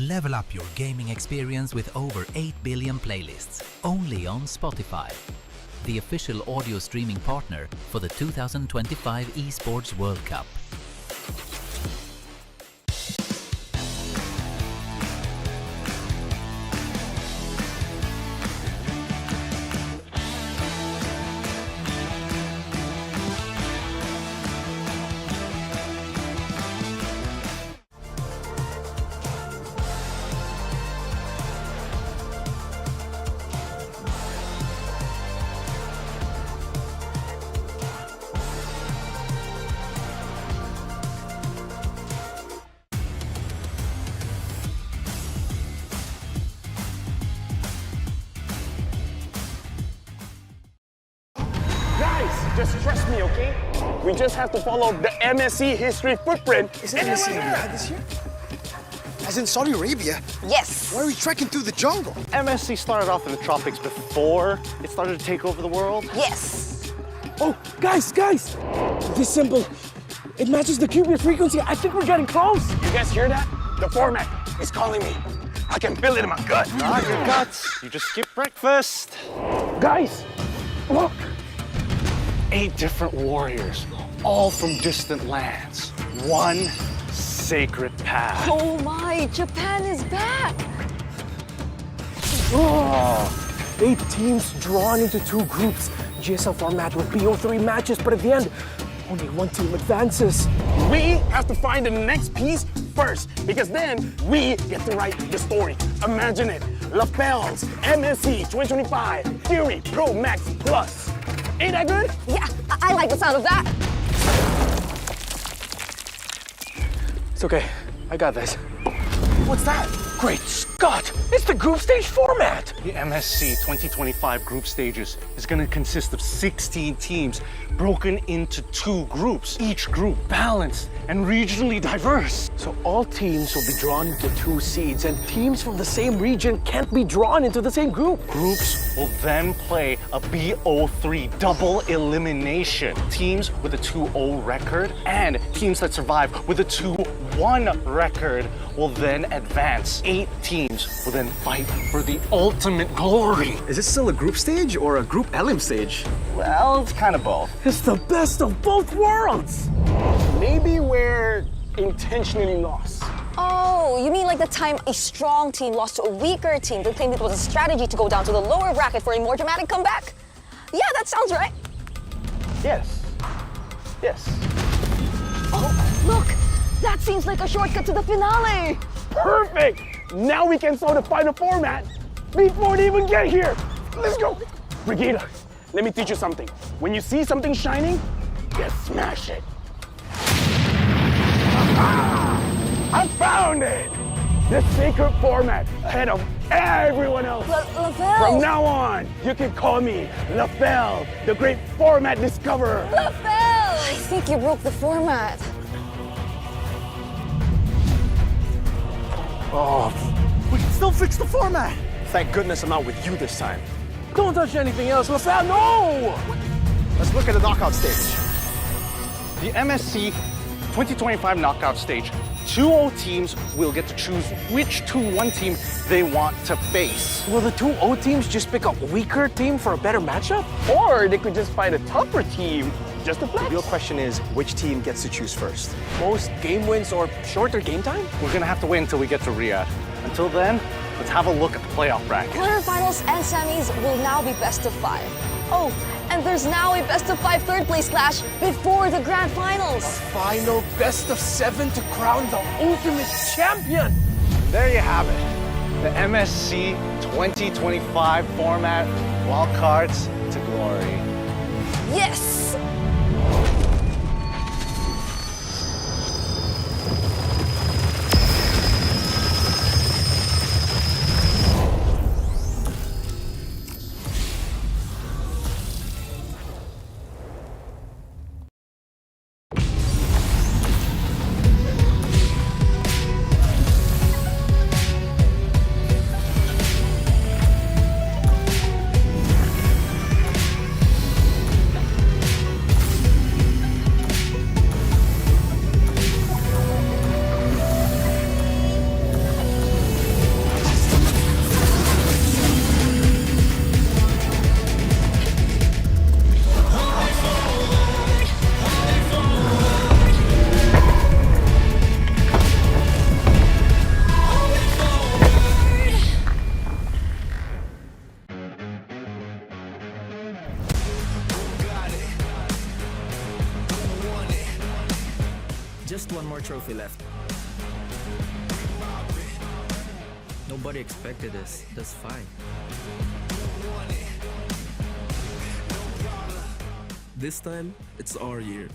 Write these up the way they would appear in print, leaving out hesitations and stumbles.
Level up your gaming experience with over 8 billion playlists, only on Spotify, the official audio streaming partner for the 2025 Esports World Cup. Just trust me, okay? We just have to follow the MSC history footprint. Is MSC in Riyadh this year? As in Saudi Arabia? Yes. Why are we trekking through the jungle? MSC started off in the tropics before it started to take over the world. Yes. Oh, guys! This symbol, it matches the QB frequency. I think we're getting close. You guys hear that? The format is calling me. I can feel it in my gut. Not your guts. You just skipped breakfast. Guys, look. 8 different warriors, all from distant lands. One sacred path. Oh my, Japan is back. Oh, 8 teams drawn into 2 groups. GSL format with BO3 matches, but at the end, only 1 team advances. We have to find the next piece first, because then we get to write the story. Imagine it. Lapels, MSC 2025, Theory Pro Max Plus. Ain't that good? Yeah, I like the sound of that. It's okay, I got this. What's that? Great Scott, it's the group stage format. The MSC 2025 group stages is going to consist of 16 teams broken into 2 groups, each group balanced and regionally diverse. So all teams will be drawn into 2 seeds, and teams from the same region can't be drawn into the same group. Groups will then play a BO3 double elimination. Teams with a 2-0 record and teams that survive with a 2-1 record will then advance. 8 teams will then fight for the ultimate glory. Is this still a group stage or a group elim stage? Well, it's kind of both. It's the best of both worlds. Maybe we're intentionally lost. Oh, you mean like the time a strong team lost to a weaker team to claim it was a strategy to go down to the lower bracket for a more dramatic comeback? Yeah, that sounds right. Yes. Oh, look, that seems like a shortcut to the finale. Perfect! Now we can solve the final format before they even get here. Let's go. Brigida, let me teach you something. When you see something shining, you smash it. I found it! The sacred format ahead of everyone else. Lafelle. From now on, you can call me Lafelle, the great format discoverer. Lafelle! I think you broke the format. Oh, we can still fix the format. Thank goodness I'm not with you this time. Don't touch anything else, LaFell, no! Let's look at the knockout stage. The MSC 2025 knockout stage, 2-0 teams will get to choose which 2-1 team they want to face. Will the 2-0 teams just pick a weaker team for a better matchup? Or they could just fight a tougher team just to flex. The real question is, which team gets to choose first? Most game wins or shorter game time? We're gonna have to wait until we get to Riyadh. Until then, let's have a look at the playoff bracket. Quarterfinals and semis will now be best of 5. Oh, and there's now a best of 5 third place clash before the grand finals. Final best of 7 to crown the ultimate champion. There you have it. The MSC 2025 format, wildcards to glory. Yes! just one more trophy left. Nobody expected this. That's fine. This time, it's our year.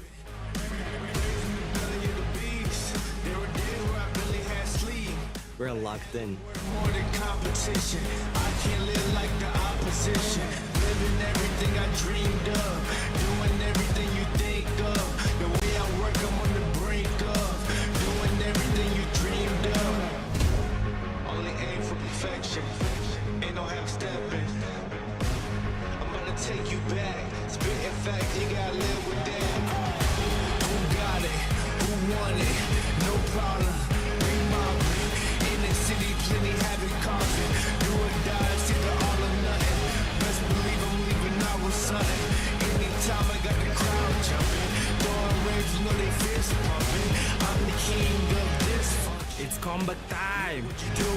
We're locked in. More than competition. I can't live like the opposition. Living everything I dreamed of. Doing everything you think of. The way I work, I'm on the brink of. Doing everything you dreamed of. Only aim for perfection. Ain't no half stepping. I'm gonna take you back. Spitting facts, you gotta live with that. Who got it? Who won it? No problem. Bring my city, plenty habit causing. Do or die, it's either all or nothing. Best believe I'm leaving out with something. Anytime I got the crowd jumping, throwing raves, you know they fist pumping. I'm the king of this function. It's comeback time! What you do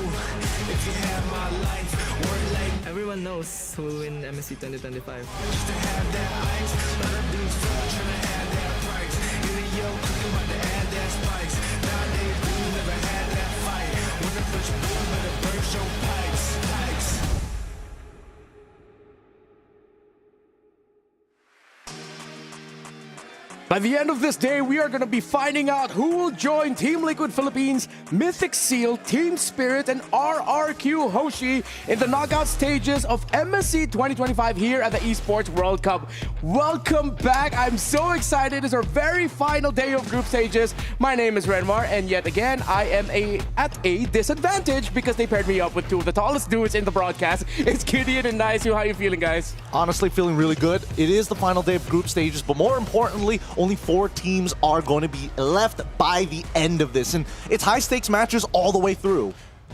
if you have my life? Work like Everyone knows who will win MSC 2025. just to have that ice. Lot of dudes fuck trying to have that price. Get a yo, cooking about to add that spice. Nowadays, dudes never had that fight. When the push boom, better burst your pipes. By the end of this day, we are going to be finding out who will join Team Liquid Philippines, Mythic Seal, Team Spirit, and RRQ Hoshi in the knockout stages of MSC 2025 here at the Esports World Cup. Welcome back. I'm so excited. It's our very final day of group stages. My name is Renmar, and yet again, I am at a disadvantage because they paired me up with two of the tallest dudes in the broadcast. It's Gideon and Nice. How are you feeling, guys? Honestly, feeling really good. It is the final day of group stages, but more importantly, only 4 teams are going to be left by the end of this, and it's high-stakes matches all the way through.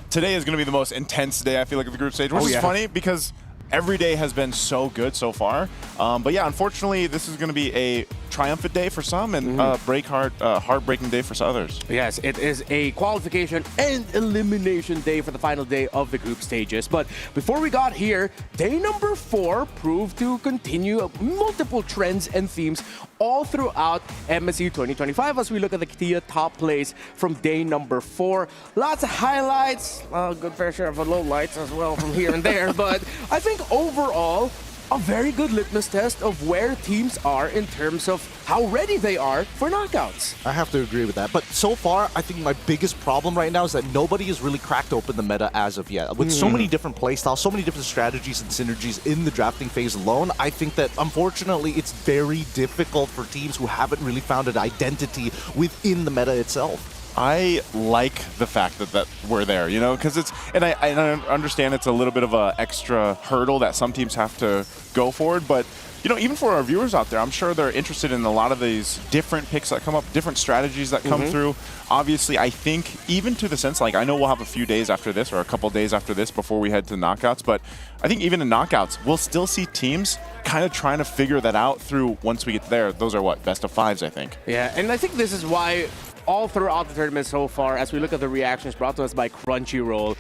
Today is going to be the most intense day, I feel like, of the group stage, which is funny because every day has been so good so far. But yeah, unfortunately, this is going to be a triumphant day for some and heartbreaking day for others. Yes, it is a qualification and elimination day for the final day of the group stages. But before we got here, day number 4 proved to continue multiple trends and themes all throughout MSC 2025 as we look at the Kia top plays from day number 4. Lots of highlights, good fair share of lowlights as well from here and there. But I think overall, a very good litmus test of where teams are in terms of how ready they are for knockouts. I have to agree with that. But so far, I think my biggest problem right now is that nobody has really cracked open the meta as of yet. With so many different playstyles, so many different strategies and synergies in the drafting phase alone, I think that unfortunately it's very difficult for teams who haven't really found an identity within the meta itself. I like the fact that we're there, you know, because it's, and I understand it's a little bit of an extra hurdle that some teams have to go forward, but you know, even for our viewers out there, I'm sure they're interested in a lot of these different picks that come up, different strategies that come through. Obviously, I think even to the sense, like, I know we'll have a few days after this or a couple days after this before we head to knockouts, but I think even in knockouts, we'll still see teams kind of trying to figure that out through once we get there. Those are what, best of 5s, I think. Yeah, and I think this is why all throughout the tournament so far, as we look at the reactions brought to us by Crunchyroll,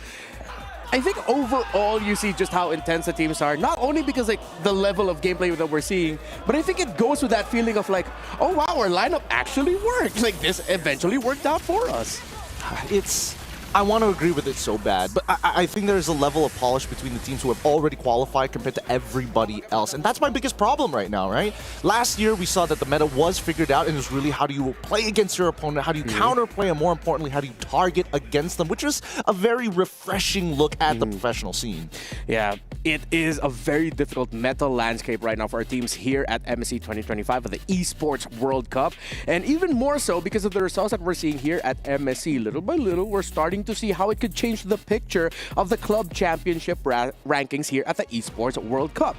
I think overall you see just how intense the teams are, not only because like the level of gameplay that we're seeing, but I think it goes with that feeling of like, oh wow, our lineup actually worked. Like this eventually worked out for us. I want to agree with it so bad, but I think there's a level of polish between the teams who have already qualified compared to everybody else, and that's my biggest problem right now, right? Last year, we saw that the meta was figured out, and it was really how do you play against your opponent, how do you counterplay, and more importantly, how do you target against them, which was a very refreshing look at the professional scene. Yeah, it is a very difficult meta landscape right now for our teams here at MSC 2025 at the Esports World Cup, and even more so because of the results that we're seeing here at MSC. Little by little, we're starting to see how it could change the picture of the Club Championship rankings here at the Esports World Cup.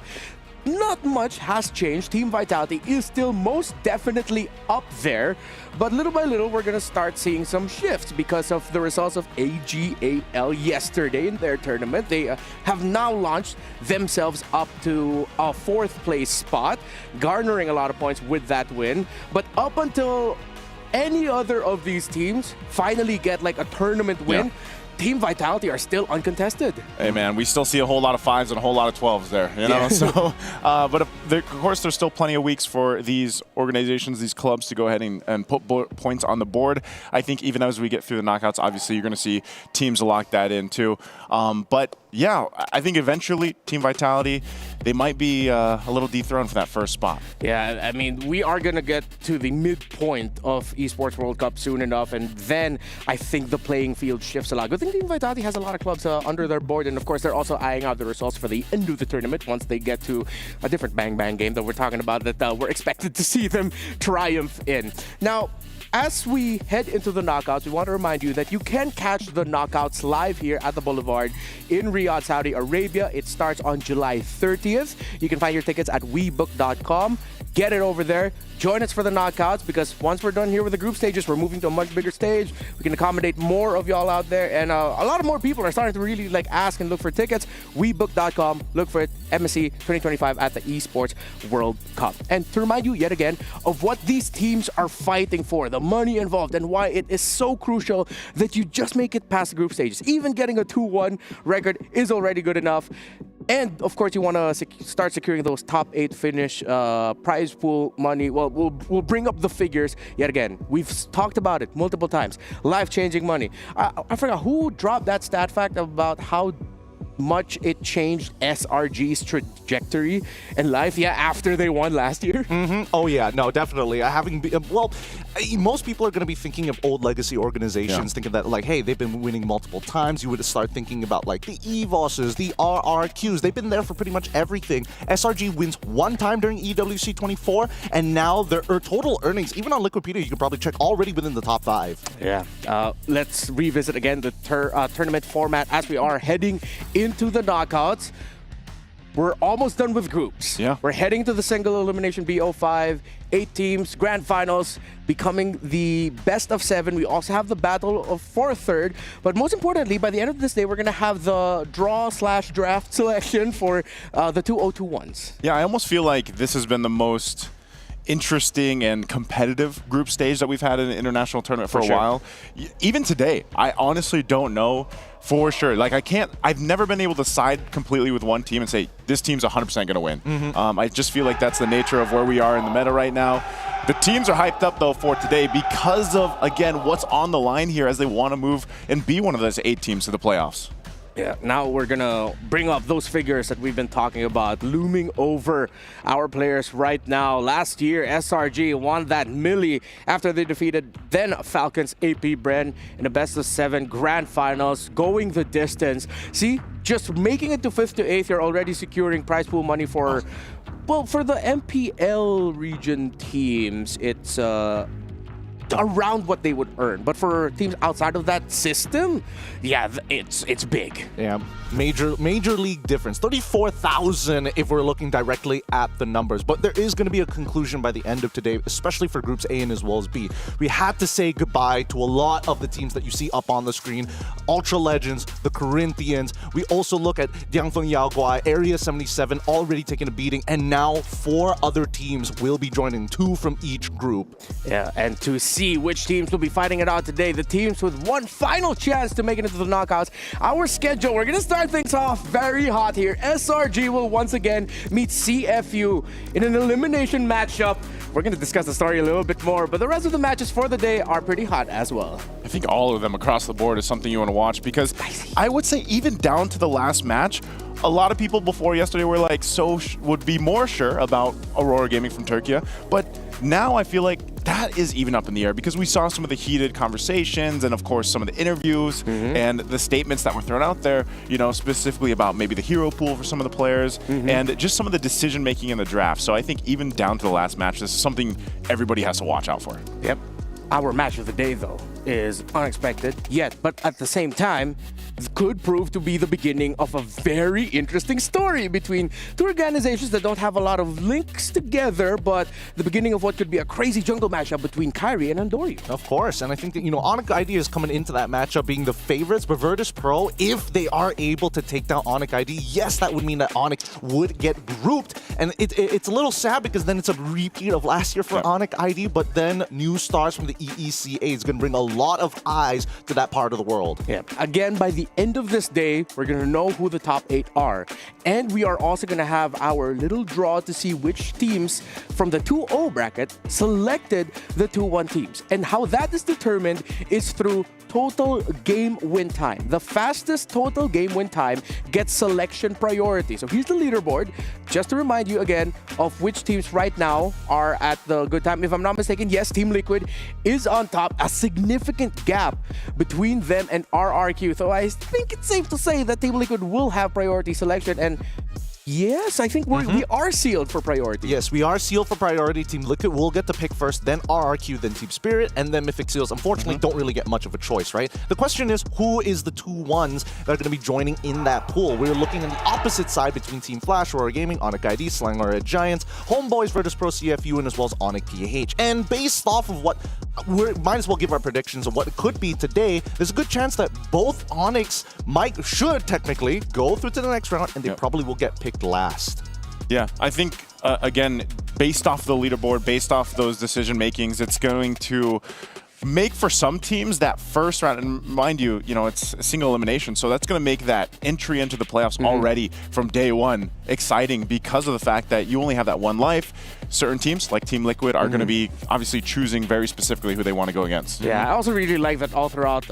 Not much has changed. Team Vitality is still most definitely up there, but little by little we're gonna start seeing some shifts because of the results of AGAL yesterday in their tournament. They have now launched themselves up to a 4th place spot, garnering a lot of points with that win. But up until any other of these teams finally get like a tournament win, Team Vitality are still uncontested. Hey man, we still see a whole lot of 5s and a whole lot of 12s there, you know. So, but of course, there's still plenty of weeks for these organizations, these clubs, to go ahead and put points on the board. I think even as we get through the knockouts, obviously you're going to see teams lock that in too. But yeah, I think eventually Team Vitality, they might be a little dethroned for that first spot. Yeah, I mean, we are going to get to the midpoint of Esports World Cup soon enough, and then I think the playing field shifts a lot. Good thing Team Vitality has a lot of clubs under their board, and of course, they're also eyeing out the results for the end of the tournament once they get to a different Bang Bang game that we're talking about that we're expected to see them triumph in. Now, as we head into the knockouts, we want to remind you that you can catch the knockouts live here at the Boulevard in Riyadh, Saudi Arabia. It starts on July 30th. You can find your tickets at webook.com. Get it over there. Join us for the knockouts, because once we're done here with the group stages, we're moving to a much bigger stage. We can accommodate more of y'all out there, and a lot of more people are starting to really ask and look for tickets. Webook.com. Look for it. MSC 2025 at the Esports World Cup. And to remind you yet again of what these teams are fighting for, the money involved, and why it is so crucial that you just make it past the group stages. Even getting a 2-1 record is already good enough. And of course, you want to start securing those top 8 finish prize pool money. Well, we'll bring up the figures yet again. We've talked about it multiple times. Life-changing money. I forgot who dropped that stat fact about how much it changed SRG's trajectory in life, after they won last year. Oh yeah, no, definitely. Most people are going to be thinking of old legacy organizations, thinking that hey, they've been winning multiple times. You would start thinking about the EVOSs, the RRQs. They've been there for pretty much everything. SRG wins one time during EWC 24, and now their total earnings, even on Liquipedia, you can probably check, already within the top 5. Yeah. Let's revisit again the tournament format as we are heading into the knockouts. We're almost done with groups. Yeah. We're heading to the single elimination BO5, 8 teams, grand finals, becoming the best of 7. We also have the battle for third. But most importantly, by the end of this day, we're going to have the draw/draft selection for the 2021s. Yeah, I almost feel like this has been the most interesting and competitive group stage that we've had in an international tournament for a while. Even today, I honestly don't know for sure. I've never been able to side completely with one team and say, this team's 100% going to win. I just feel like that's the nature of where we are in the meta right now. The teams are hyped up, though, for today because of, again, what's on the line here as they want to move and be one of those 8 teams to the playoffs. Yeah, now we're going to bring up those figures that we've been talking about, looming over our players right now. Last year, SRG won that milli after they defeated then Falcons AP Bren in the best of 7 grand finals, going the distance. See, just making it to 5th to 8th, you're already securing prize pool money for, well, for the MPL region teams, it's around what they would earn. But for teams outside of that system, yeah, it's big. Yeah, major league difference. 34,000 if we're looking directly at the numbers. But there is going to be a conclusion by the end of today, especially for groups A and as well as B. We had to say goodbye to a lot of the teams that you see up on the screen. Ultra Legends, the Corinthians. We also look at Diangfeng Yaoguai, Area 77 already taking a beating, and now 4 other teams will be joining, 2 from each group. Yeah, and to see which teams will be fighting it out today, the teams with one final chance to make it into the knockouts. Our schedule, we're going to start things off very hot here. SRG will once again meet CFU in an elimination matchup. We're going to discuss the story a little bit more, but the rest of the matches for the day are pretty hot as well. I think all of them across the board is something you want to watch, because I would say even down to the last match, a lot of people before yesterday were would be more sure about Aurora Gaming from Turkey, but now I feel like that is even up in the air, because we saw some of the heated conversations and of course some of the interviews and the statements that were thrown out there, specifically about maybe the hero pool for some of the players and just some of the decision making in the draft. So I think even down to the last match, this is something everybody has to watch out for. Yep. Our match of the day, though, is unexpected, but at the same time, could prove to be the beginning of a very interesting story between two organizations that don't have a lot of links together, but the beginning of what could be a crazy jungle matchup between Kyrie and Andoryu. Of course, and I think that, Onyx ID is coming into that matchup being the favorites, but Virtus Pro, if they are able to take down Onyx ID, yes, that would mean that Onyx would get grouped, and it's a little sad because then it's a repeat of last year for Onyx ID, but then new stars from the EECA is going to bring a lot of eyes to that part of the world. Yeah. Again, by the end of this day, we're going to know who the top 8 are. And we are also going to have our little draw to see which teams from the 2-0 bracket selected the 2-1 teams. And how that is determined is through total game win time. The fastest total game win time gets selection priority. So here's the leaderboard. Just to remind you again of which teams right now are at the good time. If I'm not mistaken, yes, Team Liquid is on top. A significant gap between them and RRQ. So I think it's safe to say that Team Liquid will have priority selection, and yes, I think we are sealed for priority. Yes, we are sealed for priority. Team Liquid will get to pick first, then RRQ, then Team Spirit, and then Mythic Seals. Unfortunately, don't really get much of a choice, right? The question is, who is the 2-1s that are going to be joining in that pool? We're looking on the opposite side between Team Flash, Aurora Gaming, Onyx ID, Slang Red Giants, Homeboys, Virtus Pro, CFU, and as well as Onyx PH. And based off of what we might as well give our predictions of what it could be today, there's a good chance that both Onyx should technically go through to the next round, and they probably will get picked last. Yeah, I think, again, based off the leaderboard, based off those decision makings, it's going to make for some teams that first round, and mind you, it's a single elimination, so that's going to make that entry into the playoffs already from day one exciting because of the fact that you only have that one life. Certain teams, like Team Liquid, are going to be obviously choosing very specifically who they want to go against. Yeah, I also really like that all throughout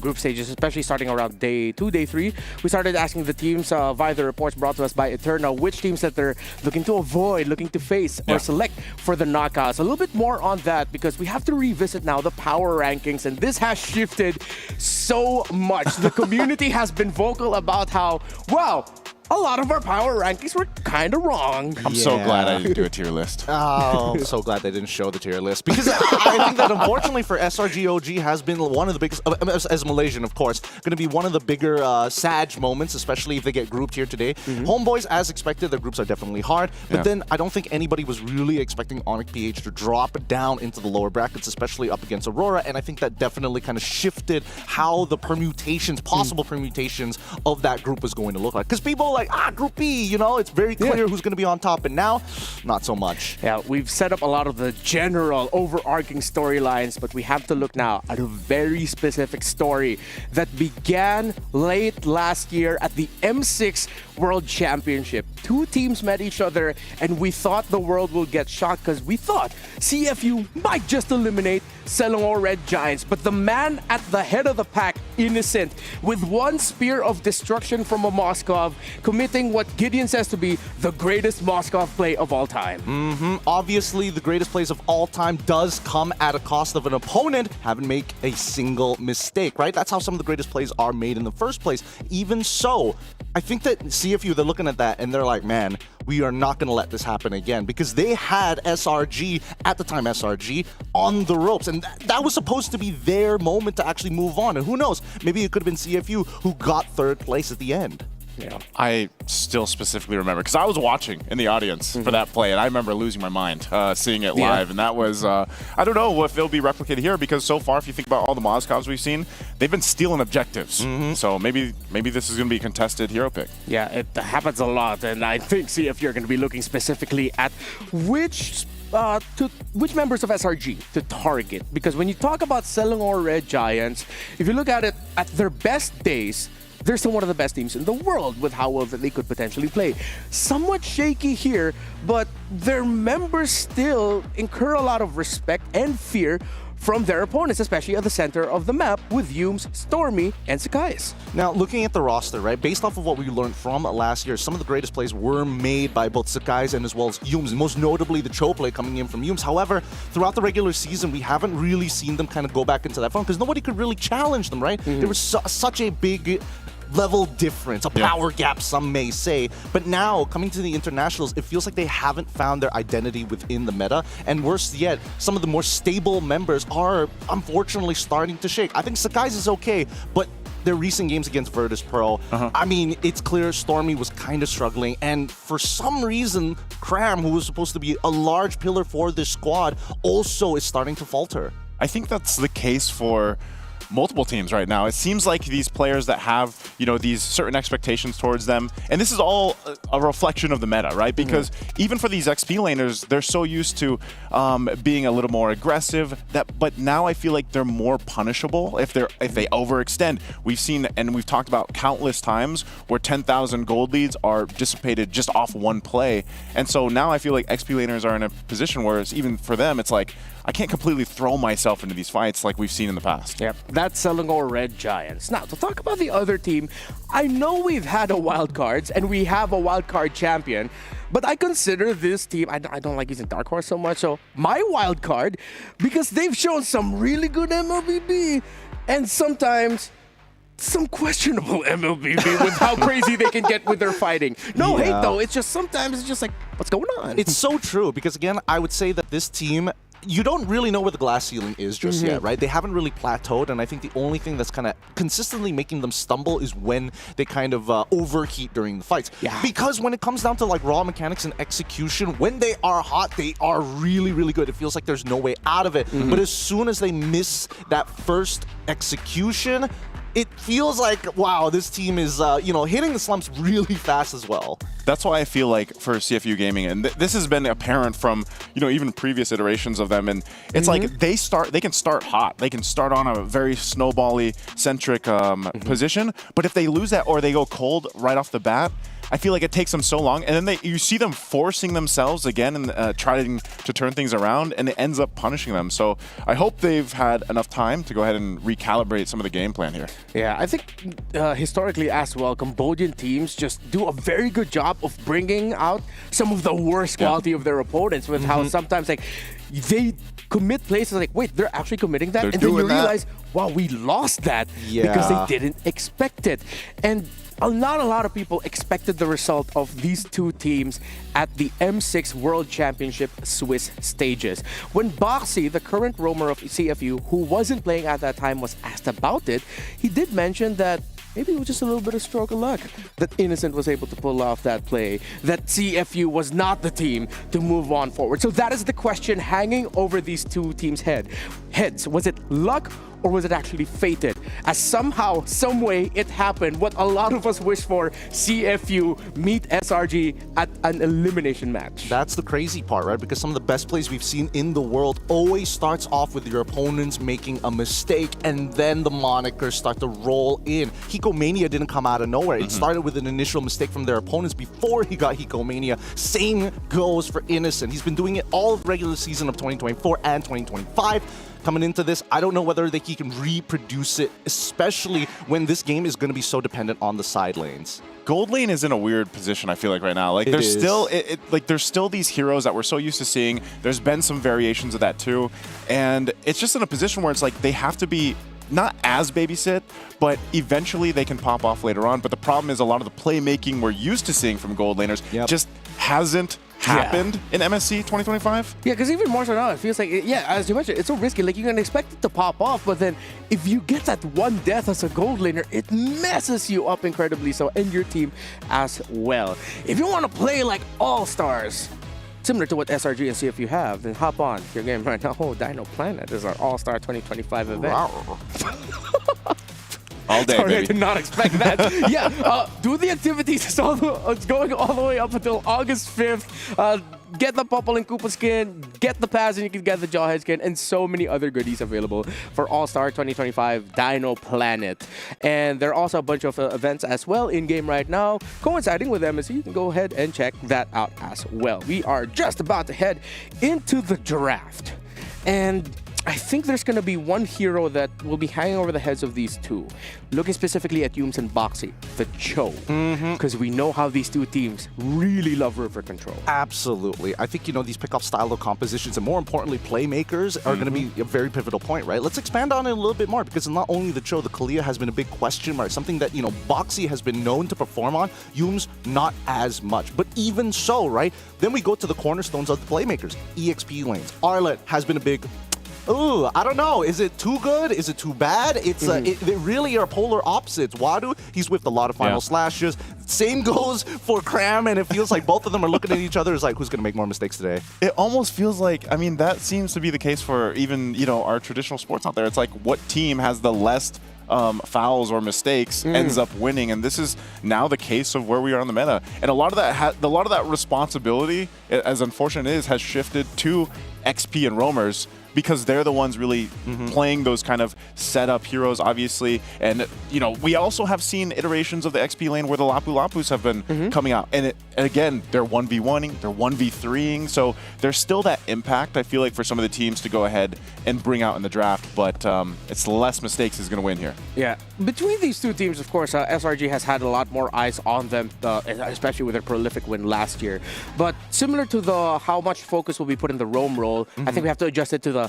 group stages, especially starting around day 2, day 3, we started asking the teams via the reports brought to us by Eterna which teams that they're looking to avoid, looking to face, or select for the knockouts. A little bit more on that because we have to revisit now the power rankings, and this has shifted so much. The community has been vocal about how, wow, a lot of our power rankings were kind of wrong. I'm so glad I didn't do a tier list. Oh, I'm so glad they didn't show the tier list. Because I think that unfortunately for SRGOG has been one of the biggest, as Malaysian of course, going to be one of the bigger SAG moments, especially if they get grouped here today. Homeboys, as expected, their groups are definitely hard. But then I don't think anybody was really expecting Onyx PH to drop down into the lower brackets, especially up against Aurora. And I think that definitely kind of shifted how the permutations, possible permutations of that group was going to look like. Because people like, Group B, it's very clear who's going to be on top, and now, not so much. Yeah, we've set up a lot of the general overarching storylines, but we have to look now at a very specific story that began late last year at the M6 World Championship. Two teams met each other, and we thought the world will get shocked because we thought CFU might just eliminate Selangor Red Giants, but the man at the head of the pack, Innocent, with one spear of destruction from a Moskov, committing what Gideon says to be the greatest Moskov play of all time. Obviously, the greatest plays of all time does come at a cost of an opponent having made a single mistake, right? That's how some of the greatest plays are made in the first place. Even so, I think that CFU, they're looking at that and they're like, man, we are not going to let this happen again, because they had SRG, at the time SRG, on the ropes. And that was supposed to be their moment to actually move on. And who knows, maybe it could have been CFU who got third place at the end. Yeah, I still specifically remember because I was watching in the audience for that play, and I remember losing my mind seeing it live. And that was, I don't know if it'll be replicated here, because so far, if you think about all the Moscovs we've seen, they've been stealing objectives. So maybe this is going to be a contested hero pick. Yeah, it happens a lot, and I think CFU are going to be looking specifically at which members of SRG to target. Because when you talk about Selangor Red Giants, if you look at it at their best days, they're still one of the best teams in the world with how well that they could potentially play. Somewhat shaky here, but their members still incur a lot of respect and fear from their opponents, especially at the center of the map with Yumes, Stormy, and Sakai's. Now, looking at the roster, right, based off of what we learned from last year, some of the greatest plays were made by both Sakai's and as well as Yumes, most notably the Cho play coming in from Yumes. However, throughout the regular season, we haven't really seen them kind of go back into that form because nobody could really challenge them, right? There was such a big level difference, a power gap, some may say. But now, coming to the internationals, it feels like they haven't found their identity within the meta. And worse yet, some of the more stable members are unfortunately starting to shake. I think Sakai's is okay, but their recent games against Virtus Pro, I mean, it's clear Stormy was kind of struggling, and for some reason, Cram, who was supposed to be a large pillar for this squad, also is starting to falter. I think that's the case for multiple teams right now. It seems like these players that have, you know, these certain expectations towards them, and this is all a reflection of the meta, right? Because even for these XP laners, they're so used to being a little more aggressive, but now I feel like they're more punishable if they overextend. We've seen and we've talked about countless times where 10,000 gold leads are dissipated just off one play, and so now I feel like XP laners are in a position where it's even for them, it's like I can't completely throw myself into these fights like we've seen in the past. Yep, that's Selangor Red Giants. Now, to talk about the other team, I know we've had a wild cards and we have a wild card champion, but I consider this team, I don't like using Dark Horse so much, so my wild card, because they've shown some really good MLBB and sometimes some questionable MLBB with how crazy they can get with their fighting. No hate though, it's just sometimes it's just like, what's going on? It's so true, because again, I would say that this team, you don't really know where the glass ceiling is just yet, right? They haven't really plateaued, and I think the only thing that's kind of consistently making them stumble is when they kind of overheat during the fights. Because when it comes down to like raw mechanics and execution, when they are hot, they are really, really good. It feels like there's no way out of it. But as soon as they miss that first execution, it feels like, wow, this team is, you know, hitting the slumps really fast as well. That's why I feel like for CFU Gaming, and this has been apparent from, you know, even previous iterations of them, and it's like they can start hot. They can start on a very snowbally centric position, but if they lose that or they go cold right off the bat, I feel like it takes them so long, and then you see them forcing themselves again and trying to turn things around, and it ends up punishing them. So I hope they've had enough time to go ahead and recalibrate some of the game plan here. Yeah, I think historically as well, Cambodian teams just do a very good job of bringing out some of the worst quality of their opponents with how sometimes like they commit plays like, wait, they're actually committing that? They're and then you doing that. realize, wow, we lost that because they didn't expect it. And not a lot of people expected the result of these two teams at the M6 World Championship Swiss stages. When Boxy, the current roamer of CFU, who wasn't playing at that time, was asked about it, he did mention that maybe it was just a little bit of stroke of luck that Innocent was able to pull off that play, that CFU was not the team to move on forward. So that is the question hanging over these two teams' heads. Was it luck or was it actually fated? As somehow, some way, it happened. What a lot of us wish for, CFU meet SRG at an elimination match. That's the crazy part, right? Because some of the best plays we've seen in the world always starts off with your opponents making a mistake, and then the monikers start to roll in. Hikomania didn't come out of nowhere. It started with an initial mistake from their opponents before he got Hikomania. Same goes for Innocent. He's been doing it all of the regular season of 2024 and 2025. Coming into this, I don't know whether he can reproduce it, especially when this game is going to be so dependent on the side lanes. Gold lane is in a weird position, I feel like, right now. Like there's still these heroes that we're so used to seeing. There's been some variations of that too, and it's just in a position where it's like they have to be not as babysit, but eventually they can pop off later on. But the problem is a lot of the playmaking we're used to seeing from gold laners just hasn't happened in MSC 2025. Yeah, because even more so now, it feels like, as you mentioned, it's so risky. Like, you can expect it to pop off, but then if you get that one death as a gold laner, it messes you up incredibly so, and your team as well. If you want to play like all-stars, similar to what SRG and CFU have, then hop on your game right now. Oh, Dino Planet is our All-Star 2025 event. All day, Sorry, baby. I did not expect that. Do the activities. It's going all the way up until August 5th. Get the Popple and Koopa skin, get the pass, and you can get the Jawhead skin, and so many other goodies available for All-Star 2025 Dino Planet. And there are also a bunch of events as well in-game right now, coinciding with MSC. You can go ahead and check that out as well. We are just about to head into the draft. And I think there's going to be one hero that will be hanging over the heads of these two. Looking specifically at Yums and Boxy, the Cho. Because we know how these two teams really love river control. Absolutely. I think, you know, these pick-off style of compositions and more importantly, playmakers are going to be a very pivotal point, right? Let's expand on it a little bit more because not only the Cho, the Kalia has been a big question mark, something that, you know, Boxy has been known to perform on, Yums not as much. But even so, right? Then we go to the cornerstones of the playmakers, EXP lanes. Arlet has been a big Ooh, I don't know. Is it too good? Is it too bad? It's they really are polar opposites. Wadu, he's whipped a lot of final slashes. Same goes for Cram, and it feels like both of them are looking at each other as like, who's going to make more mistakes today? It almost feels like, I mean, that seems to be the case for even, you know, our traditional sports out there. It's like, what team has the less fouls or mistakes ends up winning, and this is now the case of where we are in the meta. And a lot of that responsibility, as unfortunate it is, has shifted to XP and roamers, because they're the ones really playing those kind of setup heroes, obviously. And, you know, we also have seen iterations of the XP lane where the Lapu Lapus have been coming out. And again, they're 1v1ing, they're 1v3ing. So there's still that impact, I feel like, for some of the teams to go ahead and bring out in the draft. But it's less mistakes is going to win here. Yeah. Between these two teams, of course, SRG has had a lot more eyes on them, especially with their prolific win last year. But similar to how much focus will be put in the roam role, I think we have to adjust it to the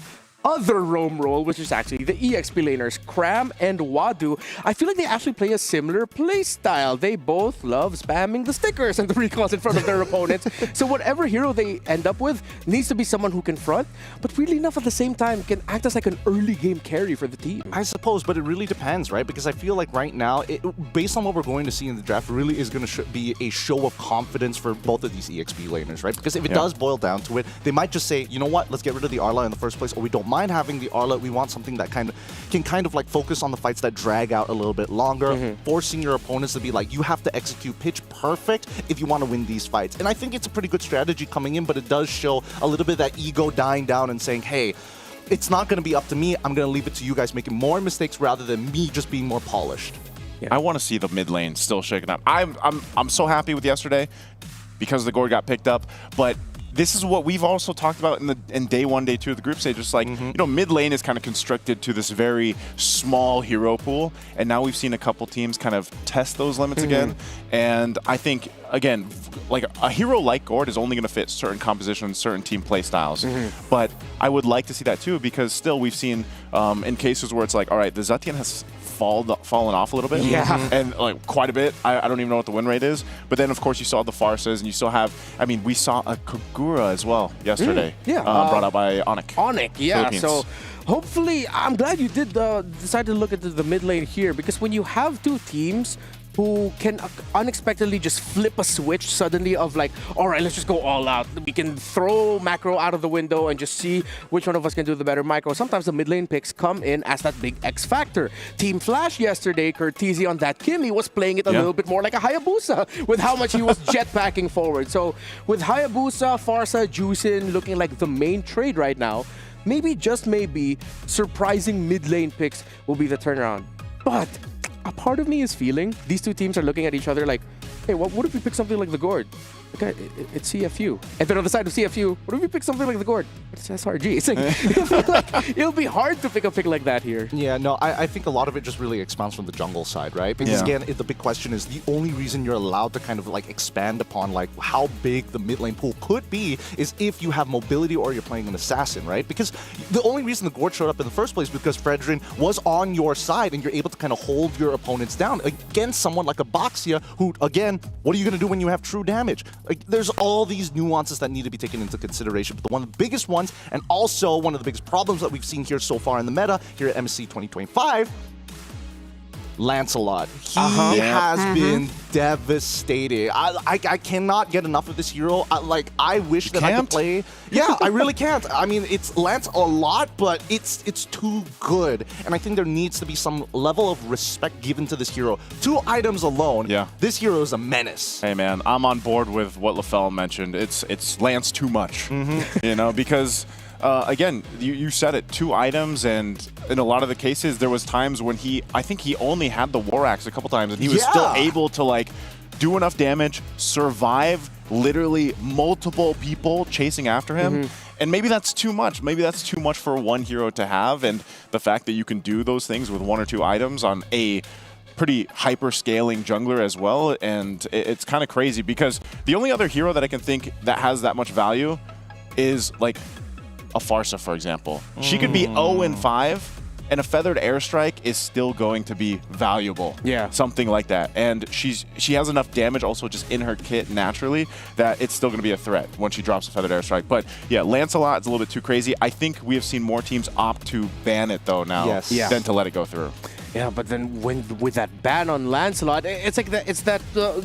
other roam role, which is actually the EXP laners, Cram and Wadu. I feel like they actually play a similar play style. They both love spamming the stickers and the recalls in front of their opponents. So whatever hero they end up with needs to be someone who can front, but weirdly enough at the same time can act as like an early game carry for the team. I suppose, but it really depends, right? Because I feel like right now, based on what we're going to see in the draft, really is going to be a show of confidence for both of these EXP laners, right? Because if it does boil down to it, they might just say, you know what, let's get rid of the Arla in the first place, or we don't mind having the Arla. We want something that can like focus on the fights that drag out a little bit longer, forcing your opponents to be like, you have to execute pitch perfect if you want to win these fights. And I think it's a pretty good strategy coming in, but it does show a little bit of that ego dying down and saying, hey, it's not going to be up to me. I'm going to leave it to you guys making more mistakes rather than me just being more polished. I want to see the mid lane still shaken up. I'm so happy with yesterday because the Gord got picked up, but this is what we've also talked about in day 1, day 2 of the group stage. Just like, you know, mid lane is kind of constricted to this very small hero pool, and now we've seen a couple teams kind of test those limits again. And I think, again, like a hero like Gord is only going to fit certain compositions, certain team play styles. But I would like to see that too, because still we've seen in cases where it's like, all right, the Zetian has fallen off a little bit, and like quite a bit. I don't even know what the win rate is, but then of course you saw the Farses, and you still have, I mean, we saw a Kagura as well yesterday, brought out by Onyx. Onyx, so hopefully, I'm glad you did decide to look at the mid lane here, because when you have two teams who can unexpectedly just flip a switch suddenly of like, all right, let's just go all out. We can throw macro out of the window and just see which one of us can do the better micro. Sometimes the mid lane picks come in as that big X factor. Team Flash yesterday, courtesy on that Kimmy, was playing it a little bit more like a Hayabusa with how much he was jetpacking forward. So with Hayabusa, Farsa, Juicin looking like the main trade right now, maybe, just maybe, surprising mid lane picks will be the turnaround. But a part of me is feeling these two teams are looking at each other like, hey, what if we pick something like the Gord? Okay, it's CFU. And then on the side of CFU, what if we pick something like the Gord? It's SRG. It's like, it'll be hard to pick a pick like that here. Yeah, no, I think a lot of it just really expounds from the jungle side, right? Because again, the big question is the only reason you're allowed to kind of like expand upon like how big the mid lane pool could be is if you have mobility or you're playing an assassin, right? Because the only reason the Gord showed up in the first place is because Fredrin was on your side and you're able to kind of hold your opponents down against someone like a Boxia who, again, what are you going to do when you have true damage? Like, there's all these nuances that need to be taken into consideration. But one of the biggest ones, and also one of the biggest problems that we've seen here so far in the meta, here at MSC 2025, Lancelot. He has been devastating. I cannot get enough of this hero. I wish that I could play. Yeah, I really can't. I mean, it's Lance a lot, but it's too good. And I think there needs to be some level of respect given to this hero. 2 items alone, this hero is a menace. Hey man, I'm on board with what LaFell mentioned. It's Lance too much, you know, because again, you said it, 2 items, and in a lot of the cases, there was times when I think he only had the War Axe a couple times, and he was still able to like do enough damage, survive literally multiple people chasing after him. And maybe that's too much. Maybe that's too much for one hero to have, and the fact that you can do those things with 1 or 2 items on a pretty hyper-scaling jungler as well, and it's kind of crazy because the only other hero that I can think that has that much value is like a Farsa, for example. She could be 0-5, and a feathered airstrike is still going to be valuable. Yeah. Something like that. And she has enough damage also just in her kit naturally that it's still going to be a threat when she drops a feathered airstrike. But yeah, Lancelot is a little bit too crazy. I think we have seen more teams opt to ban it though now than to let it go through. Yeah, but then with that ban on Lancelot, it's like that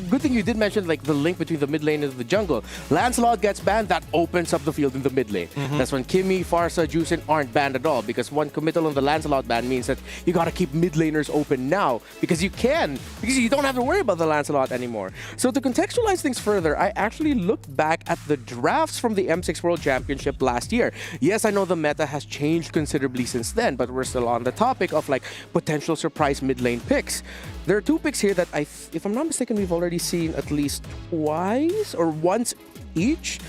good thing you did mention, like the link between the mid lane and the jungle. Lancelot gets banned, that opens up the field in the mid lane. That's when Kimmy, Farsa, Juicin aren't banned at all, because one committal on the Lancelot ban means that you gotta keep mid laners open now because you don't have to worry about the Lancelot anymore. So to contextualize things further, I actually looked back at the drafts from the M6 World Championship last year. Yes, I know the meta has changed considerably since then, but we're still on the topic of like potential surprise mid lane picks. There are 2 picks here that if I'm not mistaken, we've already seen at least twice or once each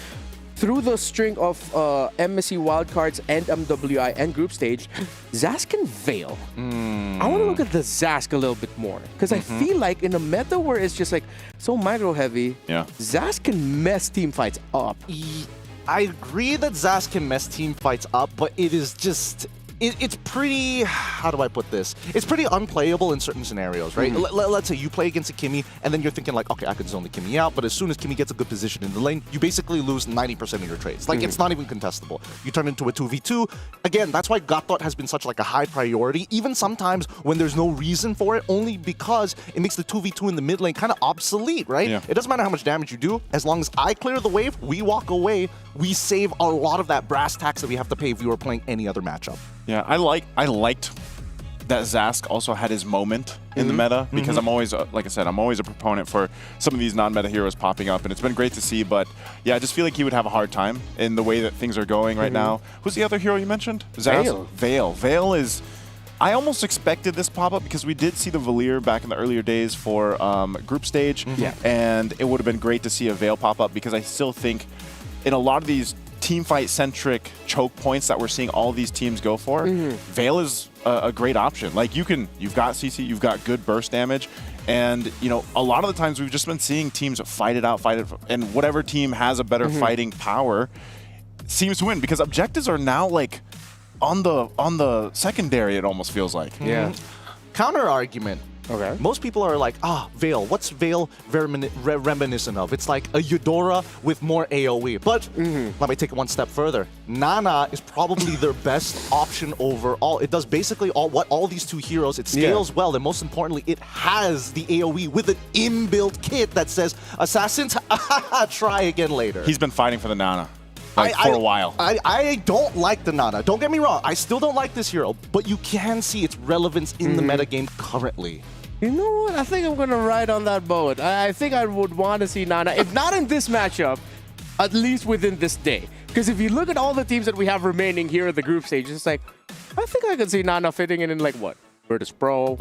through the string of MSC wildcards and MWI and group stage. Zask and Vale. I want to look at the Zask a little bit more because I feel like in a meta where it's just like so micro heavy, Zask can mess team fights up. I agree that Zask can mess team fights up, but it is just... It's pretty, how do I put this? It's pretty unplayable in certain scenarios, right? Let's say you play against a Kimmy, and then you're thinking like, okay, I could zone the Kimmy out, but as soon as Kimmy gets a good position in the lane, you basically lose 90% of your trades. Like, it's not even contestable. You turn into a 2v2. Again, that's why Gothot has been such like a high priority, even sometimes when there's no reason for it, only because it makes the 2v2 in the mid lane kind of obsolete, right? It doesn't matter how much damage you do, as long as I clear the wave, we walk away, we save a lot of that brass tax that we have to pay if we were playing any other matchup. Yeah, I liked that Zask also had his moment in the meta because I'm always, like I said, I'm always a proponent for some of these non-meta heroes popping up, and it's been great to see. But yeah, I just feel like he would have a hard time in the way that things are going right now. Who's the other hero you mentioned? Zask? Vale. Vale is... I almost expected this pop-up because we did see the Valir back in the earlier days for group stage, and it would have been great to see a Vale pop up because I still think in a lot of these team fight centric choke points that we're seeing all these teams go for, Vale is a great option. Like you've got CC, you've got good burst damage, and you know a lot of the times we've just been seeing teams fight it out, and whatever team has a better fighting power seems to win because objectives are now like on the secondary. It almost feels like. Counter argument. Okay. Most people are like, Vale. What's Vale reminiscent of? It's like a Eudora with more AoE. But let me take it one step further. Nana is probably their best option overall. It does basically what all these 2 heroes. It scales well, and most importantly, it has the AoE with an inbuilt kit that says, Assassins, try again later. He's been fighting for the Nana. For a while. I don't like the Nana. Don't get me wrong. I still don't like this hero, but you can see its relevance in the metagame currently. You know what? I think I'm going to ride on that boat. I think I would want to see Nana, if not in this matchup, at least within this day. Because if you look at all the teams that we have remaining here at the group stage, it's like, I think I could see Nana fitting in like what? Virtus Pro.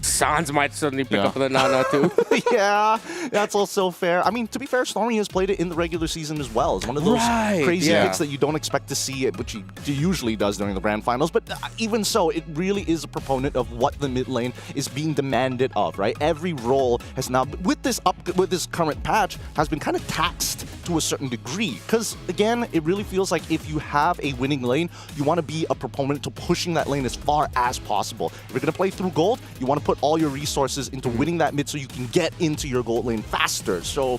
Sans might suddenly pick up the Nana too. Yeah, that's also fair. I mean, to be fair, Stormy has played it in the regular season as well. It's one of those crazy picks that you don't expect to see it, which he usually does during the grand finals. But even so, it really is a proponent of what the mid lane is being demanded of, right? Every role has now, with this current patch, has been kind of taxed to a certain degree. Because again, it really feels like if you have a winning lane, you want to be a proponent to pushing that lane as far as possible. If you're going to play through gold, you want to put all your resources into winning that mid so you can get into your gold lane faster. So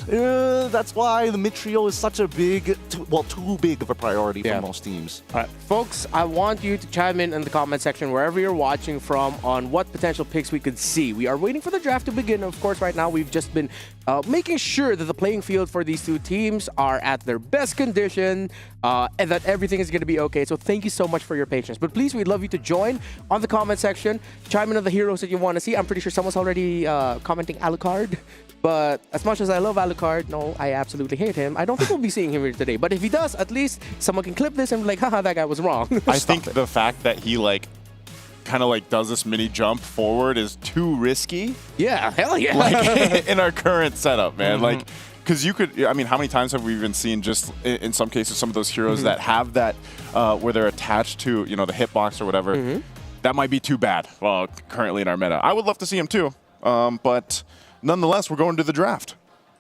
that's why the mid trio is such a too big of a priority for most teams. All right, folks, I want you to chime in the comment section wherever you're watching from on what potential picks we could see. We are waiting for the draft to begin. Of course, right now we've just been making sure that the playing field for these 2 teams are at their best condition and that everything is going to be okay. So thank you so much for your patience. But please, we'd love you to join on the comment section. Chime in on the heroes that you want to see. I'm pretty sure someone's already commenting Alucard. But as much as I love Alucard, no, I absolutely hate him. I don't think we'll be seeing him here today. But if he does, at least someone can clip this and be like, haha, that guy was wrong. I think the fact that he kind of does this mini jump forward is too risky. Yeah, hell yeah. In our current setup, man. Because you could, I mean, how many times have we even seen just in some cases some of those heroes that have that where they're attached to, the hitbox or whatever. That might be too bad. Well, currently in our meta. I would love to see him too. But nonetheless, we're going to the draft.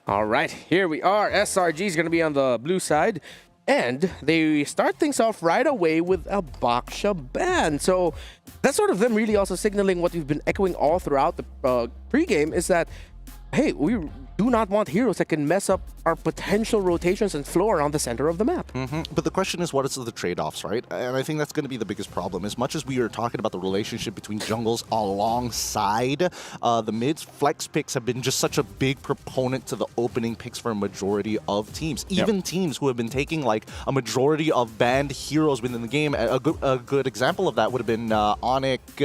All right, here we are. SRG is going to be on the blue side. And they start things off right away with a Baksha ban. So that's sort of them really also signaling what we've been echoing all throughout the pregame is that, hey, we do not want heroes that can mess up our potential rotations and flow around the center of the map. But the question is, what is the trade-offs, right? And I think that's going to be the biggest problem. As much as we are talking about the relationship between jungles alongside the mids, flex picks have been just such a big proponent to the opening picks for a majority of teams. Even teams who have been taking like a majority of banned heroes within the game. A good example of that would have been Onyx.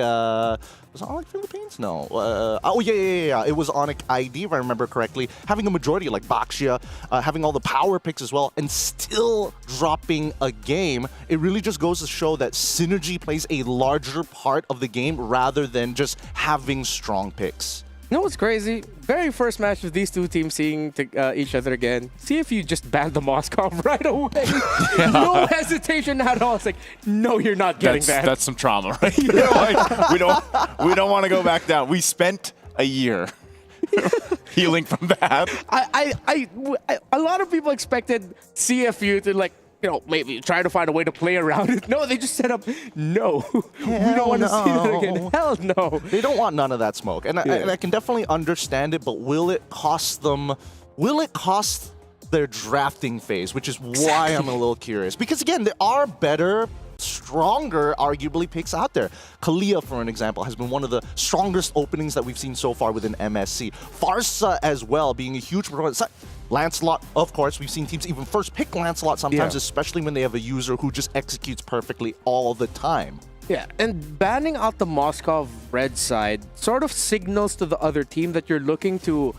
Was it Onyx Philippines? No. Oh, yeah. It was Onyx ID, if I remember correctly. Having a majority like Baksha, having all the power picks as well, and still dropping a game. It really just goes to show that synergy plays a larger part of the game rather than just having strong picks. You know what's crazy? Very first match of these two teams seeing each other again. See if you just banned the Moskov right away. No hesitation at all. It's like, no, you're not getting banned. That's some trauma, right? Like, we don't want to go back down. We spent a year healing from that. A lot of people expected CFU to like, you know, maybe try to find a way to play around it. No, they just set up, no. We don't want to see that again. Hell no. They don't want none of that smoke. And I can definitely understand it, but will it cost them, will it cost their drafting phase, which is why I'm a little curious. Because again, there are better, stronger, arguably, picks out there. Kalia, for an example, has been one of the strongest openings that we've seen so far within MSC. Farsa as well, being a huge proponent. Lancelot, of course, we've seen teams even first pick Lancelot sometimes, especially when they have a user who just executes perfectly all the time. Yeah, and banning out the Moskov red side sort of signals to the other team that you're looking to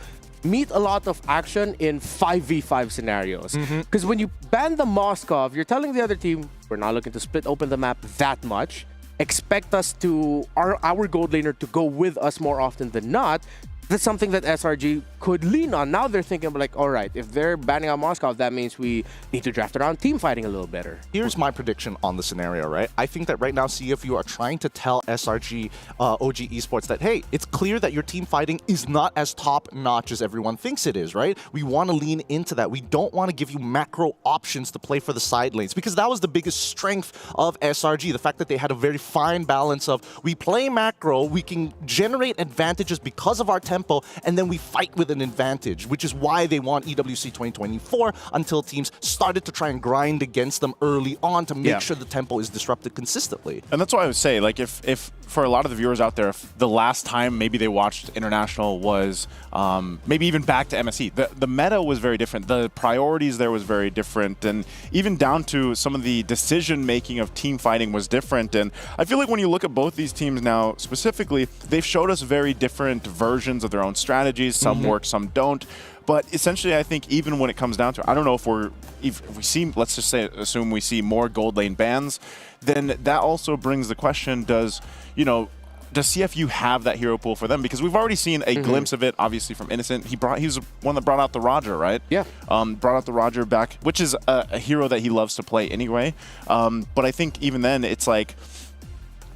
meet a lot of action in 5v5 scenarios. Because when you ban the Moskov, you're telling the other team, we're not looking to split open the map that much. Expect us to, our gold laner to go with us more often than not. That's something that SRG could lean on. Now they're thinking like, all right, if they're banning out Moskov, that means we need to draft around team fighting a little better. Here's my prediction on the scenario, right? I think that right now CFU are trying to tell SRG, OG Esports that, hey, it's clear that your team fighting is not as top-notch as everyone thinks it is, right? We want to lean into that. We don't want to give you macro options to play for the side lanes because that was the biggest strength of SRG, the fact that they had a very fine balance of we play macro, we can generate advantages because of our tempo, and then we fight with an advantage, which is why they want EWC 2024 until teams started to try and grind against them early on to make sure the tempo is disrupted consistently. And that's why I would say, like, if for a lot of the viewers out there, if the last time maybe they watched International was maybe even back to MSC, the meta was very different. The priorities there was very different. And even down to some of the decision-making of team fighting was different. And I feel like when you look at both these teams now specifically, they've showed us very different versions of their own strategies. Some work, some don't. But essentially, I think even when it comes down to it, I don't know if we see, let's just say, assume we see more gold lane bans, then that also brings the question, does CFU have that hero pool for them? Because we've already seen a glimpse of it, obviously, from Innocent. He was one that brought out the Roger, right? Yeah. Brought out the Roger back, which is a hero that he loves to play anyway. But I think even then, it's like,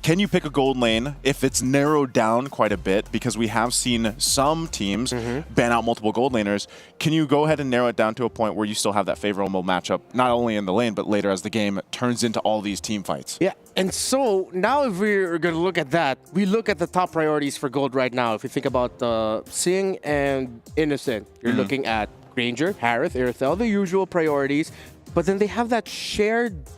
can you pick a gold lane if it's narrowed down quite a bit? Because we have seen some teams ban out multiple gold laners. Can you go ahead and narrow it down to a point where you still have that favorable matchup, not only in the lane, but later as the game turns into all these team fights? Yeah, and so now if we're going to look at that, we look at the top priorities for gold right now. If you think about Sing and Innocent, you're looking at Granger, Harith, Irithel, the usual priorities. But then they have that shared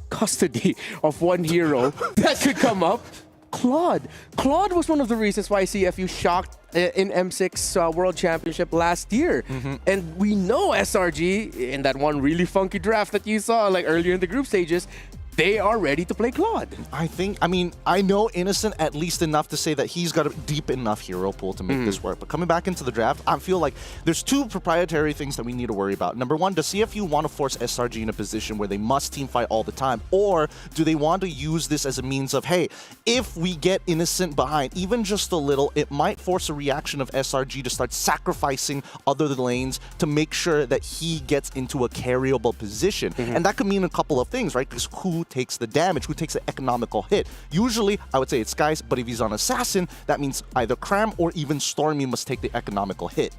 custody of one hero that could come up. Claude was one of the reasons why CFU shocked in M6 World Championship last year. And we know SRG, in that one really funky draft that you saw like earlier in the group stages, they are ready to play Claude. I know Innocent at least enough to say that he's got a deep enough hero pool to make this work. But coming back into the draft, I feel like there's two proprietary things that we need to worry about. Number one, does CFU want to force SRG in a position where they must team fight all the time? Or do they want to use this as a means of, hey, if we get Innocent behind, even just a little, it might force a reaction of SRG to start sacrificing other lanes to make sure that he gets into a carryable position. And that could mean a couple of things, right? Because who takes the damage, who takes the economical hit? Usually, I would say it's Skies, but if he's on Assassin, that means either Cram or even Stormy must take the economical hit.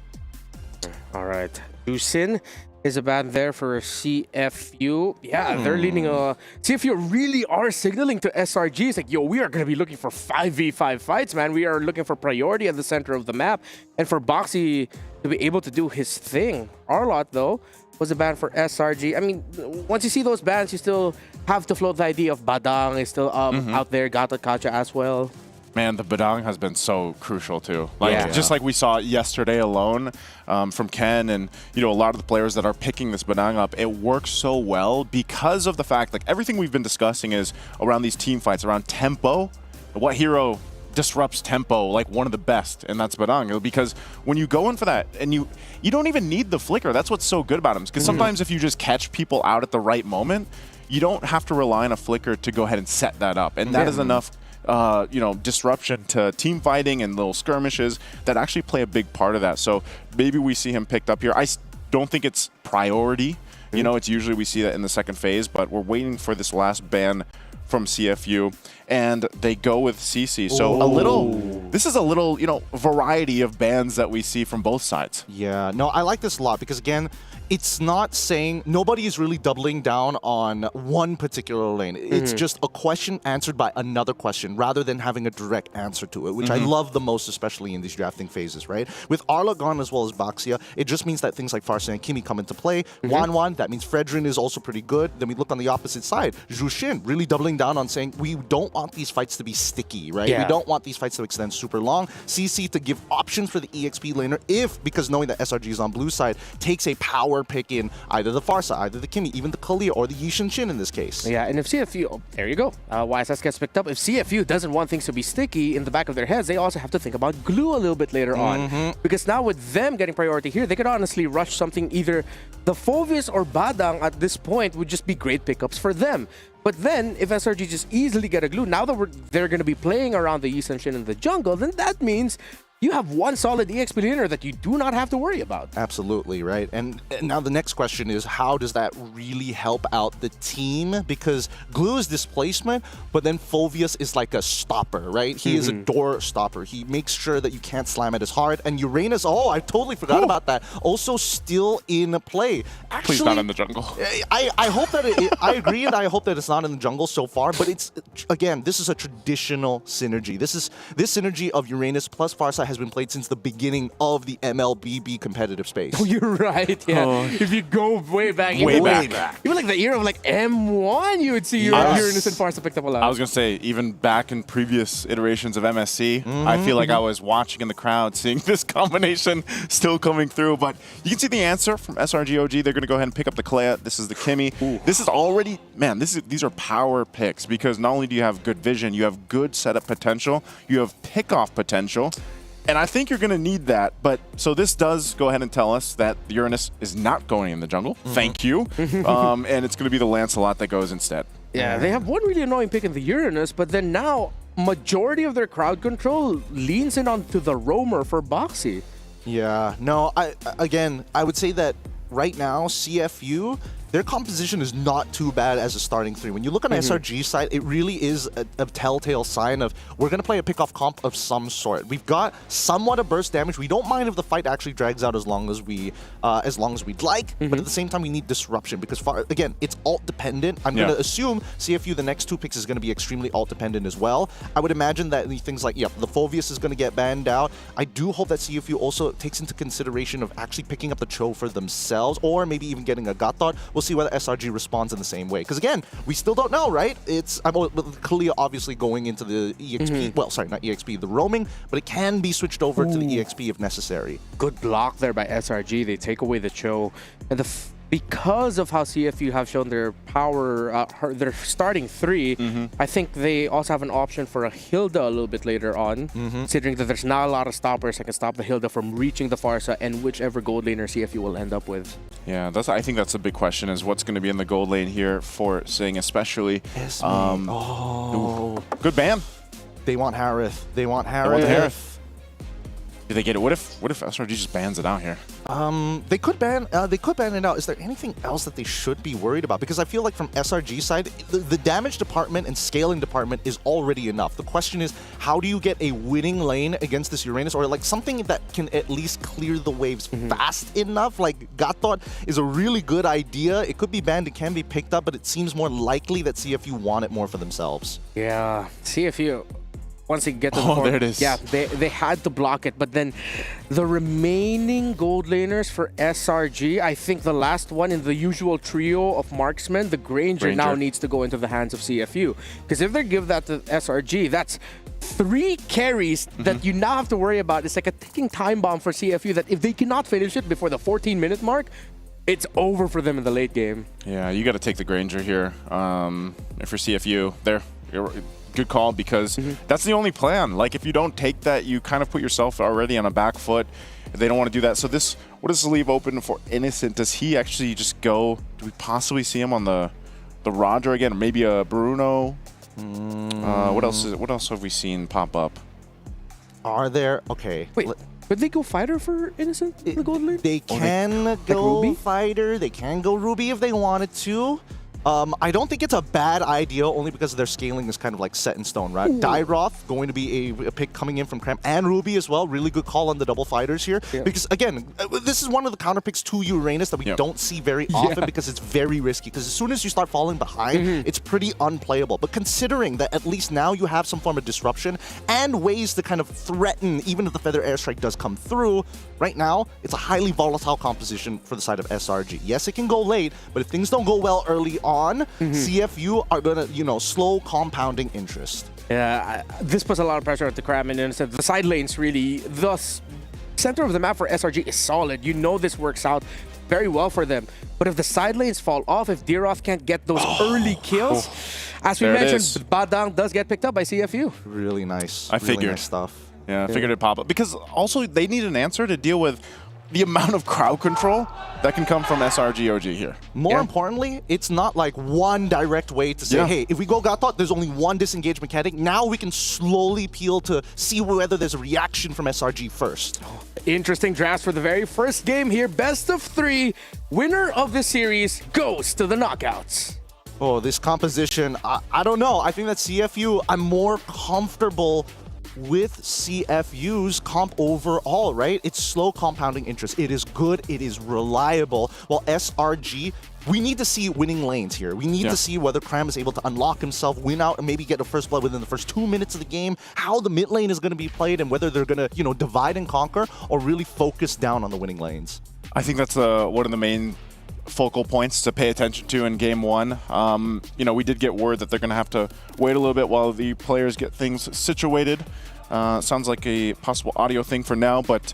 All right. Dusin, Is a ban there for CFU. Yeah, they're leaning. CFU really are signaling to SRG. It's like, yo, we are going to be looking for 5v5 fights, man. We are looking for priority at the center of the map. And for Boxy to be able to do his thing. Arlot, though, was a ban for SRG. I mean, once you see those bans, you still have to float the idea of Badang is still out there. Gatot Kacha as well. Man, the Badang has been so crucial too. Like just like we saw yesterday alone from Ken and a lot of the players that are picking this Badang up, it works so well because of the fact like everything we've been discussing is around these team fights, around tempo. What hero disrupts tempo like one of the best, and that's Badang. Because when you go in for that, and you don't even need the flicker. That's what's so good about him. Because sometimes if you just catch people out at the right moment, you don't have to rely on a flicker to go ahead and set that up, and that is enough. Disruption to team fighting and little skirmishes that actually play a big part of that. So maybe we see him picked up here. I don't think it's priority. It's usually we see that in the second phase, but we're waiting for this last ban from CFU, and they go with CC. So this is a little, variety of bans that we see from both sides. Yeah, no, I like this a lot because again, it's not saying nobody is really doubling down on one particular lane. It's just a question answered by another question rather than having a direct answer to it, which I love the most, especially in these drafting phases, right? With Arla gone as well as Baxia, it just means that things like Farsa and Kimi come into play. Wan, that means Fredrin is also pretty good. Then we look on the opposite side. Zhu Xin really doubling down on saying we don't want these fights to be sticky, right? We don't want these fights to extend super long. CC to give options for the EXP laner because knowing that SRG is on blue side, takes a power pick in either the Farsa, either the Kimi, even the Kalia, or the Yishin Shin in this case. Yeah, and if CFU, there you go, YSS gets picked up. If CFU doesn't want things to be sticky in the back of their heads, they also have to think about glue a little bit later on. Because now with them getting priority here, they could honestly rush something, either the Phoveus or Badang at this point would just be great pickups for them. But then, if SRG just easily get a glue, now that they're going to be playing around the Yishin Shin in the jungle, then that means you have one solid EXP laner that you do not have to worry about. Absolutely, right? And now the next question is, how does that really help out the team? Because glue is displacement, but then Phoveus is like a stopper, right? He is a door stopper. He makes sure that you can't slam it as hard. And Uranus, I totally forgot about that. Also still in play. Actually, please not in the jungle. I hope that I agree, and I hope that it's not in the jungle so far, but it's, again, this is a traditional synergy. This synergy of Uranus plus Farsa has been played since the beginning of the MLBB competitive space. Oh, you're right. Yeah. If you go way back. Even like the era of like M1, you would see Uranus and Farsa picked up a lot. I was going to say, even back in previous iterations of MSC, I feel like I was watching in the crowd, seeing this combination still coming through. But you can see the answer from SRG OG. They're going to go ahead and pick up the Kalea. This is the Kimi. This is already, man, these are power picks because not only do you have good vision, you have good setup potential, you have pickoff potential. And I think you're going to need that. But so this does go ahead and tell us that Uranus is not going in the jungle. Thank you. And it's going to be the Lancelot that goes instead. Yeah, they have one really annoying pick in the Uranus, but then now majority of their crowd control leans in onto the Roamer for Boxy. Yeah, no, I would say that right now, CFU, their composition is not too bad as a starting three. When you look on SRG's side, it really is a telltale sign of we're going to play a pickoff comp of some sort. We've got somewhat of burst damage. We don't mind if the fight actually drags out as long as we'd like, but at the same time, we need disruption because, again, it's alt dependent. I'm going to assume CFU, the next two picks, is going to be extremely alt dependent as well. I would imagine that things like, the Phoveus is going to get banned out. I do hope that CFU also takes into consideration of actually picking up the Cho for themselves, or maybe even getting a Gatot. We'll see whether SRG responds in the same way. Because again, we still don't know, right? I'm Kalia obviously going into the EXP. Well, sorry, not EXP, the roaming, but it can be switched over to the EXP if necessary. Good block there by SRG. They take away the Cho. And because of how CFU have shown their power, their starting three, I think they also have an option for a Hilda a little bit later on, considering that there's not a lot of stoppers that can stop the Hilda from reaching the Farsa and whichever gold laner CFU will end up with. Yeah, I think that's a big question, is what's going to be in the gold lane here for Sing, especially. Good ban. They want Harith. They want Harith. Do they get it? What if SRG just bans it out here? They could ban it out. Is there anything else that they should be worried about? Because I feel like from SRG side, the damage department and scaling department is already enough. The question is, how do you get a winning lane against this Uranus, or like something that can at least clear the waves fast enough? Like Gatot is a really good idea. It could be banned, it can be picked up, but it seems more likely that CFU want it more for themselves. Yeah, CFU. Once they get to the Oh, court, there it is. yeah, they had to block it. But then the remaining gold laners for SRG, I think the last one in the usual trio of marksmen, the Granger, now needs to go into the hands of CFU. Because if they give that to SRG, that's 3 carries that you now have to worry about. It's like a ticking time bomb for CFU that if they cannot finish it before the 14-minute mark, it's over for them in the late game. Yeah, you got to take the Granger here. If you're CFU, you're good call, because that's the only plan. Like, if you don't take that, you kind of put yourself already on a back foot. They don't want to do that. So what does this leave open for Innocent? Does he actually just go? Do we possibly see him on the Roger again? Maybe a Bruno? What else have we seen pop up? Are there? Okay. Wait, could they go fighter for Innocent in the gold lane? They can go fighter. They can go Ruby if they wanted to. I don't think it's a bad idea, only because their scaling is kind of like set in stone, right? Dairoth going to be a pick coming in from Cram, and Ruby as well. Really good call on the double fighters here. Because again, this is one of the counter picks to Uranus that we don't see very often, because it's very risky. Because as soon as you start falling behind, it's pretty unplayable. But considering that at least now you have some form of disruption and ways to kind of threaten, even if the Feather Airstrike does come through, right now, it's a highly volatile composition for the side of SRG. Yes, it can go late, but if things don't go well early on, CFU are going to, slow compounding interest. Yeah, this puts a lot of pressure on the Cram, and the side lanes really, the center of the map for SRG is solid. You know this works out very well for them. But if the side lanes fall off, if Dairoth can't get those early kills, as we mentioned, Badang does get picked up by CFU. Really nice. I figured. Nice stuff. Yeah, I figured it'd pop up. Because also they need an answer to deal with the amount of crowd control that can come from SRG OG here. More importantly, it's not like one direct way to say, hey, if we go Gatot, there's only one disengage mechanic. Now we can slowly peel to see whether there's a reaction from SRG first. Interesting drafts for the very first game here. Best of 3. Winner of the series goes to the knockouts. Oh, this composition, I don't know. I think that CFU, I'm more comfortable with CFU's comp overall, right? It's slow compounding interest. It is good. It is reliable. While SRG, we need to see winning lanes here. We need to see whether Cram is able to unlock himself, win out, and maybe get a first blood within the first 2 minutes of the game, how the mid lane is going to be played, and whether they're going to, divide and conquer or really focus down on the winning lanes. I think that's one of the main focal points to pay attention to in game 1. We did get word that they're going to have to wait a little bit while the players get things situated. Sounds like a possible audio thing for now, but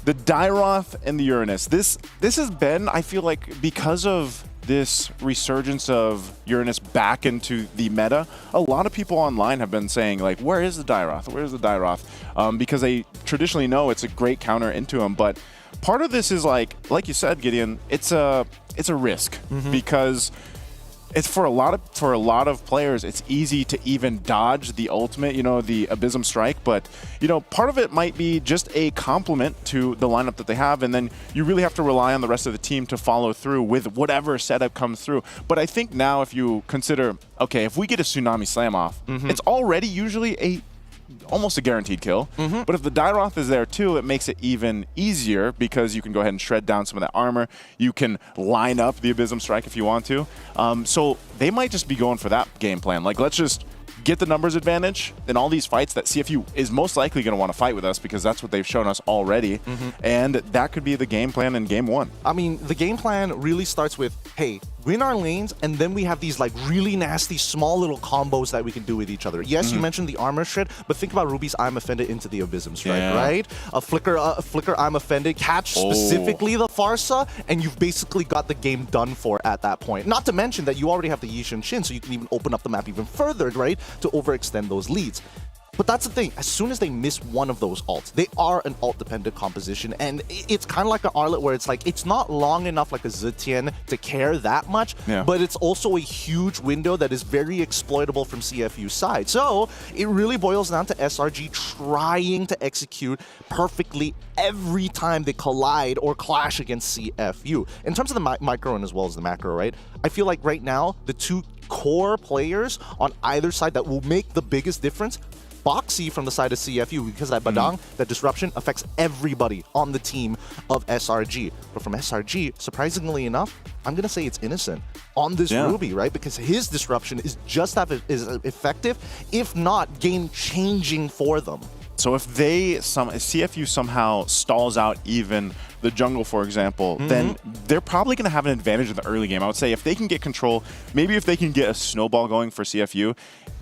the Dairoth and the Uranus, this has been, I feel like, because of this resurgence of Uranus back into the meta, a lot of people online have been saying, like, where is the Dairoth? Where's the Dairoth? Because they traditionally know it's a great counter into him, but part of this is like you said, Gideon, it's a risk, because it's for a lot of players, it's easy to even dodge the ultimate, the Abysm Strike, but part of it might be just a compliment to the lineup that they have, and then you really have to rely on the rest of the team to follow through with whatever setup comes through. But I think now, if you consider, okay, if we get a Tsunami Slam off, it's already usually almost a guaranteed kill. But if the Dairoth is there too, it makes it even easier, because you can go ahead and shred down some of that armor. You can line up the Abysm Strike if you want to. So they might just be going for that game plan. Like, let's just get the numbers advantage in all these fights that CFU is most likely going to want to fight with us, because that's what they've shown us already. And that could be the game plan in game 1. I mean, the game plan really starts with, hey, win our lanes, and then we have these like really nasty small little combos that we can do with each other. Yes, you mentioned the armor shred, but think about Ruby's I'm Offended into the Abysm Strike, right? A flicker I'm Offended, catch specifically the Farsa, and you've basically got the game done for at that point. Not to mention that you already have the Yishin Shin, so you can even open up the map even further, right, to overextend those leads. But that's the thing. As soon as they miss one of those ults, they are an ult-dependent composition, and it's kind of like an Arlet where it's like it's not long enough like a Zetian to care that much, but it's also a huge window that is very exploitable from CFU's side. So it really boils down to SRG trying to execute perfectly every time they collide or clash against CFU. In terms of the micro and as well as the macro, right? I feel like right now the two core players on either side that will make the biggest difference, Boxy from the side of CFU, because that Badang, that disruption affects everybody on the team of SRG. But from SRG, surprisingly enough, I'm going to say it's Innocent on this Ruby, right? Because his disruption is just as effective, if not game-changing for them. So if CFU somehow stalls out even the jungle, for example, then they're probably going to have an advantage in the early game. I would say if they can get control, maybe if they can get a snowball going for CFU,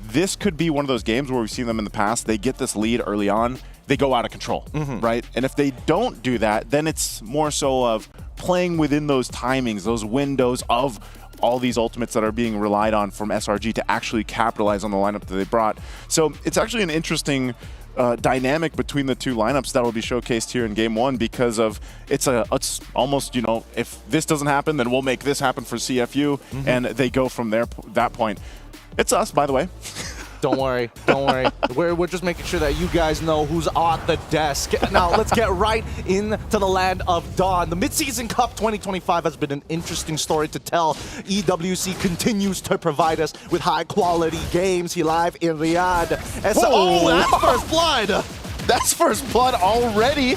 this could be one of those games where we've seen them in the past. They get this lead early on, they go out of control, right? And if they don't do that, then it's more so of playing within those timings, those windows of all these ultimates that are being relied on from SRG to actually capitalize on the lineup that they brought. So it's actually an interesting dynamic between the two lineups that will be showcased here in game one, because of it's almost, you know, if this doesn't happen, then we'll make this happen for CFU, and they go from that point. It's us, by the way. Don't worry, don't worry. We're just making sure that you guys know who's on the desk. Now, let's get right into the land of Dawn. The Mid-Season Cup 2025 has been an interesting story to tell. EWC continues to provide us with high-quality games here live in Riyadh. Oh, that's first blood! That's first blood already.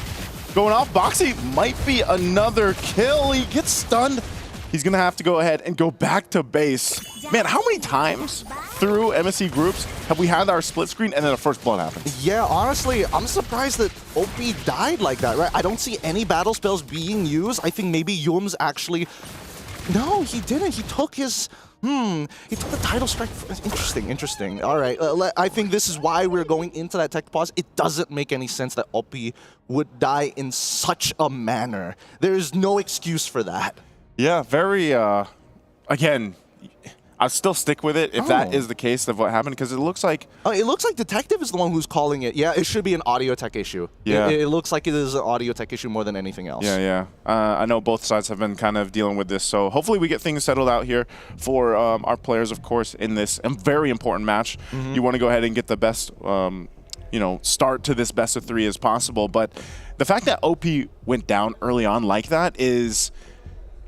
Going off, Boxy might be another kill. He gets stunned. He's going to have to go ahead and go back to base. Man, how many times through MSC groups have we had our split screen and then a first blood happens? Yeah, honestly, I'm surprised that OP died like that, right? I don't see any battle spells being used. I think maybe Yums actually... No, he didn't. He took his... He took the title strike. Interesting. All right, I think this is why we're going into that tech pause. It doesn't make any sense that OP would die in such a manner. There's no excuse for that. Yeah, very, again, I'll still stick with it if that is the case of what happened, because it looks like... it looks like Detective is the one who's calling it. Yeah, it should be an audio tech issue. Yeah. It looks like it is an audio tech issue more than anything else. Yeah. I know both sides have been kind of dealing with this, so hopefully we get things settled out here for our players, of course, in this very important match. You want to go ahead and get the best, you know, start to this best of 3 as possible, but the fact that OP went down early on like that is...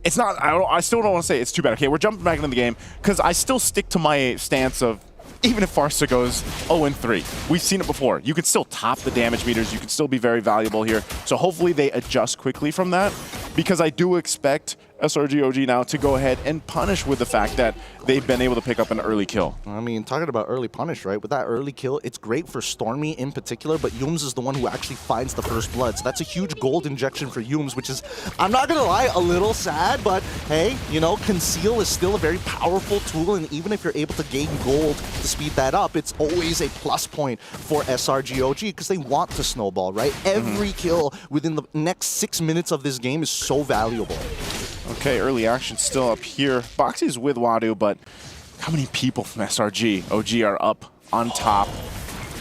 It's not, I still don't want to say it's too bad. Okay, we're jumping back into the game because I still stick to my stance of even if Farsa goes 0-3, we've seen it before. You can still top the damage meters. You can still be very valuable here. So hopefully they adjust quickly from that, because I do expect SRG OG now to go ahead and punish with the fact that they've been able to pick up an early kill. I mean, talking about early punish, right? With that early kill, it's great for Stormy in particular, but Yums is the one who actually finds the first blood. So that's a huge gold injection for Yums, which is, I'm not going to lie, a little sad, but hey, you know, Conceal is still a very powerful tool, and even if you're able to gain gold to speed that up, it's always a plus point for SRG OG because they want to snowball, right? Every kill within the next 6 minutes of this game is so valuable. Okay, early action still up here. Boxy's with Wadu, but how many people from SRG OG are up on top?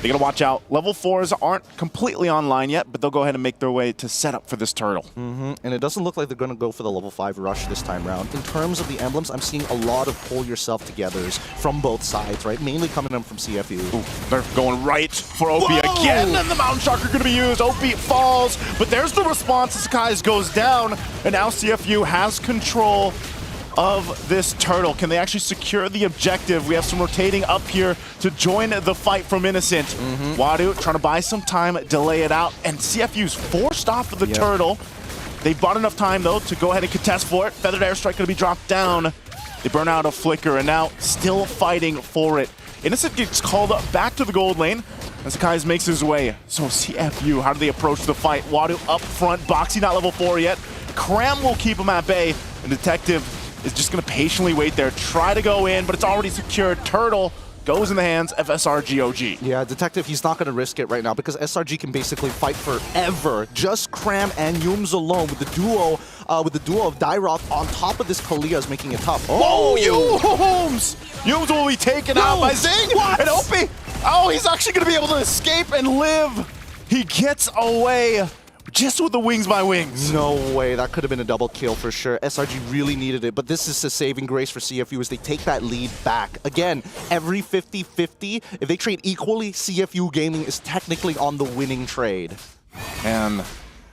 They gotta watch out. Level 4s aren't completely online yet, but they'll go ahead and make their way to set up for this turtle. And it doesn't look like they're gonna go for the level 5 rush this time around. In terms of the emblems, I'm seeing a lot of pull yourself togethers from both sides, right? Mainly coming in from CFU. Ooh, they're going right for OP again, and the Mountain Shocker gonna be used. OP falls, but there's the response. Sakai's goes down, and now CFU has control of this turtle. Can they actually secure the objective? We have some rotating up here to join the fight from Innocent. Wadu trying to buy some time, delay it out, and CFU's forced off of the turtle. They've bought enough time, though, to go ahead and contest for it. Feathered Airstrike going to be dropped down. They burn out a Flicker, and now still fighting for it. Innocent gets called up back to the gold lane, and Sakai's makes his way. So CFU, how do they approach the fight? Wadu up front, Boxy not level 4 yet. Cram will keep him at bay, and Detective is just going to patiently wait there, try to go in, but it's already secured. Turtle goes in the hands of SRG OG. Yeah, Detective, he's not going to risk it right now because SRG can basically fight forever. Just Cram and Yums alone with the duo of Dairoth on top of this Kalia is making it tough. Oh, Yums! Yums will be taken out by Zing! What? And OP Oh, he's actually going to be able to escape and live. He gets away just with the wings by wings. No way. That could have been a double kill for sure. SRG really needed it, but this is a saving grace for CFU as they take that lead back. Again, every 50-50, if they trade equally, CFU Gaming is technically on the winning trade. And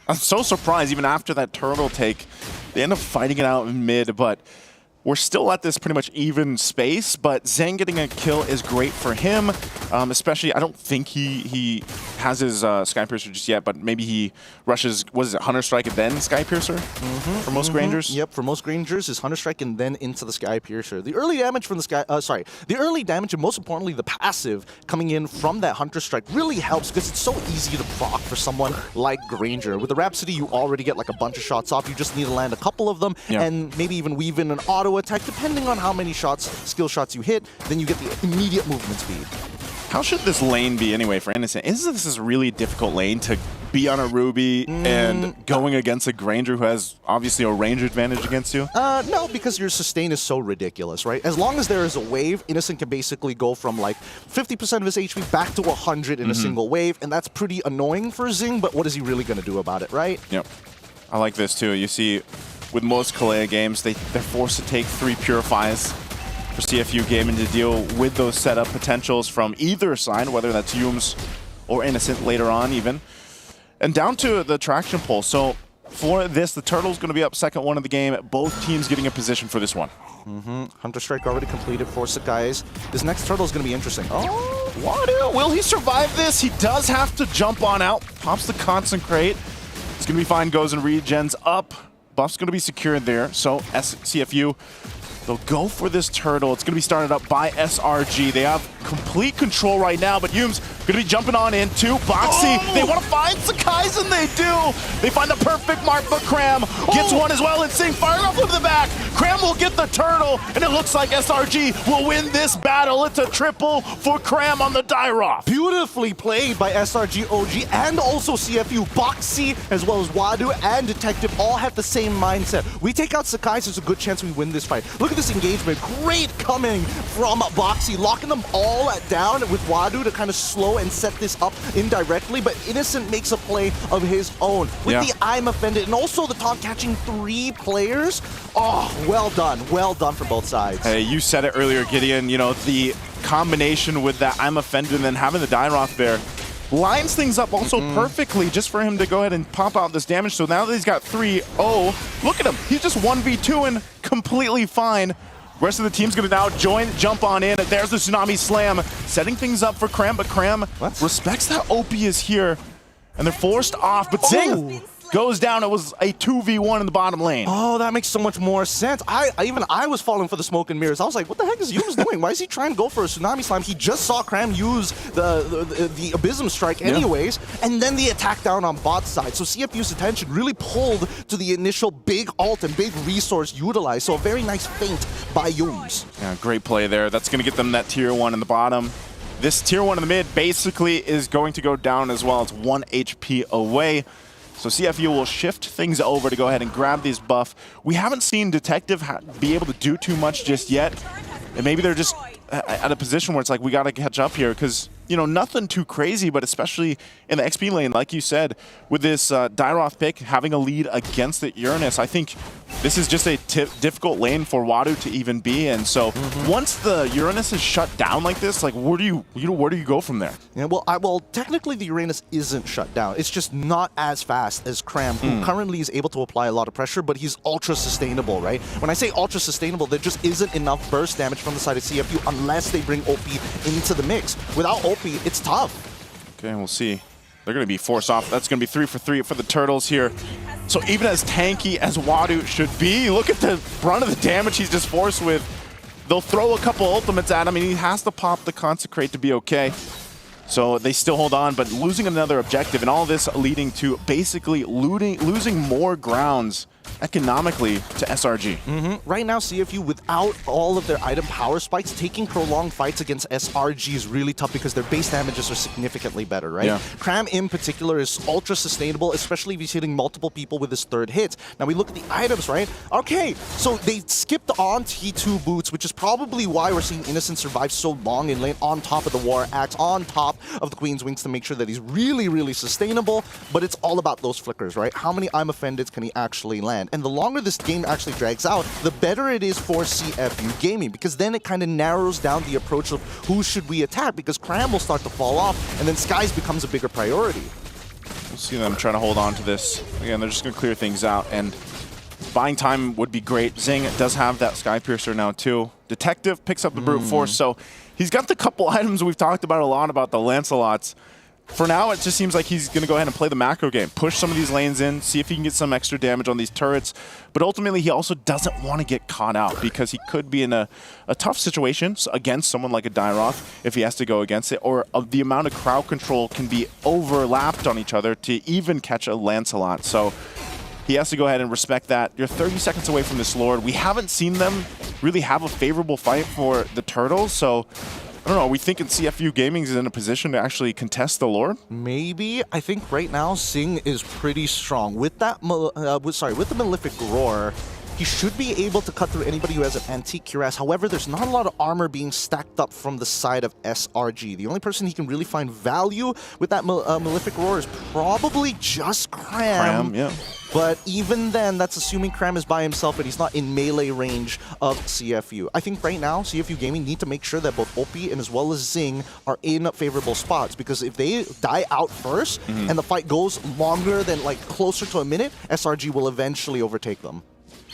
I'm so surprised even after that turtle take, they end up fighting it out in mid, but we're still at this pretty much even space, but Zheng getting a kill is great for him. Especially, I don't think he has his Sky Piercer just yet, but maybe he rushes, what is it, Hunter Strike and then Sky Piercer for most Grangers? Yep, for most Grangers is Hunter Strike and then into the Sky Piercer. The early damage from the the early damage and most importantly the passive coming in from that Hunter Strike really helps because it's so easy to proc for someone like Granger. With the Rhapsody, you already get like a bunch of shots off. You just need to land a couple of them and maybe even weave in an auto attack, depending on how many skill shots you hit, then you get the immediate movement speed. How should this lane be anyway for Innocent? This is a really difficult lane to be on a Ruby and going against a Granger who has obviously a range advantage against you? No, because your sustain is so ridiculous, right? As long as there is a wave, Innocent can basically go from like 50% of his HP back to 100 in a single wave, and that's pretty annoying for Zing, but what is he really going to do about it, right? Yep. I like this too. You see, with most Kalea games, they're forced to take 3 Purifies for CFU Gaming to deal with those setup potentials from either side, whether that's Yums or Innocent later on even. And down to the traction pull. So for this, the Turtle's going to be up second one of the game. Both teams getting a position for this one. Hunter Strike already completed for Sakai's. This next Turtle is going to be interesting. Oh, Wadu, will he survive this? He does have to jump on out. Pops the Concentrate. It's going to be fine, goes and regens up. Buff's going to be secured there, so CFU, they'll go for this turtle. It's going to be started up by SRG. They have complete control right now, but Yum's going to be jumping on into Boxy. They want to find Sakai's, and they do. They find the perfect mark, but Cram gets one as well, and Sing firing off of the back. Cram will get the turtle, and it looks like SRG will win this battle. It's a triple for Cram on the Dairoth. Beautifully played by SRG OG and also CFU. Boxy, as well as Wadu and Detective all have the same mindset. We take out Sakai's, there's a good chance we win this fight. Look at this engagement. Great coming from Boxy, locking them all down with Wadu to kind of slow and set this up indirectly, but Innocent makes a play of his own with the I'm Offended and also the taunt catching 3 players. Oh, well done for both sides. Hey, you said it earlier, Gideon, you know, the combination with that I'm Offended and then having the Dairoth there lines things up also perfectly just for him to go ahead and pop out this damage. So now that he's got 3-0, look at him. He's just 1v2 and completely fine. Rest of the team's going to now jump on in. There's the Tsunami Slam, setting things up for Cram, but Cram respects that OP is here, and they're forced off, but Zing goes down. It was a 2v1 in the bottom lane. Oh, that makes so much more sense. I was falling for the smoke and mirrors. I was like, what the heck is Yums doing? Why is he trying to go for a Tsunami Slam? He just saw Cram use the Abysm Strike anyways, and then the attack down on bot side. So CFU's attention really pulled to the initial big ult and big resource utilized. So a very nice feint by Yums. Yeah, great play there. That's going to get them that tier 1 in the bottom. This tier 1 in the mid basically is going to go down as well. It's 1 HP away. So CFU will shift things over to go ahead and grab this buff. We haven't seen Detective be able to do too much just yet. And maybe they're just at a position where it's like, we got to catch up here because, you know, nothing too crazy, but especially in the XP lane, like you said, with this Dairoth pick having a lead against the Uranus, I think this is just a difficult lane for Wadu to even be in. So once the Uranus is shut down like this, like where do you go from there? Yeah, well, technically the Uranus isn't shut down. It's just not as fast as Cram, who currently is able to apply a lot of pressure, but he's ultra sustainable, right? When I say ultra sustainable, there just isn't enough burst damage from the side of CFU unless they bring OP into the mix. Without OP, it's tough. Okay, we'll see. They're going to be forced off. That's going to be 3 for 3 for the Turtles here. So even as tanky as Wadu should be, look at the brunt of the damage he's just forced with. They'll throw a couple ultimates at him, and he has to pop the Consecrate to be okay. So they still hold on, but losing another objective, and all this leading to basically losing more grounds economically to SRG. Right now, CFU, without all of their item power spikes, taking prolonged fights against SRG is really tough because their base damages are significantly better, right? Yeah. Cram in particular is ultra sustainable, especially if he's hitting multiple people with his third hit. Now we look at the items, right? Okay, so they skipped on T2 boots, which is probably why we're seeing Innocent survive so long in lane, on top of the War Axe, on top of the Queen's Wings to make sure that he's really, really sustainable. But it's all about those flickers, right? How many I'm Offended can he actually land? And the longer this game actually drags out, the better it is for CFU Gaming, because then it kind of narrows down the approach of who should we attack, because Cram will start to fall off, and then Skies becomes a bigger priority. We'll see them trying to hold on to this. Again, they're just going to clear things out, and buying time would be great. Zing does have that Sky Piercer now too. Detective picks up the Brute Force, so he's got the couple items we've talked about a lot about the Lancelots. For now, it just seems like he's going to go ahead and play the macro game. Push some of these lanes in, see if he can get some extra damage on these turrets. But ultimately, he also doesn't want to get caught out because he could be in a tough situation against someone like a Dairoth if he has to go against it. Or the amount of crowd control can be overlapped on each other to even catch a Lancelot. So he has to go ahead and respect that. You're 30 seconds away from this Lord. We haven't seen them really have a favorable fight for the Turtles. So I don't know, are we thinking CFU Gaming is in a position to actually contest the Lord? Maybe. I think right now Sing is pretty strong. With that, with the Malefic Roar, he should be able to cut through anybody who has an Antique Cuirass. However, there's not a lot of armor being stacked up from the side of SRG. The only person he can really find value with that Malefic Roar is probably just Cram. Yeah. But even then, that's assuming Cram is by himself and he's not in melee range of CFU. I think right now, CFU Gaming need to make sure that both Opie and as well as Zing are in favorable spots, because if they die out first and the fight goes longer than like closer to a minute, SRG will eventually overtake them.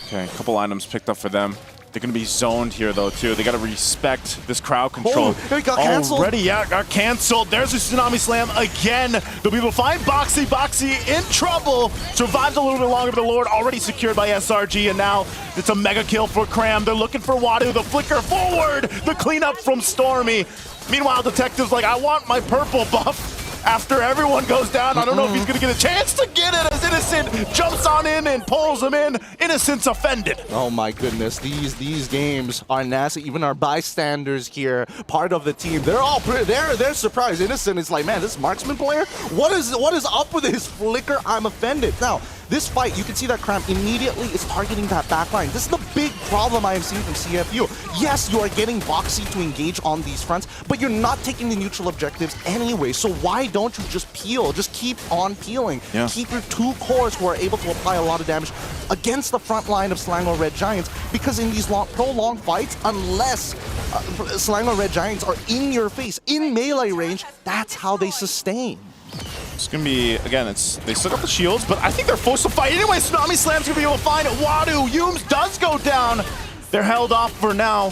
Okay, a couple items picked up for them. They're going to be zoned here, though, too. They got to respect this crowd control. Oh, it got canceled. Already, yeah, got canceled. There's a Tsunami Slam again. They'll be able to find Boxy. Boxy in trouble. Survives a little bit longer, but the Lord already secured by SRG, and now it's a mega kill for Cram. They're looking for Wadu. The flicker forward. The cleanup from Stormy. Meanwhile, Detective's like, I want my purple buff. After everyone goes down, I don't know if he's going to get a chance to get it as Innocent jumps on in and pulls him in. Innocent's offended. Oh my goodness, these games are nasty. Even our bystanders here, part of the team, they're all they're surprised. Innocent is like, man, this marksman player, what is up with his flicker? I'm offended. Now, this fight, you can see that Cram immediately is targeting that backline. This is the big problem I have seen from CFU. Yes, you are getting Boxy to engage on these fronts, but you're not taking the neutral objectives anyway. So why don't you just peel? Just keep on peeling. Yeah. Keep your two cores who are able to apply a lot of damage against the front line of Selangor Red Giants, because in these prolonged fights, unless Selangor Red Giants are in your face, in melee range, that's how they sustain. It's going to be, again, they still got the shields, but I think they're forced to fight anyway. Tsunami Slam's going to be able to find it. Wadu, Yums does go down. They're held off for now.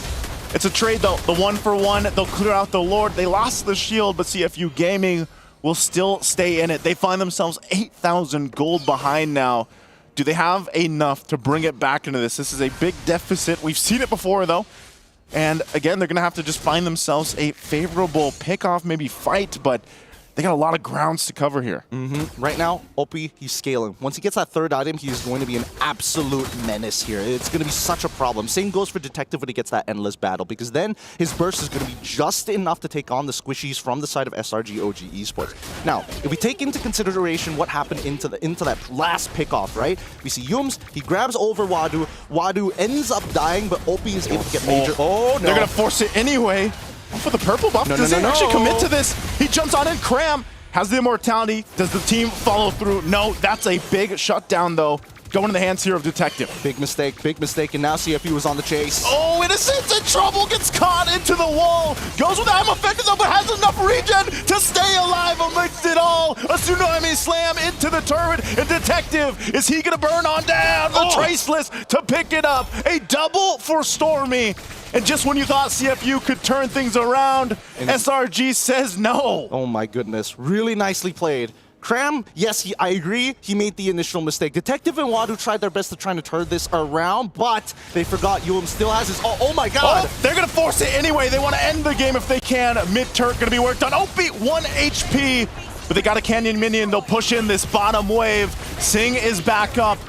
It's a trade, though. The 1-for-1, they'll clear out the Lord. They lost the shield, but CFU Gaming will still stay in it. They find themselves 8,000 gold behind now. Do they have enough to bring it back into this? This is a big deficit. We've seen it before, though. And again, they're going to have to just find themselves a favorable pick-off, maybe fight, but they got a lot of grounds to cover here. Right now, Opie, he's scaling. Once he gets that third item, he's going to be an absolute menace here. It's going to be such a problem. Same goes for Detective when he gets that Endless Battle, because then his burst is going to be just enough to take on the squishies from the side of SRG OG Esports. Now, if we take into consideration what happened into that last pickoff, right? We see Yums, he grabs over Wadu. Wadu ends up dying, but Opie is able to get major. Oh, no. They're going to force it anyway. For the purple buff, does he actually commit to this? He jumps on in. Cram has the immortality. Does the team follow through? No, that's a big shutdown, though. Going in the hands here of Detective. Big mistake, and now CFU is on the chase. Oh, Innocent's in trouble, gets caught into the wall. Goes with the I'm Offended, though, but has enough regen to stay alive amidst it all. A Tsunami Slam into the turret, and Detective, is he going to burn on down? The Traceless to pick it up. A double for Stormy. And just when you thought CFU could turn things around, SRG says no. Oh my goodness, really nicely played. Cram, yes, I agree, he made the initial mistake. Detective and Wadu tried their best to try to turn this around, but they forgot Yulum still has his, oh my god! Oh, they're gonna force it anyway, they want to end the game if they can. Mid-turret gonna be worked on. Opie, 1 HP, but they got a Canyon Minion, they'll push in this bottom wave. Sing is back up.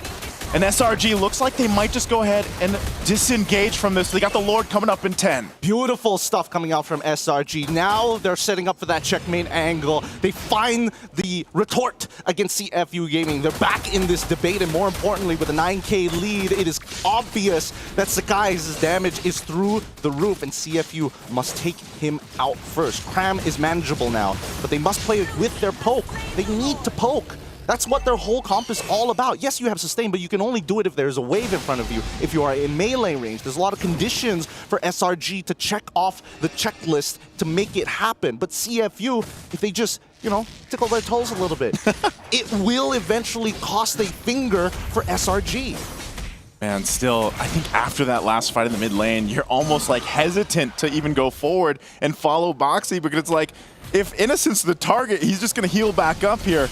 And SRG looks like they might just go ahead and disengage from this. They got the Lord coming up in 10. Beautiful stuff coming out from SRG. Now they're setting up for that checkmate angle. They find the retort against CFU Gaming. They're back in this debate, and more importantly, with a 9K lead, it is obvious that Sakai's damage is through the roof, and CFU must take him out first. Cram is manageable now, but they must play with their poke. They need to poke. That's what their whole comp is all about. Yes, you have sustain, but you can only do it if there's a wave in front of you, if you are in melee range. There's a lot of conditions for SRG to check off the checklist to make it happen. But CFU, if they just, you know, tickle their toes a little bit, it will eventually cost a finger for SRG. Man, still, I think after that last fight in the mid lane, you're almost like hesitant to even go forward and follow Boxy, because it's like, if Innocent's the target, he's just going to heal back up here.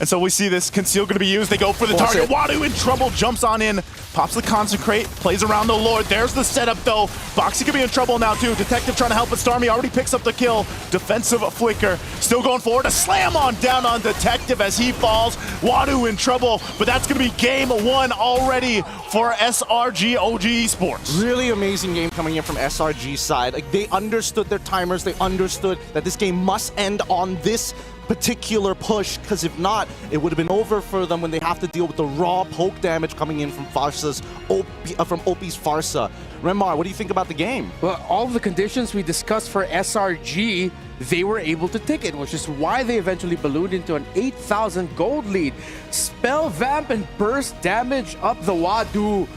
And so we see this Conceal going to be used. They go for the target. Wadu in trouble, jumps on in, pops the Consecrate, plays around the Lord. There's the setup though. Boxy could be in trouble now too. Detective trying to help, but Starmie already picks up the kill. Defensive flicker, still going forward. A slam on down on Detective as he falls. Wadu in trouble, but that's going to be game one already for SRG OG Esports. Really amazing game coming in from SRG's side. Like, they understood their timers. They understood that this game must end on this particular push, because if not, it would have been over for them when they have to deal with the raw poke damage coming in from Farsa's from OP's Farsa. Remar, what do you think about the game? Well, all the conditions we discussed for SRG, they were able to take it, which is why they eventually ballooned into an 8,000 gold lead. Spell Vamp and burst damage up the Wadu.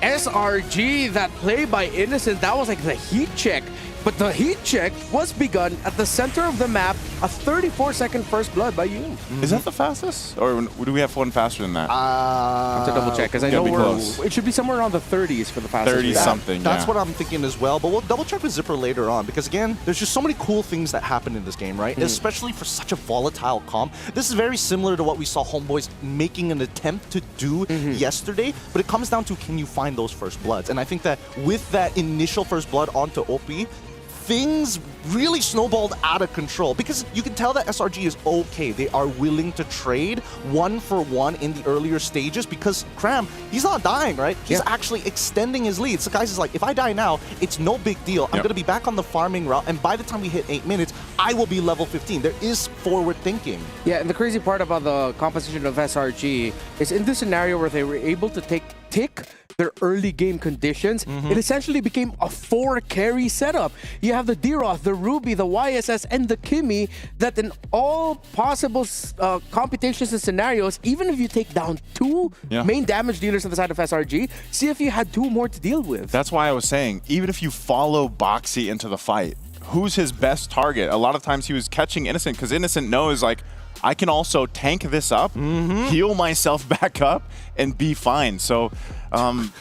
SRG, that play by Innocent, that was like the heat check. But the heat check was begun at the center of the map, a 34-second first blood by you. Is that the fastest? Or do we have one faster than that? I have to double check, because I know it should be somewhere around the 30s for the fastest. 30-something, That's what I'm thinking as well, but we'll double check with Zipper later on, because again, there's just so many cool things that happen in this game, right? Especially for such a volatile comp. This is very similar to what we saw Homeboys making an attempt to do yesterday, but it comes down to, can you find those first bloods? And I think that with that initial first blood onto OP, things really snowballed out of control, because you can tell that SRG is okay. They are willing to trade 1-for-1 in the earlier stages, because Cram, he's not dying, right? He's actually extending his lead. So guys is like, if I die now, it's no big deal. I'm going to be back on the farming route, and by the time we hit 8 minutes, I will be level 15. There is forward thinking. Yeah, and the crazy part about the composition of SRG is in this scenario where they were able to tick their early game conditions, it essentially became a 4-carry setup. You have the D-Roth, the Ruby, the YSS, and the Kimmy, that in all possible computations and scenarios, even if you take down 2 main damage dealers on the side of SRG, see if you had 2 more to deal with. That's why I was saying, even if you follow Boxy into the fight, who's his best target? A lot of times he was catching Innocent, because Innocent knows, like, I can also tank this up, heal myself back up, and be fine. So,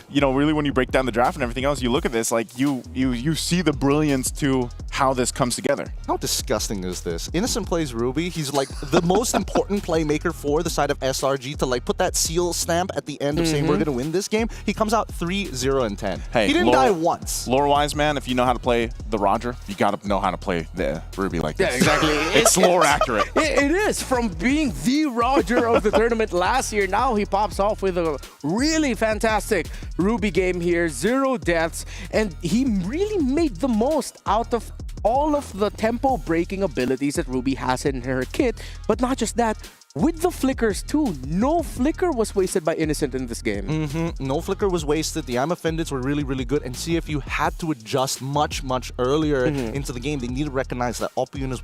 you know, really when you break down the draft and everything else, you look at this, like, you see the brilliance to how this comes together. How disgusting is this? Innocent plays Ruby. He's like the most important playmaker for the side of SRG to like put that seal stamp at the end of saying we're going to win this game. He comes out 3-0-10. Hey, he didn't die once. Lore-wise, man, if you know how to play the Roger, you got to know how to play the Ruby like this. Yeah, exactly. It's lore accurate. It is. From being the Roger of the tournament last year, now he pops off with a really fantastic Ruby game here, 0 deaths, and he really made the most out of all of the tempo breaking abilities that Ruby has in her kit. But not just that, with the flickers too. No flicker was wasted by Innocent in this game. No flicker was wasted. The Amma Fendits were really, really good. And CFU had to adjust much, much earlier into the game. They need to recognize that Opyun as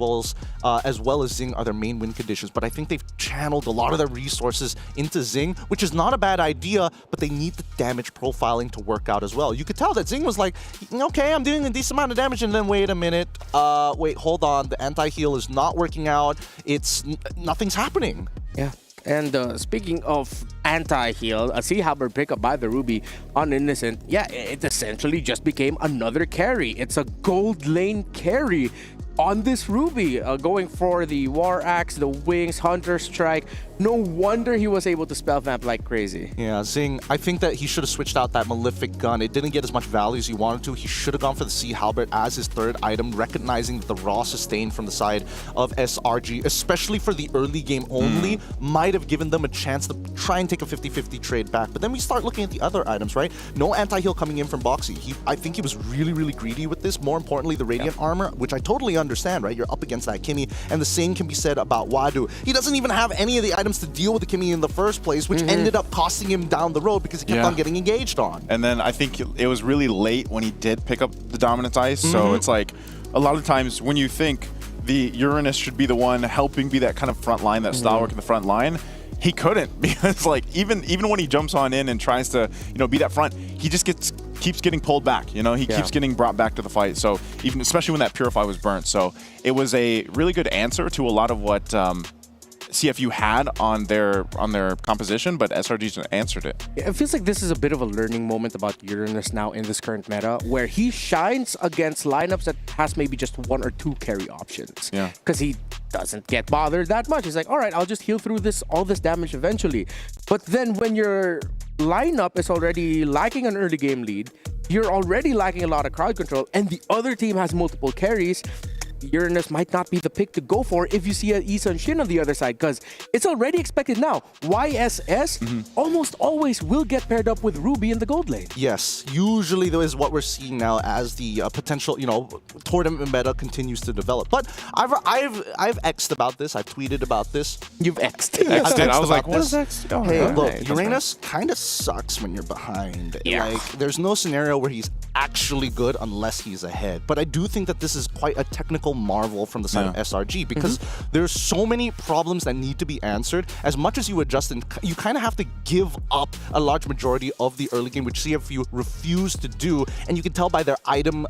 well as Zing are their main win conditions. But I think they've channeled a lot of their resources into Zing, which is not a bad idea, but they need the damage profiling to work out as well. You could tell that Zing was like, okay, I'm doing a decent amount of damage, and then wait a minute. Wait, hold on. The anti-heal is not working out. Nothing's happening. Yeah. And speaking of anti-heal, a Sea Halberd pickup by the Ruby on Innocent, yeah, it essentially just became another carry. It's a gold lane carry on this Ruby, going for the War Axe, the Wings, Hunter Strike. No wonder he was able to spell vamp like crazy. Yeah, Zing, I think that he should have switched out that Malefic gun. It didn't get as much value as he wanted to. He should have gone for the Sea Halberd as his third item, recognizing that the raw sustain from the side of SRG, especially for the early game only, might have given them a chance to try and take make a 50-50 trade back. But then we start looking at the other items, right? No anti-heal coming in from Boxy. I think he was really, really greedy with this. More importantly, the Radiant armor, which I totally understand, right? You're up against that Kimmy, and the same can be said about Wadu. He doesn't even have any of the items to deal with the Kimmy in the first place, which ended up costing him down the road because he kept on getting engaged on. And then I think it was really late when he did pick up the Dominance Ice, so it's like a lot of times when you think the Uranus should be the one helping be that kind of front line, that stalwart in the front line, he couldn't, because like even when he jumps on in and tries to be that front, he just keeps getting pulled back. He keeps getting brought back to the fight. So even especially when that Purify was burnt, so it was a really good answer to a lot of what CFU had on their composition, but SRG answered it. It feels like this is a bit of a learning moment about Uranus now in this current meta, where he shines against lineups that has maybe just 1 or 2 carry options. Yeah. Because he doesn't get bothered that much. He's like, all right, I'll just heal through all this damage eventually. But then when your lineup is already lacking an early game lead, you're already lacking a lot of crowd control, and the other team has multiple carries, Uranus might not be the pick to go for if you see an Isun Shin on the other side, because it's already expected now. YSS almost always will get paired up with Ruby in the gold lane. Yes, usually though is what we're seeing now as the potential, tournament meta continues to develop. But I've X'd about this. I've tweeted about this. You've X'd. I was like, what is X? Oh, hey, look, Uranus kind of sucks when you're behind. Yeah. Like, there's no scenario where he's actually good unless he's ahead. But I do think that this is quite a technical marvel from the side of SRG, because there's so many problems that need to be answered. As much as you adjust, and you kind of have to give up a large majority of the early game, which CFU refused to do. And you can tell by their item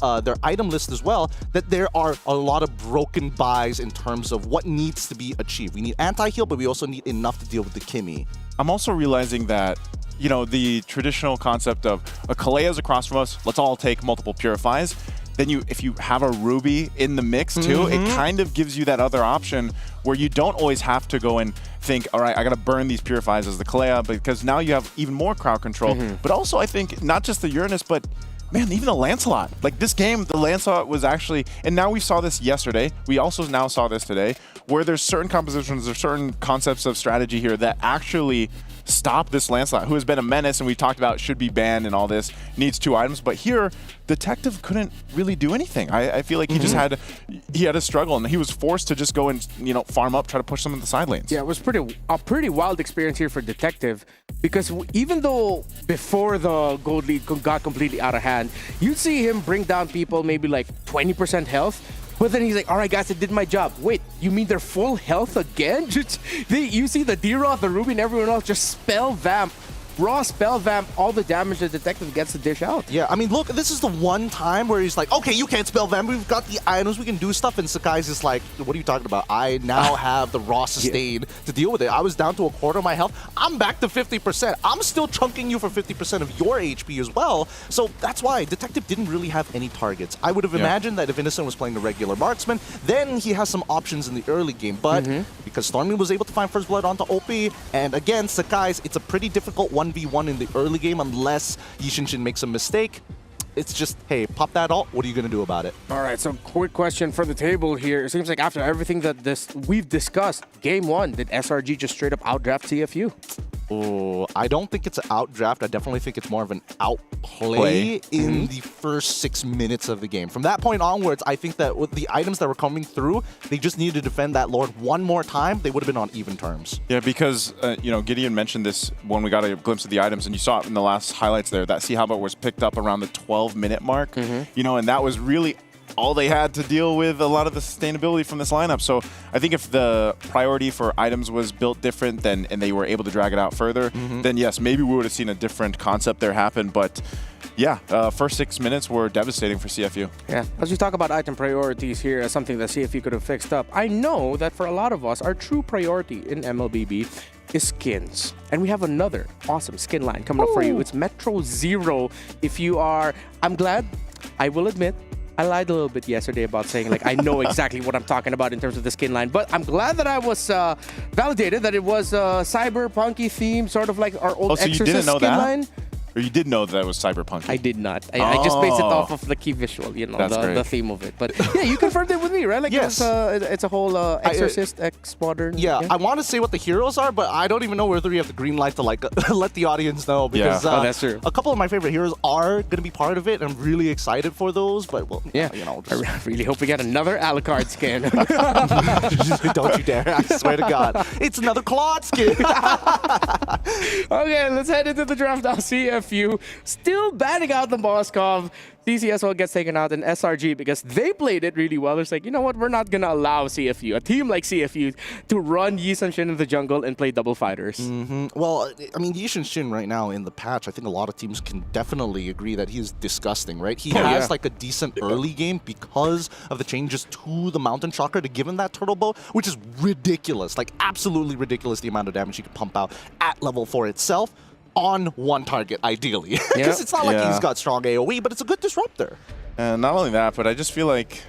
list as well that there are a lot of broken buys in terms of what needs to be achieved. We need anti-heal, but we also need enough to deal with the Kimmy. I'm also realizing that the traditional concept of a Kalea's across from us, let's all take multiple Purifies. Then if you have a Ruby in the mix too, it kind of gives you that other option where you don't always have to go and think, all right, I got to burn these Purifies as the Kalea, because now you have even more crowd control. But also I think not just the Uranus, but man, even the Lancelot. Like this game, the Lancelot was actually, and now we saw this yesterday, we also now saw this today, where there's certain compositions, there's certain concepts of strategy here that actually stop this Lancelot, who has been a menace and we talked about should be banned and all this, needs 2 items. But here, Detective couldn't really do anything. I feel like he just had to struggle, and he was forced to just go and farm up, try to push some of the side lanes. Yeah, it was a pretty wild experience here for Detective, because even though before the gold lead got completely out of hand, you'd see him bring down people maybe like 20% health. But then he's like, all right, guys, I did my job. Wait, you mean they're full health again? You see the D-Roth, the Ruby, and everyone else just spell vamp, raw spell vamp all the damage the Detective gets to dish out. Yeah, I mean, look, this is the one time where he's like, okay, you can't spell vamp, we've got the items, we can do stuff, and Sakai's just like, what are you talking about? I now have the raw sustain to deal with it. I was down to a quarter of my health. I'm back to 50%. I'm still chunking you for 50% of your HP as well. So that's why Detective didn't really have any targets. I would have imagined that if Innocent was playing the regular marksman, then he has some options in the early game. But because Stormy was able to find first blood onto OP, and again, Sakai's, it's a pretty difficult 1v1 in the early game unless Yishinshin makes a mistake. It's just, hey, pop that ult. What are you going to do about it? All right, so quick question for the table here. It seems like after everything that we've discussed, game 1, did SRG just straight up outdraft CFU? Oh, I don't think it's an outdraft. I definitely think it's more of an outplay in the first 6 minutes of the game. From that point onwards, I think that with the items that were coming through, they just needed to defend that Lord one more time. They would have been on even terms. Yeah, because, Gideon mentioned this when we got a glimpse of the items, and you saw it in the last highlights there, that Sea Halberd was picked up around the 12-minute mark, and that was really all they had to deal with a lot of the sustainability from this lineup. So I think if the priority for items was built different and they were able to drag it out further, then yes, maybe we would have seen a different concept there happen. But yeah, first 6 minutes were devastating for CFU. Yeah, as we talk about item priorities here as something that CFU could have fixed up, I know that for a lot of us, our true priority in MLBB is skins. And we have another awesome skin line coming up for you. It's Metro Zero. If you are, I'm glad, I will admit, I lied a little bit yesterday about saying, like, I know exactly what I'm talking about in terms of the skin line, but I'm glad that I was validated that it was cyberpunky theme, sort of like our old so Exorcist you didn't know skin that? line. Or you did know that it was cyberpunk? I did not. I just based it Oh. off of the key visual, you know, That's the great. theme of it. But yeah, you confirmed it with me, right? Like Yes. it's a whole Exorcist, X-Modern. Yeah, I want to say what the heroes are, but I don't even know whether we have the green light to like let the audience know because Oh, that's true. a couple of my favorite heroes are going to be part of it. I'm really excited for those, but well, Yeah. you know, I really hope we get another Alucard skin. don't you dare! I swear to God, it's another Claude skin. Okay, let's head into the draft now. CFU still batting out the Moskov. CCSO gets taken out in SRG because they played it really well. It's like, you know what, we're not going to allow CFU, a team like CFU, to run Yi Sun-shin in the jungle and play double fighters. Well, I mean, Yi Sun-shin right now in the patch, I think a lot of teams can definitely agree that he is disgusting, right? He has like a decent early game because of the changes to the Mountain Chakra to give him that turtle bow, which is ridiculous, like absolutely ridiculous the amount of damage he can pump out at level 4 itself. On one target, ideally. Because it's not like he's got strong AoE, but it's a good disruptor. And not only that, but I just feel like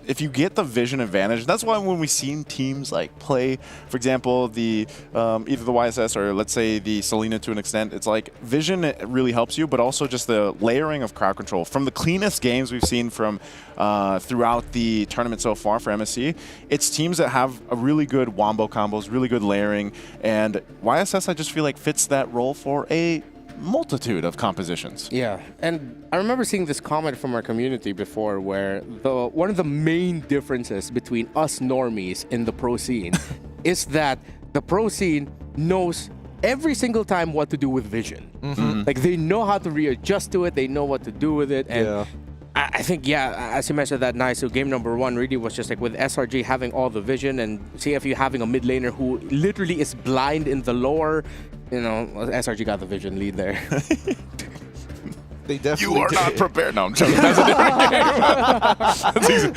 if you get the vision advantage, that's why when we've seen teams like play, for example, the either the YSS or let's say the Selena to an extent, it's like vision really helps you, but also just the layering of crowd control. From the cleanest games we've seen from throughout the tournament so far for MSC, it's teams that have a really good wombo combos, really good layering, and YSS I just feel like fits that role for a multitude of compositions. Yeah, and I remember seeing this comment from our community before where one of the main differences between us normies in the pro scene is that the pro scene knows every single time what to do with vision. Like they know how to readjust to it, they know what to do with it, and I think, yeah, as you mentioned that nice, so game number 1 really was just like with SRG having all the vision and CFU having a mid laner who literally is blind in the lore. You know, SRG got the vision lead there. They definitely You are not prepared. No, I'm joking. That's a different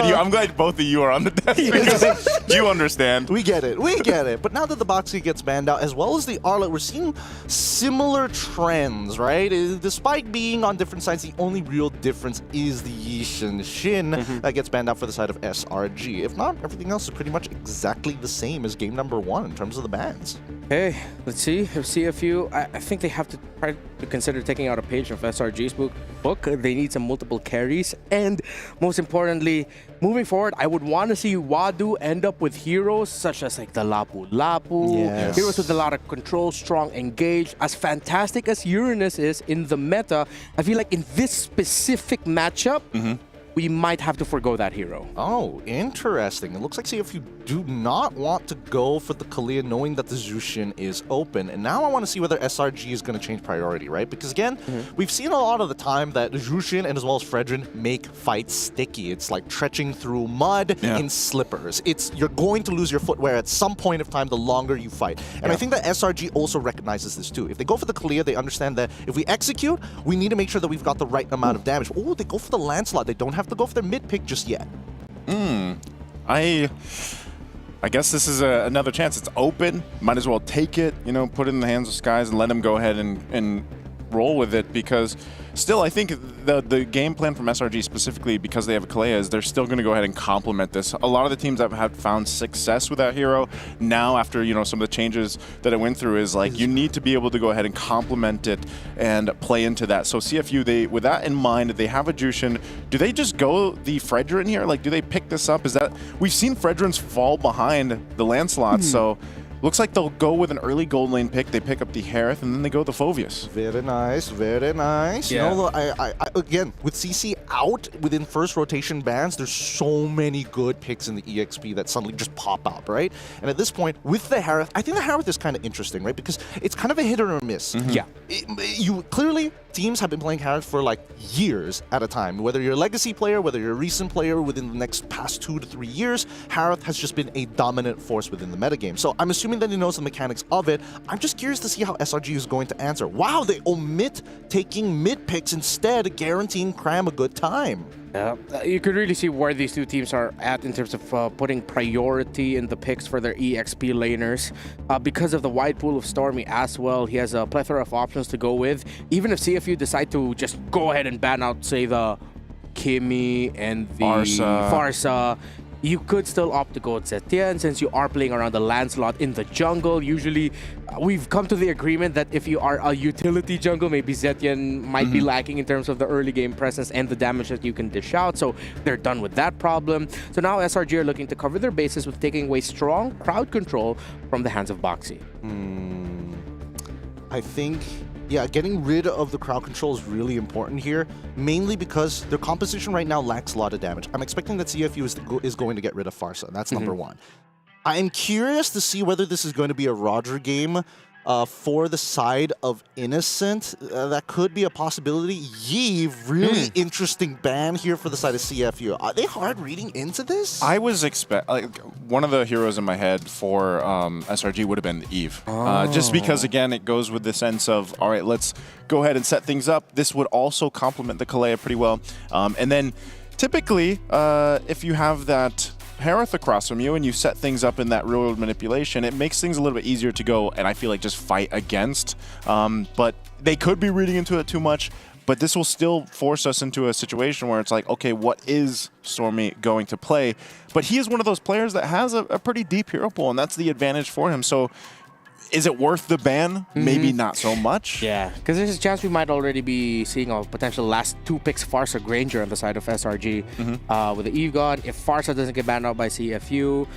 game. I'm glad both of you are on the desk because you understand. We get it. We get it. But now that the Boxy gets banned out, as well as the Arlet, we're seeing similar trends, right? Despite being on different sides, the only real difference is the Yi Sun-shin that gets banned out for the side of SRG. If not, everything else is pretty much exactly the same as game number 1 in terms of the bans. Hey, let's see. If CFU, I think they have to try to consider taking out a page of SRG's book. They need some multiple carries. And most importantly, moving forward, I would want to see Wadu end up with heroes such as like the Lapu Lapu. Yes. Heroes with a lot of control, strong, engaged. As fantastic as Uranus is in the meta, I feel like in this specific matchup, we might have to forgo that hero. Oh, interesting. It looks like CFU do not want to go for the Kalia knowing that the Zushin is open. And now I want to see whether SRG is going to change priority, right? Because again, we've seen a lot of the time that Zushin and as well as Fredrin make fights sticky. It's like trekking through mud in slippers. You're going to lose your footwear at some point of time the longer you fight. And I think that SRG also recognizes this too. If they go for the Kalia, they understand that if we execute, we need to make sure that we've got the right amount of damage. Oh, they go for the Lancelot. They don't have to go for their mid pick just yet. I guess this is another chance. It's open. Might as well take it, you know, put it in the hands of Skies and let him go ahead and roll with it, because still I think the game plan from SRG specifically, because they have a Kalea, is they're still going to go ahead and complement this. A lot of the teams that have found success with that hero now, after, you know, some of the changes that it went through, is like you need to be able to go ahead and complement it and play into that. So CFU, with that in mind, they have a Jushin. Do they just go the Fredrin here? Like, do they pick this up? Is that, we've seen Fredrins fall behind the Lancelot, so looks like they'll go with an early gold lane pick. They pick up the Harith, and then they go the Phoveus. Very nice, very nice. Yeah. You know, I again, with CC out within first rotation bans, there's so many good picks in the EXP that suddenly just pop up, right? And at this point, with the Harith, I think the Harith is kind of interesting, right? Because it's kind of a hit or a miss. Yeah. You clearly, teams have been playing Harith for like years at a time. Whether you're a legacy player, whether you're a recent player within the past 2 to 3 years, Harith has just been a dominant force within the metagame. So I'm assuming that he knows the mechanics of it. I'm just curious to see how SRG is going to answer. Wow, they omit taking mid picks, instead guaranteeing Cram a good time. Yeah, you could really see where these two teams are at in terms of putting priority in the picks for their EXP laners. Because of the wide pool of Stormy as well, he has a plethora of options to go with. Even if CFU decide to just go ahead and ban out, say, the Kimmy and the Farsa, you could still opt to go with Zetian since you are playing around the Lancelot in the jungle. Usually, we've come to the agreement that if you are a utility jungle, maybe Zetian might be lacking in terms of the early game presence and the damage that you can dish out. So they're done with that problem. So now SRG are looking to cover their bases with taking away strong crowd control from the hands of Boxy. I think, yeah, getting rid of the crowd control is really important here, mainly because their composition right now lacks a lot of damage. I'm expecting that CFU is going to get rid of Farsa. That's number one. I am curious to see whether this is going to be a Roger game for the side of Innocent. That could be a possibility. Yeev, really interesting ban here for the side of CFU. Are they hard reading into this? I was one of the heroes in my head for SRG would have been Eve. Just because, again, it goes with the sense of, all right, let's go ahead and set things up. This would also complement the Kalea pretty well. And then typically, if you have that Harith across from you and you set things up in that real-world manipulation, it makes things a little bit easier to go and I feel like just fight against. But they could be reading into it too much, but this will still force us into a situation where it's like, okay, what is Stormy going to play? But he is one of those players that has a pretty deep hero pool, and that's the advantage for him. So is it worth the ban? Maybe not so much. Yeah, because there's a chance we might already be seeing a potential last 2 picks Farsa Granger on the side of SRG with the Eve God. If Farsa doesn't get banned out by CFU,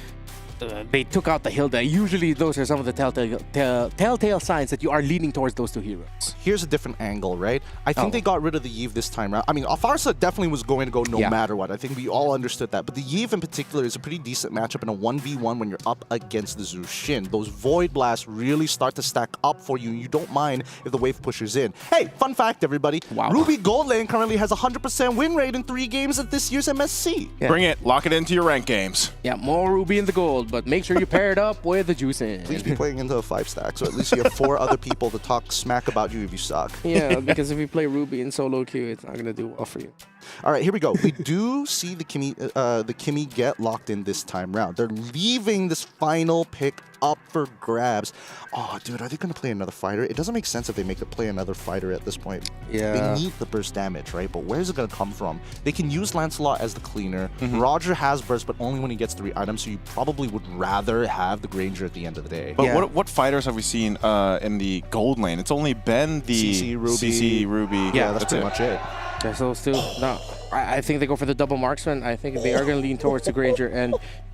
they took out the Hilda. Usually those are some of the telltale signs that you are leaning towards those 2 heroes. Here's a different angle, right? I think they got rid of the Yeev this time around. I mean, Farsa definitely was going to go no matter what. I think we all understood that. But the Yeev in particular is a pretty decent matchup in a 1v1 when you're up against the Zushin. Those Void Blasts really start to stack up for you. You don't mind if the wave pushes in. Hey, fun fact, everybody. Ruby Gold Lane currently has a 100% win rate in 3 games at this year's MSC. Bring it. Lock it into your rank games. Yeah, more Ruby in the gold, but make sure you pair it up with the juice in. Please be playing into a 5-stack, so at least you have 4 other people to talk smack about you if you suck. Yeah, because if you play Ruby in solo queue, it's not going to do well for you. All right, here we go. We do see the Kimmy get locked in this time round. They're leaving this final pick up for grabs. Oh, dude, are they going to play another fighter? It doesn't make sense if they make it play another fighter at this point. Yeah. They need the burst damage, right? But where's it going to come from? They can use Lancelot as the cleaner. Roger has burst, but only when he gets 3 items, so you probably would rather have the Granger at the end of the day. But what fighters have we seen in the gold lane? It's only been the CC Ruby. Yeah, that's pretty much it. Yeah, so still, no. I think they go for the double marksman. I think they are going to lean towards the Granger,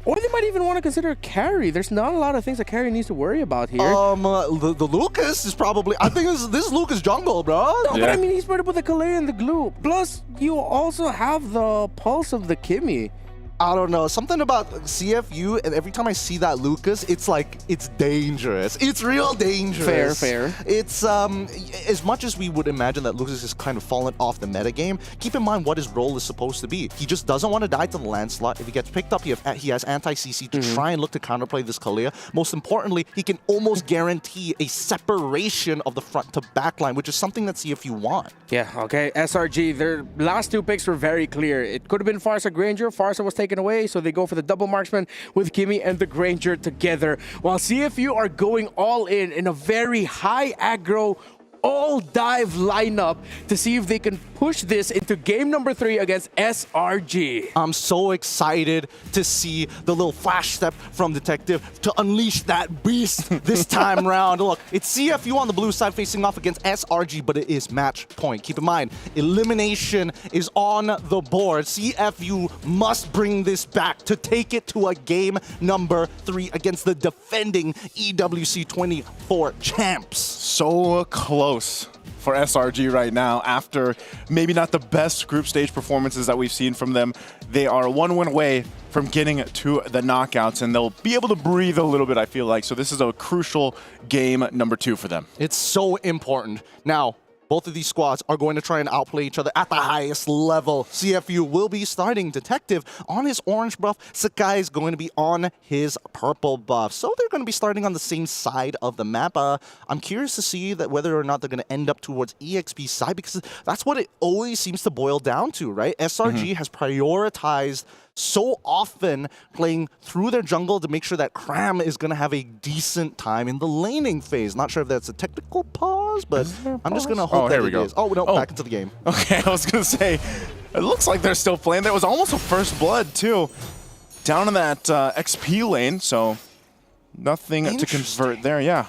or they might even want to consider carry. There's not a lot of things that carry needs to worry about here. The Lucas is probably. I think this is Lucas jungle, bro. No, but I mean he's paired up with the Kalea and the glue. Plus, you also have the pulse of the Kimmy. I don't know, something about CFU, and every time I see that Lucas, it's like, it's dangerous. It's real dangerous. Fair. It's, as much as we would imagine that Lucas has kind of fallen off the metagame, keep in mind what his role is supposed to be. He just doesn't want to die to the Lancelot. If he gets picked up, he has anti-CC to try and look to counterplay this Kalea. Most importantly, he can almost guarantee a separation of the front to back line, which is something that CFU want. Yeah, okay. SRG, their last 2 picks were very clear. It could have been Farsa Granger. Farsa was taken away, so they go for the double marksman with Kimmy and the Granger together, while CFU are going all in a very high aggro all dive lineup to see if they can push this into game number 3 against SRG. I'm so excited to see the little flash step from Detective to unleash that beast this time round. Look, it's CFU on the blue side facing off against SRG, but it is match point. Keep in mind, elimination is on the board. CFU must bring this back to take it to a game number 3 against the defending EWC 24 champs. So close for SRG right now after maybe not the best group stage performances that we've seen from them. They are 1 win away from getting to the knockouts, and they'll be able to breathe a little bit, I feel like. So this is a crucial game number 2 for them. It's so important. Now, both of these squads are going to try and outplay each other at the highest level. CFU will be starting Detective on his orange buff. Sakai is going to be on his purple buff. So they're going to be starting on the same side of the map. I'm curious to see that whether or not they're going to end up towards EXP's side, because that's what it always seems to boil down to, right? SRG has prioritized so often playing through their jungle to make sure that Cram is going to have a decent time in the laning phase. Not sure if that's a technical pause, but I'm just going to hope that it is. Oh, no, back into the game. Okay, I was going to say, it looks like they're still playing. That was almost a first blood, too. down in that XP lane, so nothing to convert there. Yeah,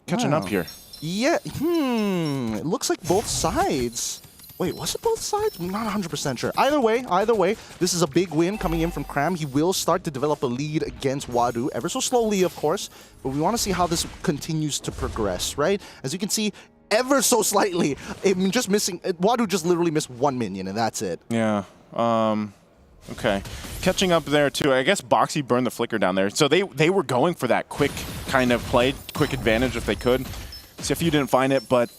catching up here. Yeah, it looks like both sides. Wait, was it both sides? I'm not 100% sure. Either way, this is a big win coming in from Cram. He will start to develop a lead against Wadu, ever so slowly, of course, but we want to see how this continues to progress, right? As you can see, ever so slightly, just missing, Wadu just literally missed 1 minion, and that's it. Yeah, okay. Catching up there, too. I guess Boxy burned the flicker down there, so they were going for that quick kind of play, quick advantage if they could. See if you didn't find it, but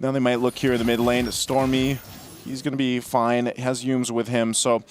now they might look here in the mid lane. Stormy, he's going to be fine. He has Yumes with him. So,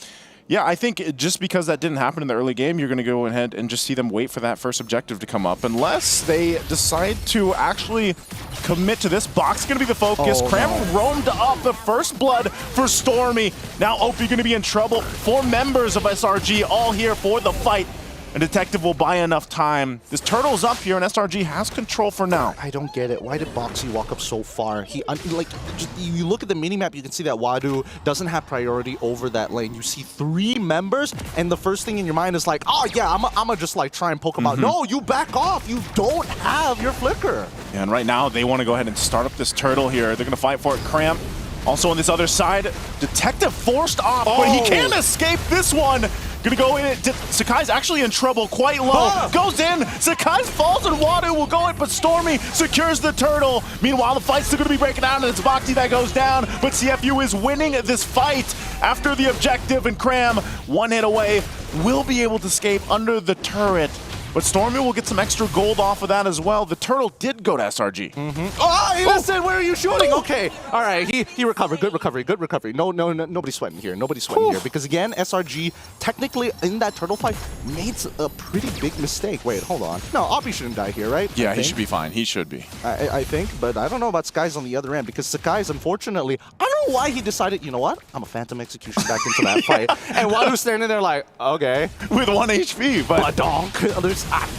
yeah, I think just because that didn't happen in the early game, you're going to go ahead and just see them wait for that first objective to come up. Unless they decide to actually commit to this. Box going to be the focus. Cram roamed up the first blood for Stormy. Now Opie going to be in trouble. 4 members of SRG all here for the fight. And Detective will buy enough time. This turtle's up here, and SRG has control for now. I don't get it. Why did Boxy walk up so far? You look at the minimap, you can see that Wadu doesn't have priority over that lane. You see 3 members, and the first thing in your mind is like, oh yeah, I'm gonna just like try and poke him out. No, you back off. You don't have your flicker. Yeah, and right now they want to go ahead and start up this turtle here. They're gonna fight for it. Cramp. Also on this other side, Detective forced off, but he can't escape this one. Gonna go in. Sakai's actually in trouble, quite low. Goes in. Sakai falls, and Wadu will go in, but Stormy secures the turtle. Meanwhile, the fight's still gonna be breaking down, and it's Boxy that goes down. But CFU is winning this fight after the objective, and Cram, 1 hit away, will be able to escape under the turret. But Stormy will get some extra gold off of that as well. The turtle did go to SRG. Oh, Innocent, where are you shooting? Okay, all right, he recovered. Good recovery, good recovery. No, nobody's sweating here. Nobody's sweating here. Because again, SRG technically in that turtle fight made a pretty big mistake. Wait, hold on. No, Opie shouldn't die here, right? Yeah, he should be fine. He should be. I think, but I don't know about Skies on the other end because Sakai's unfortunately, I don't know why he decided, you know what? I'm a Phantom Execution back into that fight. And Wadu's standing there like, okay. With 1 HP, but... Donk.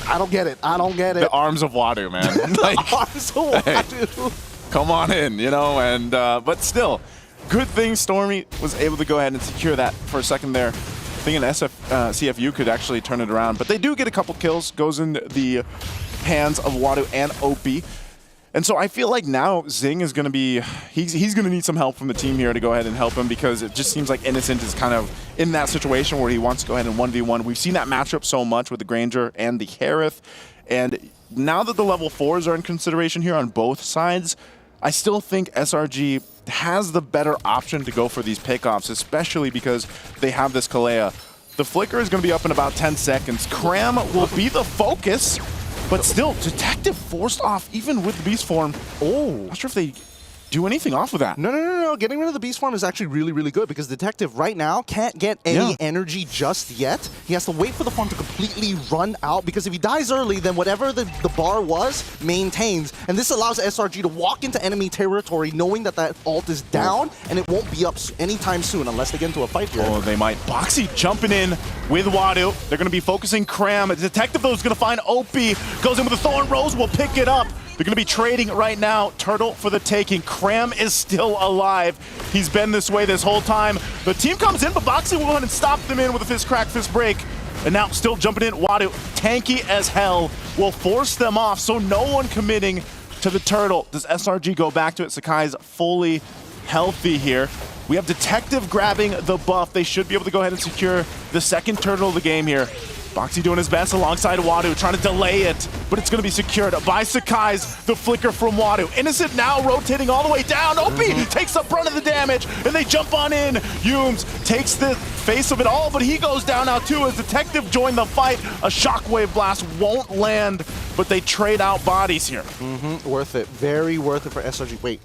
I don't get it. I don't get it. The arms of Wadu, man. Like, the arms of Wadu. Hey, come on in, you know, and but still, good thing Stormy was able to go ahead and secure that for a second there. Thinking CFU could actually turn it around, but they do get a couple kills. Goes in the hands of Wadu and Opie. And so I feel like now Zing is going to be, he's going to need some help from the team here to go ahead and help him because it just seems like Innocent is kind of in that situation where he wants to go ahead and 1v1. We've seen that matchup so much with the Granger and the Harith. And now that the level 4s are in consideration here on both sides, I still think SRG has the better option to go for these pickoffs, especially because they have this Kalea. The flicker is going to be up in about 10 seconds. Cram will be the focus. But still, Detective forced off even with the Beast form. Oh, not sure if they do anything off of that. No. Getting rid of the Beast form is actually really, really good because Detective right now can't get any energy just yet. He has to wait for the form to completely run out because if he dies early, then whatever the bar was maintains. And this allows SRG to walk into enemy territory knowing that that ult is down and it won't be up anytime soon unless they get into a fight here. Oh, they might. Boxy jumping in with Wadu. They're going to be focusing Cram. Detective, though, is going to find Opie. Goes in with the Thorn Rose. Will pick it up. They're going to be trading right now. Turtle for the taking. Cram is still alive. He's been this way this whole time. The team comes in, but Boxy will go ahead and stop them in with a fist crack, fist break. And now still jumping in. Wadu, tanky as hell, will force them off. So no one committing to the turtle. Does SRG go back to it? Sakai's fully healthy here. We have Detective grabbing the buff. They should be able to go ahead and secure the second turtle of the game here. Boxy doing his best alongside Wadu, trying to delay it, but it's going to be secured by Sakai's, the flicker from Wadu. Innocent now rotating all the way down. Opie takes the brunt of the damage, and they jump on in. Yumes takes the face of it all, but he goes down now too as Detective joined the fight. A shockwave blast won't land, but they trade out bodies here. Worth it. Very worth it for SRG. Wait.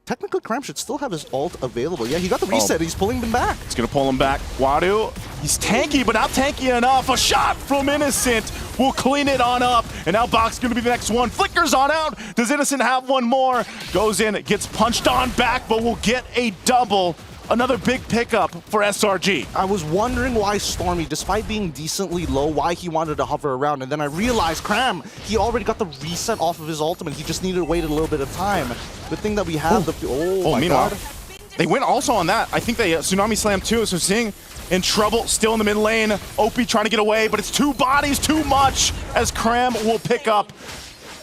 Technically, Cram should still have his ult available. Yeah, he got the reset. He's pulling him back. It's going to pull him back. Wadu, he's tanky, but not tanky enough. A shot from Innocent will clean it on up. And now Box going to be the next one. Flickers on out. Does Innocent have one more? Goes in, gets punched on back, but will get a double. Another big pickup for SRG. I was wondering why Stormy, despite being decently low, why he wanted to hover around. And then I realized, Cram, he already got the reset off of his ultimate. He just needed to wait a little bit of time. Good thing that we have the... Oh my god. they win also on that. I think they Tsunami Slam too, so Zing in trouble, still in the mid lane. OP trying to get away, but it's two bodies too much as Cram will pick up.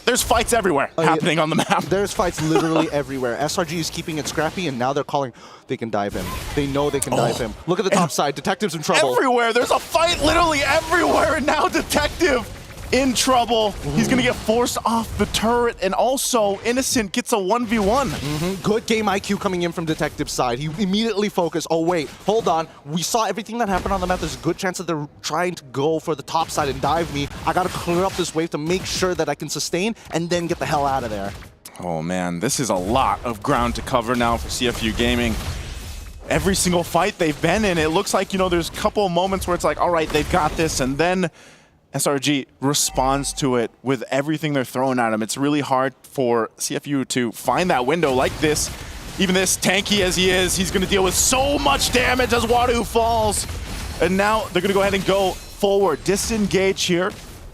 There's fights everywhere happening on the map. There's fights literally everywhere. SRG is keeping it scrappy, and now they're calling they can dive him. They know they can dive him. Look at the top side. Detective's in trouble. Everywhere. There's a fight literally everywhere, and now Detective in trouble. He's going to get forced off the turret, and also Innocent gets a 1v1. Good game IQ coming in from Detective's side. He immediately focused. Oh, wait, hold on. We saw everything that happened on the map. There's a good chance that they're trying to go for the top side and dive me. I got to clear up this wave to make sure that I can sustain and then get the hell out of there. Oh, man, this is a lot of ground to cover now for CFU Gaming. Every single fight they've been in, it looks like, you know, there's a couple of moments where it's like, all right, they've got this, and then SRG responds to it with everything they're throwing at him. It's really hard for CFU to find that window like this. Even this tanky as he is, he's going to deal with so much damage as Wadu falls. And now they're going to go ahead and go forward. Disengage here.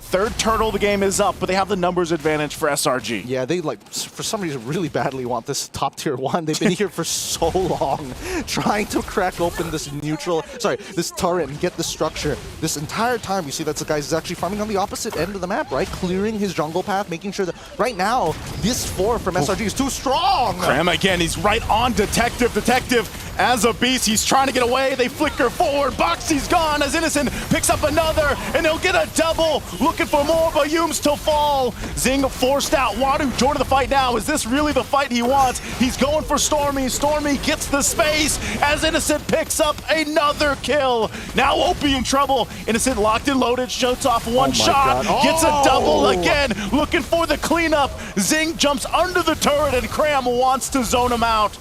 Third turtle, the game is up, but they have the numbers advantage for SRG. Yeah, they, like, for some reason, really badly want this top tier 1. They've been here for so long, trying to crack open this this turret and get the structure. This entire time, you see that the guy is actually farming on the opposite end of the map, right? Clearing his jungle path, making sure that right now, this 4 from SRG is too strong. Cram again, he's right on Detective. Detective, as a beast, he's trying to get away. They flicker forward. Boxy's gone as Innocent picks up another, and he'll get a double. Looking for more, but Yume's to fall. Zing forced out. Wadu joining the fight now. Is this really the fight he wants? He's going for Stormy. Stormy gets the space as Innocent picks up another kill. Now OP in trouble. Innocent locked and loaded, shoots off one shot, gets a double again. Looking for the cleanup. Zing jumps under the turret, and Cram wants to zone him out.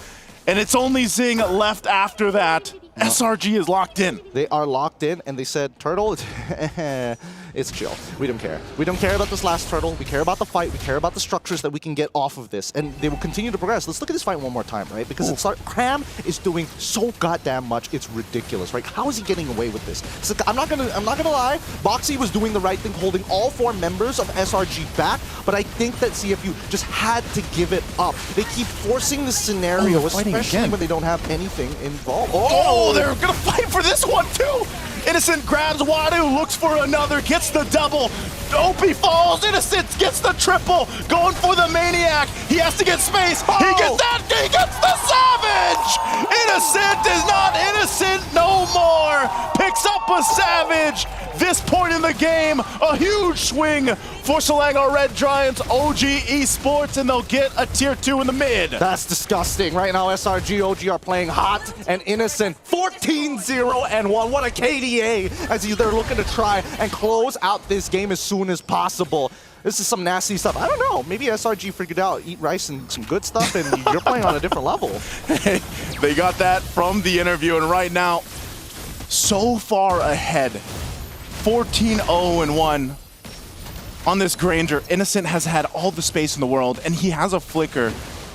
And it's only Zing left after that. SRG is locked in. They are locked in, and they said, Turtle, it's chill. We don't care. We don't care about this last turtle. We care about the fight. We care about the structures that we can get off of this. And they will continue to progress. Let's look at this fight one more time, right? Because Cram is doing so goddamn much. It's ridiculous, right? How is he getting away with this? So I'm not gonna lie. Boxy was doing the right thing, holding all 4 members of SRG back. But I think that CFU just had to give it up. They keep forcing this scenario, especially when they don't have anything involved. Oh, they're gonna fight for this one too! Innocent grabs Wadu, looks for another, gets the double. OP falls, Innocent gets the triple, going for the Maniac. He has to get space, he gets that, he gets the Savage! Innocent is not innocent no more! Picks up a Savage! This point in the game, a huge swing for Selangor Red Giants, OG Esports, and they'll get a tier 2 in the mid. That's disgusting. Right now, SRG, OG are playing hot and Innocent. 14-0-1. What a KDA as they're looking to try and close out this game as soon as possible. This is some nasty stuff. I don't know. Maybe SRG figured out eat rice and some good stuff, and you're playing on a different level. They got that from the interview, and right now, so far ahead. 14-0-1 on this Granger. Innocent has had all the space in the world, and he has a flicker.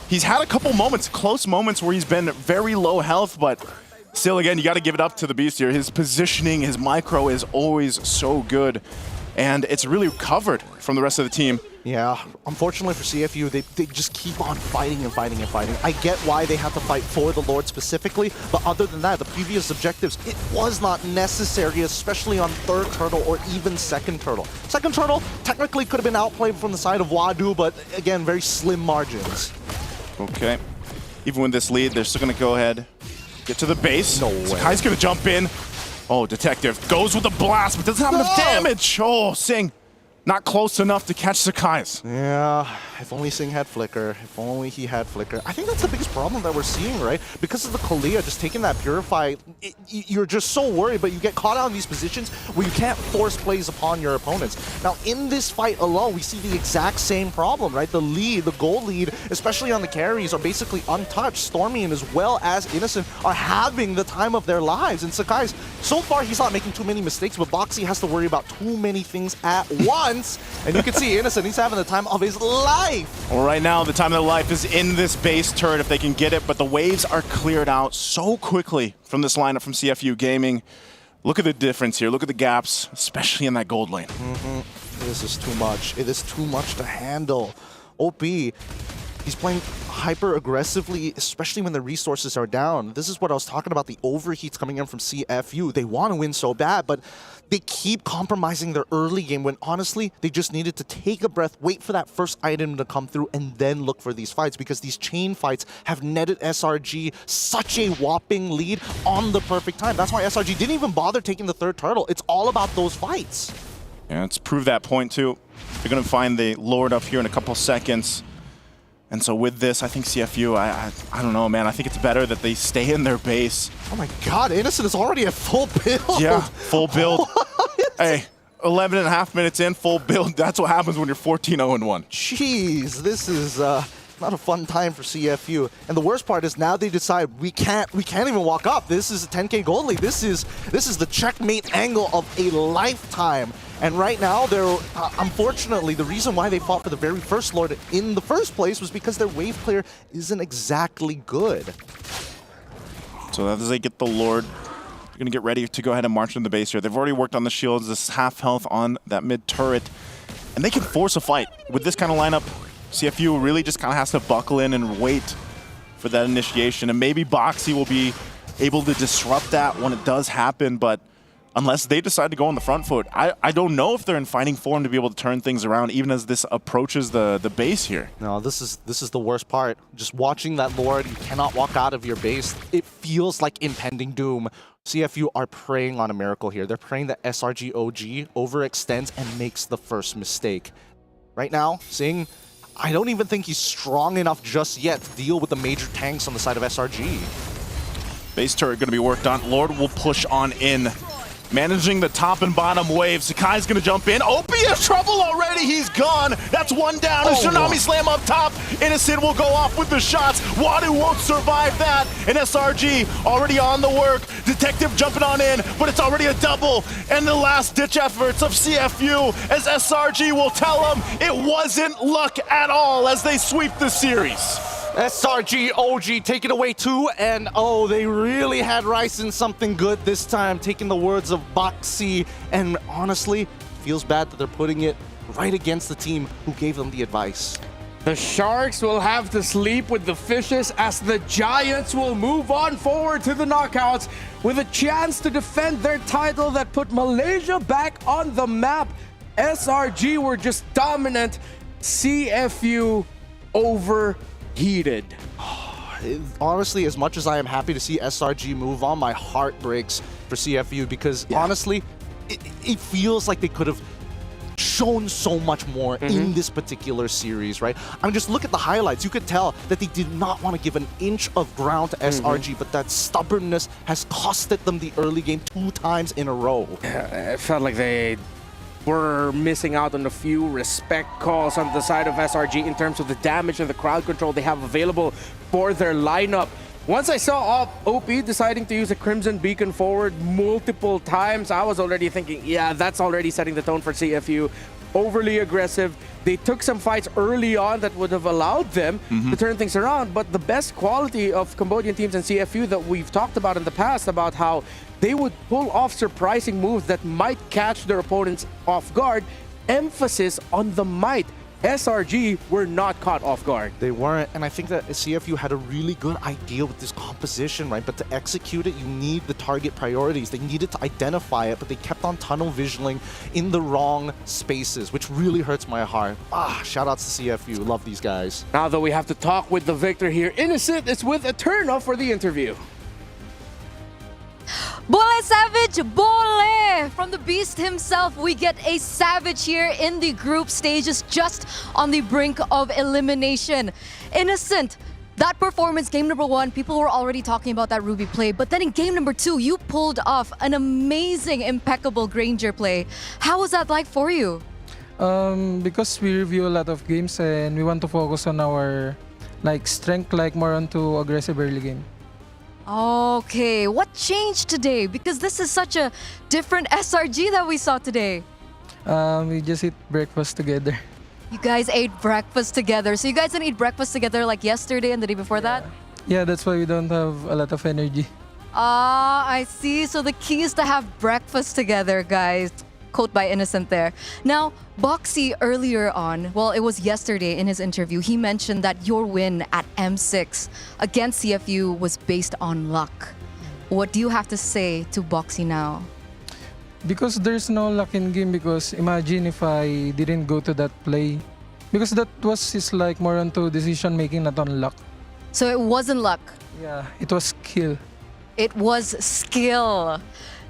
He's had a couple moments, close moments, where he's been very low health, but still, again, you got to give it up to the Beast here. His positioning, his micro is always so good, and it's really covered from the rest of the team. Yeah, unfortunately for CFU, they just keep on fighting and fighting and fighting. I get why they have to fight for the Lord specifically, but other than that, the previous objectives, it was not necessary, especially on 3rd turtle or even 2nd turtle. 2nd turtle technically could have been outplayed from the side of Wadu, but again, very slim margins. Okay. Even with this lead, they're still going to go ahead, get to the base. No way. Sakai's going to jump in. Oh, Detective goes with a blast, but doesn't have enough damage. Oh, Sing. Not close enough to catch Sakai's. Yeah, if only Sing had Flicker. If only he had Flicker. I think that's the biggest problem that we're seeing, right? Because of the Kalia just taking that Purify, you're just so worried, but you get caught out in these positions where you can't force plays upon your opponents. Now, in this fight alone, we see the exact same problem, right? The lead, the goal lead, especially on the carries, are basically untouched. Stormy and as well as Innocent are having the time of their lives. And Sakai's, so far, he's not making too many mistakes, but Boxy has to worry about too many things at once. And you can see Innocent, he's having the time of his life. Well, right now, the time of their life is in this base turret if they can get it, but the waves are cleared out so quickly from this lineup from CFU Gaming. Look at the difference here. Look at the gaps, especially in that gold lane. This is too much. It is too much to handle. OP, He's playing hyper aggressively, especially when the resources are down. This is what I was talking about, the overheats coming in from CFU. They want to win so bad, but they keep compromising their early game when honestly, they just needed to take a breath, wait for that first item to come through, and then look for these fights, because these chain fights have netted SRG such a whopping lead on the perfect time. That's why SRG didn't even bother taking the third turtle. It's all about those fights. Yeah, let's prove that point too. They're going to find the Lord up here in a couple seconds. And so with this, I think CFU, I don't know, man. I think it's better that they stay in their base. Oh my god, Innocent is already at full build. Yeah, full build. Hey, 11 and a half minutes in, full build. That's what happens when you're 14-0-1. Jeez, this is not a fun time for CFU. And the worst part is now they decide we can't even walk up. This is a 10K gold lead. This is the checkmate angle of a lifetime. And right now, they're unfortunately, the reason why they fought for the very first Lord in the first place was because their wave player isn't exactly good. So as they get the Lord, they're going to get ready to go ahead and march in the base here. They've already worked on the shields, this half health on that mid turret, and they can force a fight. With this kind of lineup, CFU really just kind of has to buckle in and wait for that initiation. And maybe Boxy will be able to disrupt that when it does happen, but unless they decide to go on the front foot, I don't know if they're in fighting form to be able to turn things around even as this approaches the base here. No, this is the worst part. Just watching that Lord, you cannot walk out of your base. It feels like impending doom. CFU are praying on a miracle here. They're praying that SRG OG overextends and makes the first mistake. Right now, Singh, I don't even think he's strong enough just yet to deal with the major tanks on the side of SRG. Base turret going to be worked on. Lord will push on in. Managing the top and bottom wave. Sakai's gonna jump in. Opie has trouble already. He's gone. That's one down. A Tsunami Slam up top. Innocent will go off with the shots. Wadu won't survive that. And SRG already on the work. Detective jumping on in, but it's already a double. And the last ditch efforts of CFU as SRG will tell them it wasn't luck at all as they sweep the series. SRG OG take it away too, and oh, they really had Rice in something good this time, taking the words of Boxy, and honestly, feels bad that they're putting it right against the team who gave them the advice. The Sharks will have to sleep with the fishes as the Giants will move on forward to the knockouts with a chance to defend their title that put Malaysia back on the map. SRG were just dominant. CFU overheated. Honestly, as much as I am happy to see SRG move on, my heart breaks for CFU because honestly, it feels like they could have shown so much more in this particular series, right? I mean, just look at the highlights. You could tell that they did not want to give an inch of ground to SRG, but that stubbornness has costed them the early game 2 times in a row. Yeah, it felt like they were missing out on a few respect calls on the side of SRG in terms of the damage and the crowd control they have available for their lineup. Once I saw OP deciding to use a Crimson Beacon forward multiple times, I was already thinking, yeah, that's already setting the tone for CFU. Overly aggressive. They took some fights early on that would have allowed them to turn things around, but the best quality of Cambodian teams and CFU that we've talked about in the past about how they would pull off surprising moves that might catch their opponents off guard. Emphasis on the might. SRG were not caught off guard. They weren't, and I think that CFU had a really good idea with this composition, right? But to execute it, you need the target priorities. They needed to identify it, but they kept on tunnel visioning in the wrong spaces, which really hurts my heart. Shout outs to CFU. Love these guys. Now that we have to talk with the victor here, Innocent is with Eterna for the interview. Bole Savage, Bole! From the Beast himself, we get a Savage here in the group stages, just on the brink of elimination. Innocent, that performance, game number 1, people were already talking about that Ruby play, but then in game number 2, you pulled off an amazing, impeccable Granger play. How was that like for you? Because we review a lot of games and we want to focus on our strength, more onto aggressive early game. Okay, what changed today? Because this is such a different SRG that we saw today. We just eat breakfast together. You guys ate breakfast together. So you guys didn't eat breakfast together like yesterday and the day before that? Yeah, that's why we don't have a lot of energy. I see. So the key is to have breakfast together, guys. quote by Innocent there. Now, Boxy earlier on, well, it was yesterday in his interview, he mentioned that your win at M6 against CFU was based on luck. What do you have to say to Boxy now? Because there's no luck in game, because imagine if I didn't go to that play. Because that was his like more onto decision making, not on luck. So it wasn't luck. Yeah, it was skill. It was skill.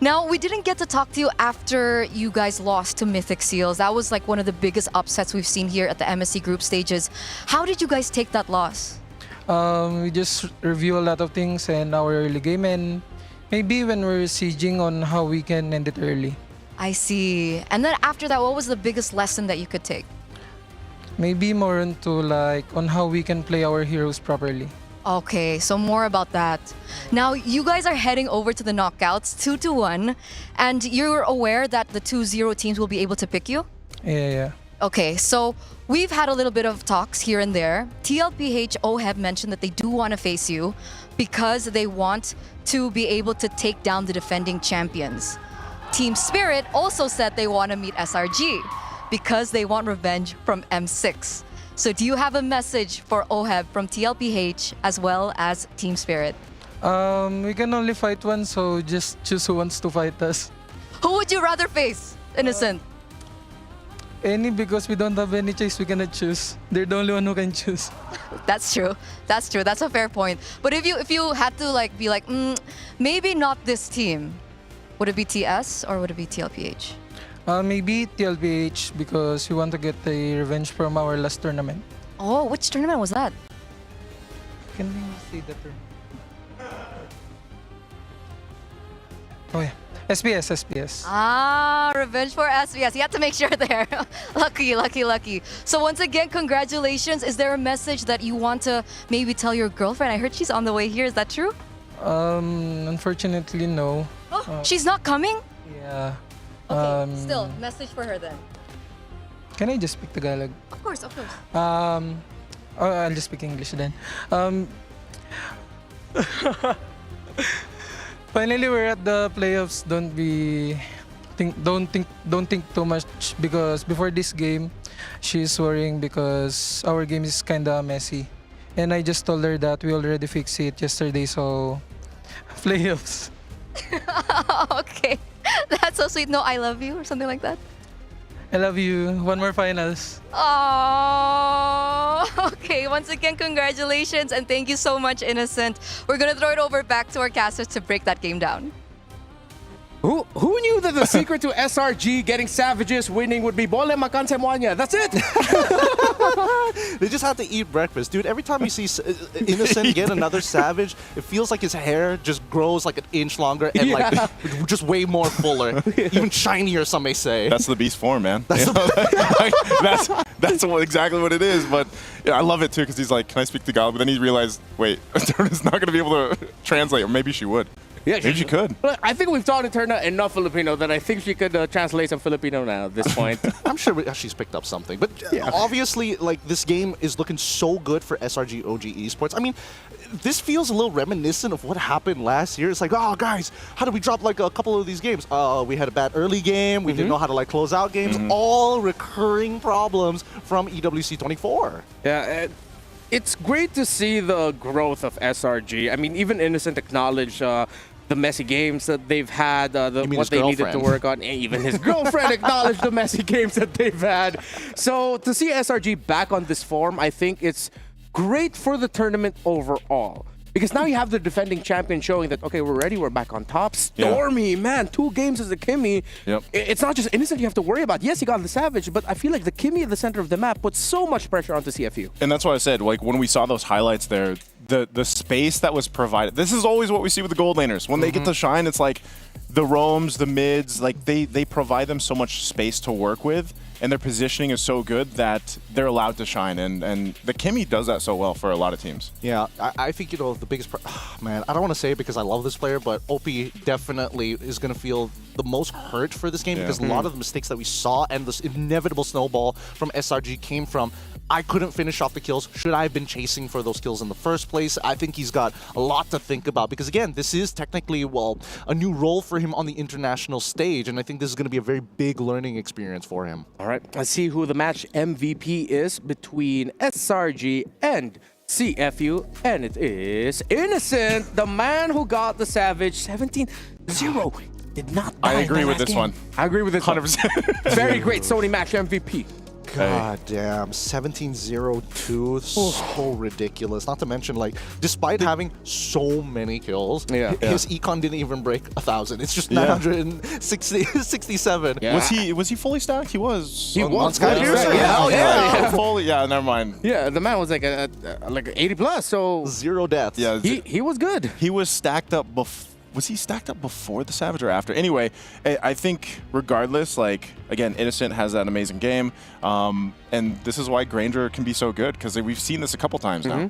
Now, we didn't get to talk to you after you guys lost to Mythic Seals. That was like one of the biggest upsets we've seen here at the MSC group stages. How did you guys take that loss? We just review a lot of things in our early game, and maybe when we're sieging on how we can end it early. I see. And then after that, what was the biggest lesson that you could take? Maybe more into like on how we can play our heroes properly. Okay, so more about that. Now, you guys are heading over to the knockouts, 2-1, and you're aware that the 2-0 teams will be able to pick you? Yeah. Okay, so we've had a little bit of talks here and there. TLPH OHEB mentioned that they do want to face you because they want to be able to take down the defending champions. Team Spirit also said they want to meet SRG because they want revenge from M6. So do you have a message for OHEB from TLPH as well as Team Spirit? We can only fight one, so just choose who wants to fight us. Who would you rather face, Innocent? Any, because we don't have any choice, we cannot choose. They're the only one who can choose. That's true. That's true. That's a fair point. But if you had to like be like, maybe not this team, would it be TS or would it be TLPH? Maybe TLPH, because we want to get the revenge from our last tournament. Oh, which tournament was that? Can we say that term? Oh yeah, SPS. Ah, revenge for SPS. You have to make sure there. Lucky. So once again, congratulations. Is there a message that you want to maybe tell your girlfriend? I heard she's on the way here. Is that true? Unfortunately, no. Oh, she's not coming? Yeah. Okay, still, message for her then. Can I just speak Tagalog? Of course. I'll just speak English then. Finally, we're at the playoffs. Don't think too much, because before this game, she's worrying because our game is kinda messy, and I just told her that we already fixed it yesterday. So, playoffs. Okay, that's so sweet. No, I love you or something like that. I love you. One more finals. Oh, okay. Once again, congratulations and thank you so much, Innocent. We're gonna throw it over back to our casters to break that game down. Who knew that the secret to SRG getting Savages winning would be bole makan semuanya? That's it. They just have to eat breakfast, dude. Every time you see Innocent get another Savage, it feels like his hair just grows like an inch longer and like just way more fuller, even shinier. Some may say. That's the beast form, man. That's exactly what it is. But yeah, I love it too because he's like, "Can I speak Tagalog?" But then he realized, wait, Turner's not going to be able to translate, or maybe she would. Yeah, maybe she could. I think we've taught Eterna enough Filipino that I think she could translate some Filipino now at this point. I'm sure she's picked up something. But obviously, like, this game is looking so good for SRG OG Esports. I mean, this feels a little reminiscent of what happened last year. It's like, oh, guys, how did we drop like a couple of these games? We had a bad early game. We didn't know how to like close out games. All recurring problems from EWC 24. Yeah. It's great to see the growth of SRG. I mean, even Innocent acknowledged the messy games that they've had, what they needed to work on. Even his girlfriend acknowledged the messy games that they've had. So to see SRG back on this form, I think it's great for the tournament overall. Because now you have the defending champion showing that, okay, we're ready, we're back on top. Stormy, man, 2 games as a Kimmy. Yep. It's not just Innocent you have to worry about. Yes, he got the Savage, but I feel like the Kimmy at the center of the map puts so much pressure onto CFU. And that's why I said, like, when we saw those highlights there, the space that was provided, this is always what we see with the gold laners. When they get to shine, it's like the roams, the mids, like they provide them so much space to work with. And their positioning is so good that they're allowed to shine. And the Kimmy does that so well for a lot of teams. Yeah, I think, you know, the biggest... man, I don't want to say it because I love this player, but OP definitely is going to feel the most hurt for this game because a lot of the mistakes that we saw and this inevitable snowball from SRG came from, I couldn't finish off the kills. Should I have been chasing for those kills in the first place? I think he's got a lot to think about because, again, this is technically, well, a new role for him on the international stage, and I think this is going to be a very big learning experience for him. All right, let's see who the match MVP is between SRG and CFU, and it is Innocent, the man who got the Savage 17-0. Did not die I agree in the with last this game. one. I agree with this 100%. Very great Sony match MVP. God damn, 17-0-2, so ridiculous. Not to mention, like, despite having so many kills, his econ didn't even break 1,000. It's just 967. Yeah. Was he fully stacked? He was. He was. Fully. Yeah, never mind. Yeah, the man was like 80 plus, so 0 deaths. Yeah, he was good. He was stacked up before. Was he stacked up before the Savage or after? Anyway, I think regardless, like, again, Innocent has that amazing game. And this is why Granger can be so good, because we've seen this a couple times now.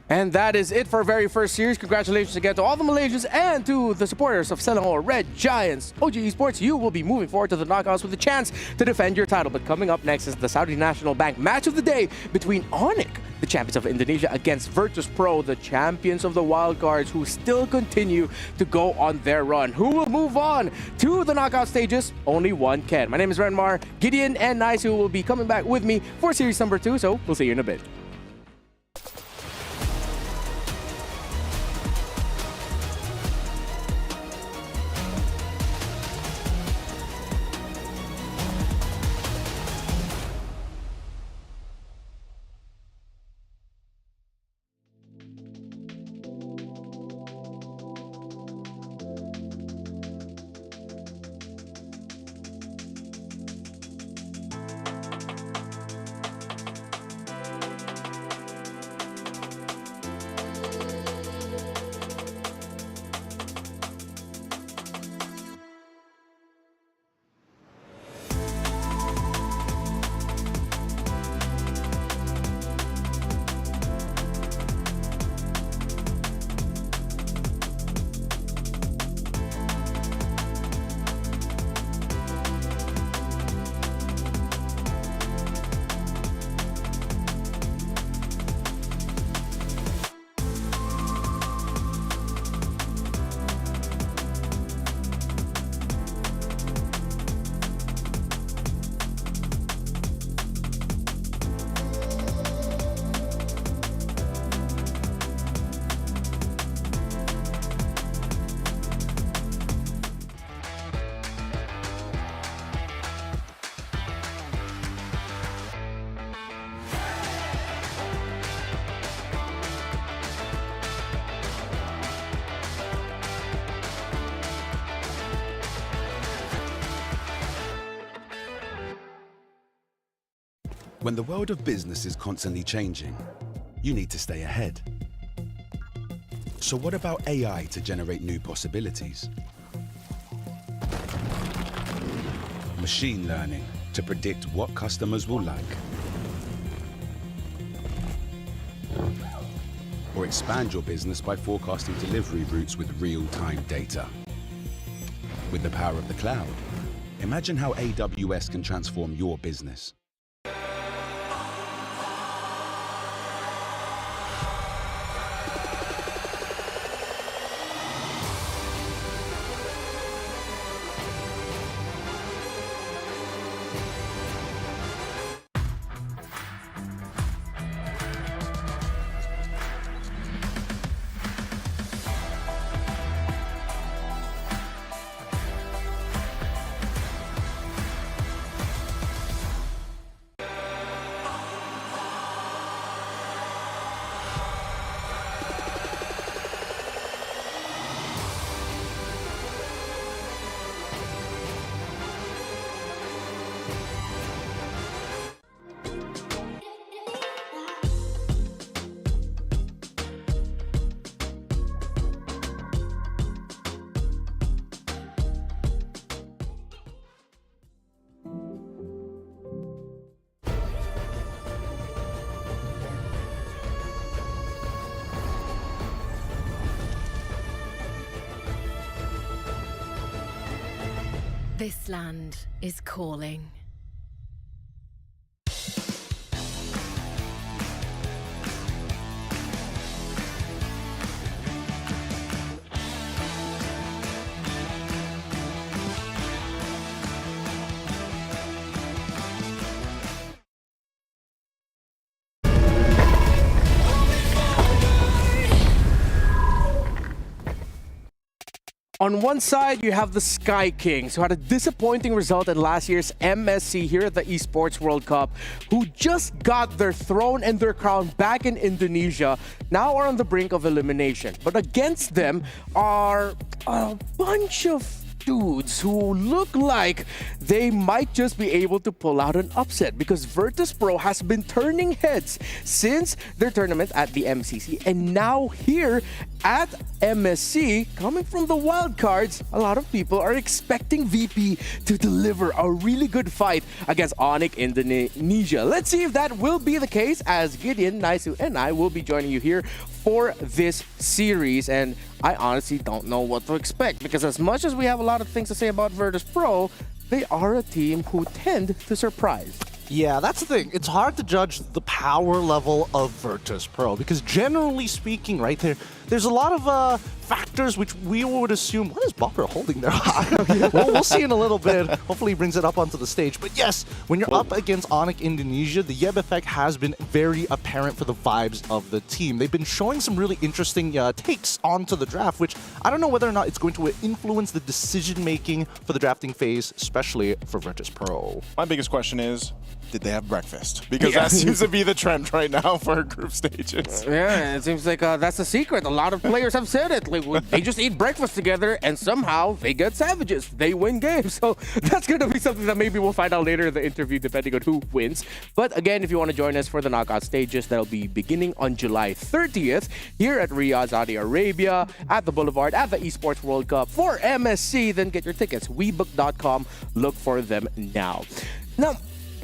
And that is it for our very first series. Congratulations again to all the Malaysians and to the supporters of Selangor Red Giants. OG Esports, you will be moving forward to the knockouts with a chance to defend your title. But coming up next is the Saudi National Bank match of the day between Onyx, the champions of Indonesia, against Virtus Pro, the champions of the wildcards, who still continue to go on their run. Who will move on to the knockout stages? Only one can. My name is Renmar. Gideon and Nice, who will be coming back with me for series number 2, so we'll see you in a bit. When the world of business is constantly changing, you need to stay ahead. So what about AI to generate new possibilities? Machine learning to predict what customers will like. Or expand your business by forecasting delivery routes with real-time data. With the power of the cloud, imagine how AWS can transform your business. This land is calling. On one side, you have the Sky Kings, who had a disappointing result in last year's MSC here at the Esports World Cup, who just got their throne and their crown back in Indonesia, now are on the brink of elimination. But against them are a bunch of dudes who look like they might just be able to pull out an upset, because Virtus Pro has been turning heads since their tournament at the MCC, and now here at MSC, coming from the wildcards, a lot of people are expecting VP to deliver a really good fight against Onyx Indonesia. Let's see if that will be the case, as Gideon, Naisu, and I will be joining you here for this series. And I honestly don't know what to expect, because as much as we have a lot of things to say about Virtus Pro, they are a team who tend to surprise. Yeah, that's the thing. It's hard to judge the power level of Virtus Pro, because generally speaking, right, there's a lot of factors which we would assume. What is Bopper holding there? Well, we'll see in a little bit. Hopefully he brings it up onto the stage. But yes, when you're up against Onyx Indonesia, the Yeb effect has been very apparent for the vibes of the team. They've been showing some really interesting takes onto the draft, which I don't know whether or not it's going to influence the decision-making for the drafting phase, especially for Virtus Pro. My biggest question is, did they have breakfast? Because that seems to be the trend right now for group stages. Yeah, it seems like that's the secret. A lot of players have said it. Like, they just eat breakfast together and somehow they get savages. They win games. So that's going to be something that maybe we'll find out later in the interview, depending on who wins. But again, if you want to join us for the knockout stages, that'll be beginning on July 30th here at Riyadh, Saudi Arabia, at the Boulevard, at the Esports World Cup for MSC. Then get your tickets. webook.com. Look for them now. Now,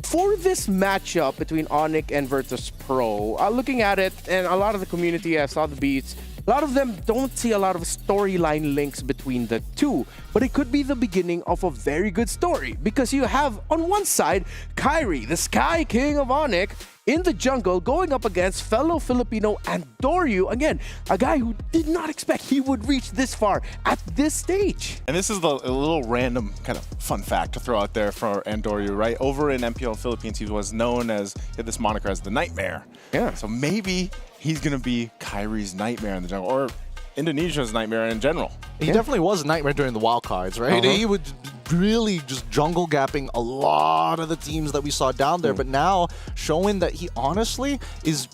for this matchup between Onyx and Virtus Pro, looking at it, and a lot of the community, I saw the beats, a lot of them don't see a lot of storyline links between the two, but it could be the beginning of a very good story, because you have on one side Kyrie, the Sky King of Onyx, in the jungle going up against fellow Filipino Andoryu. Again, a guy who did not expect he would reach this far at this stage. And this is a little random kind of fun fact to throw out there for Andoryu, right? Over in MPL Philippines, he was known as, he had this moniker as the Nightmare. Yeah. So maybe he's going to be Kyrie's nightmare in the jungle, or Indonesia's nightmare in general. He definitely was a nightmare during the wildcards, right? He would really just jungle gapping a lot of the teams that we saw down there, but now showing that he honestly is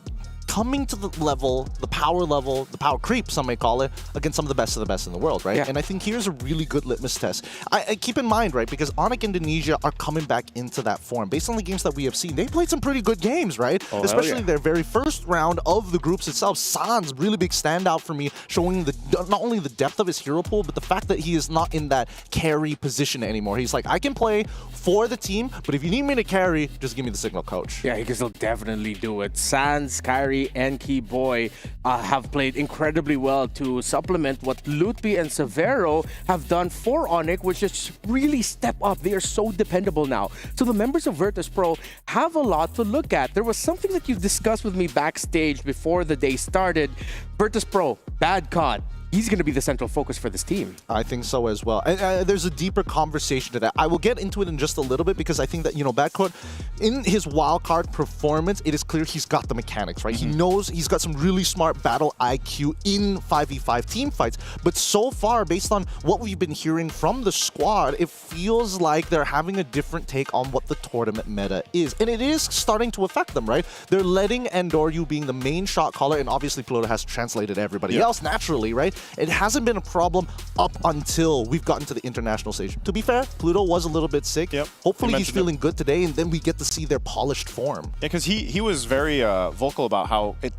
coming to the level, the power creep, some may call it, against some of the best in the world, right? Yeah. And I think here's a really good litmus test. I keep in mind, right, because Onyx Indonesia are coming back into that form. Based on the games that we have seen, they played some pretty good games, right? Oh, especially their very first round of the groups itself. San's really big standout for me, showing not only the depth of his hero pool, but the fact that he is not in that carry position anymore. He's like, I can play for the team, but if you need me to carry, just give me the signal, coach. Yeah, he can still definitely do it. Sans, Kyrie, and Keyboy have played incredibly well to supplement what Lutpi and Severo have done for Onyx, which is really step up. They are so dependable now. So the members of Virtus Pro have a lot to look at. There was something that you discussed with me backstage before the day started. Virtus Pro, bad COD. He's going to be the central focus for this team. I think so as well. And there's a deeper conversation to that. I will get into it in just a little bit, because I think that, Badcourt, in his wildcard performance, it is clear he's got the mechanics, right? He knows he's got some really smart battle IQ in 5v5 team fights. But so far, based on what we've been hearing from the squad, it feels like they're having a different take on what the tournament meta is. And it is starting to affect them, right? They're letting Andoryu being the main shot caller, and obviously Pluto has translated everybody else naturally, right? It hasn't been a problem up until we've gotten to the international stage. To be fair, Pluto was a little bit sick. Hopefully he's feeling good today, and then we get to see their polished form. Yeah, because he was very vocal about how it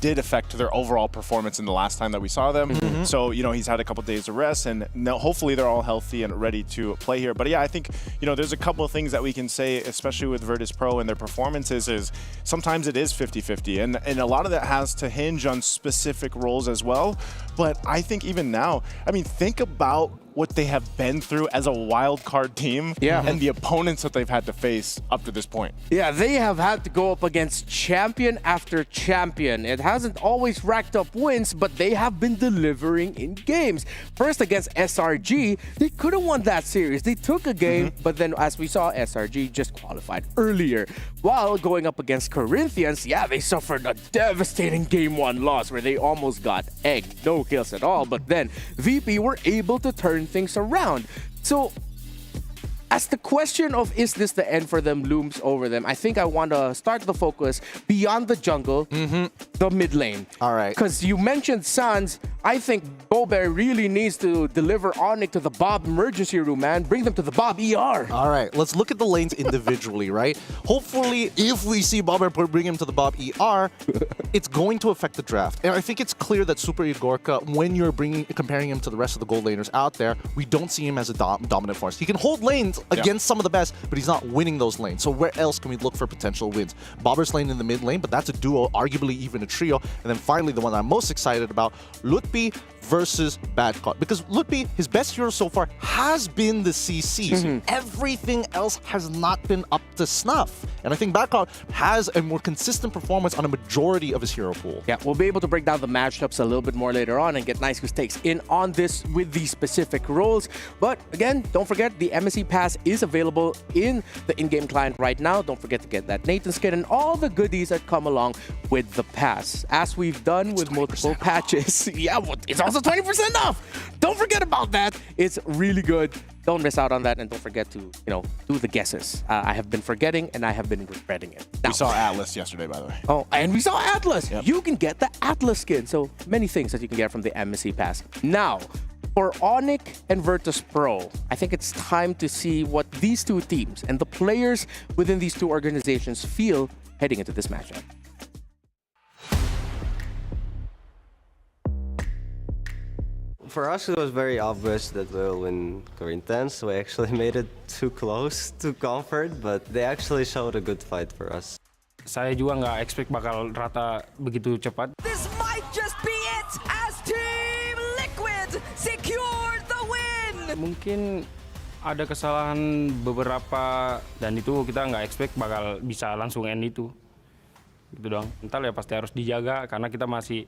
did affect their overall performance in the last time that we saw them. So, he's had a couple days of rest, and now hopefully they're all healthy and ready to play here. But yeah, I think, there's a couple of things that we can say, especially with Virtus Pro and their performances, is sometimes it is 50-50. And a lot of that has to hinge on specific roles as well. But I think even now, think about what they have been through as a wild card team and the opponents that they've had to face up to this point. Yeah, they have had to go up against champion after champion. It hasn't always racked up wins, but they have been delivering in games. First against SRG, they could have won that series. They took a game, but then as we saw, SRG just qualified earlier. While going up against Corinthians, yeah, they suffered a devastating Game 1 loss where they almost got egged. No kills at all, but then VP were able to turn things around. So as the question of is this the end for them looms over them, I think I want to start the focus beyond the jungle, the mid lane. All right. Because you mentioned Sans. I think Boulevard really needs to deliver Onyx to the Bob emergency room, man. Bring them to the Bob ER. All right, let's look at the lanes individually, right? Hopefully, if we see Boulevard bring him to the Bob ER, it's going to affect the draft. And I think it's clear that Super Igorka, when you're comparing him to the rest of the gold laners out there, we don't see him as a dominant force. He can hold lanes against some of the best, but he's not winning those lanes. So where else can we look for potential wins? Bobber's lane in the mid lane, but that's a duo, arguably even a trio. And then finally, the one I'm most excited about, Lutpi versus Badcott. Because Lutpi, his best hero so far has been the CCs. Everything else has not been up to snuff. And I think Badcott has a more consistent performance on a majority of his hero pool. Yeah, we'll be able to break down the matchups a little bit more later on and get nice who's takes in on this with these specific roles. But again, don't forget the MSC Pass is available in the in-game client right now. Don't forget to get that Nathan skin and all the goodies that come along with the pass. As we've done with multiple patches. Yeah, it's also 20% off. Don't forget about that. It's really good. Don't miss out on that, and don't forget to, do the guesses. I have been forgetting, and I have been regretting it. Now, we saw Atlas yesterday, by the way. Oh, and we saw Atlas. Yep. You can get the Atlas skin. So many things that you can get from the MSC Pass. Now, for Onyx and Virtus Pro, I think it's time to see what these two teams and the players within these two organizations feel heading into this matchup. For us, it was very obvious that we'll win Corinthians. We actually made it too close to Comfort, but they actually showed a good fight for us. Saya juga nggak expect bakal rata begitu cepat. This might just be it as Team Liquid secured the win. Mungkin ada kesalahan beberapa dan itu kita nggak expect bakal bisa langsung end itu. Gitu dong. Entar ya pasti harus dijaga karena kita masih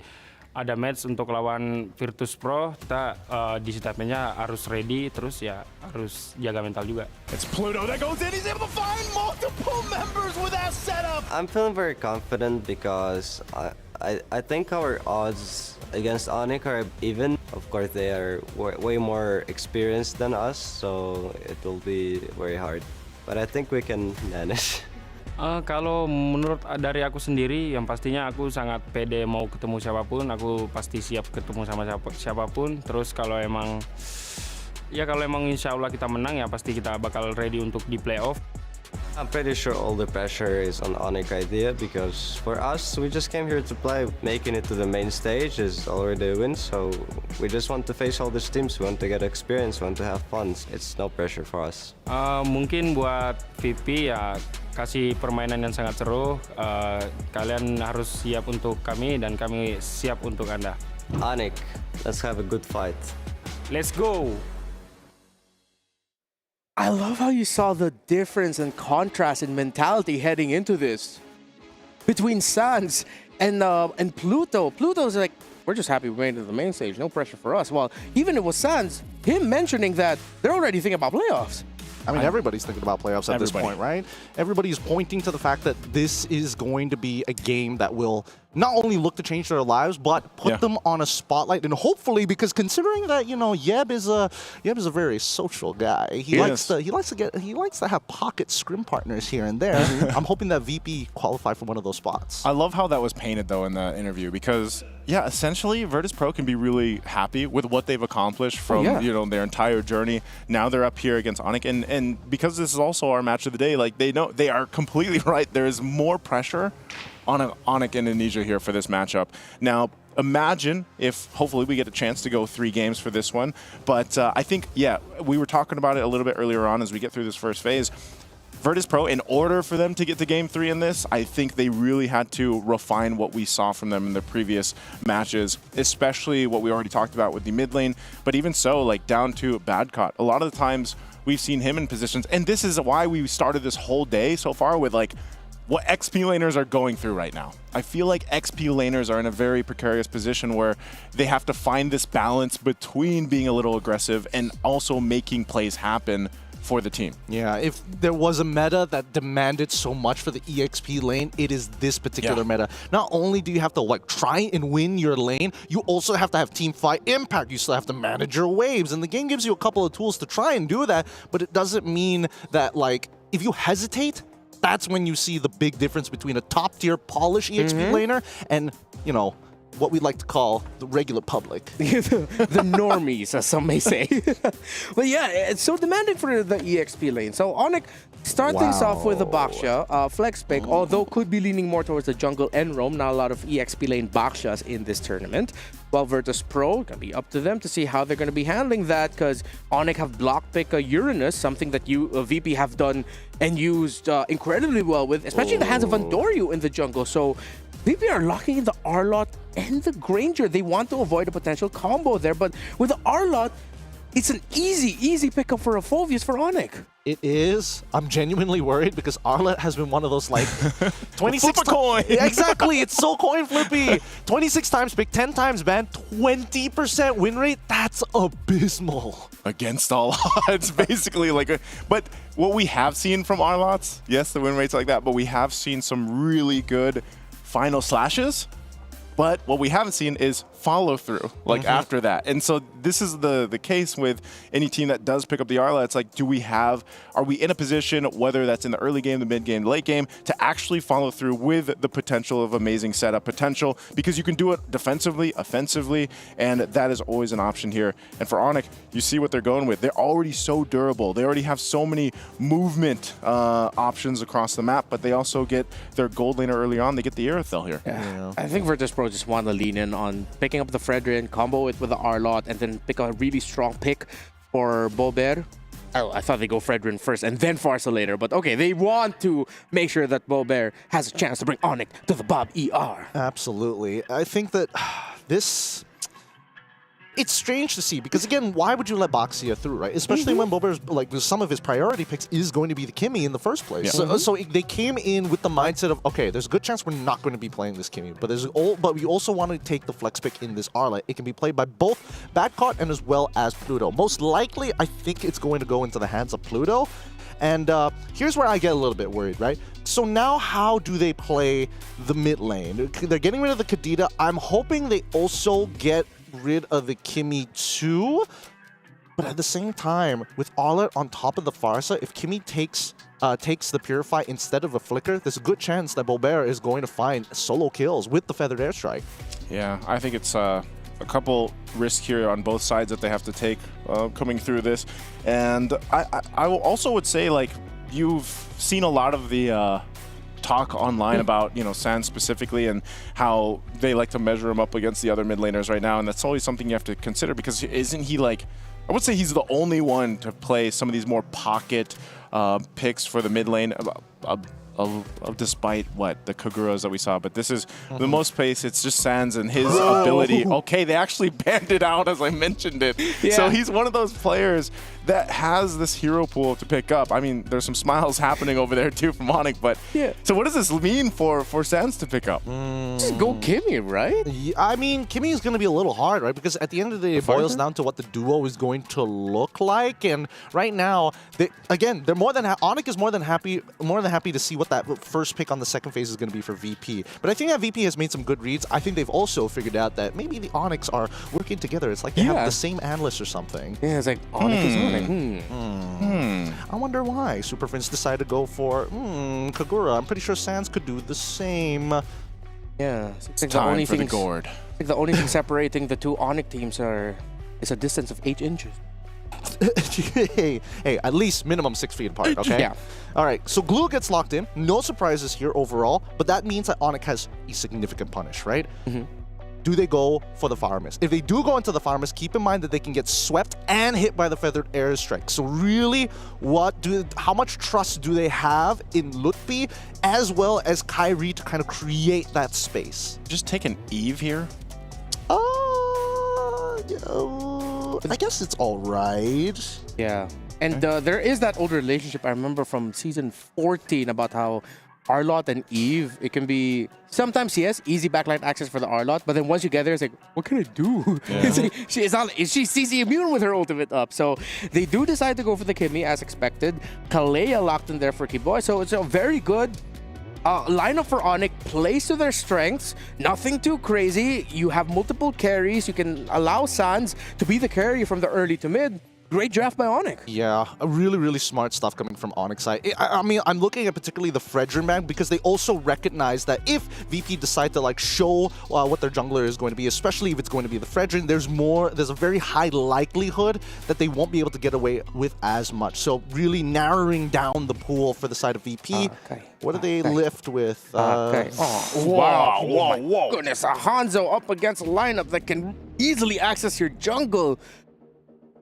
ada match untuk lawan Virtus Pro, kita di statementnya harus ready, terus ya harus jaga mental juga. It's Pluto that goes in, he's able to find multiple members with that setup! I'm feeling very confident because I think our odds against Onyx are even. Of course, they are way more experienced than us, so it will be very hard. But I think we can manage. Kalau menurut dari aku sendiri, yang pastinya aku sangat pede mau ketemu siapapun, aku pasti siap ketemu sama siapapun. Terus kalau emang insya Allah kita menang ya pasti kita bakal ready untuk di playoff. I'm pretty sure all the pressure is on Onyx idea because for us, we just came here to play. Making it to the main stage is already a win, so we just want to face all these teams. We want to get experience, we want to have fun. It's no pressure for us. Mungkin buat VP ya kasih permainan yang sangat seru. Kalian harus siap untuk kami dan kami siap untuk Anda. Onyx, let's have a good fight. Let's go! I love how you saw the difference and contrast in mentality heading into this. Between Sans and Pluto. Pluto's like, we're just happy we made it to the main stage, no pressure for us. Well, even it was Sans, him mentioning that they're already thinking about playoffs. I mean, everybody's thinking about playoffs at this point, right? Everybody's pointing to the fact that this is going to be a game that will not only look to change their lives, but put them on a spotlight. And hopefully, because considering that, Yeb is a very social guy. He likes to have pocket scrim partners here and there. I'm hoping that VP qualify for one of those spots. I love how that was painted though in the interview because essentially Virtus Pro can be really happy with what they've accomplished from their entire journey. Now they're up here against Onyx, and because this is also our match of the day, like they know they are completely right. There is more pressure on Onyx Indonesia here for this matchup. Now, imagine if hopefully we get a chance to go 3 games for this one. But I think, we were talking about it a little bit earlier on as we get through this first phase. Virtus Pro, in order for them to get to Game 3 in this, I think they really had to refine what we saw from them in the previous matches, especially what we already talked about with the mid lane. But even so, like down to Badcott, a lot of the times we've seen him in positions, and this is why we started this whole day so far with like what XP laners are going through right now. I feel like XP laners are in a very precarious position where they have to find this balance between being a little aggressive and also making plays happen for the team. Yeah, if there was a meta that demanded so much for the EXP lane, it is this particular meta. Not only do you have to like try and win your lane, you also have to have team fight impact. You still have to manage your waves, and the game gives you a couple of tools to try and do that, but it doesn't mean that like if you hesitate, that's when you see the big difference between a top tier polished EXP laner and, you know, what we like to call the regular public. The normies, as some may say. But yeah, it's so demanding for the EXP lane. So Onyx start things off with a Baksha, flex pick, although could be leaning more towards the jungle and roam. Not a lot of EXP lane Bakshas in this tournament. Well, Virtus Pro, gonna be up to them to see how they're gonna be handling that, because Onyx have block pick a Uranus, something that you VP have done and used incredibly well with, especially in the hands of Andoryu in the jungle. So VP are locking in the Arlot and the Granger. They want to avoid a potential combo there, but with the Arlot, it's an easy pickup for a Phoveus for Onyx. It is. I'm genuinely worried because Arlot has been one of those like 26 Flip a coin. Exactly, it's so coin flippy. 26 times pick, 10 times ban, 20% win rate. That's abysmal. Against all odds, basically. But what we have seen from Arlots, yes, the win rate's like that, but we have seen some really good final slashes. But what we haven't seen is follow through after that. And so this is the case with any team that does pick up the Arla. It's like, are we in a position, whether that's in the early game, the mid game, the late game, to actually follow through with the potential of amazing setup potential? Because you can do it defensively, offensively, and that is always an option here. And for Onyx, you see what they're going with. They're already so durable. They already have so many movement options across the map, but they also get their gold laner early on. They get the Irithel here. Yeah. I think Virtus Pro just want to lean in on picking up the Fredrin, combo it with the Arlot, and then pick a really strong pick for Boulevard. Oh, I thought they go Fredrin first and then Farsa later, but okay, they want to make sure that Boulevard has a chance to bring Onyx to the Bob ER. Absolutely. I think that this... It's strange to see because, again, why would you let Boxia through, right? Especially when Bober's, like, some of his priority picks is going to be the Kimmy in the first place. Yeah. So they came in with the mindset of, okay, there's a good chance we're not going to be playing this Kimmy, but we also want to take the flex pick in this Arla. It can be played by both Badcott and as well as Pluto. Most likely, I think it's going to go into the hands of Pluto. And here's where I get a little bit worried, right? So now how do they play the mid lane? They're getting rid of the Kadita. I'm hoping they also get rid of the Kimmy too, but at the same time, with Arlot on top of the Farsa, if Kimmy takes the Purify instead of a Flicker, there's a good chance that Boulevard is going to find solo kills with the Feathered Airstrike. Yeah, I think it's a couple risks here on both sides that they have to take coming through this, and I also would say, like, you've seen a lot of the talk online about, you know, Sans specifically and how they like to measure him up against the other mid laners right now, and that's always something you have to consider because isn't he, like, I would say he's the only one to play some of these more pocket picks for the mid lane despite what the Kaguras that we saw, but this is the most pace. It's just Sans and his ability. Okay, they actually banned it out as I mentioned it. Yeah. So he's one of those players that has this hero pool to pick up. I mean, there's some smiles happening over there too from Onyx, but yeah. So what does this mean for Sans to pick up? Just go Kimmy, right? Yeah, I mean, Kimmy is going to be a little hard, right? Because at the end of the day, it boils down to what the duo is going to look like. And right now, they're more than Onyx is more than happy to see what that first pick on the second phase is going to be for VP. But I think that VP has made some good reads. I think they've also figured out that maybe the Onyx are working together. It's like they have the same analyst or something. Yeah, it's like Onyx is Onyx. I wonder why Super Friends decided to go for Kagura. I'm pretty sure Sans could do the same. Yeah, it's time for the gourd. I think the only thing separating the two Onyx teams is a distance of 8 inches. hey, at least minimum 6 feet apart, okay? Yeah. All right, so Glue gets locked in. No surprises here overall, but that means that Onyx has a significant punish, right? do they go for the Fire Mist? If they do go into the Fire Mist, keep in mind that they can get swept and hit by the Feathered Airstrike. So really, how much trust do they have in Lutfi as well as Kyrie to kind of create that space? Just take an Eve here. I guess it's all right. Yeah. And there is that old relationship I remember from season 14 about how Arlott and Eve, it can be sometimes, yes, easy backline access for the Arlott, but then once you get there, it's like, what can I do? Yeah. She's CC immune with her ultimate up. So they do decide to go for the Kimmy as expected. Kalea locked in there for Kiboy. So it's a very good lineup for Onyx. Plays to their strengths. Nothing too crazy. You have multiple carries. You can allow Sans to be the carry from the early to mid. Great draft by Onyx. Yeah, really, really smart stuff coming from Onyx side. I mean, I'm looking at particularly the Fredrin bag because they also recognize that if VP decide to like show what their jungler is going to be, especially if it's going to be the Fredrin, there's a very high likelihood that they won't be able to get away with as much. So really narrowing down the pool for the side of VP. What do they lift with? Okay. Wow. Whoa. Goodness, a Hanzo up against a lineup that can easily access your jungle.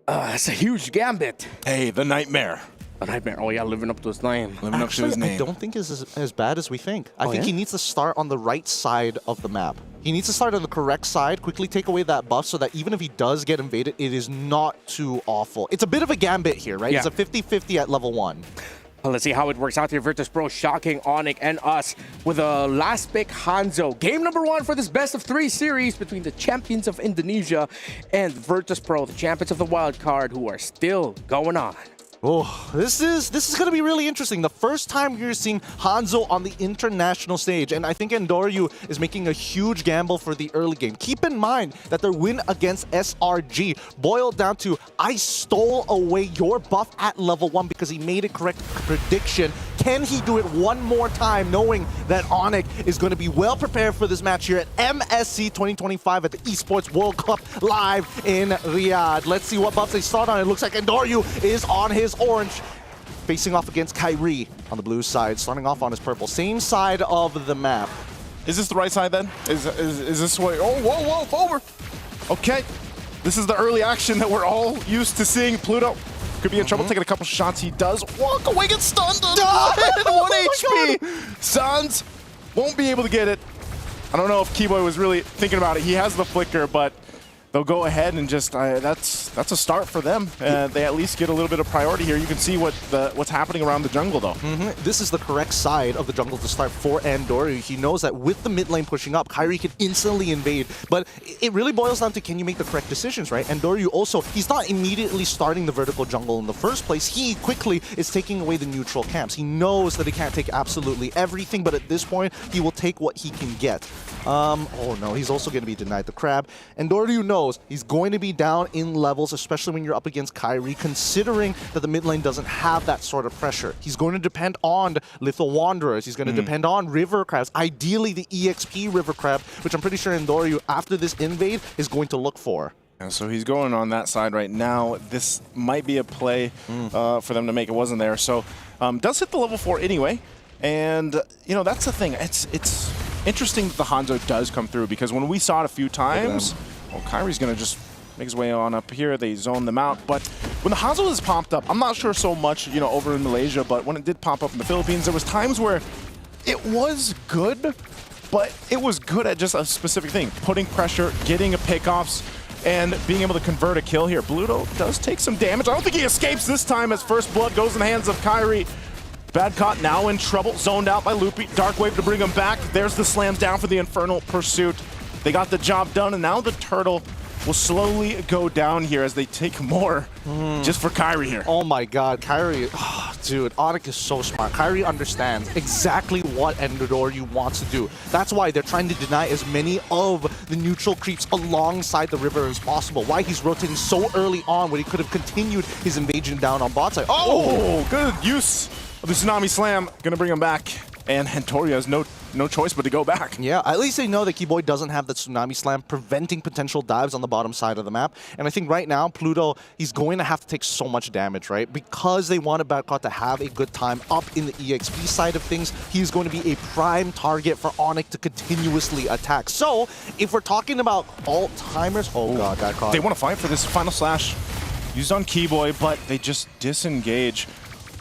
That's a huge gambit. Hey, the Nightmare. A Nightmare. Oh, yeah, living up to his name. Living up to his name. I don't think it's as bad as we think. I think he needs to start on the right side of the map. He needs to start on the correct side, quickly take away that buff so that even if he does get invaded, it is not too awful. It's a bit of a gambit here, right? Yeah. It's a 50-50 at level 1. Well, let's see how it works out here. Virtus.pro shocking Onyx and us with a last pick Hanzo. Game number 1 for this best of 3 series between the champions of Indonesia and Virtus.pro, the champions of the wild card, who are still going on. Oh, this is going to be really interesting. The first time you're seeing Hanzo on the international stage, and I think Endoryu is making a huge gamble for the early game. Keep in mind that their win against SRG boiled down to, I stole away your buff at level 1 because he made a correct prediction. Can he do it one more time, knowing that Onyx is going to be well prepared for this match here at MSC 2025 at the Esports World Cup live in Riyadh? Let's see what buffs they start on. It looks like Endoryu is on his orange, facing off against Kyrie on the blue side, starting off on his purple. Same side of the map. Is this the right side then? Is this way? Oh, whoa, over. Okay, this is the early action that we're all used to seeing. Pluto could be in trouble, taking a couple shots. He does walk away, get stunned. 1 HP. Sans won't be able to get it. I don't know if Keyboy was really thinking about it. He has the flicker, but they'll go ahead and just that's a start for them. They at least get a little bit of priority here. You can see what's happening around the jungle though. This is the correct side of the jungle to start for Endoryu. He knows that with the mid lane pushing up, Kyrie can instantly invade. But it really boils down to, can you make the correct decisions, right? Endoryu also, he's not immediately starting the vertical jungle in the first place. He quickly is taking away the neutral camps. He knows that he can't take absolutely everything, but at this point, he will take what he can get. Oh no, he's also going to be denied the crab. Endoryu knows he's going to be down in levels, especially when you're up against Kyrie, considering that the mid lane doesn't have that sort of pressure. He's going to depend on Lethal Wanderers. He's going to depend on River Crabs, ideally the EXP River Crab, which I'm pretty sure Endoryu, after this invade, is going to look for. And so he's going on that side right now. This might be a play for them to make. It wasn't there. So does hit the level 4 anyway. And, you know, that's the thing. It's interesting that the Hanzo does come through, because when we saw it a few times, well, Kyrie's going to just make his way on up here. They zone them out. But when the Hanzo is popped up, I'm not sure so much, you know, over in Malaysia, but when it did pop up in the Philippines, there was times where it was good, but it was good at just a specific thing. Putting pressure, getting a pickoffs, and being able to convert a kill here. Bluto does take some damage. I don't think he escapes this time as first blood goes in the hands of Kyrie. Bad Caught now in trouble, zoned out by Loopy. Dark Wave to bring him back. There's the slams down for the Infernal Pursuit. They got the job done, and now the Turtle will slowly go down here as they take more just for Kyrie here. Oh my god, Kyrie, dude, Onyx is so smart. Kyrie understands exactly what Endoryu wants to do. That's why they're trying to deny as many of the neutral creeps alongside the river as possible. Why he's rotating so early on when he could have continued his invasion down on bot side. Oh, good use of the Tsunami Slam. Gonna bring him back. And Hentoria has no no choice but to go back. Yeah, at least they know that Keyboy doesn't have the Tsunami Slam preventing potential dives on the bottom side of the map. And I think right now, Pluto, he's going to have to take so much damage, right? Because they wanted Badcott to have a good time up in the EXP side of things, he's going to be a prime target for Onyx to continuously attack. So, if we're talking about all-timers, oh god, Badcott. They want to fight for this final slash used on Keyboy, but they just disengage.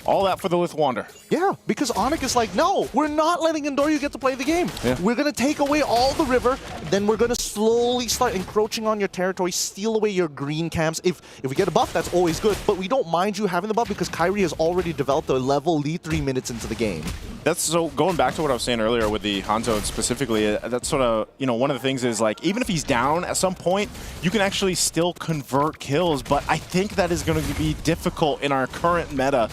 All that for the Lithwander. Yeah, because Onyx is like, no, we're not letting Endoryu get to play the game. Yeah. We're going to take away all the river, then we're going to slowly start encroaching on your territory, steal away your green camps. If we get a buff, that's always good, but we don't mind you having the buff because Kyrie has already developed a level lead 3 minutes into the game. That's so going back to what I was saying earlier with the Hanzo specifically, that's sort of, you know, one of the things is like, even if he's down at some point, you can actually still convert kills, but I think that is going to be difficult in our current meta.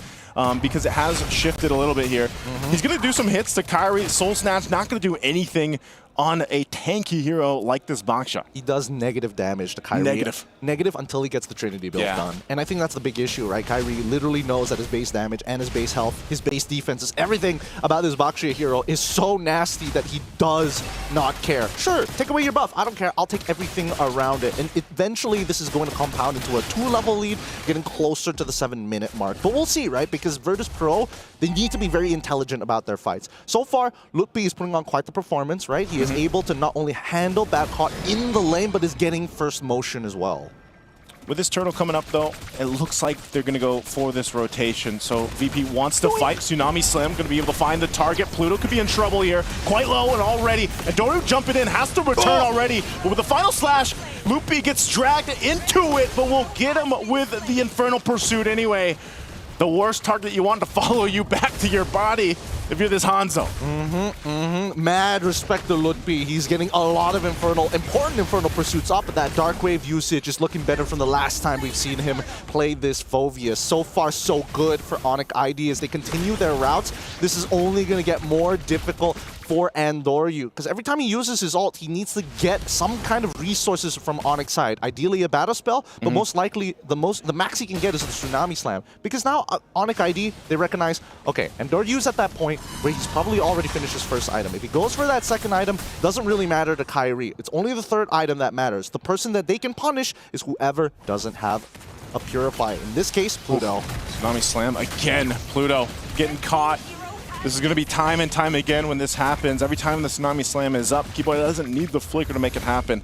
Because it has shifted a little bit here. He's going to do some hits to Kyrie. Soul Snatch not going to do anything on a tanky hero like this Baksha. He does negative damage to Kyrie. Negative until he gets the Trinity build done. And I think that's the big issue, right? Kyrie literally knows that his base damage and his base health, his base defenses, everything about this Baksha hero is so nasty that he does not care. Sure, take away your buff. I don't care. I'll take everything around it. And eventually this is going to compound into a 2-level lead, getting closer to the 7-minute mark. But we'll see, right? Because Virtus Pro, they need to be very intelligent about their fights. So far, Lutpi is putting on quite the performance, right? He is able to not only handle Badcott in the lane, but is getting first motion as well. With this turtle coming up, though, it looks like they're going to go for this rotation. So VP wants to fight. Tsunami Slam going to be able to find the target. Pluto could be in trouble here. Quite low and already. And Doru jumping in, has to return already. But with the final slash, Loopy gets dragged into it, but we'll get him with the Infernal Pursuit anyway. The worst target you want to follow you back to your body if you're this Hanzo. Mad respect to Lutpi. He's getting a lot of important Infernal Pursuits up, but that Dark Wave usage is looking better from the last time we've seen him play this Phoveus. So far, so good for Onyx ID as they continue their routes. This is only going to get more difficult for Endoryu, because every time he uses his ult, he needs to get some kind of resources from Onyx side. Ideally a battle spell, but most likely the max he can get is the Tsunami Slam. Because now Onyx ID, they recognize, okay, Endoryu's at that point where he's probably already finished his first item. If he goes for that second item, doesn't really matter to Kyrie. It's only the third item that matters. The person that they can punish is whoever doesn't have a Purify. In this case, Pluto. Tsunami Slam again. Pluto getting caught. This is going to be time and time again when this happens. Every time the Tsunami Slam is up, Keyboy doesn't need the flicker to make it happen.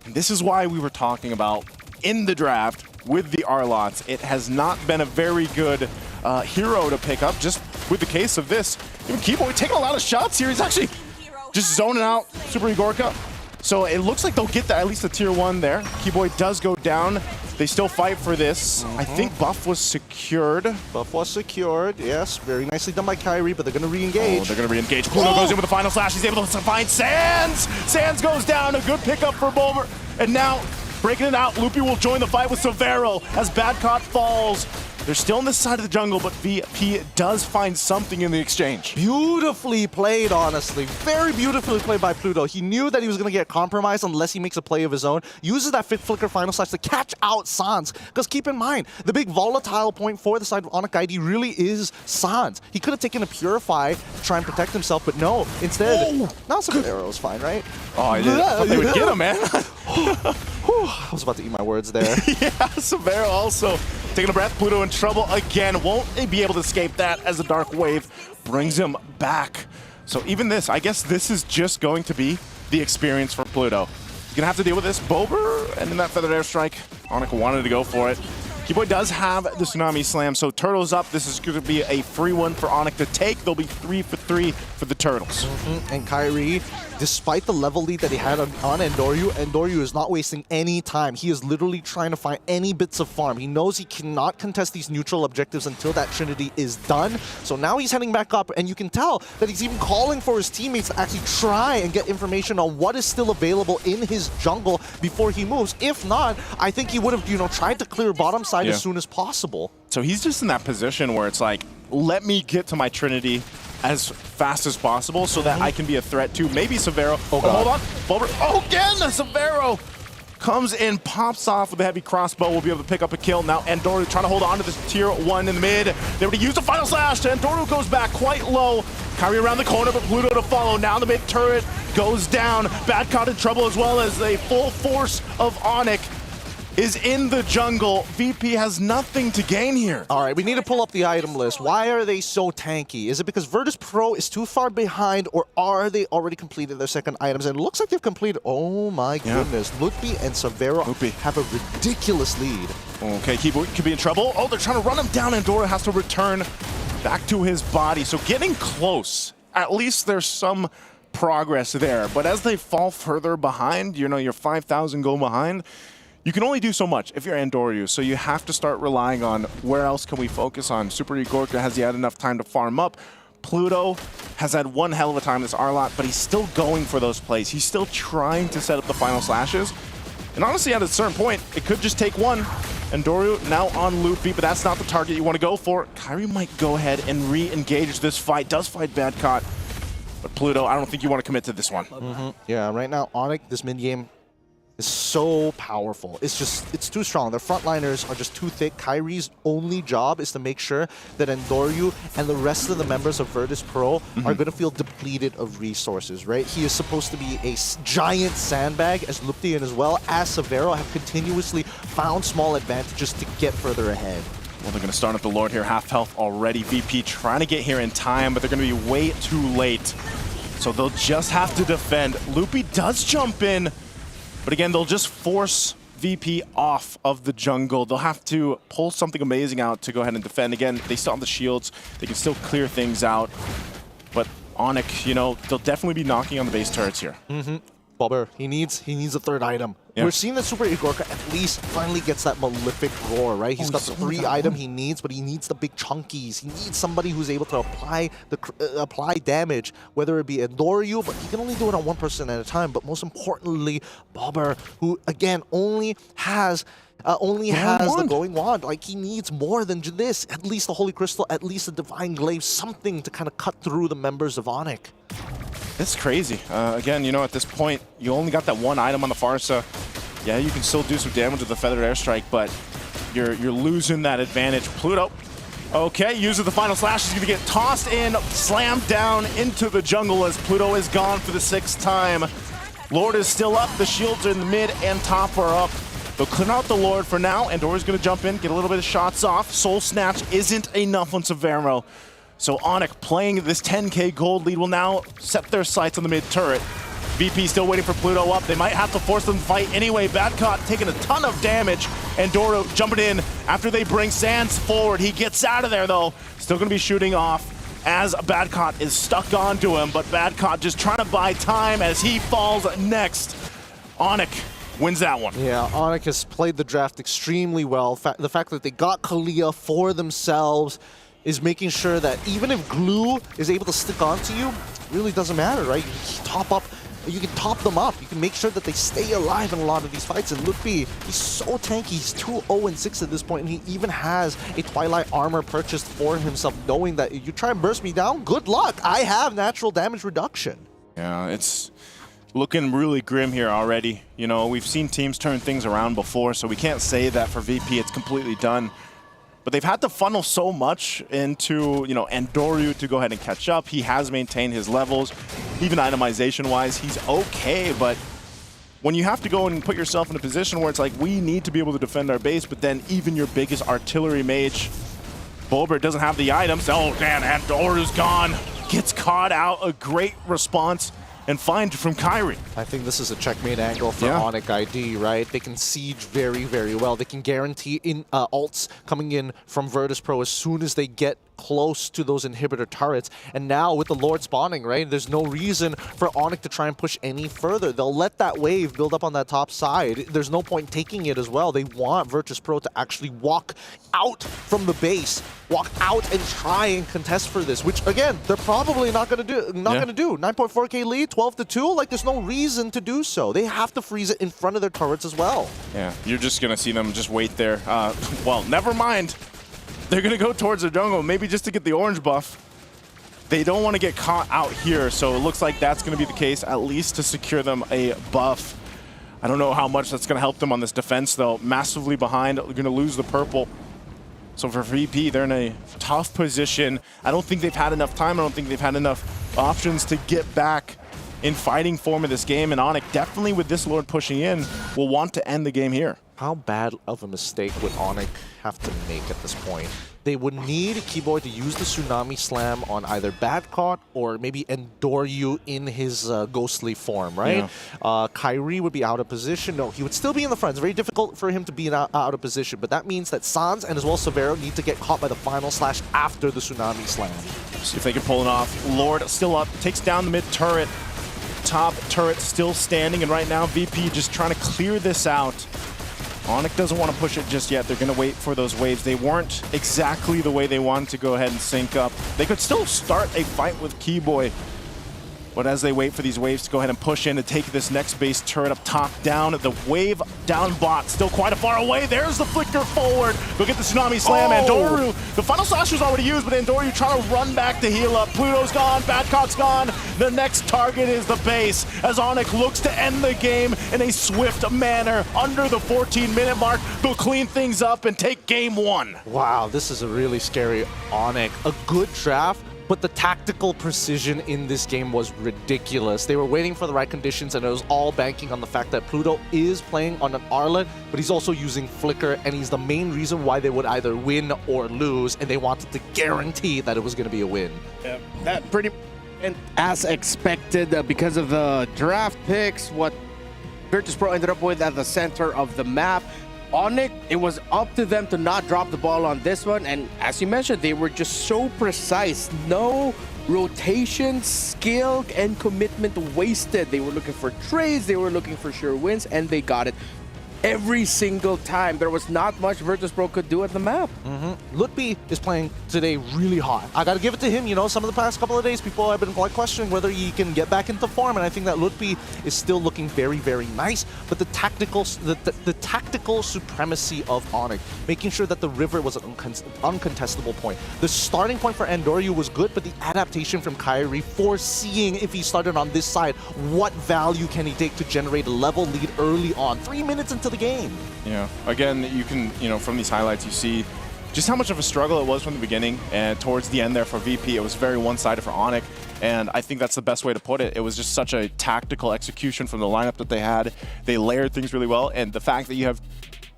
And this is why we were talking about in the draft with the Arlots. It has not been a very good hero to pick up, just with the case of this. Even Keyboy taking a lot of shots here. He's actually just zoning out Super Igorka. So it looks like they'll get at least a tier 1 there. Keyboy does go down. They still fight for this. I think buff was secured. Buff was secured, yes. Very nicely done by Kyrie, but they're going to re-engage. Oh, they're going to re-engage. Pluto goes in with the final slash. He's able to find Sands. Sands goes down. A good pickup for Boulevard. And now, breaking it out, Loopy will join the fight with Severo as Badcott falls. They're still on this side of the jungle, but VP does find something in the exchange. Beautifully played, honestly. Very beautifully played by Pluto. He knew that he was going to get compromised unless he makes a play of his own. Uses that Fit Flicker final slash to catch out Sans. Because keep in mind, the big volatile point for the side of Onyx ID really is Sans. He could have taken a Purify to try and protect himself, but no. Instead, now Severo is fine, right? Oh, I thought they would get him, man. I was about to eat my words there. Yeah, Severo also taking a breath. Pluto in trouble again. Won't be able to escape that as the Dark Wave brings him back. So even this, I guess this is just going to be the experience for Pluto. He's going to have to deal with this. Bober and then that Feathered Airstrike. Onyx wanted to go for it. Keyboy does have the Tsunami Slam, so Turtles up. This is going to be a free one for Onyx to take. They'll be 3 for 3 for the Turtles. And Kyrie, despite the level lead that he had on Endoryu is not wasting any time. He is literally trying to find any bits of farm. He knows he cannot contest these neutral objectives until that Trinity is done. So now he's heading back up, and you can tell that he's even calling for his teammates to actually try and get information on what is still available in his jungle before he moves. If not, I think he would have, tried to clear bottom side as soon as possible. So he's just in that position where it's like, let me get to my Trinity as fast as possible so that I can be a threat to maybe Severo. Oh, hold on. Boulevard. Oh, again, Severo comes in, pops off with a heavy crossbow. We'll be able to pick up a kill. Now Endoru trying to hold on to this tier 1 in the mid. They would use the final slash. Endoru goes back quite low. Kyrie around the corner, but Pluto to follow. Now the mid turret goes down. Badcott in trouble as well as the full force of Onyx is in the jungle. VP has nothing to gain here. All right, we need to pull up the item list. Why are they so tanky? Is it because Virtus Pro is too far behind, or are they already completed their second items? And it looks like they've completed. Oh my goodness. Ludwig and Severo have a ridiculous lead. Okay, Keyboard could be in trouble. Oh, they're trying to run him down, and Dora has to return back to his body. So getting close. At least there's some progress there. But as they fall further behind, you know, you're 5,000 go behind, you can only do so much if you're Andoryu, so you have to start relying on where else can we focus on. Super Igorka, has he had enough time to farm up? Pluto has had one hell of a time this Arlot, but he's still going for those plays. He's still trying to set up the final slashes. And honestly, at a certain point, it could just take one. Andoryu now on Luffy, but that's not the target you want to go for. Kyrie might go ahead and re-engage this fight. Does fight Badcott, but Pluto, I don't think you want to commit to this one. Yeah, right now, Onyx, this mid-game is so powerful. It's too strong. Their frontliners are just too thick. Kyrie's only job is to make sure that Andoryu and the rest of the members of Virtus Pro are going to feel depleted of resources, right? He is supposed to be a giant sandbag, as Lupti and as well as Severo have continuously found small advantages to get further ahead. Well, they're going to start at the Lord here, half health already. VP trying to get here in time, but they're going to be way too late. So they'll just have to defend. Loopy does jump in, but again, they'll just force VP off of the jungle. They'll have to pull something amazing out to go ahead and defend. Again, they still have the shields. They can still clear things out. But Onyx, you know, they'll definitely be knocking on the base turrets here. Bobber, he needs a third item. Yeah. We're seeing that Super Igorka at least finally gets that malefic roar, right? He's got the 3 item he needs, but he needs the big chunkies. He needs somebody who's able to apply damage, whether it be Andoryu, but he can only do it on one person at a time. But most importantly, Bobber, who again only has the glowing wand. Like, he needs more than this. At least the Holy Crystal, at least the Divine Glaive, something to kind of cut through the members of Onyx. It's crazy. Again, you know, at this point, you only got that one item on the Farsa. Yeah, you can still do some damage with the Feathered Airstrike, but you're losing that advantage. Pluto, okay, uses the final slash. He's going to get tossed in, slammed down into the jungle as Pluto is gone for the 6th time. Lord is still up. The shields are in the mid and top are up. They'll clear out the Lord for now. Andorra's going to jump in, get a little bit of shots off. Soul Snatch isn't enough on Severo. So Onyx playing this 10k gold lead will now set their sights on the mid turret. VP still waiting for Pluto up. They might have to force them to fight anyway. Badcott taking a ton of damage. And Doro jumping in after they bring Sands forward. He gets out of there though. Still going to be shooting off as Badcott is stuck onto him. But Badcott just trying to buy time as he falls next. Onyx wins that one. Yeah, Onyx has played the draft extremely well. The fact that they got Kalia for themselves is making sure that even if glue is able to stick onto you, it really doesn't matter, right? You can top them up. You can make sure that they stay alive in a lot of these fights. And Luffy, he's so tanky. He's 2-0-6 at this point, and he even has a Twilight armor purchased for himself, knowing that if you try and burst me down, good luck. I have natural damage reduction. Yeah, it's looking really grim here already. You know, we've seen teams turn things around before, so we can't say that for VP it's completely done. But they've had to funnel so much into, you know, Andoryu to go ahead and catch up. He has maintained his levels. Even itemization-wise, he's okay. But when you have to go and put yourself in a position where it's like, we need to be able to defend our base, but then even your biggest artillery mage, Boulevard, doesn't have the items. Oh, man, Andoryu's gone. Gets caught out. A great response and find from Kyrie. I think this is a checkmate angle for Onyx ID, right? They can siege very, very well. They can guarantee ults coming in from Virtus Pro as soon as they get close to those inhibitor turrets. And now with the Lord spawning, right, there's no reason for Onyx to try and push any further. They'll let that wave build up on that top side. There's no point taking it as well. They want Virtus Pro to actually walk out from the base, walk out and try and contest for this, which again, they're probably not going to do. 9.4k lead, 12-2. Like, there's no reason to do so. They have to freeze it in front of their turrets as well. Yeah, you're just going to see them just wait there. Well, never mind. They're going to go towards the jungle, maybe just to get the orange buff. They don't want to get caught out here, so it looks like that's going to be the case, at least to secure them a buff. I don't know how much that's going to help them on this defense, though. Massively behind, they're going to lose the purple. So for VP, they're in a tough position. I don't think they've had enough time. I don't think they've had enough options to get back in fighting form of this game. And Onyx, definitely with this Lord pushing in, will want to end the game here. How bad of a mistake would Onyx have to make at this point? They would need Keyboard to use the Tsunami Slam on either Badcott or maybe Endoryu in his ghostly form, right? Yeah. Kyrie would be out of position. No, he would still be in the front. It's very difficult for him to be out of position, but that means that Sans and as well Severo need to get caught by the final slash after the Tsunami Slam. See if they can pull it off. Lord still up, takes down the mid turret. Top turret still standing, and right now VP just trying to clear this out. Onyx doesn't want to push it just yet. They're going to wait for those waves. They weren't exactly the way they wanted to go ahead and sync up. They could still start a fight with Keyboy, but as they wait for these waves to go ahead and push in to take this next base turret up top down, the wave down bot still quite a far away. There's the flicker forward. They'll get the Tsunami Slam. Endoryu, the final slash was already used, but Endoryu trying to run back to heal up. Pluto's gone, Badcock's gone. The next target is the base as Onyx looks to end the game in a swift manner. Under the 14-minute mark, they'll clean things up and take game one. Wow, this is a really scary Onyx. A good draft, but the tactical precision in this game was ridiculous. They were waiting for the right conditions, and it was all banking on the fact that Pluto is playing on an Arlet, but he's also using Flicker, and he's the main reason why they would either win or lose, and they wanted to guarantee that it was going to be a win. Yeah, that pretty... And as expected, because of the draft picks, what Virtus.pro ended up with at the center of the map, Onyx, it was up to them to not drop the ball on this one, and as you mentioned, they were just so precise. No rotation, skill, and commitment wasted. They were looking for trades, they were looking for sure wins, and they got it every single time. There was not much Virtus.pro could do at the map. Lutpi is playing today really hot. I gotta give it to him. You know, some of the past couple of days, people have been quite questioning whether he can get back into form, and I think that Lutpi is still looking very, very nice. But the tactical supremacy of Onyx, making sure that the river was an uncontestable point. The starting point for Endoryu was good, but the adaptation from Kyrie, foreseeing if he started on this side, what value can he take to generate a level lead early on? 3 minutes into the game. Yeah, again, you can, from these highlights, you see just how much of a struggle it was from the beginning, and towards the end there for VP, it was very one-sided for Onyx, and I think that's the best way to put it. It was just such a tactical execution from the lineup that they had. They layered things really well, and the fact that you have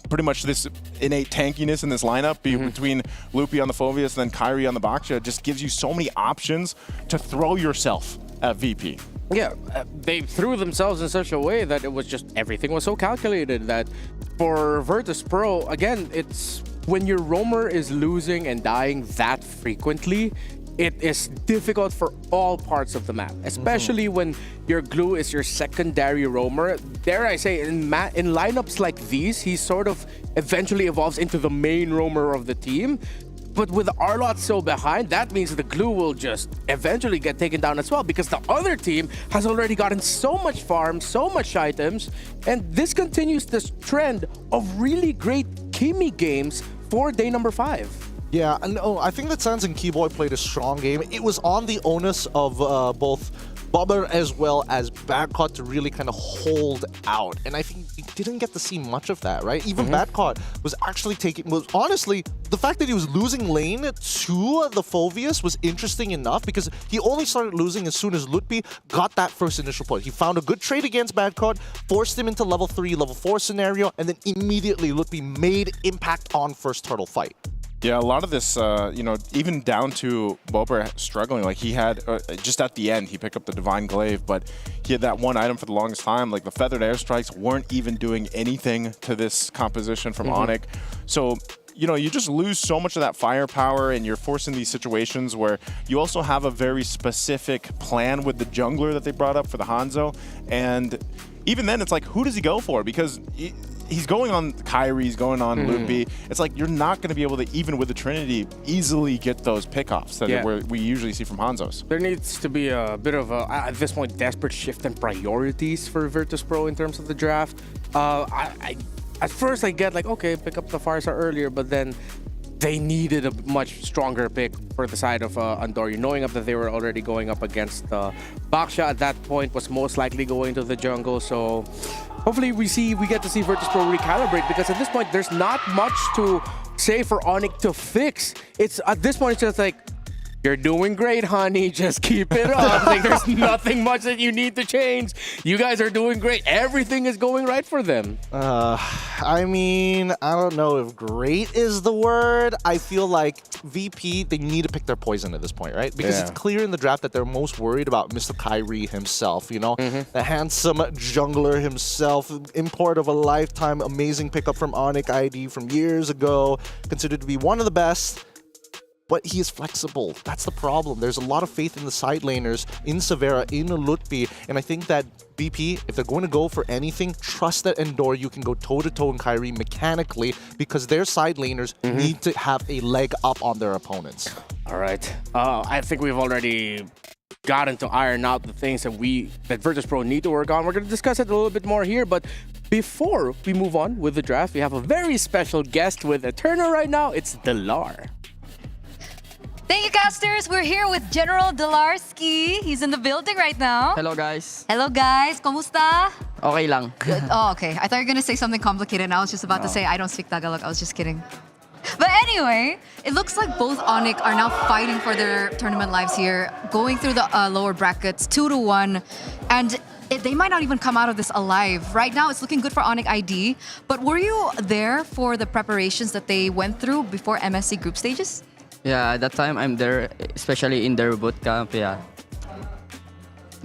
pretty much this innate tankiness in this lineup between Loopy on the Phoveus and then Kyrie on the Baksha just gives you so many options to throw yourself at VP. Yeah, they threw themselves in such a way that it was just, everything was so calculated that for Virtus.pro, again, it's when your roamer is losing and dying that frequently, it is difficult for all parts of the map, especially when your glue is your secondary roamer. Dare I say, in lineups like these, he sort of eventually evolves into the main roamer of the team. But with Arlot so behind, that means the glue will just eventually get taken down as well, because the other team has already gotten so much farm, so much items, and this continues this trend of really great Kimi games for day number 5. Yeah, no, I think that Sans and Keyboy played a strong game. It was on the onus of both Bobber as well as Badcott to really kind of hold out. And I think we didn't get to see much of that, right? Even Badcott was actually honestly, the fact that he was losing lane to the Phoveus was interesting enough, because he only started losing as soon as Lutpi got that first initial point. He found a good trade against Badcott, forced him into level 3, level 4 scenario, and then immediately Lutpi made impact on first turtle fight. Yeah, a lot of this, even down to Bober struggling. Like, he had, just at the end, he picked up the Divine Glaive, but he had that one item for the longest time. Like, the Feathered Airstrikes weren't even doing anything to this composition from Onyx. So, you just lose so much of that firepower, and you're forced in these situations where you also have a very specific plan with the jungler that they brought up for the Hanzo. And even then, it's like, who does he go for? Because he's going on Kyrie, he's going on Loopy. It's like you're not going to be able to, even with the Trinity, easily get those pickoffs that we usually see from Hanzos. There needs to be a bit of a, at this point, desperate shift in priorities for Virtus.pro in terms of the draft. At first I get like, okay, pick up the Farsa earlier, but then they needed a much stronger pick for the side of Endoryu, knowing that they were already going up against Baksha at that point, was most likely going to the jungle. So hopefully we get to see Virtus.pro recalibrate, because at this point there's not much to say for Onyx to fix? It's at this point, it's just like, you're doing great, honey. Just keep it up. Like, there's nothing much that you need to change. You guys are doing great. Everything is going right for them. I mean, I don't know if great is the word. I feel like VP, they need to pick their poison at this point, right? Because it's clear in the draft that they're most worried about Mr. Kyrie himself, you know? The handsome jungler himself, import of a lifetime, amazing pickup from Onyx ID from years ago, considered to be one of the best. But he is flexible. That's the problem. There's a lot of faith in the side laners, in Severa, in Lutfi, and I think that BP, if they're going to go for anything, trust that Endor, you can go toe-to-toe in Kyrie mechanically because their side laners need to have a leg up on their opponents. All right. I think we've already gotten to iron out the things that Virtus.pro need to work on. We're going to discuss it a little bit more here, but before we move on with the draft, we have a very special guest with Eterna right now. It's Delar. Thank you, casters. We're here with General Delarski. He's in the building right now. Hello, guys. Hello, guys. Kumusta? Okay lang. Good. Oh, okay. I thought you were going to say something complicated, and I was just about to say I don't speak Tagalog. I was just kidding. But anyway, it looks like both Onyx are now fighting for their tournament lives here, going through the lower brackets, 2-1, and they might not even come out of this alive. Right now, it's looking good for Onyx ID, but were you there for the preparations that they went through before MSC group stages? Yeah, at that time I'm there, especially in their boot camp. Yeah.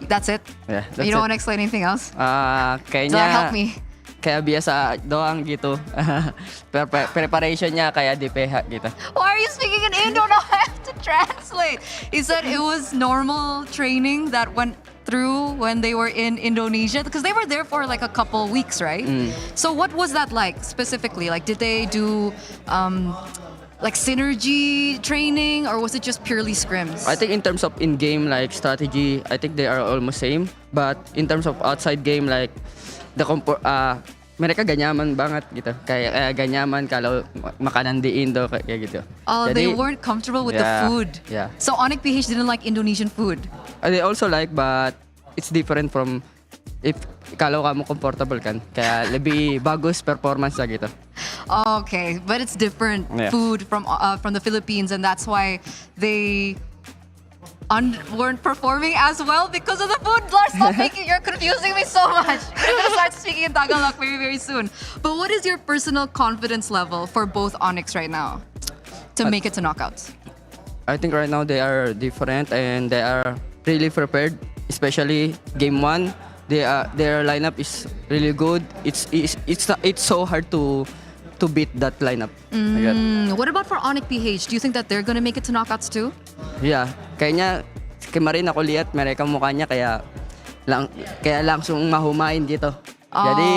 That's it? Yeah, that's you don't it. want to explain anything else? Kayaknya, help me. Kaya biasa doang gitu. Preparation niya kaya di PH gitu. Why are you speaking in Indo? Now I have to translate. He said it was normal training that went through when they were in Indonesia because they were there for like a couple weeks, right? So what was that like specifically? Like, did they do like synergy training, or was it just purely scrims? I think in terms of in-game like strategy, I think they are almost same. But in terms of outside game, like mereka ganyaman banget gitu. Kayak ganyaman kalau makanan di Indo kayak gitu. Oh, Jadi, they weren't comfortable with the food. Yeah. So Onyx PH didn't like Indonesian food. They also like, but it's different from if kalau kamu comfortable kan. Kaya lebih bagus performance lah gitu. Okay, but it's different food from the Philippines, and that's why they weren't performing as well because of the food. Lars, stop making, you're confusing me so much. We're gonna start speaking in Tagalog very, very soon. But what is your personal confidence level for both Onyx right now to make it to knockouts? I think right now they are different and they are really prepared, especially game 1. Their lineup is really good. It's so hard to beat that lineup. What about for Onyx PH? Do you think that they're gonna make it to knockouts too? Yeah, kayaknya kemarin ako lihat mereka mukha niya kaya langsung mahumain gitu. Jadi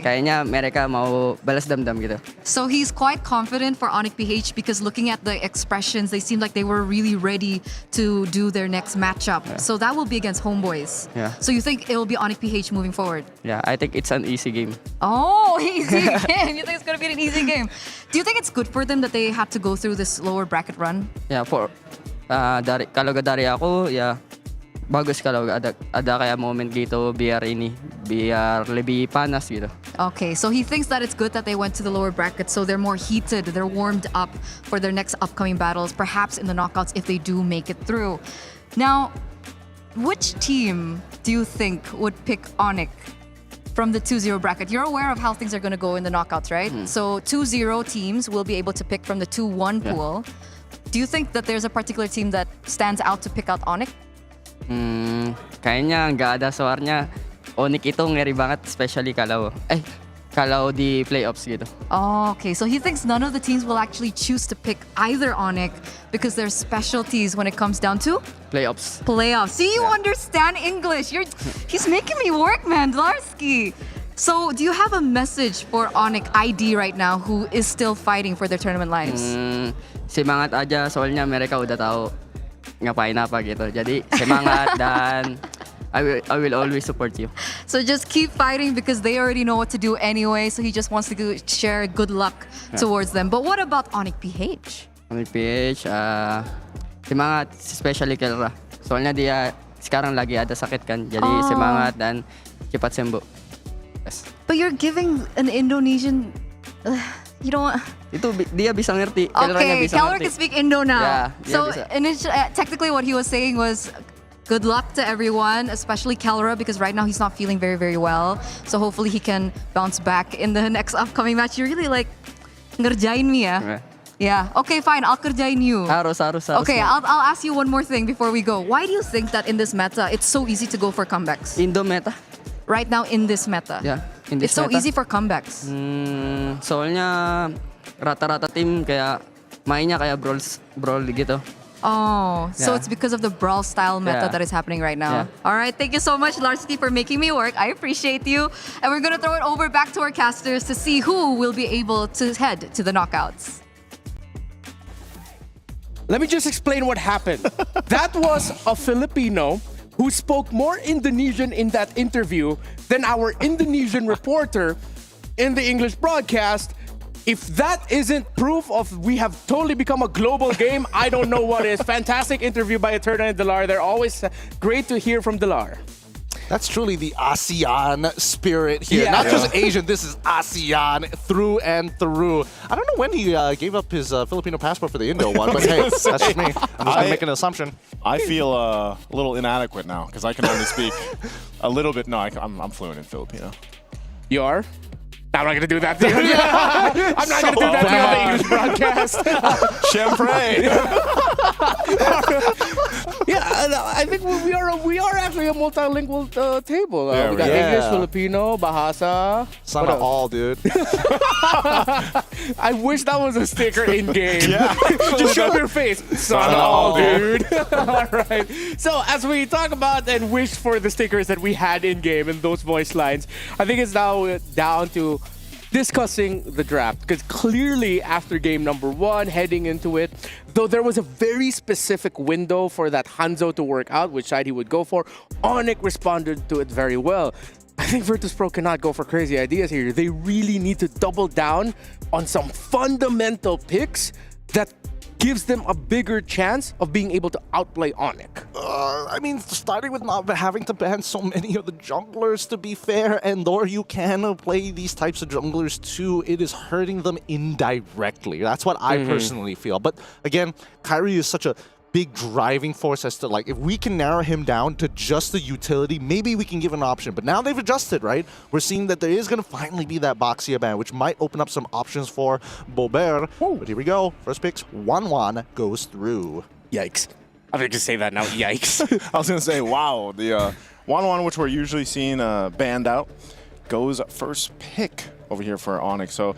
kayaknya mereka mau balas dendam gitu. So he's quite confident for Onyx PH because looking at the expressions, they seem like they were really ready to do their next matchup. So that will be against Homeboys. Yeah. So you think it will be Onyx PH moving forward? Yeah, I think it's an easy game. Oh, easy game. You think it's going to be an easy game? Do you think it's good for them that they had to go through this lower bracket run? Yeah, for kalau dari ako, yeah, bagus kalau ada kaya moment gitu biar lebih panas gitu. Okay, so he thinks that it's good that they went to the lower bracket so they're more heated, they're warmed up for their next upcoming battles, perhaps in the knockouts if they do make it through. Now, which team do you think would pick Onyx from the 2-0 bracket? You're aware of how things are going to go in the knockouts, right? So 2-0 teams will be able to pick from the 2-1 pool. Do you think that there's a particular team that stands out to pick out Onyx? Kayaknya nggak ada suaranya. Onyx itu ngeri banget, especially kalau di playoffs gitu. Oh, okay. So he thinks none of the teams will actually choose to pick either Onyx because there's specialties when it comes down to playoffs. See, you understand English. He's making me work, man, Dlarsky. So, do you have a message for Onyx ID right now who is still fighting for their tournament lives? Semangat aja, soalnya mereka udah tahu ngapain apa gitu. Jadi semangat dan I will always support you. So just keep fighting because they already know what to do anyway. So he just wants to share good luck towards them. But what about Onyx PH? Onyx PH, semangat, especially kay Ra. Soalnya dia sekarang lagi ada sakit kan. Jadi semangat dan cepat sembuh. Yes. But you're giving an Indonesian you don't want... Itu dia bisa ngerti. Kelleranya Okay, bisa Keller ngerti. can speak Indo now. Yeah, dia So bisa. technically what he was saying was good luck to everyone, especially Kellera, because right now he's not feeling very, very well. So hopefully he can bounce back in the next upcoming match. You're really like ngerjain me ya. Yeah. Okay, fine. I'll kerjain you. Harus. Okay, I'll ask you one more thing before we go. Why do you think that in this meta, it's so easy to go for comebacks? Indo meta. Right now in this meta. Ya, in this It's so meta. easy for comebacks. Soalnya rata-rata tim kayak mainnya kayak brawl gitu. Oh, so Yeah. it's because of the brawl style meta Yeah. that is happening right now. Yeah. All right, thank you so much, Larsity, for making me work. I appreciate you. And we're going to throw it over back to our casters to see who will be able to head to the knockouts. Let me just explain what happened. That was a Filipino who spoke more Indonesian in that interview than our Indonesian reporter in the English broadcast. If that isn't proof of we have totally become a global game, I don't know what is. Fantastic interview by Eterna and Delar. They're always great to hear from Delar. That's truly the ASEAN spirit here. Yeah. Not just Asian, this is ASEAN through and through. I don't know when he gave up his Filipino passport for the Indo one, but hey, that's just me. I'm just going to make an assumption. I feel a little inadequate now because I can only speak a little bit. No, I'm fluent in Filipino. You are? I'm not going to do that to you. I'm not going to do that to you on the English broadcast. Champagne. Yeah, I think we are actually a multilingual table. Yeah, We got yeah. English, Filipino, Bahasa. Sana What else? all, dude. I wish that was a sticker in game. Yeah. Just show your face. Sana all, dude. All right. So as we talk about and wish for the stickers that we had in game and those voice lines, I think it's now down to discussing the draft, because clearly after game number 1, heading into it, though there was a very specific window for that Hanzo to work out which side he would go for, Onyx responded to it very well. I think Virtus.pro cannot go for crazy ideas here. They really need to double down on some fundamental picks that gives them a bigger chance of being able to outplay Onyx. I mean, starting with not having to ban so many of the junglers, to be fair, and or you can play these types of junglers too, it is hurting them indirectly. That's what I personally feel. But again, Kyrie is such a big driving force as to, like, if we can narrow him down to just the utility, maybe we can give an option. But now they've adjusted, right? We're seeing that there is going to finally be that Boxia ban, which might open up some options for Boulevard. But here we go. First picks, 1-1 goes through. Yikes. I'm going to say that now. Yikes. I was going to say, wow. The 1-1, which we're usually seeing banned out, goes first pick over here for Onyx. So,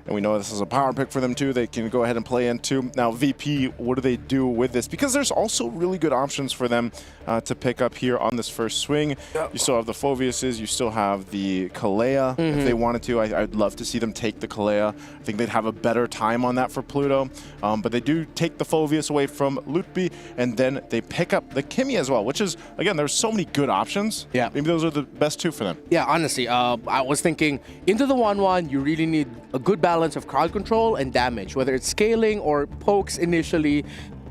and we know this is a power pick for them too. They can go ahead and play into. Now, VP, what do they do with this? Because there's also really good options for them to pick up here on this first swing. Yep. You still have the Phoveases. You still have the Kalea if they wanted to. I'd love to see them take the Kalea. I think they'd have a better time on that for Pluto. But they do take the Phoveas away from Lutby, and then they pick up the Kimmy as well, which is, again, there's so many good options. Yeah. Maybe those are the best two for them. Yeah, honestly, I was thinking into the 1-1, you really need a good balance of crowd control and damage, whether it's scaling or pokes initially.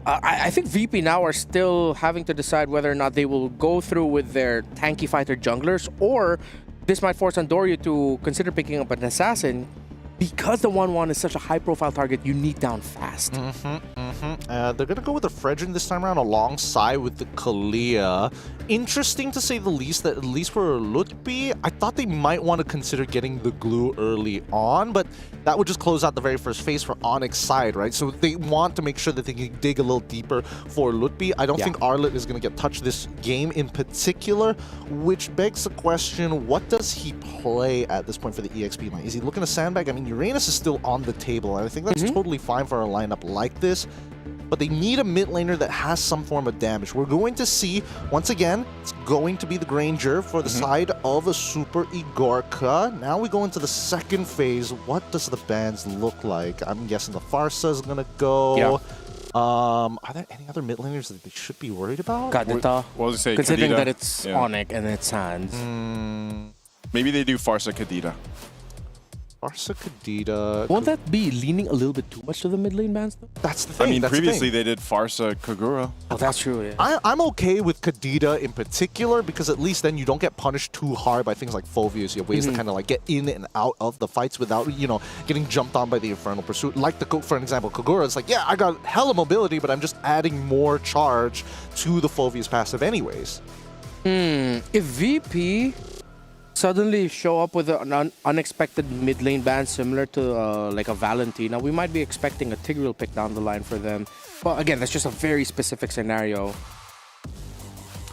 I think VP now are still having to decide whether or not they will go through with their tanky fighter junglers, or this might force Andoria to consider picking up an assassin. Because the 1-1 is such a high-profile target, you need down fast. They're going to go with the Fredrin this time around alongside with the Kalea. Interesting to say the least that at least for Lutby, I thought they might want to consider getting the glue early on, but that would just close out the very first phase for Onyx side, right? So they want to make sure that they can dig a little deeper for Lutby. I don't think Arlet is going to get touched this game in particular, which begs the question, what does he play at this point for the EXP line? Is he looking to sandbag? I mean, Uranus is still on the table, and I think that's totally fine for a lineup like this. But they need a mid laner that has some form of damage. We're going to see, once again, it's going to be the Granger for the side of a Super Igorka. Now we go into the second phase. What does the bans look like? I'm guessing the Farsa is going to go. Yeah. Are there any other mid laners that they should be worried about? Kadita. What was it say? Considering Kadita? that it's Onyx and it's Hans. Maybe they do Farsa Kadita. Farsa Kadita. Won't that be leaning a little bit too much to the mid lane bans though? That's the thing. I mean, that's the previously thing. they did Farsa Kagura. Oh, that's true, yeah. I'm okay with Kadita in particular because at least then you don't get punished too hard by things like Phoveus. You have ways to kind of like get in and out of the fights without, you know, getting jumped on by the Infernal Pursuit. Like, for an example, Kagura, it's like, yeah, I got hella mobility, but I'm just adding more charge to the Phoveus passive anyways. If VP suddenly show up with an unexpected mid lane ban similar to like a Valentina, we might be expecting a Tigreal pick down the line for them. But again, that's just a very specific scenario.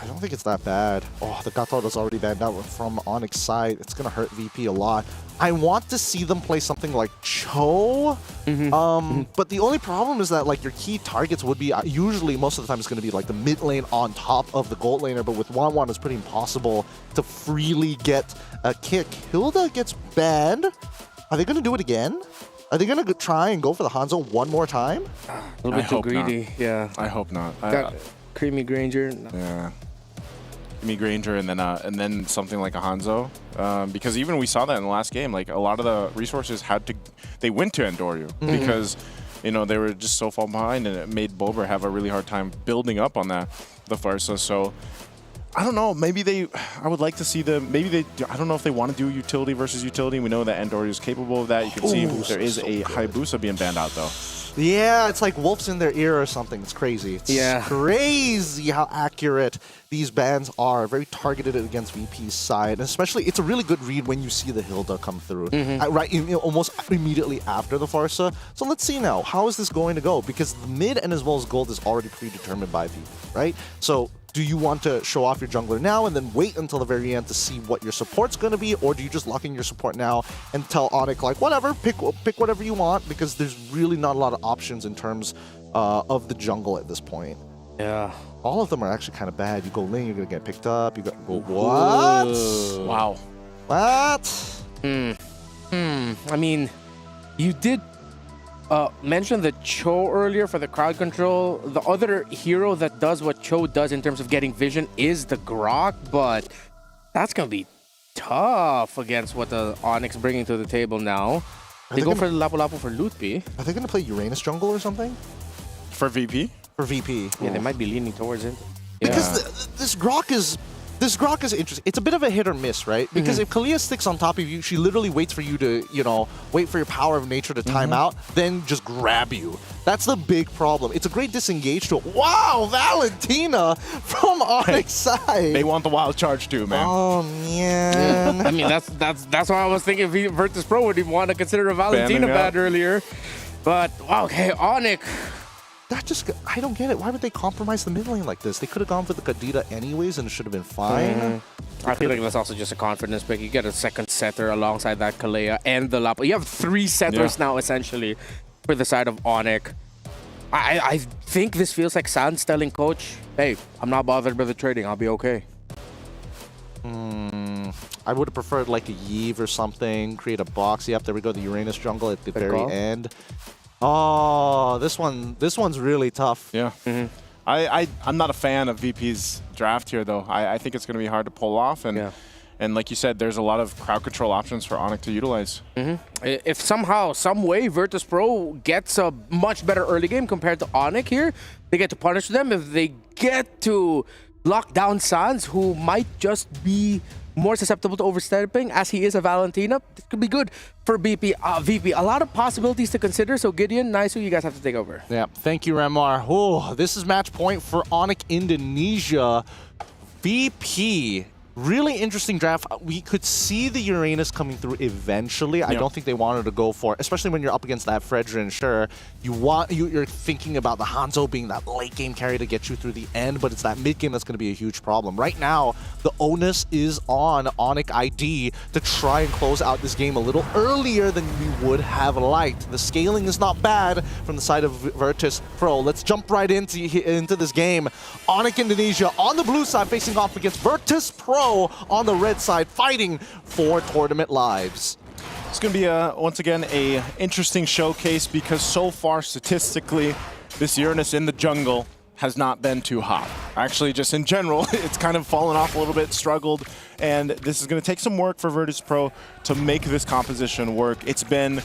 I don't think it's that bad. Oh, the Gatora's already banned out from Onyx side. It's going to hurt VP a lot. I want to see them play something like Cho. But the only problem is that like your key targets would be, usually most of the time it's going to be like the mid lane on top of the gold laner. But with Wanwan, it's pretty impossible to freely get a kick. Hilda gets banned. Are they going to do it again? Are they going to try and go for the Hanzo one more time? A little bit too greedy. Not. Yeah. I hope not. Creamy Granger. No. Yeah. Creamy Granger and then something like a Hanzo. Because even we saw that in the last game, like a lot of the resources they went to Andoryu because, you know, they were just so far behind and it made Bober have a really hard time building up on the Farsa. So I don't know, I would like to see I don't know if they want to do utility versus utility. We know that Andoryu is capable of that. You can see there is a Hayabusa being banned out though. Yeah, it's like wolves in their ear or something. It's crazy. It's crazy how accurate these bans are. Very targeted against VP's side. And especially, it's a really good read when you see the Hilda come through. Almost immediately after the Farsa. So let's see now. How is this going to go? Because the mid and as well as gold is already predetermined by VP, right? So do you want to show off your jungler now and then wait until the very end to see what your support's going to be? Or do you just lock in your support now and tell Onyx, like, whatever, pick whatever you want? Because there's really not a lot of options in terms of the jungle at this point. Yeah. All of them are actually kind of bad. You go lane, you're going to get picked up. You go, what? Ooh. Wow. What? I mean, you did mention the Cho earlier for the crowd control. The other hero that does what Cho does in terms of getting vision is the Grok, but that's going to be tough against what the Onyx bringing to the table now. They go for the Lapu-Lapu for loot B. Are they going to play Uranus jungle or something? For VP? For VP. Yeah, they might be leaning towards it. Because this Grok is interesting. It's a bit of a hit or miss, right? Because if Kalia sticks on top of you, she literally waits for you to, you know, wait for your power of nature to time out, then just grab you. That's the big problem. It's a great disengage to wow, Valentina from Onyx side. They want the wild charge too, man. Oh man. Yeah. I mean, that's why I was thinking Virtus Pro would even want to consider a Valentina ban earlier. But wow, okay, Onyx. I don't get it. Why would they compromise the mid lane like this? They could have gone for the Kadita anyways and it should have been fine. I feel like that's also just a confidence pick. You get a second setter alongside that Kalea and the Lapu. You have 3 setters now, essentially, for the side of Onyx. I think this feels like Sans telling Coach, hey, I'm not bothered by the trading. I'll be okay. I would have preferred like a Yeve or something. Create a box. Yep, there we go. The Uranus jungle at the very end. Oh, this one's really tough. Yeah. I'm not a fan of VP's draft here, though. I think it's going to be hard to pull off. And like you said, there's a lot of crowd control options for Onyx to utilize. If somehow, some way, Virtus Pro gets a much better early game compared to Onyx here, they get to punish them. If they get to lock down Sans, who might just be more susceptible to overstepping as he is a Valentina, this could be good for VP. A lot of possibilities to consider. So Gideon, Naisu, you guys have to take over. Yeah, thank you, Remar. Oh, this is match point for Onyx Indonesia. VP. Really interesting draft. We could see the Uranus coming through eventually. I don't think they wanted to go for, especially when you're up against that Fredrin. Sure, you're thinking about the Hanzo being that late game carry to get you through the end, but it's that mid game that's going to be a huge problem. Right now, the onus is on Onyx ID to try and close out this game a little earlier than we would have liked. The scaling is not bad from the side of Virtus Pro. Let's jump right into this game. Onyx Indonesia on the blue side facing off against Virtus Pro on the red side, fighting for tournament lives. It's going to be, once again, a interesting showcase because so far, statistically, this Uranus in the jungle has not been too hot. Actually, just in general, it's kind of fallen off a little bit, struggled, and this is going to take some work for Virtus Pro to make this composition work. It's been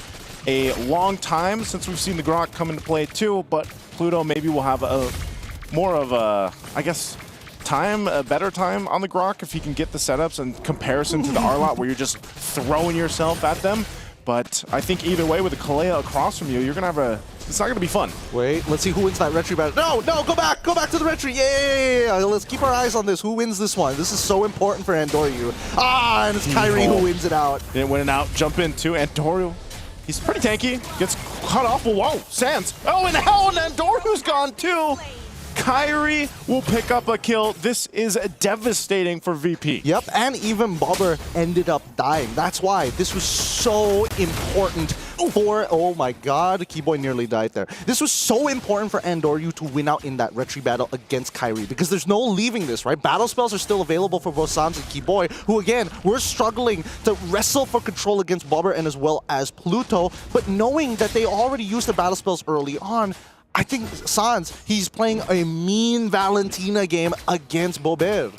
a long time since we've seen the Grok come into play too, but Pluto maybe will have a more of a, I guess, a better time on the Grok if he can get the setups in comparison to the R-Lot where you're just throwing yourself at them. But I think either way, with the Kalea across from you, you're going to have it's not going to be fun. Wait, let's see who wins that retry battle. No, go back to the retry. Yeah. Let's keep our eyes on this. Who wins this one? This is so important for Andoryu. And it's Kyrie who wins it out. Didn't win it out. Jump into Andoryu. He's pretty tanky. Gets cut off. Whoa, Sans. Oh, and hell, and Andoryu's gone too. Kyrie will pick up a kill. This is devastating for VP. Yep, and even Bobber ended up dying. That's why this was so important for, oh my god, Keyboy nearly died there. This was so important for Andoryu to win out in that retry battle against Kyrie because there's no leaving this, right? Battle spells are still available for both Sans and Keyboy, who again, were struggling to wrestle for control against Bobber and as well as Pluto, but knowing that they already used the battle spells early on, I think Sans, he's playing a mean Valentina game against Boulevard.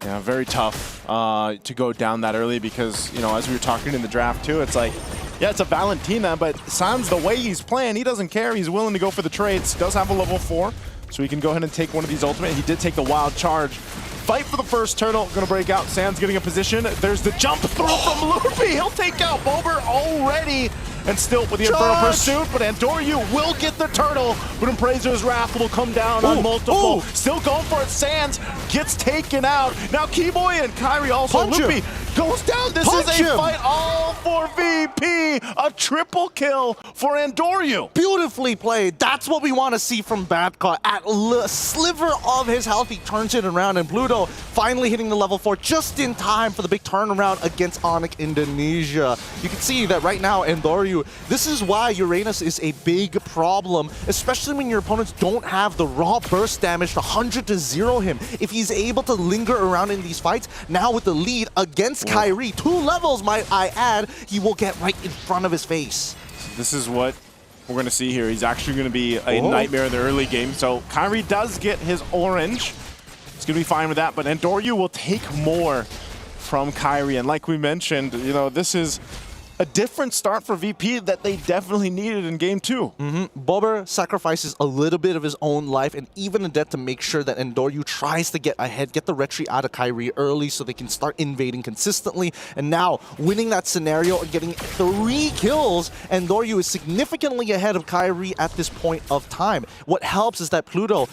Yeah, very tough to go down that early because, you know, as we were talking in the draft too, it's like, yeah, it's a Valentina, but Sans, the way he's playing, he doesn't care. He's willing to go for the trades. Does have a level 4, so he can go ahead and take one of these ultimate. He did take the wild charge. Fight for the first turtle. Gonna break out. Sans getting a position. There's the jump through from Loopy. He'll take out Bober already. And still with the Infernal Pursuit, but Andoryu will get the turtle, but Embracer's Wrath will come down on multiple. Still going for it. Sans gets taken out. Now Keyboy and Kyrie also. Loopy goes down. This is a fight all for VP. A triple kill for Andoryu. Beautifully played. That's what we want to see from Badcott. At a sliver of his health, he turns it around, and Pluto finally hitting the level 4 just in time for the big turnaround against Onyx Indonesia. You can see that right now, Andoryu, this is why Uranus is a big problem, especially when your opponents don't have the raw burst damage to 100 to 0 him. If he's able to linger around in these fights, now with the lead against Kyrie, 2 levels might I add, he will get right in front of his face. This is what we're going to see here. He's actually going to be a nightmare in the early game. So Kyrie does get his orange. He's going to be fine with that, but Andoryu will take more from Kyrie. And like we mentioned, you know, this is a different start for VP that they definitely needed in game 2. Bobber sacrifices a little bit of his own life and even a death to make sure that Andoryu tries to get ahead, get the retry out of Kyrie early so they can start invading consistently. And now, winning that scenario and getting 3 kills, Andoryu is significantly ahead of Kyrie at this point of time. What helps is that Pluto,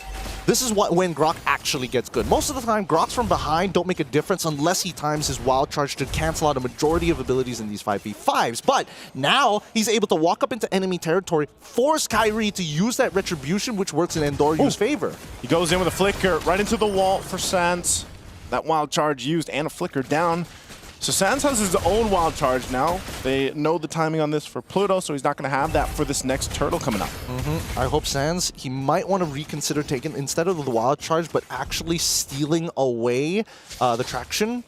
this is when Grok actually gets good. Most of the time, Groks from behind don't make a difference unless he times his wild charge to cancel out a majority of abilities in these 5v5s. But now he's able to walk up into enemy territory, force Kyrie to use that retribution, which works in Andoryu's favor. He goes in with a flicker right into the wall for Sans. That wild charge used and a flicker down. So Sans has his own wild charge now. They know the timing on this for Pluto, so he's not going to have that for this next turtle coming up. I hope Sans, he might want to reconsider taking, instead of the wild charge, but actually stealing away the traction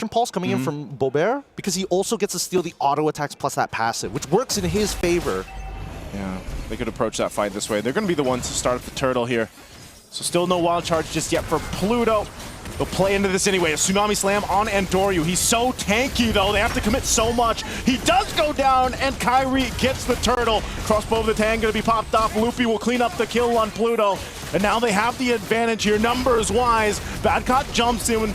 pulse coming in from Boulevard, because he also gets to steal the auto attacks plus that passive, which works in his favor. Yeah, they could approach that fight this way. They're going to be the ones to start up the turtle here. So still no wild charge just yet for Pluto. They'll play into this anyway. A Tsunami Slam on Andoryu. He's so tanky, though. They have to commit so much. He does go down, and Kyrie gets the turtle. Crossbow of the Tang going to be popped off. Loopy will clean up the kill on Pluto. And now they have the advantage here, numbers-wise. Badcott jumps in,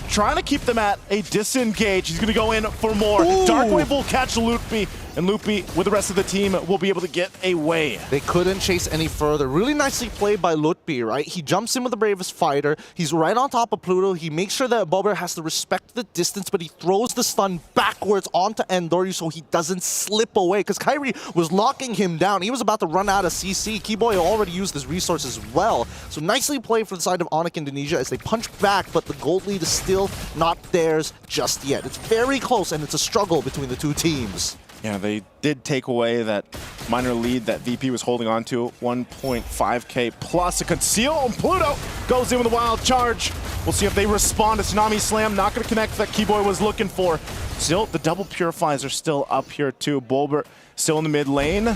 trying to keep them at a disengage. He's going to go in for more. Darkwave will catch Loopy, and Loopy, with the rest of the team, will be able to get away. They couldn't chase any further. Really nicely played by Loopy, right? He jumps in with the bravest fighter. He's right on top of Pluto. He makes sure that Bobber has to respect the distance, but he throws the stun backwards onto Andoryu so he doesn't slip away, because Kyrie was locking him down. He was about to run out of CC. Keyboy already used his resources well. So nicely played for the side of Onyx Indonesia as they punch back, but the gold lead is still not theirs just yet. It's very close, and it's a struggle between the two teams. Yeah, they did take away that minor lead that VP was holding on to. 1.5k plus a conceal, and Pluto goes in with a wild charge. We'll see if they respond. A Tsunami Slam, not going to connect that Keyboy was looking for. Still, the double purifies are still up here too. Bulber still in the mid lane.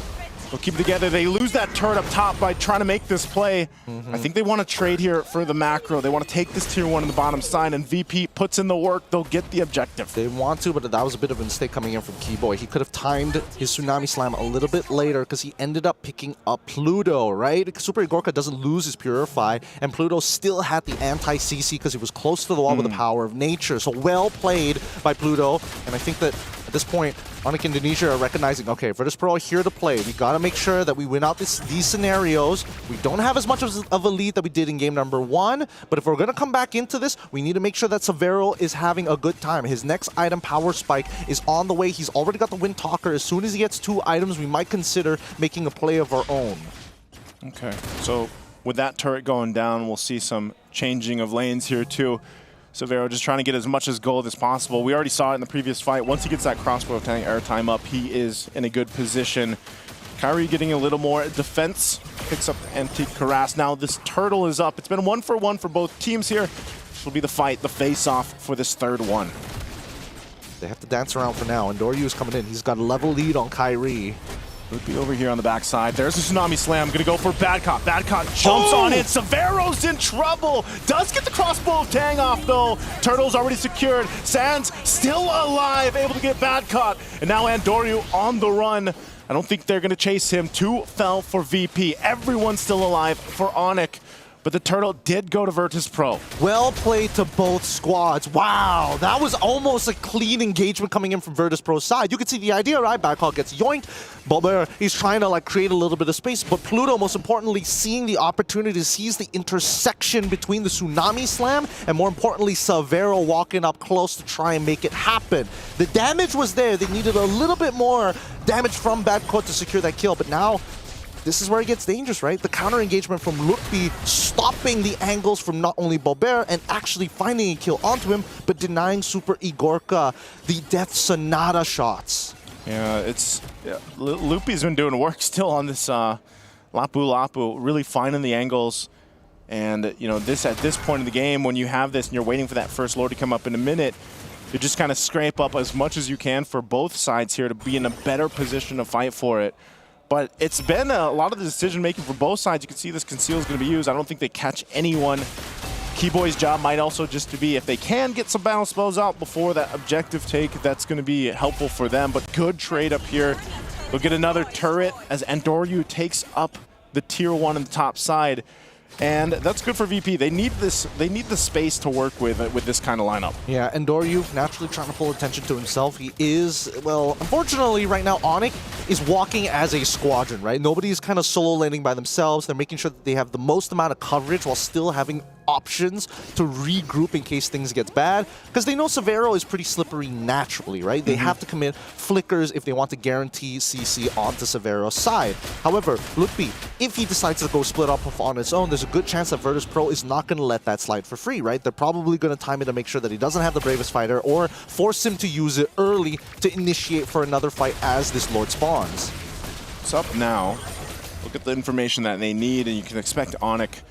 They'll keep it together. They lose that turret up top by trying to make this play. I think they want to trade here for the macro. They want to take this tier 1 on the bottom side, and VP puts in the work. They'll get the objective. They want to, but that was a bit of a mistake coming in from Keyboy. He could have timed his Tsunami Slam a little bit later because he ended up picking up Pluto, right? Super Igorka doesn't lose his Purify, and Pluto still had the anti-CC because he was close to the wall with the power of nature. So well played by Pluto, and I think that at this point, Onyx Indonesia are recognizing, okay, Virtus Pro are here to play. We got to make sure that we win out these scenarios. We don't have as much of a lead that we did in game number 1, but if we're going to come back into this, we need to make sure that Severo is having a good time. His next item, Power Spike, is on the way. He's already got the Wind Talker. As soon as he gets 2 items, we might consider making a play of our own. Okay, so with that turret going down, we'll see some changing of lanes here too. Severo just trying to get as much as gold as possible. We already saw it in the previous fight. Once he gets that crossbow tank airtime up, he is in a good position. Kairi getting a little more defense, picks up the Antique Harass. Now this turtle is up. It's been 1-for-1 for both teams here. This will be the fight, the face-off for this third one. They have to dance around for now, and Doryu is coming in. He's got a level lead on Kairi. Loopy over here on the backside. There's a Tsunami Slam. Gonna go for Badcop. Badcop jumps on it. Severo's in trouble. Does get the crossbow of Tang off though. Turtle's already secured. Sans still alive, able to get Badcop. And now Andoryu on the run. I don't think they're gonna chase him. 2 fell for VP. Everyone's still alive for Onyx. But the turtle did go to Virtus Pro. Well played to both squads. Wow, that was almost a clean engagement coming in from Virtus Pro's side. You can see the idea, right? Badcall gets yoinked. Boulevard, he's trying to like create a little bit of space, but Pluto, most importantly, seeing the opportunity, sees the intersection between the Tsunami Slam and more importantly, Severo walking up close to try and make it happen. The damage was there. They needed a little bit more damage from Badcall to secure that kill, but now this is where it gets dangerous, right? The counter engagement from Lukby stopping the angles from not only Boulevard and actually finding a kill onto him, but denying Super Igorka the Death Sonata shots. Yeah, Loopy's been doing work still on this Lapu Lapu, really finding the angles. And you know, at this point in the game, when you have this and you're waiting for that first lord to come up in a minute, you just kind of scrape up as much as you can for both sides here to be in a better position to fight for it. But it's been a lot of the decision-making for both sides. You can see this conceal is going to be used. I don't think they catch anyone. Keyboy's job might also just to be, if they can get some battle spells out before that objective take, that's going to be helpful for them. But good trade up here. They'll get another turret as Andoryu takes up the tier 1 on the top side. And that's good for VP. They need this. They need the space to work with this kind of lineup. Yeah, and Doryu naturally trying to pull attention to himself. He is, well, unfortunately right now Onyx is walking as a squadron, right? Nobody's kind of solo laning by themselves. They're making sure that they have the most amount of coverage while still having options to regroup in case things gets bad, because they know Severo is pretty slippery naturally, right? They have to commit flickers if they want to guarantee CC onto Severo's side. However, Lukby, if he decides to go split up on his own, there's a good chance that Virtus Pro is not going to let that slide for free, right? They're probably going to time it to make sure that he doesn't have the bravest fighter or force him to use it early to initiate for another fight as this Lord spawns. It's up now. Look at the information that they need, and you can expect Onyx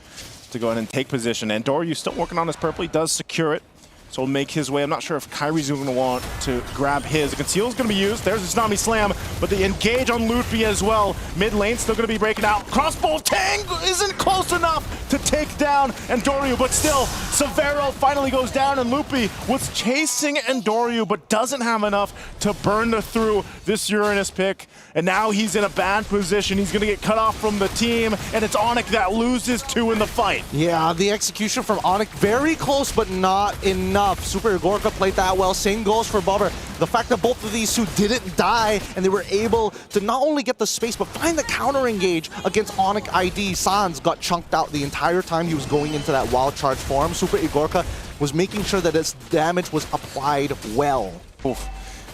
to go ahead and take position. And Doryu's still working on his purple. He does secure it, so he'll make his way. I'm not sure if Kairi's going to want to grab his. The conceal is going to be used. There's a Tsunami Slam, but the engage on Lutfi as well. Mid lane still going to be breaking out. Crossbow Tang isn't close enough to take down Andoryu, but still, Severo finally goes down, and Lutfi was chasing Andoryu, but doesn't have enough to burn through this Uranus pick. And now he's in a bad position. He's going to get cut off from the team, and it's Onyx that loses 2 in the fight. Yeah, the execution from Onyx, very close, but not enough. Super Igorka played that well. Same goes for Bobber. The fact that both of these two didn't die, and they were able to not only get the space, but find the counter engage against Onyx ID. Sans got chunked out the entire time he was going into that wild charge form. Super Igorka was making sure that its damage was applied well. Oof.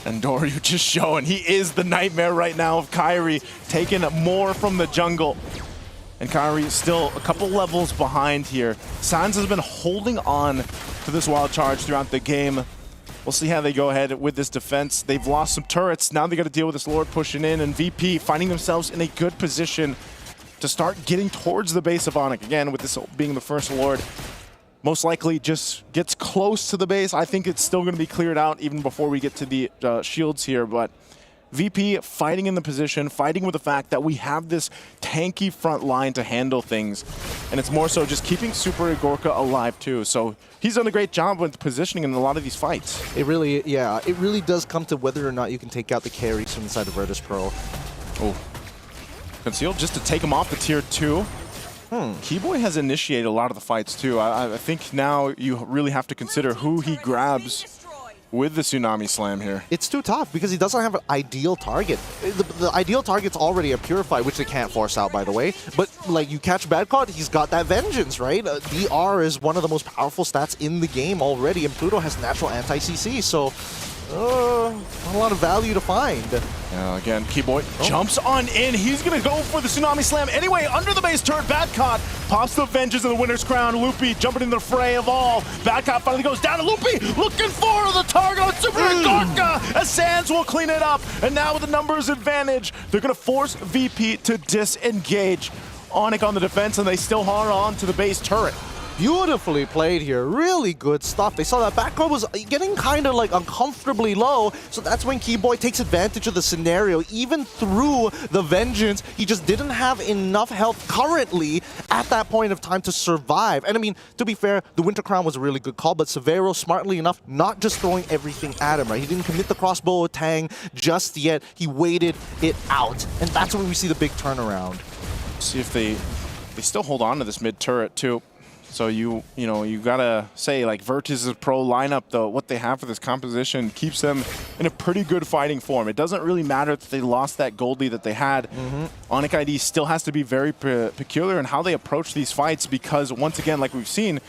And Doryu just showing he is the nightmare right now of Kairi, taking more from the jungle. And Kairi is still a couple levels behind here. Sans has been holding on to this wild charge throughout the game. We'll see how they go ahead with this defense. They've lost some turrets. Now they got to deal with this Lord pushing in, and VP finding themselves in a good position to start getting towards the base of Onyx. Again, with this being the first Lord, most likely just gets close to the base. I think it's still going to be cleared out even before we get to the shields here, but VP fighting in the position, fighting with the fact that we have this tanky front line to handle things. And it's more so just keeping Super Igorka alive too. So he's done a great job with positioning in a lot of these fights. It really does come to whether or not you can take out the carries from inside of Virtus Pro. Oh, Concealed just to take him off the tier 2. Keyboy has initiated a lot of the fights too. I think now you really have to consider who he grabs with the Tsunami Slam here. It's too tough because he doesn't have an ideal target. The ideal target's already a Purify, which they can't force out, by the way. But like you catch Bad Card, he's got that Vengeance, right? DR is one of the most powerful stats in the game already, and Pluto has natural anti-CC, so a lot of value to find. Again, Keyboy jumps on in. He's going to go for the Tsunami Slam anyway. Under the base turret, Badcott pops the Vengeance of the Winner's Crown. Loopy jumping in the fray of all. Badcott finally goes down to Loopy, looking for the target on Super Igorka, as Sands will clean it up. And now with the numbers advantage, they're going to force VP to disengage. Onyx on the defense, and they still hold on to the base turret. Beautifully played here. Really good stuff. They saw that backcourt was getting kind of like uncomfortably low, so that's when Keyboy takes advantage of the scenario. Even through the Vengeance, he just didn't have enough health currently at that point of time to survive. And I mean, to be fair, the Winter Crown was a really good call, but Severo, smartly enough, not just throwing everything at him, right? He didn't commit the crossbow Tang just yet. He waited it out, and that's when we see the big turnaround. See if they still hold on to this mid turret too. So you gotta say, like, Virtus' pro lineup, though, what they have for this composition keeps them in a pretty good fighting form. It doesn't really matter that they lost that gold lead that they had. Onyx ID still has to be very peculiar in how they approach these fights, because once again, like we've seen,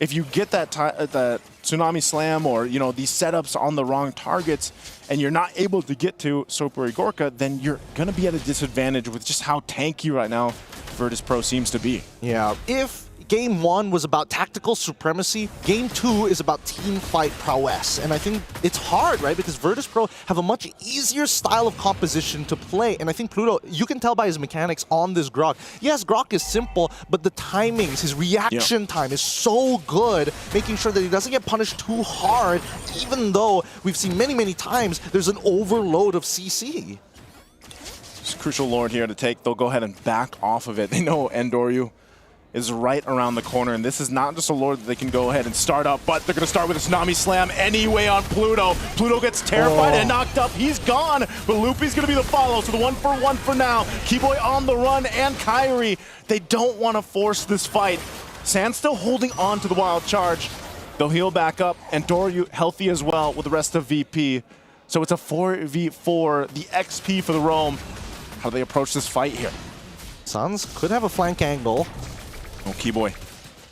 if you get that Tsunami Slam or these setups on the wrong targets and you're not able to get to Super Igorka, then you're gonna be at a disadvantage with just how tanky right now Virtus Pro seems to be. Yeah, if Game 1 was about tactical supremacy, Game 2 is about team fight prowess. And I think it's hard, right? Because Virtus Pro have a much easier style of composition to play. And I think Pluto, you can tell by his mechanics on this Grok. Yes, Grok is simple, but the timings, his reaction time is so good, making sure that he doesn't get punished too hard, even though we've seen many, many times there's an overload of CC. It's a crucial Lord here to take. They'll go ahead and back off of it. They know Endoryu is right around the corner, and this is not just a Lord that they can go ahead and start up, but they're going to start with a Tsunami Slam anyway on Pluto. Pluto gets terrified and knocked up. He's gone, but Loopy's going to be the follow, so the 1-for-1 for now. Keyboy on the run, and Kyrie. They don't want to force this fight. Sand still holding on to the wild charge. They'll heal back up, and Doryu healthy as well with the rest of VP. So it's a 4v4, the XP for the Roam. How do they approach this fight here? Suns could have a flank angle. Oh, Keyboy.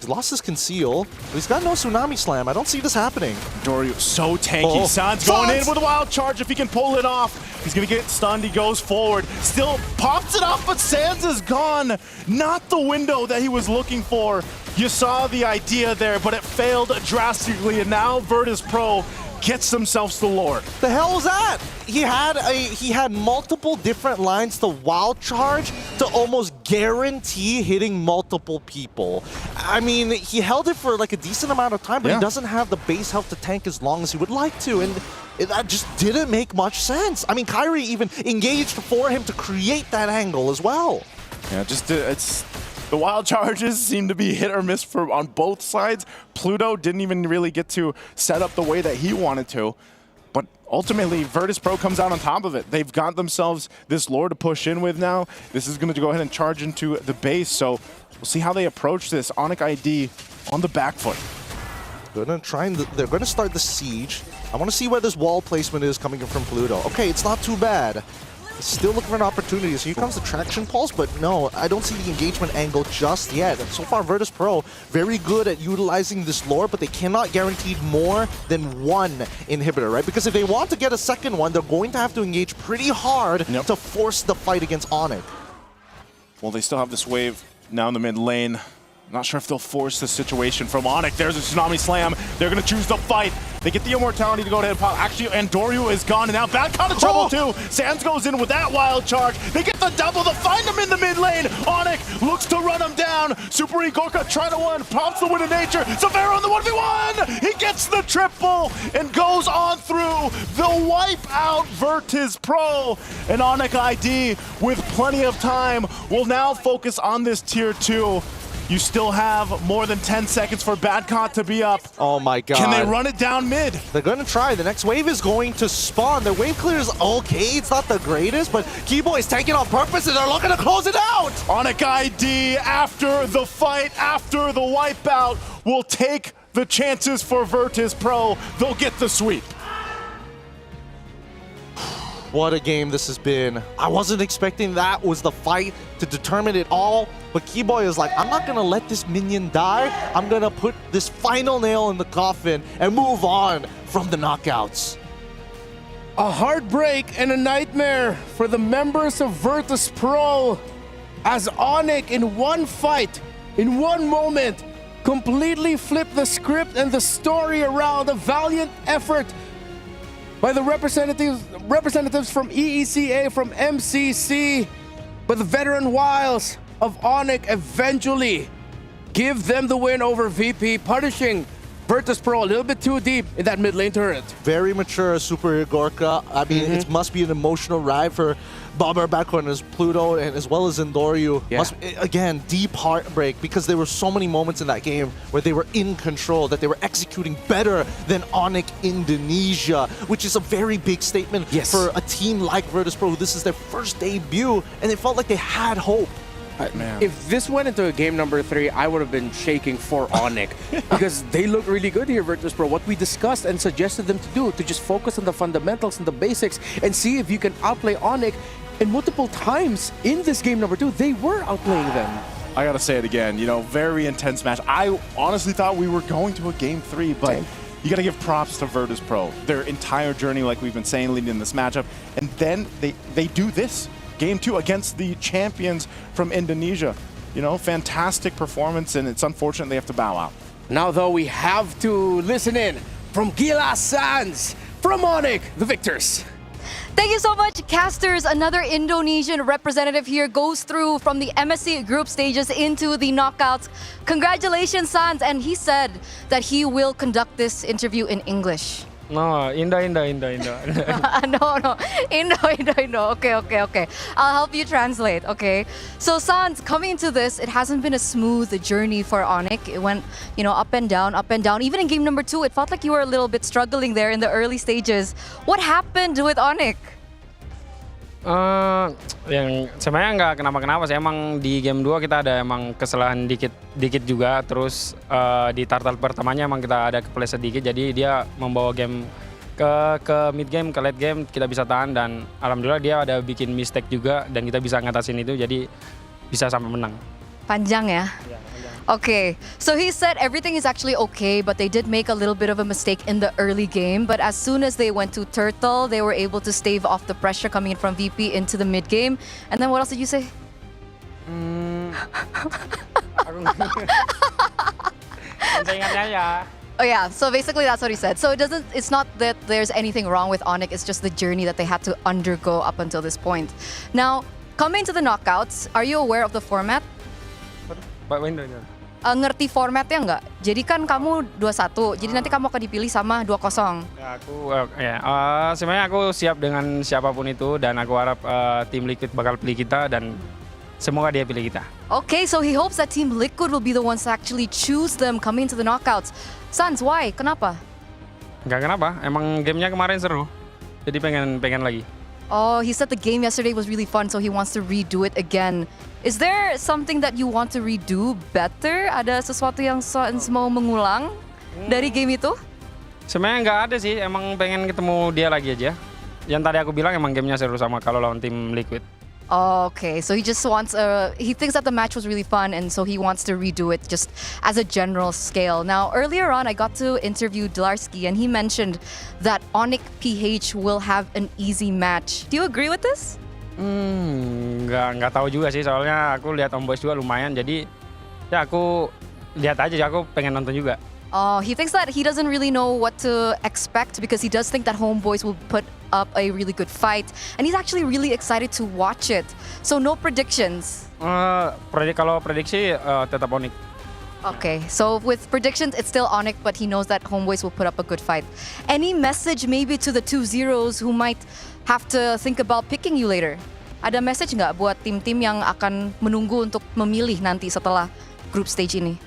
He's lost his conceal, but he's got no Tsunami Slam. I don't see this happening. Doryu so tanky. Sans going in with a wild charge if he can pull it off. He's going to get stunned. He goes forward. Still pops it off, but Sans is gone. Not the window that he was looking for. You saw the idea there, but it failed drastically, and now Virtus Pro gets themselves the Lord. The hell was that? He had multiple different lines to wild charge to almost guarantee hitting multiple people. I mean, he held it for like a decent amount of time, but he doesn't have the base health to tank as long as he would like to, and that just didn't make much sense. I mean, Kyrie even engaged for him to create that angle as well. Yeah, it's the wild charges seem to be hit or miss on both sides. Pluto didn't even really get to set up the way that he wanted to. But ultimately, Virtus Pro comes out on top of it. They've got themselves this Lord to push in with now. This is going to go ahead and charge into the base. So we'll see how they approach this. Onyx ID on the back foot. They're going to start the siege. I want to see where this wall placement is coming from Pluto. Okay, it's not too bad. Still looking for an opportunity. So here comes the traction pulse, but no, I don't see the engagement angle just yet. And so far, Virtus Pro, very good at utilizing this lore, but they cannot guarantee more than one inhibitor, right? Because if they want to get a second one, they're going to have to engage pretty hard to force the fight against Onyx. Well, they still have this wave now in the mid lane. Not sure if they'll force the situation from Onyx. There's a Tsunami Slam. They're going to choose the fight. They get the immortality to go ahead and pop. Actually, Endoryu is gone, and now Bad out of trouble too. Sands goes in with that wild charge. They get the double to find him in the mid lane. Onyx looks to run him down. Super Gorka trying to win, prompts the win of nature. Severo on the 1v1! He gets the triple and goes on through the wipeout Virtus Pro. And Onyx ID, with plenty of time, will now focus on this tier 2. You still have more than 10 seconds for Badcott to be up. Oh my god. Can they run it down mid? They're going to try. The next wave is going to spawn. Their wave clear is okay. It's not the greatest, but Keyboy is taking on purpose and they're looking to close it out. Onyx ID, after the fight, after the wipeout, will take the chances for Virtus Pro. They'll get the sweep. What a game this has been. I wasn't expecting that was the fight to determine it all, but Keyboy is like, I'm not gonna let this minion die. I'm gonna put this final nail in the coffin and move on from the knockouts. A heartbreak and a nightmare for the members of Virtus Pro as Onyx in one fight, in one moment, completely flipped the script and the story around. A valiant effort by the representatives from EECA, from MCC, but the veteran wiles of Onyx eventually give them the win over VP, punishing Virtus Pro a little bit too deep in that mid lane turret. Very mature Super Gorka. I mean, it must be an emotional ride for Bomber Backcourt as Pluto and as well as Endoryu. Yeah. Must, again, deep heartbreak because there were so many moments in that game where they were in control, that they were executing better than Onyx Indonesia, which is a very big statement for a team like Virtus Pro. This is their first debut, and it felt like they had hope. If this went into a game number 3, I would have been shaking for Onyx because they look really good here, Virtus Pro. What we discussed and suggested them to do, to just focus on the fundamentals and the basics and see if you can outplay Onyx. And multiple times in this game number 2, they were outplaying them. I gotta say it again, you know, very intense match. I honestly thought we were going to a game 3, but you gotta give props to Virtus Pro. Their entire journey, like we've been saying, leading in this matchup, and then they do this. Game 2 against the champions from Indonesia. You know, fantastic performance, and it's unfortunate they have to bow out. Now, though, we have to listen in from Gila Sans, from Onyx, the victors. Thank you so much, casters. Another Indonesian representative here goes through from the MSC group stages into the knockouts. Congratulations, Sans. And he said that he will conduct this interview in English. No, Indo. No. Indo. Okay. I'll help you translate, okay? So, Sans, coming into this, it hasn't been a smooth journey for Onyx. It went, up and down. Even in game number 2, it felt like you were a little bit struggling there in the early stages. What happened with Onyx? Yang sebenarnya nggak kenapa-kenapa sih, emang di game 2 kita ada emang kesalahan dikit juga, terus di turtle pertamanya emang kita ada kepleset sedikit, jadi dia membawa game ke mid game, ke late game kita bisa tahan, dan alhamdulillah dia ada bikin mistake juga dan kita bisa ngatasin itu, jadi bisa sampai menang. Panjang ya? Okay, so he said everything is actually okay, but they did make a little bit of a mistake in the early game. But as soon as they went to Turtle, they were able to stave off the pressure coming in from VP into the mid game. And then what else did you say? Oh yeah, so basically that's what he said. So it's not that there's anything wrong with Onyx, it's just the journey that they had to undergo up until this point. Now, coming to the knockouts, are you aware of the format? Ngerti formatnya nggak? Jadi kan kamu 2-1, jadi nanti kamu akan dipilih sama 2-0. Sebenarnya aku siap dengan siapapun itu, dan aku harap tim Liquid bakal pilih kita, dan semoga dia pilih kita. Okay, so he hopes that Team Liquid will be the ones to actually choose them coming to the knockouts. Sans, why? Kenapa? Nggak kenapa, emang gamenya kemarin seru, jadi pengen lagi. Oh, he said the game yesterday was really fun, so he wants to redo it again. Is there something that you want to redo better? Ada sesuatu yang mau mengulang dari game itu? Sebenarnya nggak ada sih, emang pengen ketemu dia lagi aja. Yang tadi aku bilang emang gamenya seru sama kalau lawan tim Liquid. Okay, so he just wants he thinks that the match was really fun, and so he wants to redo it just as a general scale. Now, earlier on, I got to interview Dlarsky, and he mentioned that Onyx PH will have an easy match. Do you agree with this? Nggak tahu juga sih, soalnya aku lihat Om Boys juga lumayan, jadi ya aku lihat aja, aku pengen nonton juga. Oh, he thinks that he doesn't really know what to expect because he does think that Homeboys will put up a really good fight. And he's actually really excited to watch it. So no predictions. Kalau prediksi tetap Onyx. Okay, so with predictions, it's still Onyx, but he knows that Homeboys will put up a good fight. Any message maybe to the 2-0s who might have to think about picking you later? Ada message nggak buat tim-tim yang akan menunggu untuk memilih nanti setelah group stage ini?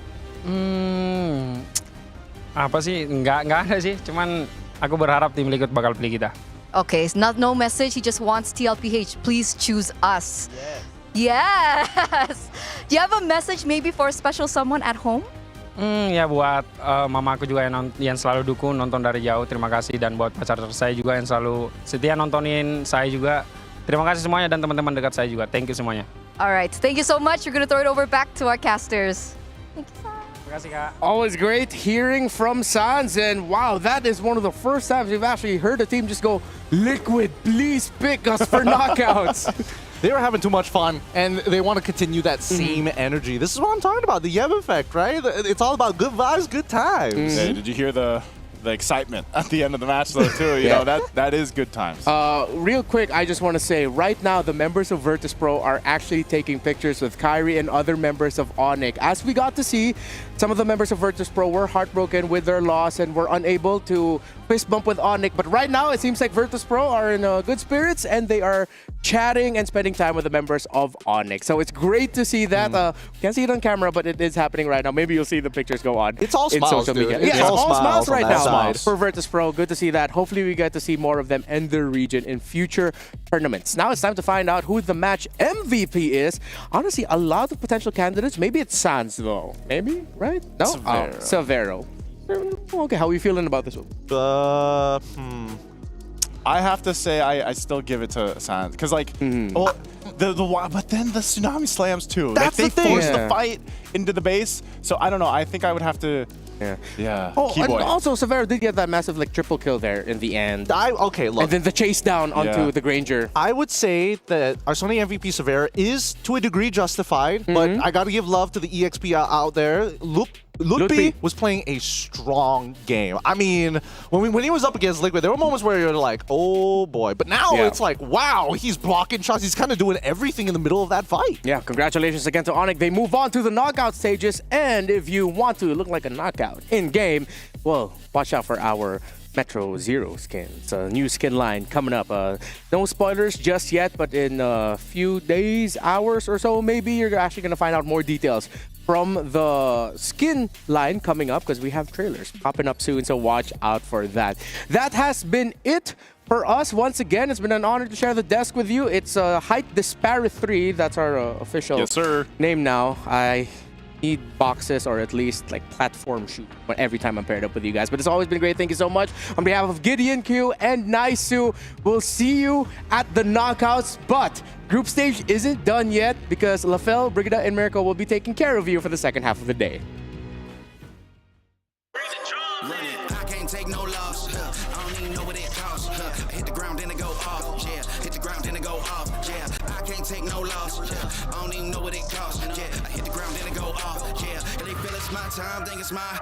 Apa sih? Nggak ada sih. Cuman aku berharap tim Liquid bakal pilih kita. Okay, it's no message. He just wants TLPH. Please choose us. Yes. Do you have a message maybe for a special someone at home? Ya buat mama aku juga yang selalu dukung nonton dari jauh. Terima kasih, dan buat pacar saya juga yang selalu setia nontonin saya juga. Terima kasih semuanya, dan teman-teman dekat saya juga. Thank you semuanya. Alright, thank you so much. We're gonna throw it over back to our casters. Terima kasih, Kak. Always great hearing from Sans, and wow, that is one of the first times we've actually heard a team just go, Liquid, please pick us for knockouts. They were having too much fun, and they want to continue that same energy. This is what I'm talking about, the Yeb effect, right? It's all about good vibes, good times. Hey, did you hear the excitement at the end of the match, though, too? You know, that is good times. Real quick, I just want to say, right now, the members of Virtus Pro are actually taking pictures with Kyrie and other members of Onyx. As we got to see, some of the members of Virtus Pro were heartbroken with their loss and were unable to fist bump with Onyx. But right now, it seems like Virtus Pro are in good spirits, and they are chatting and spending time with the members of Onyx. So it's great to see that. Can't see it on camera, but it is happening right now. Maybe you'll see the pictures go on. It's all in smiles, social media. dude. It's all smiles right now side. for Virtus Pro. Good to see that. Hopefully we get to see more of them in the region in future tournaments. Now it's time to find out who the match MVP is. Honestly, a lot of potential candidates. Maybe it's Sans, though. Maybe, right? No? Severo. Okay, how are you feeling about this one? I have to say I still give it to Sans, because like, well, but then the Tsunami slams too. That's like, the they thing. force the fight into the base, so I don't know. I think I would have to. Yeah. Oh, and Keyboy. also Severo did get that massive like triple kill there in the end. Okay, look. And then the chase down onto the Granger. I would say that our Sony MVP Severo is to a degree justified, but I got to give love to the EXP out there. Lutpi was playing a strong game. I mean, when he was up against Liquid, there were moments where you're like, oh boy. But now it's like, wow, he's blocking shots. He's kind of doing everything in the middle of that fight. Yeah, congratulations again to Onyx. They move on to the knockout stages. And if you want to look like a knockout in-game, well, watch out for our Metro Zero skin. It's a new skin line coming up. No spoilers just yet, but in a few days, hours or so, maybe you're actually going to find out more details from the skin line coming up, because we have trailers popping up soon, so watch out for that. That has been it for us. Once again, it's been an honor to share the desk with you. It's Height Disparate 3. That's our official name now. I need boxes, or at least like platform shoot, but every time I'm paired up with you guys. But it's always been great. Thank you so much. On behalf of Gideon Q and Naisu, we'll see you at the knockouts. But group stage isn't done yet, because Lafel, Brigida, and Miracle will be taking care of you for the second half of the day. I can't take no loss. I don't even know what it costs. Hit the ground, then it go off. Yeah, hit the ground, then it go off. Yeah, I can't take no loss. I don't even know what it costs. Yeah, I hit the ground, then it go off. Yeah, and they feel it's my time, think it's my.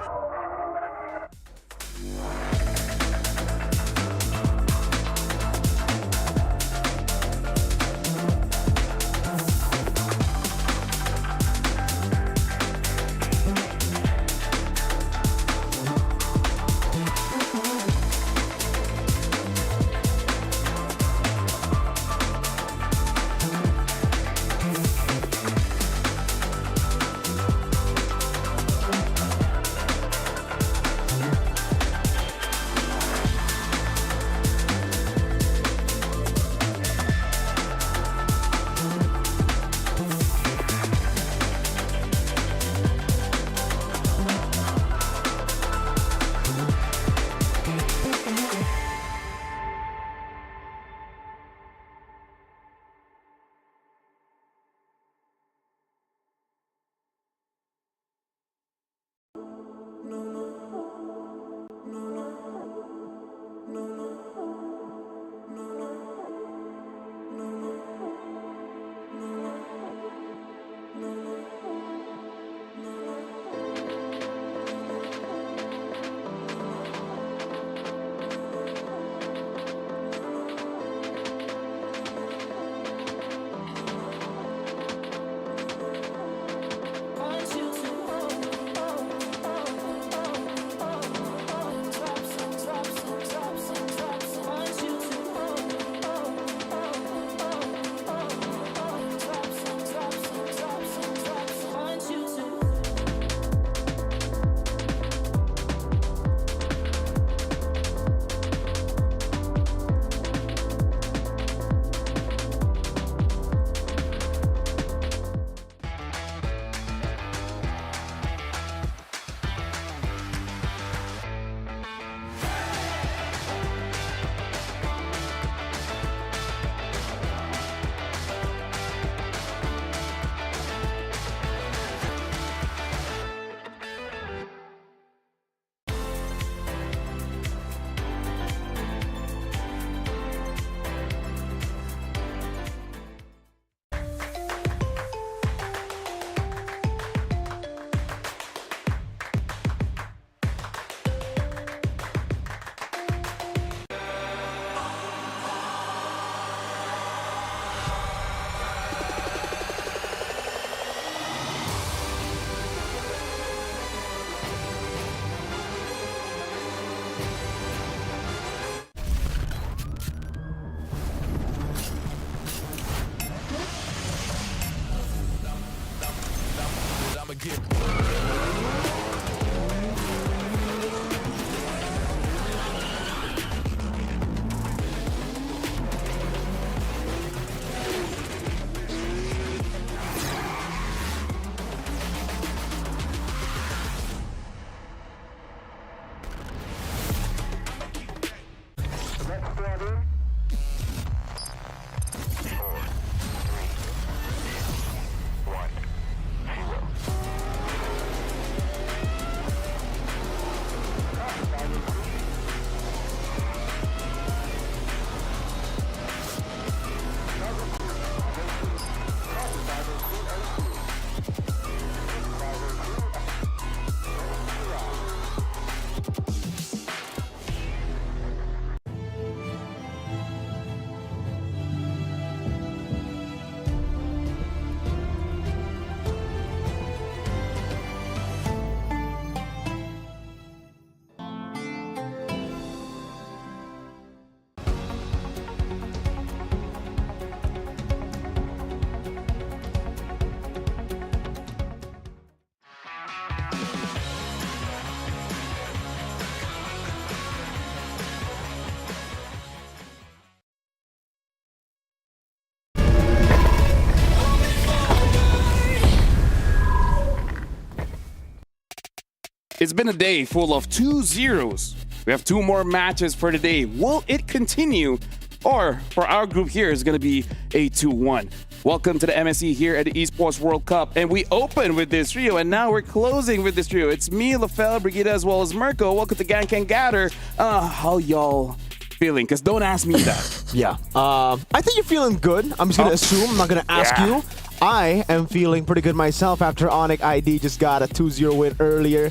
It's been a day full of 2-0s. We have 2 more matches for today. Will it continue? Or for our group here, it's going to be a 2-1. Welcome to the MSC here at the Esports World Cup. And we open with this trio, and now we're closing with this trio. It's me, LaFell, Brigida, as well as Mirko. Welcome to Gang Can Gather. How y'all feeling? Because don't ask me that. Yeah. I think you're feeling good. I'm just going to assume. I'm not going to ask you. I am feeling pretty good myself after Onyx ID just got a 2-0 win earlier.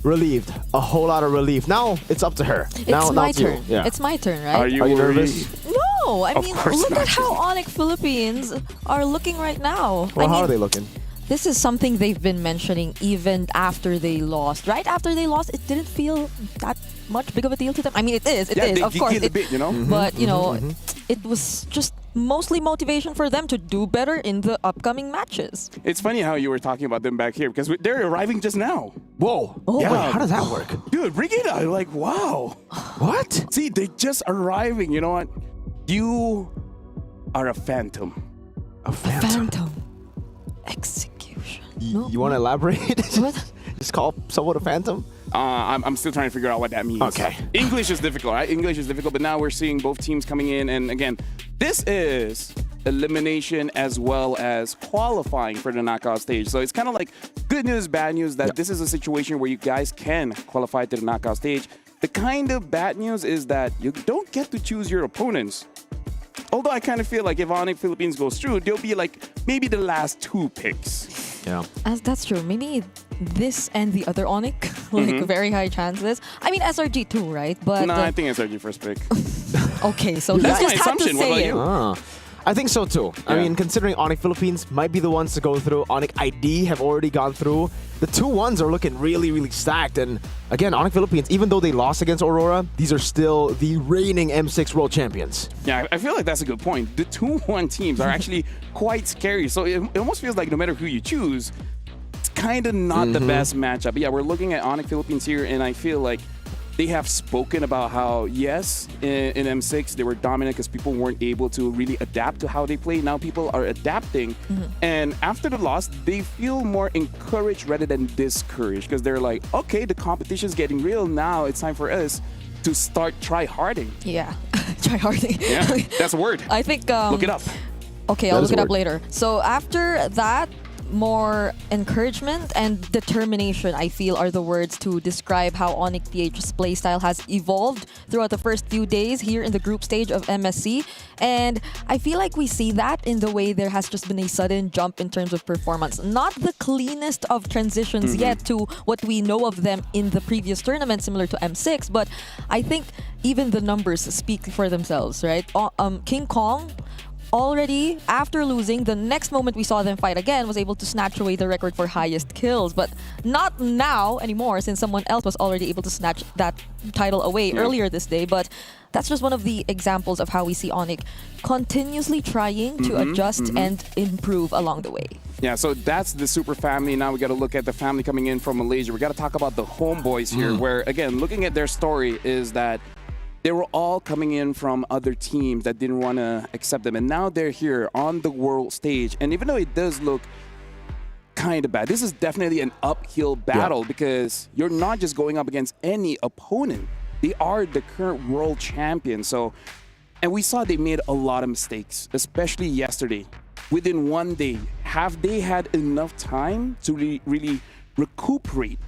Relieved. A whole lot of relief. Now it's up to her. It's my turn. Yeah. It's my turn, right? Are you nervous? No, I Of mean, course look not. at how Onyx Philippines are looking right now. Well, I how mean, are they looking? This is something they've been mentioning even after they lost. Right after they lost, it didn't feel that much big of a deal to them. I mean, it is. It is, of course. A bit, you know? But, you know, it was just mostly motivation for them to do better in the upcoming matches. It's funny how you were talking about them back here because they're arriving just now. Whoa. Oh, yeah. Wait, how does that work? Dude, Brigida, like, wow. What? See, they just arriving. You know what? You are a phantom. A phantom? Phantom. Execution. You want to elaborate? What? Just call someone a phantom? I'm still trying to figure out what that means. Okay. English is difficult, right? English is difficult, but now we're seeing both teams coming in. And again, this is elimination as well as qualifying for the knockout stage. So it's kind of like good news, bad news that this is a situation where you guys can qualify to the knockout stage. The kind of bad news is that you don't get to choose your opponents. Although I kind of feel like if Onyx Philippines goes through, they'll be like maybe the last 2 picks. Yeah. That's true. Maybe this and the other Onyx, like very high chances. I mean, SRG too, right? But No, I think it's SRG first pick. okay, so That's you my just had to assumption. What say about it. you? I think so too. I Yeah. mean, considering Onyx Philippines might be the ones to go through, Onyx ID have already gone through. The 2-1s are looking really, really stacked. And again, Onyx Philippines, even though they lost against Aurora, these are still the reigning M6 world champions. Yeah, I feel like that's a good point. The 2-1 teams are actually quite scary. So it almost feels like no matter who you choose, it's kind of not the best matchup. But yeah, we're looking at Onyx Philippines here, and I feel like they have spoken about how, yes, in M6, they were dominant because people weren't able to really adapt to how they play. Now people are adapting. And after the loss, they feel more encouraged rather than discouraged because they're like, okay, the competition's getting real. Now it's time for us to start try-harding. Yeah, try-harding. Yeah, that's a word. I think... Look it up. Okay, I'll look it up later. So after that, more encouragement and determination, I feel, are the words to describe how Onyx PH's playstyle has evolved throughout the first few days here in the group stage of MSC. And I feel like we see that in the way there has just been a sudden jump in terms of performance. Not the cleanest of transitions yet to what we know of them in the previous tournament, similar to M6, but I think even the numbers speak for themselves, right? King Kong, already after losing, the next moment we saw them fight again was able to snatch away the record for highest kills, but not now anymore since someone else was already able to snatch that title away earlier this day. But that's just one of the examples of how we see Onyx continuously trying to adjust and improve along the way. Yeah, so that's the super family. Now we got to look at the family coming in from Malaysia. We got to talk about the homeboys here, where again, looking at their story is that they were all coming in from other teams that didn't want to accept them. And now they're here on the world stage. And even though it does look kind of bad, this is definitely an uphill battle because you're not just going up against any opponent. They are the current world champion. So, and we saw they made a lot of mistakes, especially yesterday. Within 1 day, have they had enough time to really recuperate?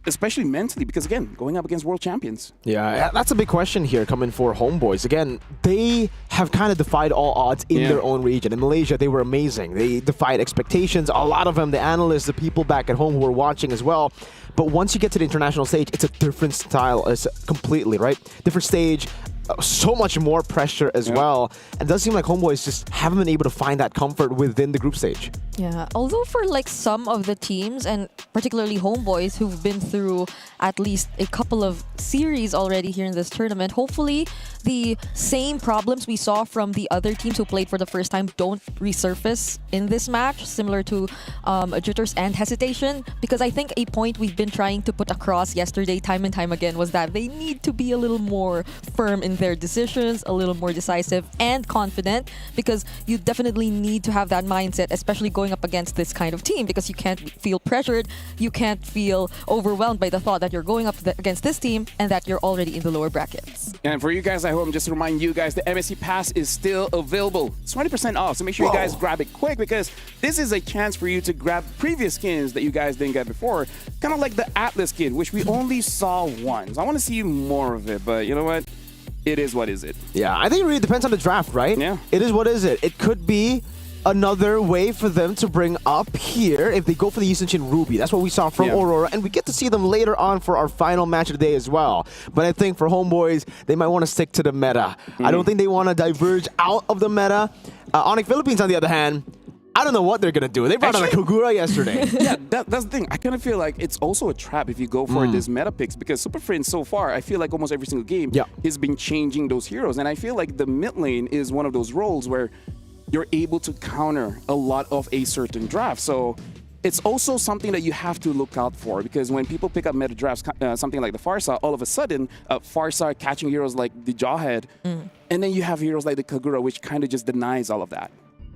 Especially mentally, because again, going up against world champions. Yeah, that's a big question here coming for homeboys. Again, they have kind of defied all odds in their own region. In Malaysia, they were amazing. They defied expectations. A lot of them, the analysts, the people back at home who were watching as well. But once you get to the international stage, it's a different style. It's completely, right? Different stage. So much more pressure as well. And it does seem like homeboys just haven't been able to find that comfort within the group stage. Yeah, although for like some of the teams, and particularly homeboys who've been through at least a couple of series already here in this tournament, hopefully the same problems we saw from the other teams who played for the first time don't resurface in this match, similar to jitters and hesitation. Because I think a point we've been trying to put across yesterday time and time again was that they need to be a little more firm in their decisions, a little more decisive and confident, because you definitely need to have that mindset, especially going going up against this kind of team because you can't feel pressured, you can't feel overwhelmed by the thought that you're going up against this team and that you're already in the lower brackets. And for you guys at home, just to remind you guys, the MSC Pass is still available. It's 20% off, so make sure you guys grab it quick because this is a chance for you to grab previous skins that you guys didn't get before. Kind of like the Atlas skin, which we only saw once. I want to see more of it, but you know what? It is what is it. Yeah, I think it really depends on the draft, right? Yeah. It is what is it. It could be another way for them to bring up here if they go for the Yusun Ruby. That's what we saw from Aurora, and we get to see them later on for our final match of the day as well. But I think for Homeboys, they might want to stick to the meta. I don't think they want to diverge out of the meta. Onyx Philippines, on the other hand, I don't know what they're going to do. They brought out a Kogura yesterday. Yeah, that's the thing. I kind of feel like it's also a trap if you go for this meta picks because Super Friends so far, I feel like almost every single game has been changing those heroes. And I feel like the mid lane is one of those roles where you're able to counter a lot of a certain draft. So it's also something that you have to look out for because when people pick up meta drafts, something like the Farsa, all of a sudden, Farsa catching heroes like the Jawhead, and then you have heroes like the Kagura, which kind of just denies all of that.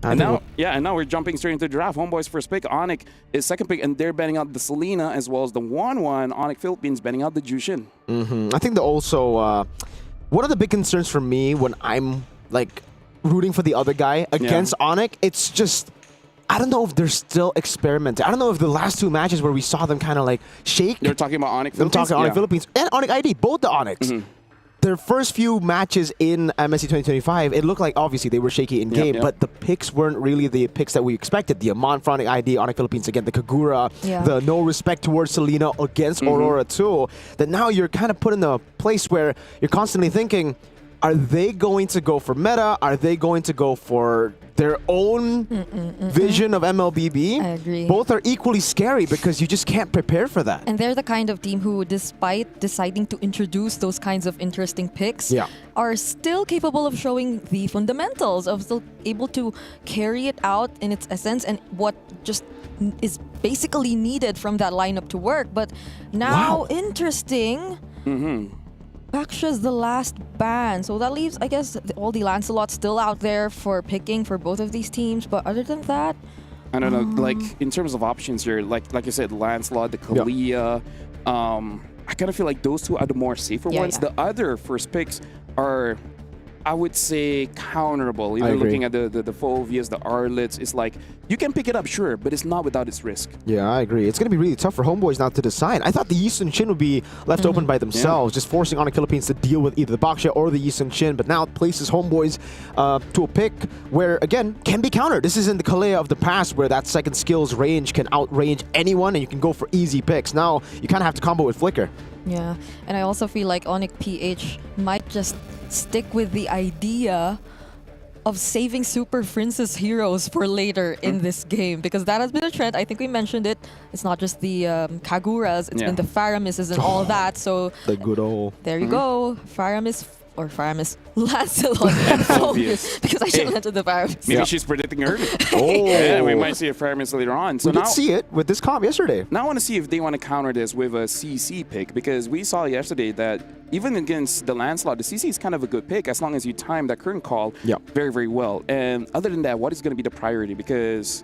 And now we're jumping straight into the draft. Homeboys first pick, Onyx is second pick, and they're banning out the Selena as well as the 1-1. Onyx Philippines banning out the Jushin. I think that also one of the big concerns for me when I'm like rooting for the other guy against Onyx, it's just I don't know if they're still experimenting. I don't know if the last two matches where we saw them kind of like shake. You're talking about Onyx Philippines? I'm talking Onyx Philippines and Onyx ID, both the Onyx. Their first few matches in MSC 2025, it looked like obviously they were shaky in game, but the picks weren't really the picks that we expected. The Amon Onyx ID, Onyx Philippines again, the Kagura, the no respect towards Selena against Aurora too. That now you're kind of put in a place where you're constantly thinking, are they going to go for meta? Are they going to go for their own vision of MLBB? I agree. Both are equally scary because you just can't prepare for that. And they're the kind of team who, despite deciding to introduce those kinds of interesting picks, are still capable of showing the fundamentals, of still able to carry it out in its essence and what just is basically needed from that lineup to work. But now, interesting. Baksha's the last ban, so that leaves, I guess, all the Lancelots still out there for picking for both of these teams. But other than that, I don't know. Like in terms of options here, like you said, Lancelot, the Kalia. I kind of feel like those two are the more safer ones. The other first picks are, I would say, counterable. Even looking at the Phovias, the Arlets, it's like you can pick it up, sure, but it's not without its risk. Yeah, I agree. It's going to be really tough for Homeboys now to decide. I thought the Yisun Shin would be left open by themselves, just forcing Onyx Philippines to deal with either the Baksha or the Yisun Shin, but now it places Homeboys to a pick where, again, can be countered. This isn't the Kalea of the past where that second skills range can outrange anyone and you can go for easy picks. Now, you kind of have to combo with Flicker. Yeah, and I also feel like Onyx PH might just stick with the idea of saving Super Princess heroes for later in this game because that has been a trend. I think we mentioned it. It's not just the Kaguras, it's been the Faramises and all that. So the good old. There you go. Faramis Lancelot and Phobius because I should enter the Faramis. Maybe she's predicting early. Yeah, we might see a Faramis later on. So we did see it with this comp yesterday. Now I want to see if they want to counter this with a CC pick because we saw yesterday that even against the Lancelot, the CC is kind of a good pick as long as you time that current call very, very well. And other than that, what is going to be the priority? Because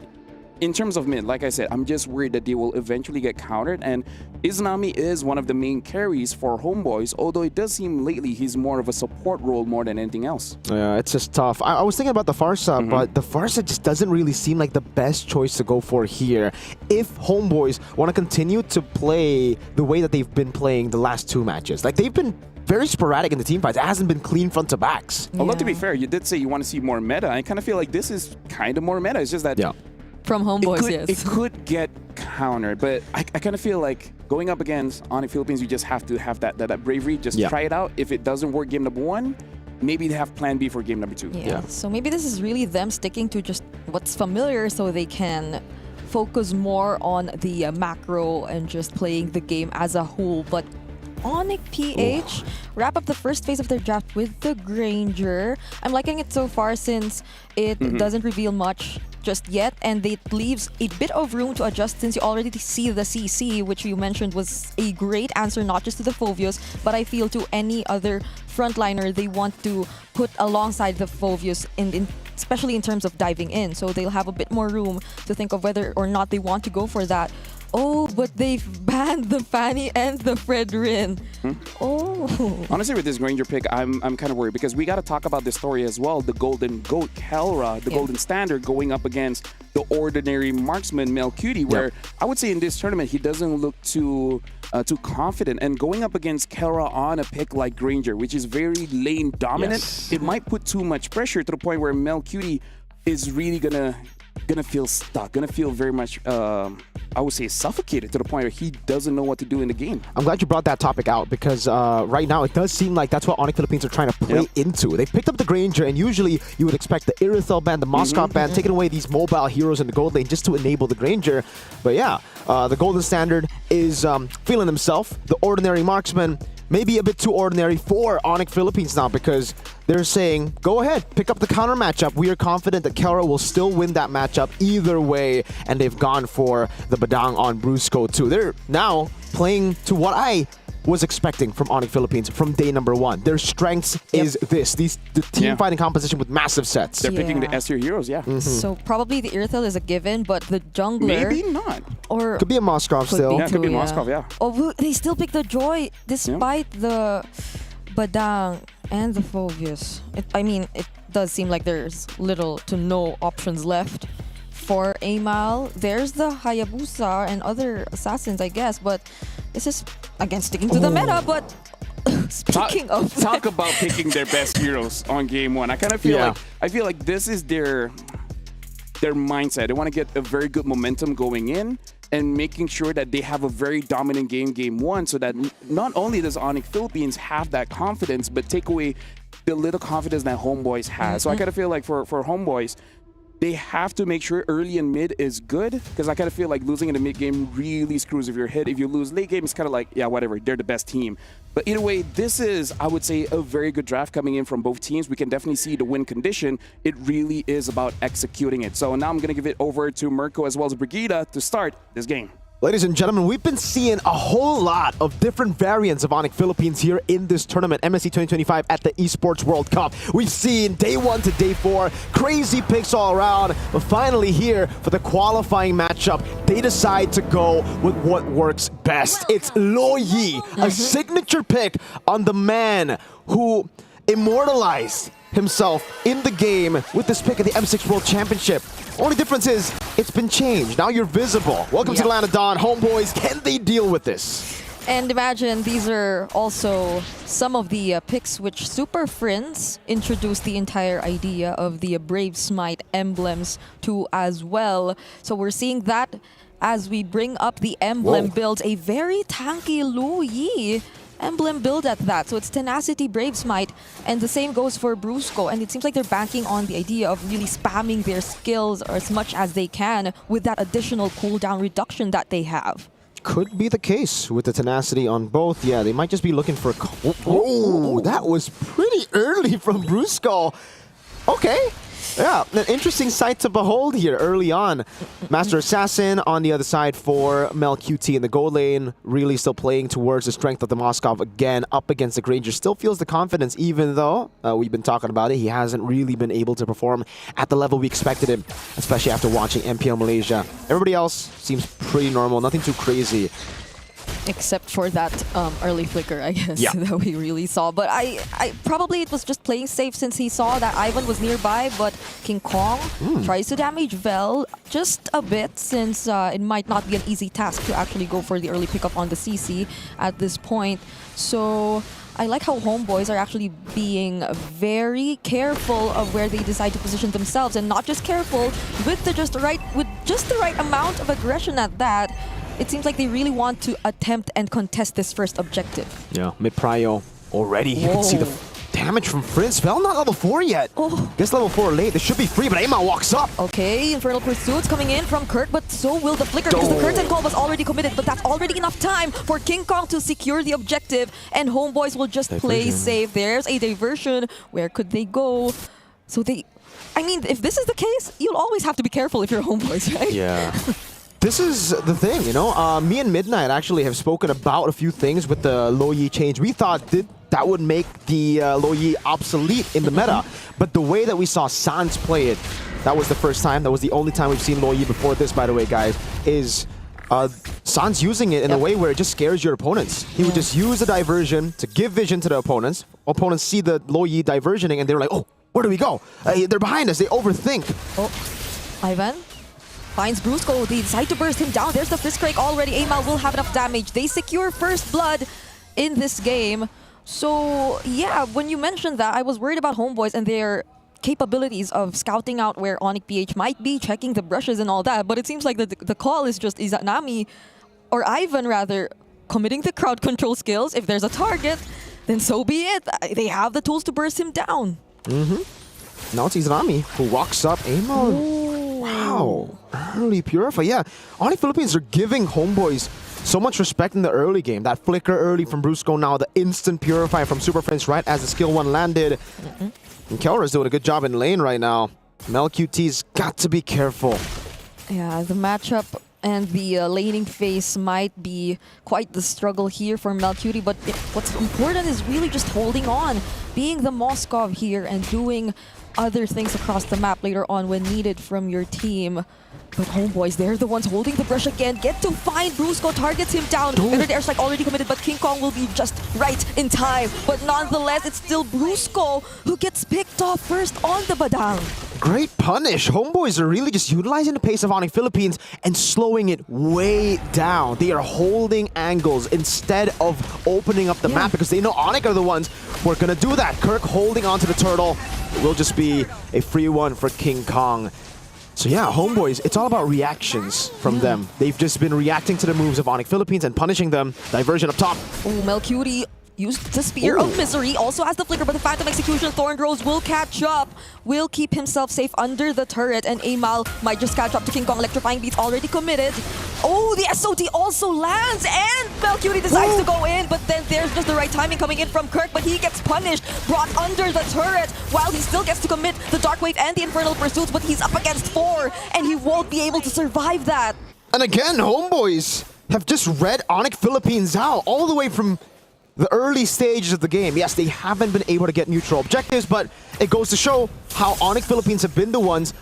in terms of mid, like I said, I'm just worried that they will eventually get countered. And Izanami is one of the main carries for Homeboys, although it does seem lately he's more of a support role more than anything else. Yeah, it's just tough. I was thinking about the Farsa, but the Farsa just doesn't really seem like the best choice to go for here. If Homeboys want to continue to play the way that they've been playing the last two matches, like they've been very sporadic in the team fights. It hasn't been clean front to backs. Although to be fair, you did say you want to see more meta. I kind of feel like this is kind of more meta. It's just that from Homeboys, it could get countered, but I kind of feel like going up against Onyx Philippines, you just have to have that bravery. Just try it out. If it doesn't work game number one, maybe they have plan B for game number two. Yeah. So maybe this is really them sticking to just what's familiar so they can focus more on the macro and just playing the game as a whole. But Onyx PH wrap up the first phase of their draft with the Granger. I'm liking it so far since it doesn't reveal much just yet, and it leaves a bit of room to adjust since you already see the CC, which you mentioned was a great answer not just to the Phovios, but I feel to any other frontliner they want to put alongside the Phovios in especially in terms of diving in. So they'll have a bit more room to think of whether or not they want to go for that. Oh, but they've banned the Fanny and the Fredrin. Oh. Honestly, with this Granger pick, I'm kind of worried because we got to talk about this story as well. The Golden Goat, Kelra, the Golden Standard, going up against the ordinary marksman, Melcuti, where I would say in this tournament, he doesn't look too confident. And going up against Kelra on a pick like Granger, which is very lane dominant, it might put too much pressure to the point where Melcuti is really gonna feel stuck, gonna feel very much, I would say, suffocated to the point where he doesn't know what to do in the game. I'm glad you brought that topic out because right now it does seem like that's what Onyx Philippines are trying to play into. They picked up the Granger, and usually you would expect the Irithel ban, the Moskov ban, taking away these mobile heroes in the gold lane just to enable the Granger. But yeah, the Golden Standard is feeling himself. The ordinary marksman, maybe a bit too ordinary for Onyx Philippines now because they're saying, go ahead, pick up the counter matchup. We are confident that Kelra will still win that matchup either way, and they've gone for the Badang on Brusco too. They're now playing to what I was expecting from Onyx Philippines from day number one. Their strengths is the team fighting composition with massive sets. They're picking the S-tier heroes, So probably the Irithel is a given, but the jungler... Maybe not. Or could be a Moskov still. Yeah, could be Moskov, yeah. Oh, they still pick the Joy despite the Badang and the Phobius. I mean, it does seem like there's little to no options left for Amal. There's the Hayabusa and other assassins, I guess, but this is, again, sticking to the meta, but speaking of talk about picking their best heroes on game one. I kind of feel like this is their mindset. They want to get a very good momentum going in and making sure that they have a very dominant game one, so that not only does Onyx Philippines have that confidence, but take away the little confidence that Homeboys has. So I kind of feel like for Homeboys, they have to make sure early and mid is good, because I kind of feel like losing in the mid game really screws if you're hit. If you lose late game, it's kind of like, yeah, whatever, they're the best team. But either way, this is, I would say, a very good draft coming in from both teams. We can definitely see the win condition. It really is about executing it. So now I'm going to give it over to Mirko as well as Brigida to start this game. Ladies and gentlemen, we've been seeing a whole lot of different variants of Onyx Philippines here in this tournament, MSC 2025 at the Esports World Cup. We've seen day 1 to day 4, crazy picks all around, but finally here for the qualifying matchup, they decide to go with what works best. It's Lo Yi, a signature pick on the man who immortalized himself in the game with this pick at the M6 World Championship. Only difference is it's been changed. Now you're visible. Welcome to Atlanta Dawn. Homeboys, can they deal with this? And imagine these are also some of the picks which Super Friends introduced the entire idea of the Brave Smite emblems to as well. So we're seeing that as we bring up the emblem builds, a very tanky Lo Yi emblem build at that. So it's Tenacity, Brave Smite, and the same goes for Brusco. And it seems like they're banking on the idea of really spamming their skills as much as they can with that additional cooldown reduction that they have. Could be the case with the Tenacity on both. Yeah, they might just be looking for... Oh, that was pretty early from Brusco. Okay. Yeah, an interesting sight to behold here early on. Master Assassin on the other side for Melcuti in the gold lane, really still playing towards the strength of the Moskov again, up against the Granger. Still feels the confidence, even though we've been talking about it. He hasn't really been able to perform at the level we expected him, especially after watching MPL Malaysia. Everybody else seems pretty normal, nothing too crazy. Except for that early flicker, I guess, that we really saw. But I probably it was just playing safe since he saw that Ivan was nearby, but King Kong tries to damage Vel just a bit, since it might not be an easy task to actually go for the early pickup on the CC at this point. So I like how Homeboys are actually being very careful of where they decide to position themselves, and not just careful, with just the right amount of aggression at that. It seems like they really want to attempt and contest this first objective. Yeah, mid-prio already. You can see the damage from Frizz. Vel not level 4 yet. Guess level 4 late. This should be free, but Amal walks up. Okay, Infernal Pursuit's coming in from Kurt, but so will the Flicker, because the curtain call was already committed, but that's already enough time for King Kong to secure the objective, and Homeboys will just play safe. There's a diversion. Where could they go? So I mean, if this is the case, you'll always have to be careful if you're Homeboys, right? Yeah. This is the thing, you know, me and Midnight actually have spoken about a few things with the Lo Yi change. We thought, did that would make the Loyi obsolete in the meta. But the way that we saw Sans play it, that was the first time. That was the only time we've seen Loyi before this, by the way, guys, is Sans using it in a way where it just scares your opponents. He would just use the diversion to give vision to the opponents. Opponents see the Loyi diversioning and they're like, oh, where do we go? They're behind us. They overthink. Oh, Ivan finds Brusco. They decide to burst him down. There's the Fistcrake already. Amal will have enough damage. They secure first blood in this game. So, yeah, when you mentioned that, I was worried about Homeboys and their capabilities of scouting out where Onyx PH might be, checking the brushes and all that. But it seems like the call is just Izanami, or Ivan rather, committing the crowd control skills. If there's a target, then so be it. They have the tools to burst him down. Now it's Izanami who walks up. Amal. Wow. Early Purify. Yeah, Onyx Philippines are giving Homeboys so much respect in the early game. That flicker early from Brusco, now the instant Purify from Super Friends right as the skill 1 landed. And Kelra's doing a good job in lane right now. MelQT's got to be careful. Yeah, the matchup and the laning phase might be quite the struggle here for MelQT, but what's important is really just holding on, being the Moskov here and doing other things across the map later on when needed from your team. But Homeboys, they're the ones holding the brush again. Get to find Brusco, targets him down. Better airstrike already committed, but King Kong will be just right in time. But nonetheless, it's still Brusco who gets picked off first on the Badang. Great punish. Homeboys are really just utilizing the pace of Onyx Philippines and slowing it way down. They are holding angles instead of opening up the map because they know Onyx are the ones who are going to do that. Kirk holding onto the turtle. It will just be a free one for King Kong. So yeah, Homeboys, it's all about reactions from them. They've just been reacting to the moves of Onyx Philippines and punishing them. Diversion up top. Oh, MelQT used the Spear of Misery, also has the Flicker, but the Phantom Execution, Thorn Rose will catch up, will keep himself safe under the turret, and Amal might just catch up to King Kong. Electrifying Beats already committed. Oh, the SOT also lands, and MelQT decides to go in, but then there's just the right timing coming in from Kirk, but he gets punished, brought under the turret, while he still gets to commit the Dark Wave and the Infernal Pursuits, but he's up against 4, and he won't be able to survive that. And again, Homeboys have just read Onyx Philippines out all the way from the early stages of the game. Yes, they haven't been able to get neutral objectives, but it goes to show how Onyx Philippines have been the ones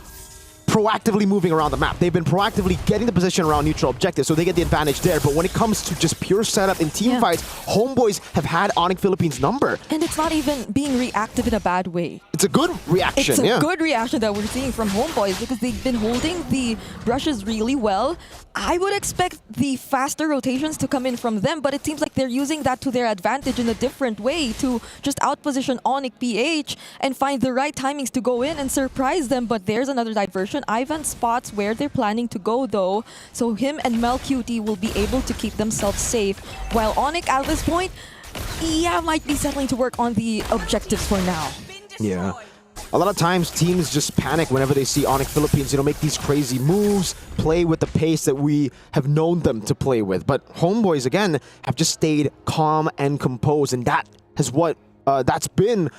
proactively moving around the map. They've been proactively getting the position around neutral objectives, so they get the advantage there. But when it comes to just pure setup in team fights, Homeboys have had Onyx Philippines' number. And it's not even being reactive in a bad way. It's a good reaction, It's a good reaction that we're seeing from Homeboys because they've been holding the brushes really well. I would expect the faster rotations to come in from them, but it seems like they're using that to their advantage in a different way to just outposition Onyx PH and find the right timings to go in and surprise them. But there's another diversion. Ivan spots where they're planning to go though, so him and MelQT will be able to keep themselves safe, while Onyx at this point, yeah, might be settling to work on the objectives for now. Yeah. A lot of times teams just panic whenever they see Onyx Philippines, make these crazy moves, play with the pace that we have known them to play with. But Homeboys, again, have just stayed calm and composed, and that's been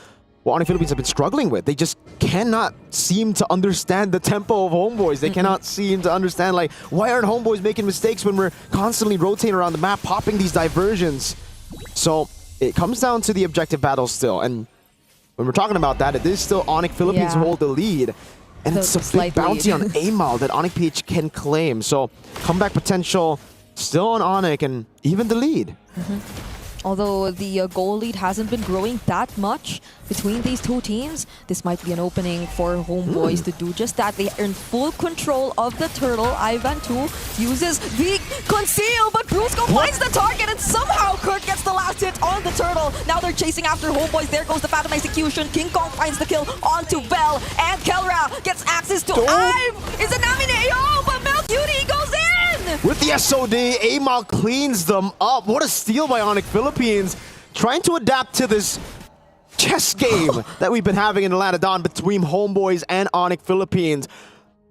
what Onyx Philippines have been struggling with. They just cannot seem to understand the tempo of Homeboys. They cannot seem to understand, like, why aren't Homeboys making mistakes when we're constantly rotating around the map, popping these diversions? So it comes down to the objective battle still, and when we're talking about that, it is still Onyx Philippines who hold the lead. And it's a big bounty on Amal that Onyx PH can claim. So comeback potential still on Onyx and even the lead. Although the goal lead hasn't been growing that much between these two teams, this might be an opening for Homeboys to do just that. They are in full control of the turtle. Ivan too uses the conceal, but Brusco finds the target and somehow Kirk gets the last hit on the turtle. Now they're chasing after Homeboys. There goes the Phantom Execution. King Kong finds the kill onto Bell, and Kelra gets access to Is it Namine? Oh, but MelQT goes in! With the SOD, Amal cleans them up. What a steal by Onyx Philippines. Trying to adapt to this chess game that we've been having in Atlanta Dawn between Homeboys and Onyx Philippines.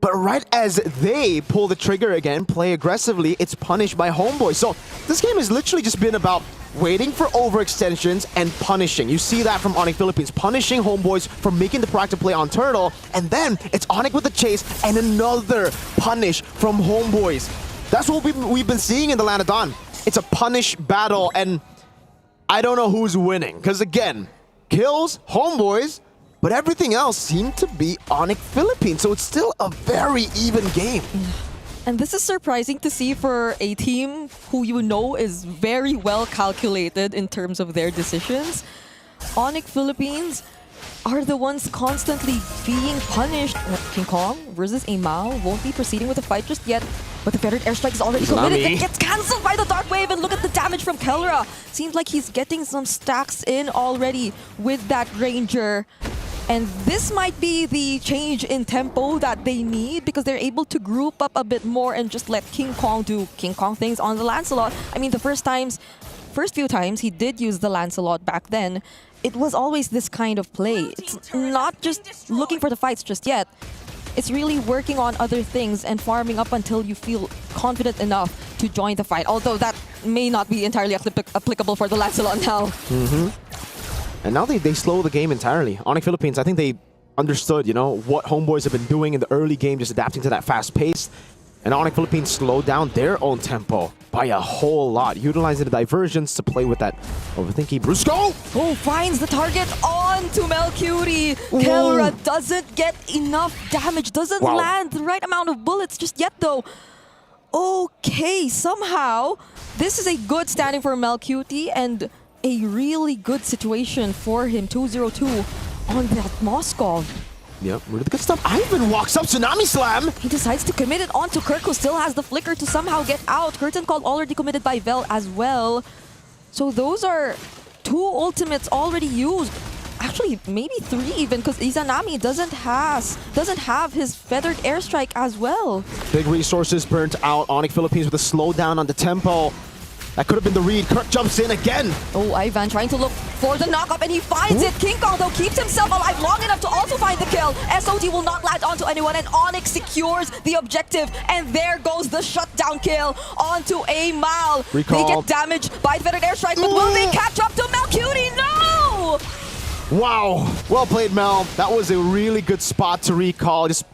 But right as they pull the trigger again, play aggressively, it's punished by Homeboys. So this game has literally just been about waiting for overextensions and punishing. You see that from Onyx Philippines, punishing Homeboys for making the proactive play on Turtle, and then it's Onyx with the chase and another punish from Homeboys. That's what we've been seeing in the Atlanta Dawn. It's a punish battle, and I don't know who's winning. Because again, kills, homeboys, but everything else seemed to be Onyx Philippines. So it's still a very even game. And this is surprising to see for a team who you know is very well calculated in terms of their decisions. Onyx Philippines are the ones constantly being punished. King Kong versus Amal won't be proceeding with the fight just yet, but the feathered airstrike is already committed. It gets cancelled by the Dark Wave, and look at the damage from Kelra. Seems like he's getting some stacks in already with that Ranger. And this might be the change in tempo that they need because they're able to group up a bit more and just let King Kong do King Kong things on the Lancelot. I mean, the first few times he did use the Lancelot back then, it was always this kind of play. It's not just looking for the fights just yet. It's really working on other things and farming up until you feel confident enough to join the fight. Although that may not be entirely applicable for the Lancelot now. And now they slow the game entirely. Onyx Philippines, I think they understood, you know, what homeboys have been doing in the early game, just adapting to that fast pace. And Onyx Philippines slowed down their own tempo by a whole lot, utilizing the diversions to play with that overthinky Brusco. Oh, finds the target onto Melcutie. Kelra doesn't get enough damage, doesn't land the right amount of bullets just yet though. Okay, somehow, this is a good standing for Melcutie and a really good situation for him. 2-0-2 on that Moskov. Yep, really good stuff. Ivan walks up, Tsunami Slam! He decides to commit it onto Kirk, who still has the flicker to somehow get out. Curtain Call already committed by Vel as well. So those are 2 ultimates already used. Actually, maybe 3 even, because Izanami doesn't have his feathered airstrike as well. Big resources burnt out. Onyx Philippines with a slowdown on the tempo. That could have been the read. Kirk jumps in again. Oh, Ivan trying to look for the knock-up, and he finds it. King Kong, though, keeps himself alive long enough to also find the kill. SOT will not land onto anyone, and Onyx secures the objective. And there goes the shutdown kill onto Amal. Recall. They get damaged by the feathered airstrike, but will they catch up to Melcutie? No! Wow. Well played, Mel. That was a really good spot to recall. Just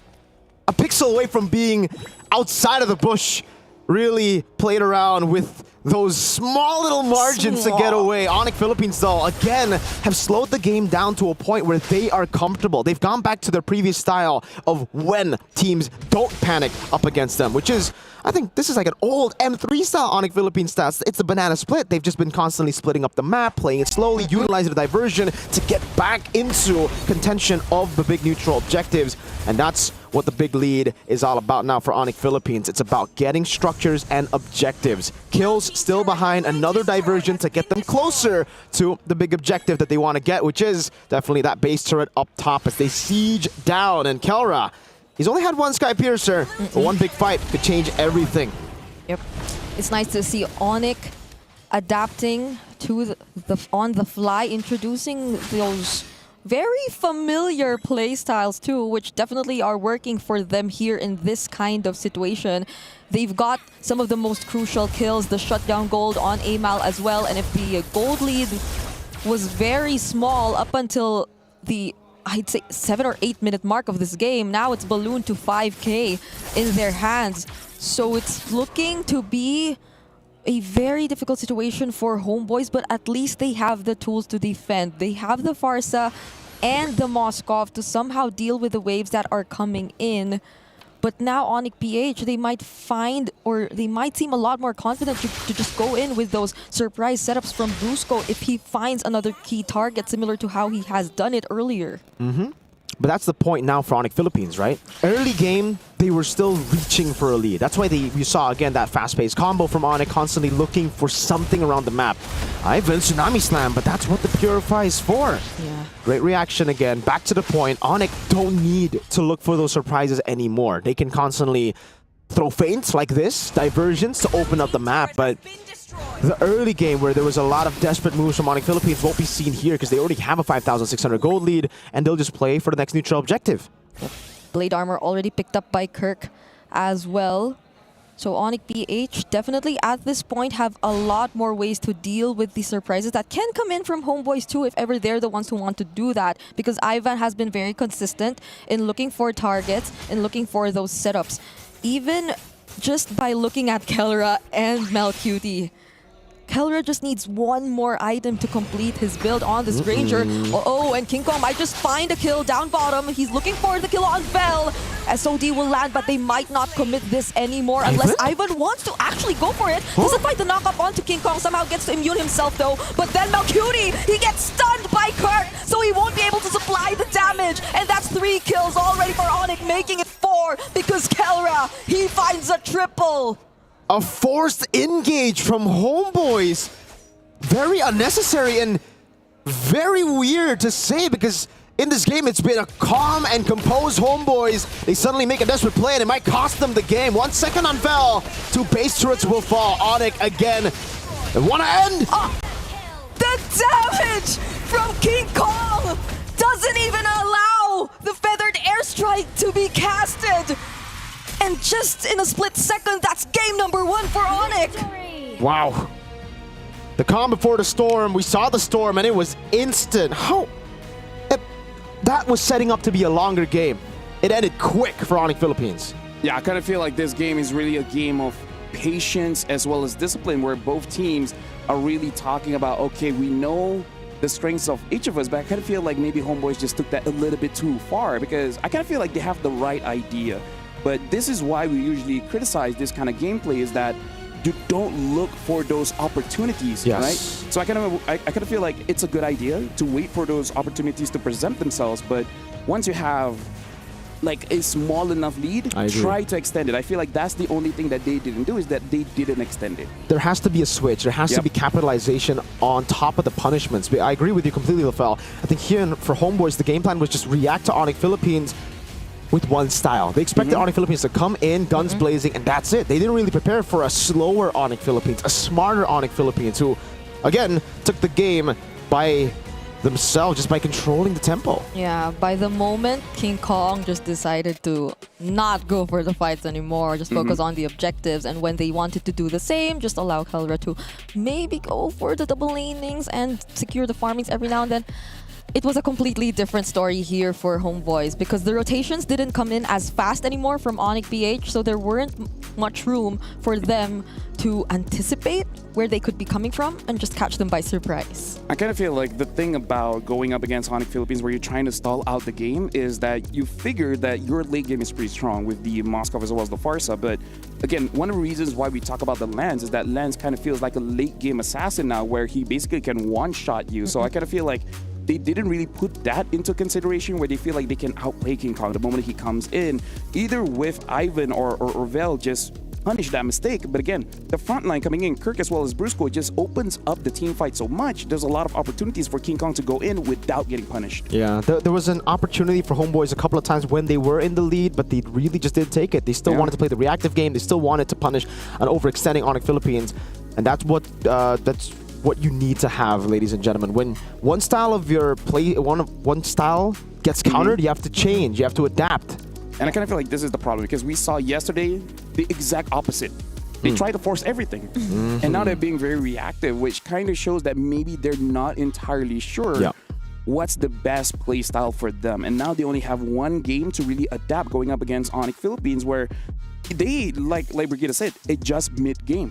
a pixel away from being outside of the bush. Really played around with those small little margins to get away. Onyx Philippines, though, again, have slowed the game down to a point where they are comfortable. They've gone back to their previous style of when teams don't panic up against them, which is, I think this is like an old M3 style Onyx Philippines stats. It's a banana split. They've just been constantly splitting up the map, playing it slowly, utilizing the diversion to get back into contention of the big neutral objectives. And that's what the big lead is all about now for Onyx Philippines. It's about getting structures and objectives. Kills still behind, another diversion to get them closer to the big objective that they want to get, which is definitely that base turret up top as they siege down. And Kelra, he's only had one Sky Piercer, but one big fight could change everything. Yep. It's nice to see Onyx adapting to the on the fly, introducing those very familiar play styles too, which definitely are working for them here in this kind of situation. They've got some of the most crucial kills, the shutdown gold on Amal as well, and if the gold lead was very small up until the, I'd say, 7 or 8 minute mark of this game, now it's ballooned to 5k in their hands. So it's looking to be a very difficult situation for homeboys, but at least they have the tools to defend. They have the Farsa and the Moskov to somehow deal with the waves that are coming in. But now Onyx PH, they might find, or they might seem a lot more confident to just go in with those surprise setups from Brusco if he finds another key target, similar to how he has done it earlier. But that's the point now for Onyx Philippines, right? Early game, they were still reaching for a lead. That's why you saw, again, that fast-paced combo from Onyx, constantly looking for something around the map. Ivan, Tsunami Slam, but that's what the Purify is for. Yeah. Great reaction again. Back to the point, Onyx don't need to look for those surprises anymore. They can constantly throw feints like this, diversions to open up the map, but the early game where there was a lot of desperate moves from Onyx Philippines won't be seen here because they already have a 5,600 gold lead and they'll just play for the next neutral objective. Blade armor already picked up by Kirk as well. So Onyx PH definitely at this point have a lot more ways to deal with the surprises that can come in from homeboys too if ever they're the ones who want to do that, because Ivan has been very consistent in looking for targets and looking for those setups. Even just by looking at Kelra and Melcutie. Kelra just needs one more item to complete his build on this Ranger. Oh, and King Kong might just find a kill down bottom. He's looking for the kill on Vel. SOD will land, but they might not commit this anymore unless Ivan wants to actually go for it. Doesn't find the knock-up onto King Kong. Somehow gets to immune himself though. But then Malcuti, he gets stunned by Kurt, so he won't be able to supply the damage. And that's 3 kills already for Onyx, making it 4 because Kelra, he finds a triple. A forced engage from Homeboys. Very unnecessary and very weird to say, because in this game it's been a calm and composed Homeboys. They suddenly make a desperate play and it might cost them the game. 1 second on Vel. 2 base turrets will fall. Onyx again. They want to end. The damage from King Kong doesn't even allow the feathered airstrike to be casted. And just in a split second, that's game number 1 for Onyx. Wow. The calm before the storm. We saw the storm and it was instant. How? That was setting up to be a longer game. It ended quick for Onyx Philippines. Yeah, I kind of feel like this game is really a game of patience as well as discipline, where both teams are really talking about, okay, we know the strengths of each of us, but I kind of feel like maybe Homeboys just took that a little bit too far, because I kind of feel like they have the right idea. But this is why we usually criticize this kind of gameplay, is that you don't look for those opportunities, right? So I kind of feel like it's a good idea to wait for those opportunities to present themselves, but once you have like a small enough lead, try to extend it. I feel like that's the only thing that they didn't do, is that they didn't extend it. There has to be a switch. There has to be capitalization on top of the punishments. But I agree with you completely, Lafel. I think here for Homeboys, the game plan was just react to Onyx Philippines with one style. They expected Onyx Philippines to come in, guns blazing, and that's it. They didn't really prepare for a slower Onyx Philippines, a smarter Onyx Philippines, who, again, took the game by themselves, just by controlling the tempo. Yeah, by the moment King Kong just decided to not go for the fights anymore, just focus on the objectives, and when they wanted to do the same, just allow Kelra to maybe go for the double lanings and secure the farmings every now and then. It was a completely different story here for Homeboys, because the rotations didn't come in as fast anymore from Onyx PH, so there weren't much room for them to anticipate where they could be coming from and just catch them by surprise. I kind of feel like the thing about going up against Onyx Philippines, where you're trying to stall out the game, is that you figure that your late game is pretty strong with the Moskov as well as the Farsa. But again, one of the reasons why we talk about the Lance is that Lance kind of feels like a late game assassin now, where he basically can one-shot you. So I kind of feel like they didn't really put that into consideration, where they feel like they can outplay King Kong the moment he comes in, either with Ivan or Vel just punish that mistake. But again, the front line coming in, Kirk as well as Brusco, just opens up the team fight so much. There's a lot of opportunities for King Kong to go in without getting punished. Yeah, there was an opportunity for Homeboys a couple of times when they were in the lead, but they really just didn't take it. They still wanted to play the reactive game. They still wanted to punish an overextending Onyx Philippines, and that's what you need to have, ladies and gentlemen. When one style of your play, one style gets countered, you have to change, you have to adapt. And I kind of feel like this is the problem, because we saw yesterday the exact opposite. They try to force everything, and now they're being very reactive, which kind of shows that maybe they're not entirely sure what's the best play style for them. And now they only have one game to really adapt, going up against Onyx Philippines, where they, like Brigitte said, it just mid-game.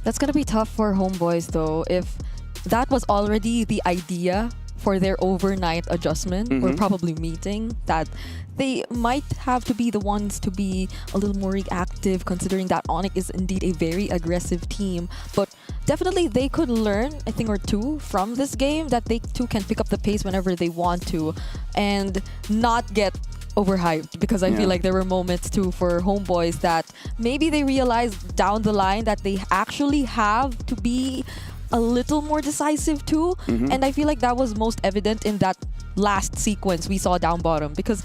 That's gonna be tough for Homeboys though, if that was already the idea for their overnight adjustment or probably meeting, that they might have to be the ones to be a little more reactive, considering that Onyx is indeed a very aggressive team. But definitely they could learn a thing or two from this game, that they too can pick up the pace whenever they want to and not get overhyped, because I feel like there were moments too for Homeboys that maybe they realized down the line that they actually have to be a little more decisive too. And I feel like that was most evident in that last sequence we saw down bottom, because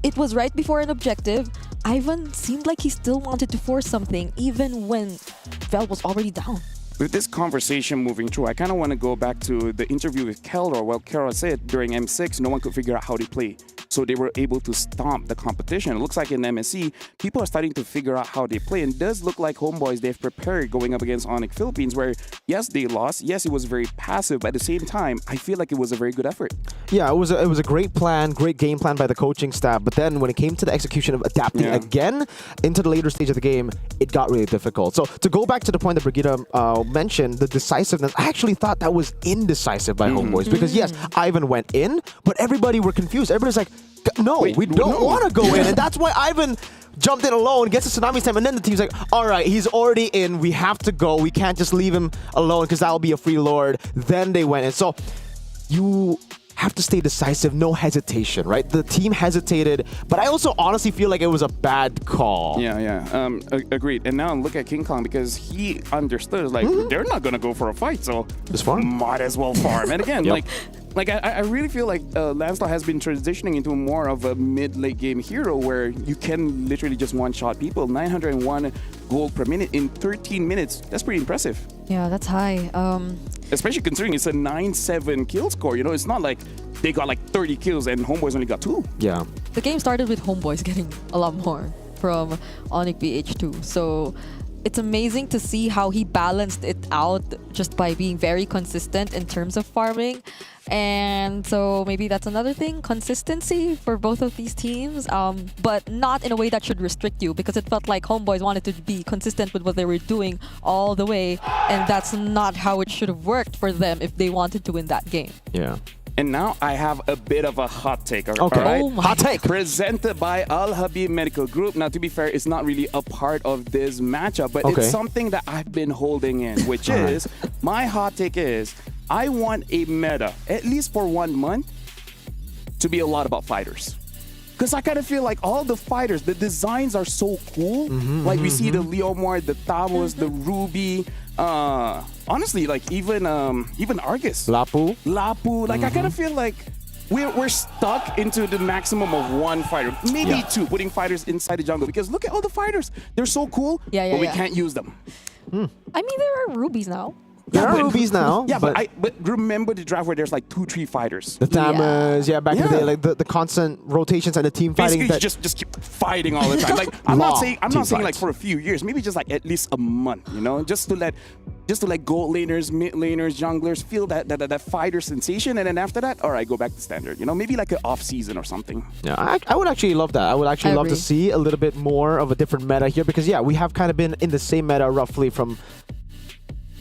it was right before an objective. Ivan seemed like he still wanted to force something even when Vel was already down. With this conversation moving through, I kind of want to go back to the interview with Kelra. Well, Kelra said during M6, no one could figure out how to play. so they were able to stomp the competition. It looks like in MSC, people are starting to figure out how they play, and it does look like Homeboys, they've prepared going up against Onyx Philippines, where yes, they lost, yes, it was very passive, but at the same time, I feel like it was a very good effort. Yeah, it was a great plan, great game plan by the coaching staff, but then when it came to the execution of adapting again into the later stage of the game, it got really difficult. So to go back to the point that Brigitte mentioned, the decisiveness, I actually thought that was indecisive by Homeboys, because yes, Ivan went in, but everybody were confused. Everybody's like, no, we don't want to go in, and that's why Ivan jumped in alone, gets a tsunami time, and then the team's like, all right, he's already in, we have to go, we can't just leave him alone because that'll be a free lord. Then they went in. So you have to stay decisive, no hesitation, right? The team hesitated, but I also honestly feel like it was a bad call. Agreed. And now look at King Kong, because he understood, like, they're not going to go for a fight, so just farm. Might as well farm. And again, I really feel like Lancelot has been transitioning into more of a mid-late game hero where you can literally just one-shot people. 901 gold per minute in 13 minutes. That's pretty impressive. Yeah, that's high. Especially considering it's a 9-7 kill score. You know, it's not like they got like 30 kills and Homeboys only got 2. Yeah. The game started with Homeboys getting a lot more from Onyx BH2. So it's amazing to see how he balanced it out just by being very consistent in terms of farming. And so maybe that's another thing, consistency for both of these teams, but not in a way that should restrict you, because it felt like Homeboys wanted to be consistent with what they were doing all the way, and that's not how it should have worked for them if they wanted to win that game. Yeah. And now I have a bit of a hot take. Okay. All right? Oh my hot take. Presented by Al Habib Medical Group. Now, to be fair, it's not really a part of this matchup, but it's something that I've been holding in, which is, my hot take is, I want a meta, at least for 1 month, to be a lot about fighters. Because I kind of feel like all the fighters, the designs are so cool. Like we see the Leomar, the Tamus, the Ruby. Honestly, like even Argus. Lapu. Like I kind of feel like we're stuck into the maximum of one fighter. Maybe two, putting fighters inside the jungle. Because look at all the fighters. They're so cool, but we can't use them. I mean, there are rubies now. There are rubies now. Yeah, but remember the draft where there's like 2-3 fighters. The Tamas, back in the day, like the constant rotations and the team fighting. Basically, just keep fighting all the time. Like I'm not saying like for a few years, maybe just like at least a month, you know, just to let gold laners, mid laners, junglers feel that fighter sensation, and then after that, all right, go back to standard. You know, maybe like an off season or something. Yeah, I would actually love that. I would actually love to see a little bit more of a different meta here, because we have kind of been in the same meta roughly from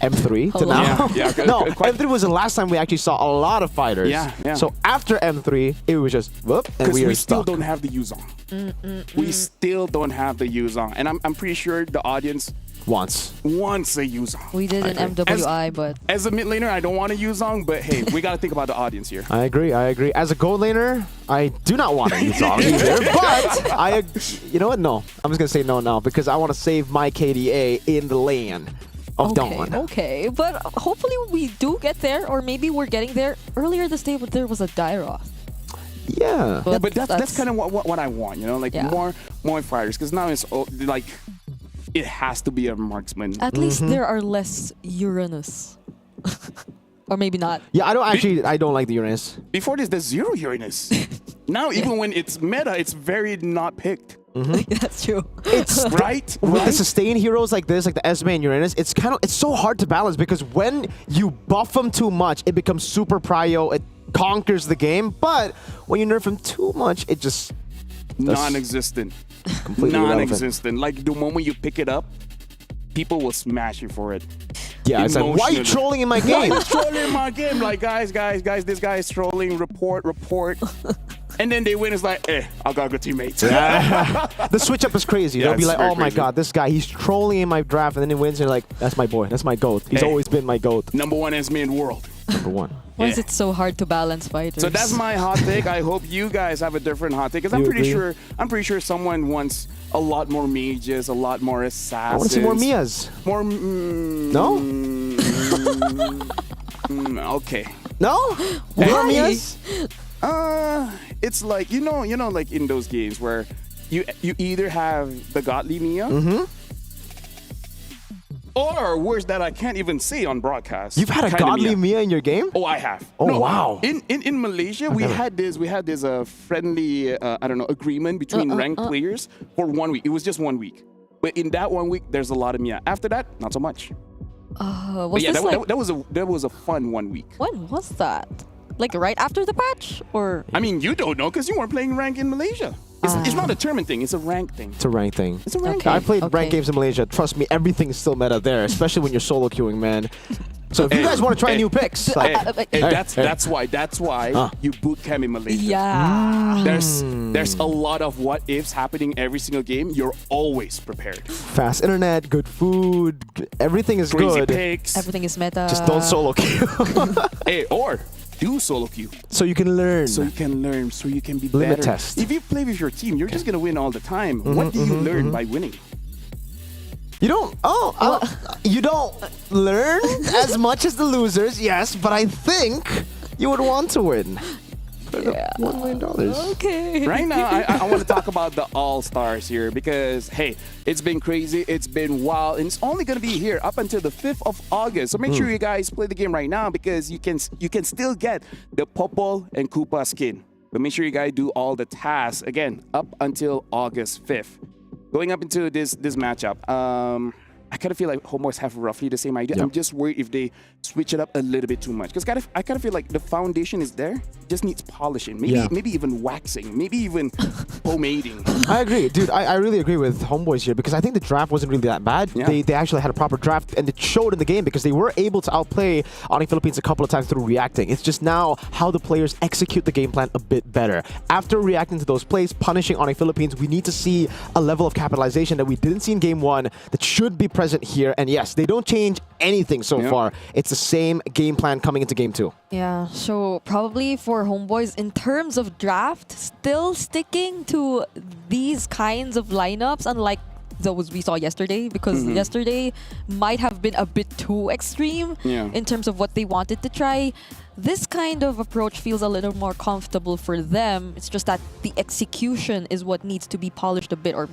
M3 to now. M3 was the last time we actually saw a lot of fighters. So after M3, it was just whoop, and we still don't have the Yuzong. We still don't have the Yuzong, and I'm pretty sure the audience wants a Yuzong. We did an MWI, but as a mid laner, I don't want a Yuzong, but hey, we gotta think about the audience here. I agree. As a gold laner, I do not want a Yuzong either, but you know what? No, I'm just gonna say no now, because I want to save my KDA in the lane of Dawn. Okay, but hopefully we do get there, or maybe we're getting there. Earlier this day, there was a Dairoth. Yeah, but that's kind of what I want, you know, like more fighters, because now it's like it has to be a marksman. At least there are less Uranus. Or maybe not. Yeah, I don't like the Uranus. Before this, there's 0 Uranus. Now, even when it's meta, it's very not picked. That's true. It's right. With the sustain heroes like this, like the Esme and Uranus, it's so hard to balance, because when you buff them too much, it becomes super prio. It conquers the game, but when you nerf them too much, it just non-existent. Completely non-existent. Like the moment you pick it up, people will smash you for it. Yeah, it's like, why are you trolling in my game? Why are you trolling in my game? Like, guys, this guy is trolling. Report. And then they win. It's like, I got good teammates. The switch up is crazy. They'll be like, oh my god, this guy, he's trolling in my draft, and then he wins, and you're like, that's my boy. That's my GOAT. He's always been my GOAT. #1 Esme in the world. #1. Why is it so hard to balance fighters? So that's my hot take. I hope you guys have a different hot take, because I'm pretty sure someone wants a lot more mages, a lot more assassins. I want to see more Mias. More. No. Okay. No. More Mias. It's like you know, like in those games where you either have the godly Mia, Or words that I can't even say on broadcast. You've had a Kinda godly Mia. Mia in your game? Oh, I have. Oh, wow. In Malaysia, we had this friendly agreement between ranked players for 1 week. It was just 1 week. But in that 1 week, there's a lot of Mia. After that, not so much. Was yeah, this that was a fun 1 week. When was that? Like right after the patch, or? I mean, you don't know because you weren't playing rank in Malaysia. It's not a tournament thing. It's a rank thing. It's a rank thing. It's a rank I thing. played ranked games in Malaysia. Trust me, everything is still meta there, especially when you're solo queuing, man. So if you guys want to try new picks, that's why you boot camp in Malaysia. Yeah. There's a lot of what ifs happening every single game. You're always prepared. Fast internet, good food, everything is Crazy good. picks. Everything is meta. Just don't solo queue. Or do solo queue. So you can learn. So you can be Limit better. test. If you play with your team, you're just gonna win all the time. What do you learn by winning? You don't. You don't learn as much as the losers. Yes, but I think you would want to win. Yeah. $1 million. Okay. Right now, I want to talk about the All-Stars here because, hey, it's been crazy, it's been wild, and it's only going to be here up until the 5th of August. So make sure you guys play the game right now because you can still get the Popol and Koopa skin. But make sure you guys do all the tasks, again, up until August 5th. Going up into this matchup, I kind of feel like Homeboys have roughly the same idea. Yep. I'm just worried if they switch it up a little bit too much. Because I kind of feel like the foundation is there. It just needs polishing. Maybe even waxing. Maybe even pomading. I agree. Dude, I really agree with Homeboys here because I think the draft wasn't really that bad. Yeah. They actually had a proper draft and it showed in the game because they were able to outplay Onyx Philippines a couple of times through reacting. It's just now how the players execute the game plan a bit better. After reacting to those plays, punishing Onyx Philippines, we need to see a level of capitalization that we didn't see in game 1 that should be present here. And yes, they don't change anything so far. It's the same game plan coming into game 2. Yeah, so probably for Homeboys, in terms of draft, still sticking to these kinds of lineups, unlike those we saw yesterday, because yesterday might have been a bit too extreme in terms of what they wanted to try. This kind of approach feels a little more comfortable for them. It's just that the execution is what needs to be polished a bit, or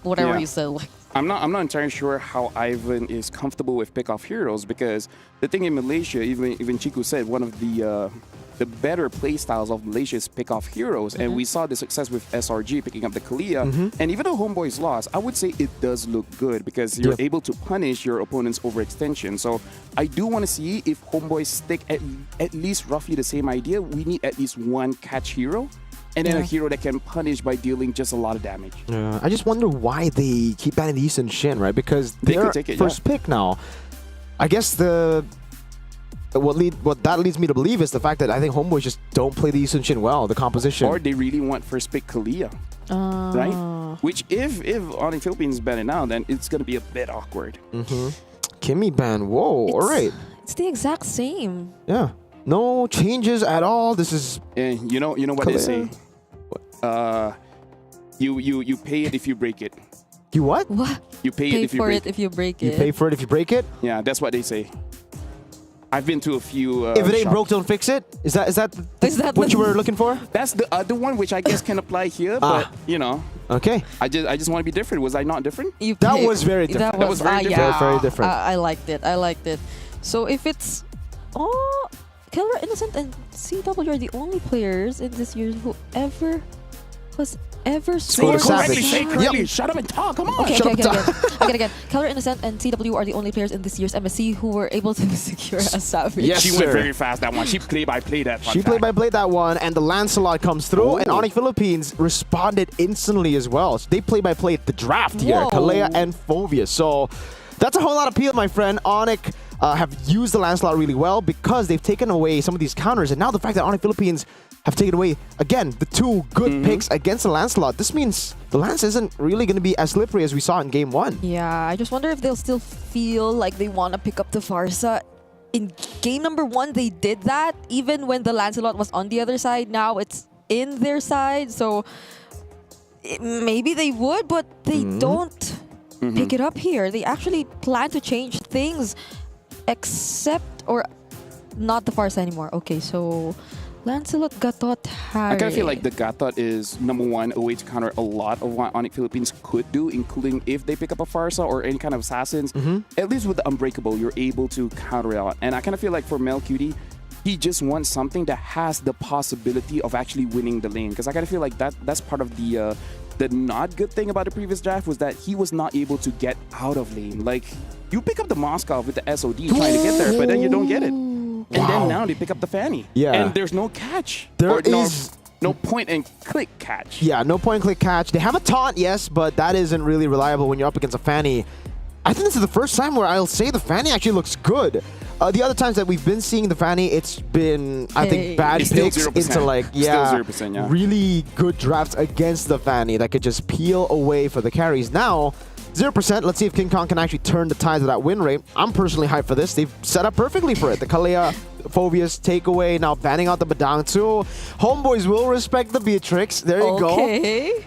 whatever you say. I'm not entirely sure how Ivan is comfortable with pick-off heroes because the thing in Malaysia, even Chiku said, one of the better play styles of Malaysia is pick-off heroes, and we saw the success with SRG picking up the Kalia. And even though Homeboys lost, I would say it does look good because you're able to punish your opponent's overextension. So I do want to see if Homeboys stick at least roughly the same idea. We need at least one catch hero. And then a hero that can punish by dealing just a lot of damage. I just wonder why they keep banning the Eastern Shin, right? Because They their could take it, first pick now. I guess what that leads me to believe is the fact that I think Homeboys just don't play the Eastern Shin well, the composition. Or they really want first pick Kalia. Right? Which if Onyx Philippines ban it now, then it's going to be a bit awkward. Kimmy ban, whoa, all right. It's the exact same. Yeah. No changes at all. This is... You know what they say? You pay it if you break it. You what? What? You pay Pay it if you for break it if you break You it. pay for it if you break it? Yeah, that's what they say. I've been to a few. If it ain't shops. broke, don't fix it? Is that what you were looking for? That's the other one, which I guess can apply here, but you know. Okay. I just want to be different. Was I not different? That was very different. That was very different. Yeah, Very different. I liked it. I liked it. So if it's... Oh, Killer Innocent and CW are the only players in this year who ever scored Savage. Shut up and talk. Come on. Okay, again. Keller Innocent and CW are the only players in this year's MSC who were able to secure a Savage. Yes, she sir. went very fast that one. She play-by-played that one. She play-by-played that one, and the Lancelot comes through, and Onyx Philippines responded instantly as well. So they play-by-played the draft here, Whoa. Kalea and Phoveus. So that's a whole lot of appeal, my friend. Onyx have used the Lancelot really well because they've taken away some of these counters, and now the fact that Onyx Philippines have taken away, again, the two good picks against the Lancelot, this means the Lance isn't really going to be as slippery as we saw in Game 1. Yeah, I just wonder if they'll still feel like they want to pick up the Farsa. In game number 1, they did that, even when the Lancelot was on the other side. Now it's in their side, so maybe they would, but they don't pick it up here. They actually plan to change things, except, or not the Farsa anymore. Okay, so Lancelot, Gatot, Harry. I kind of feel like the Gatot is #1, a way to counter a lot of what Onyx Philippines could do, including if they pick up a Farsa or any kind of assassins. At least with the Unbreakable, you're able to counter it out. And I kind of feel like for Mel Cutie, he just wants something that has the possibility of actually winning the lane. Because I kind of feel like that's part of the not good thing about the previous draft was that he was not able to get out of lane. Like, you pick up the Moskov with the SOD trying to get there, but then you don't get it. And then now they pick up the Fanny. Yeah. And there's no catch. There is no point and click catch. Yeah, no point and click catch. They have a taunt, yes, but that isn't really reliable when you're up against a Fanny. I think this is the first time where I'll say the Fanny actually looks good. The other times that we've been seeing the Fanny, it's been, I think, bad It's still picks 0%. into like, Still 0%, yeah. really good drafts against the Fanny that could just peel away for the carries. Now, 0%. Let's see if King Kong can actually turn the tides of that win rate. I'm personally hyped for this. They've set up perfectly for it. The Kalea, Phobius takeaway, now banning out the Badang too. Homeboys will respect the Beatrix. There you go. Okay.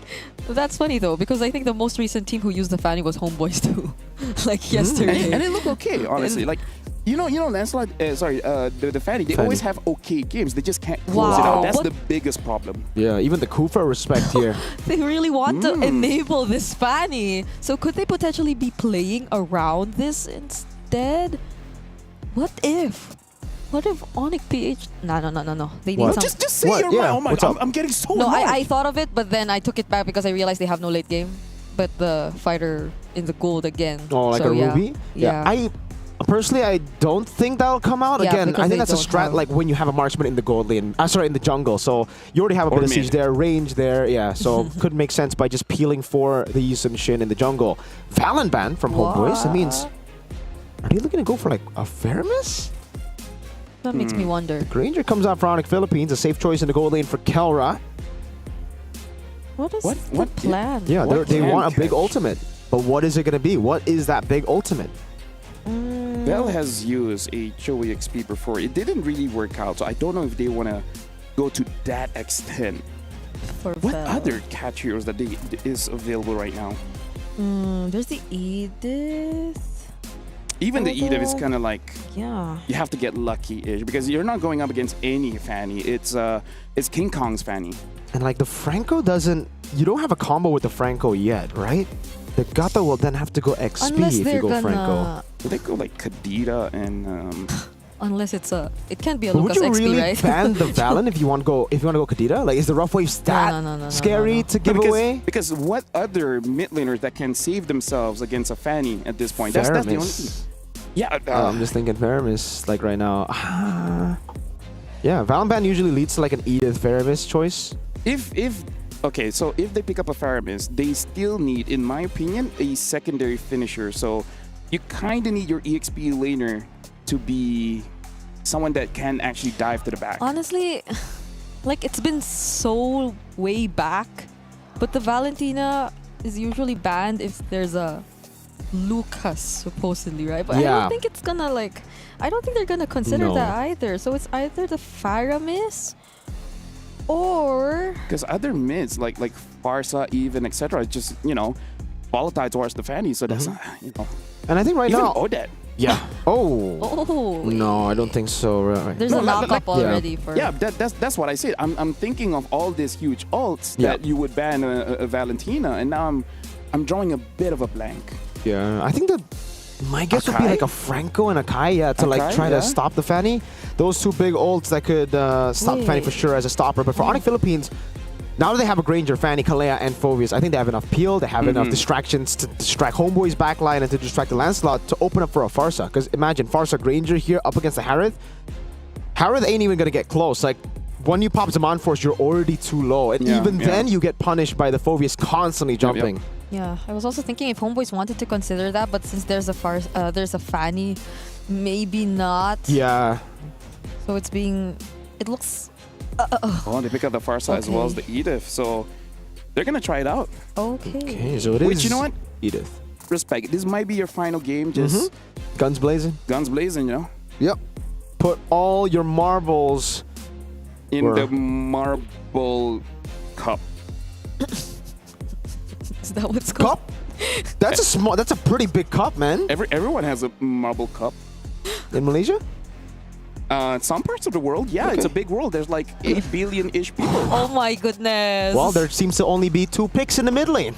That's funny though, because I think the most recent team who used the Fanny was Homeboys too. Like yesterday. And it looked okay, honestly. Like, you know, Lancelot, the Fanny, they always have okay games. They just can't close it out. That's the biggest problem. Yeah, even the Kufa respect here. They really want to enable this Fanny. So could they potentially be playing around this instead? What if Onyx PH... No. They need some... Just say your mind. Oh my God, I'm getting so No, annoyed. I thought of it, but then I took it back because I realized they have no late game. But the fighter in the gold again. Oh, like so, a yeah. Ruby? Yeah. Personally, I don't think that'll come out. Yeah, Again, because I think they that's a don't strat have- like when you have a marksman in the gold lane. Sorry, in the jungle. So you already have a Or bit of mid. siege there, range there. Yeah, so could make sense by just peeling for the Yi Sun Shin in the jungle. Valen ban from Homeboys. That means, are they looking to go for like a Faramis? That makes me wonder. Granger comes out for Onyx Philippines. A safe choice in the gold lane for Kelra. What is the plan? Yeah, they want a big ultimate. But what is it going to be? What is that big ultimate? Bell has used a Choi XP before. It didn't really work out, so I don't know if they want to go to that extent. For What Bell. other catch heroes that is available right now? There's the Edith. Even the Edith is kind of like, Yeah. you have to get lucky-ish because you're not going up against any Fanny. It's King Kong's Fanny. And like the Franco doesn't... You don't have a combo with the Franco yet, right? The Gata will then have to go XP Unless if you they're go gonna... Franco. They go like Kadita and... Unless it's a... It can't be a But would Lucas you XP, really right? ban the Valen if you want to go Kadita? Like, is the rough wave stat No, scary to give away? Because what other mid laners that can save themselves against a Fanny at this point? That's the only Faramis. thing. Yeah, I'm just thinking Faramis, like right now. Yeah, Valen ban usually leads to like an Edith Faramis choice. Okay, so if they pick up a Faramis, they still need, in my opinion, a secondary finisher. So you kind of need your EXP laner to be someone that can actually dive to the back. Honestly, like it's been so way back, but the Valentina is usually banned if there's a Lucas, supposedly, right? But I Yeah. don't think it's gonna like... I don't think they're gonna consider No. that either. So it's either the Faramis or... Because other mids, like Farsa, even, etc., just, volatile towards the Fanny. So that's, And I think right even now... Odette. Yeah. Oh. Oh. No, I don't think so. Right. There's a knock-up already for... Yeah, that's what I said. I'm thinking of all these huge ults Yeah. that you would ban a Valentina, and now I'm drawing a bit of a blank. Yeah, I think that my guess would be Akai? like a Franco and a Kai, to like Akai, try yeah. to stop the Fanny. Those two big ults that could stop the Fanny for sure as a stopper. But for Onyx Philippines, now that they have a Granger, Fanny, Kalea, and Phobius, I think they have enough peel, they have enough distractions to distract Homeboy's backline and to distract the Lancelot to open up for a Farsa. Because imagine Farsa Granger here up against the Harith. Harith ain't even going to get close. Like, when you pop Zaman Force, you're already too low. And even then, you get punished by the Phobius constantly jumping. Yeah, I was also thinking if Homeboys wanted to consider that, but since there's a Fanny, maybe not. Yeah. So it's being... It looks... Oh, they pick up the Farsa as well as the Edith, so they're gonna try it out. Okay. So it Which, is you know what? Edith. Respect. This might be your final game. Just Guns blazing. guns blazing, Yep. Put all your marbles in the marble cup. Is that what's called? Cup? That's a small. That's a pretty big cup, man. Everyone has a marble cup. In Malaysia? Some parts of the world, yeah, it's a big world. There's like 8 billion-ish people. Oh my goodness. Well, there seems to only be 2 picks in the mid lane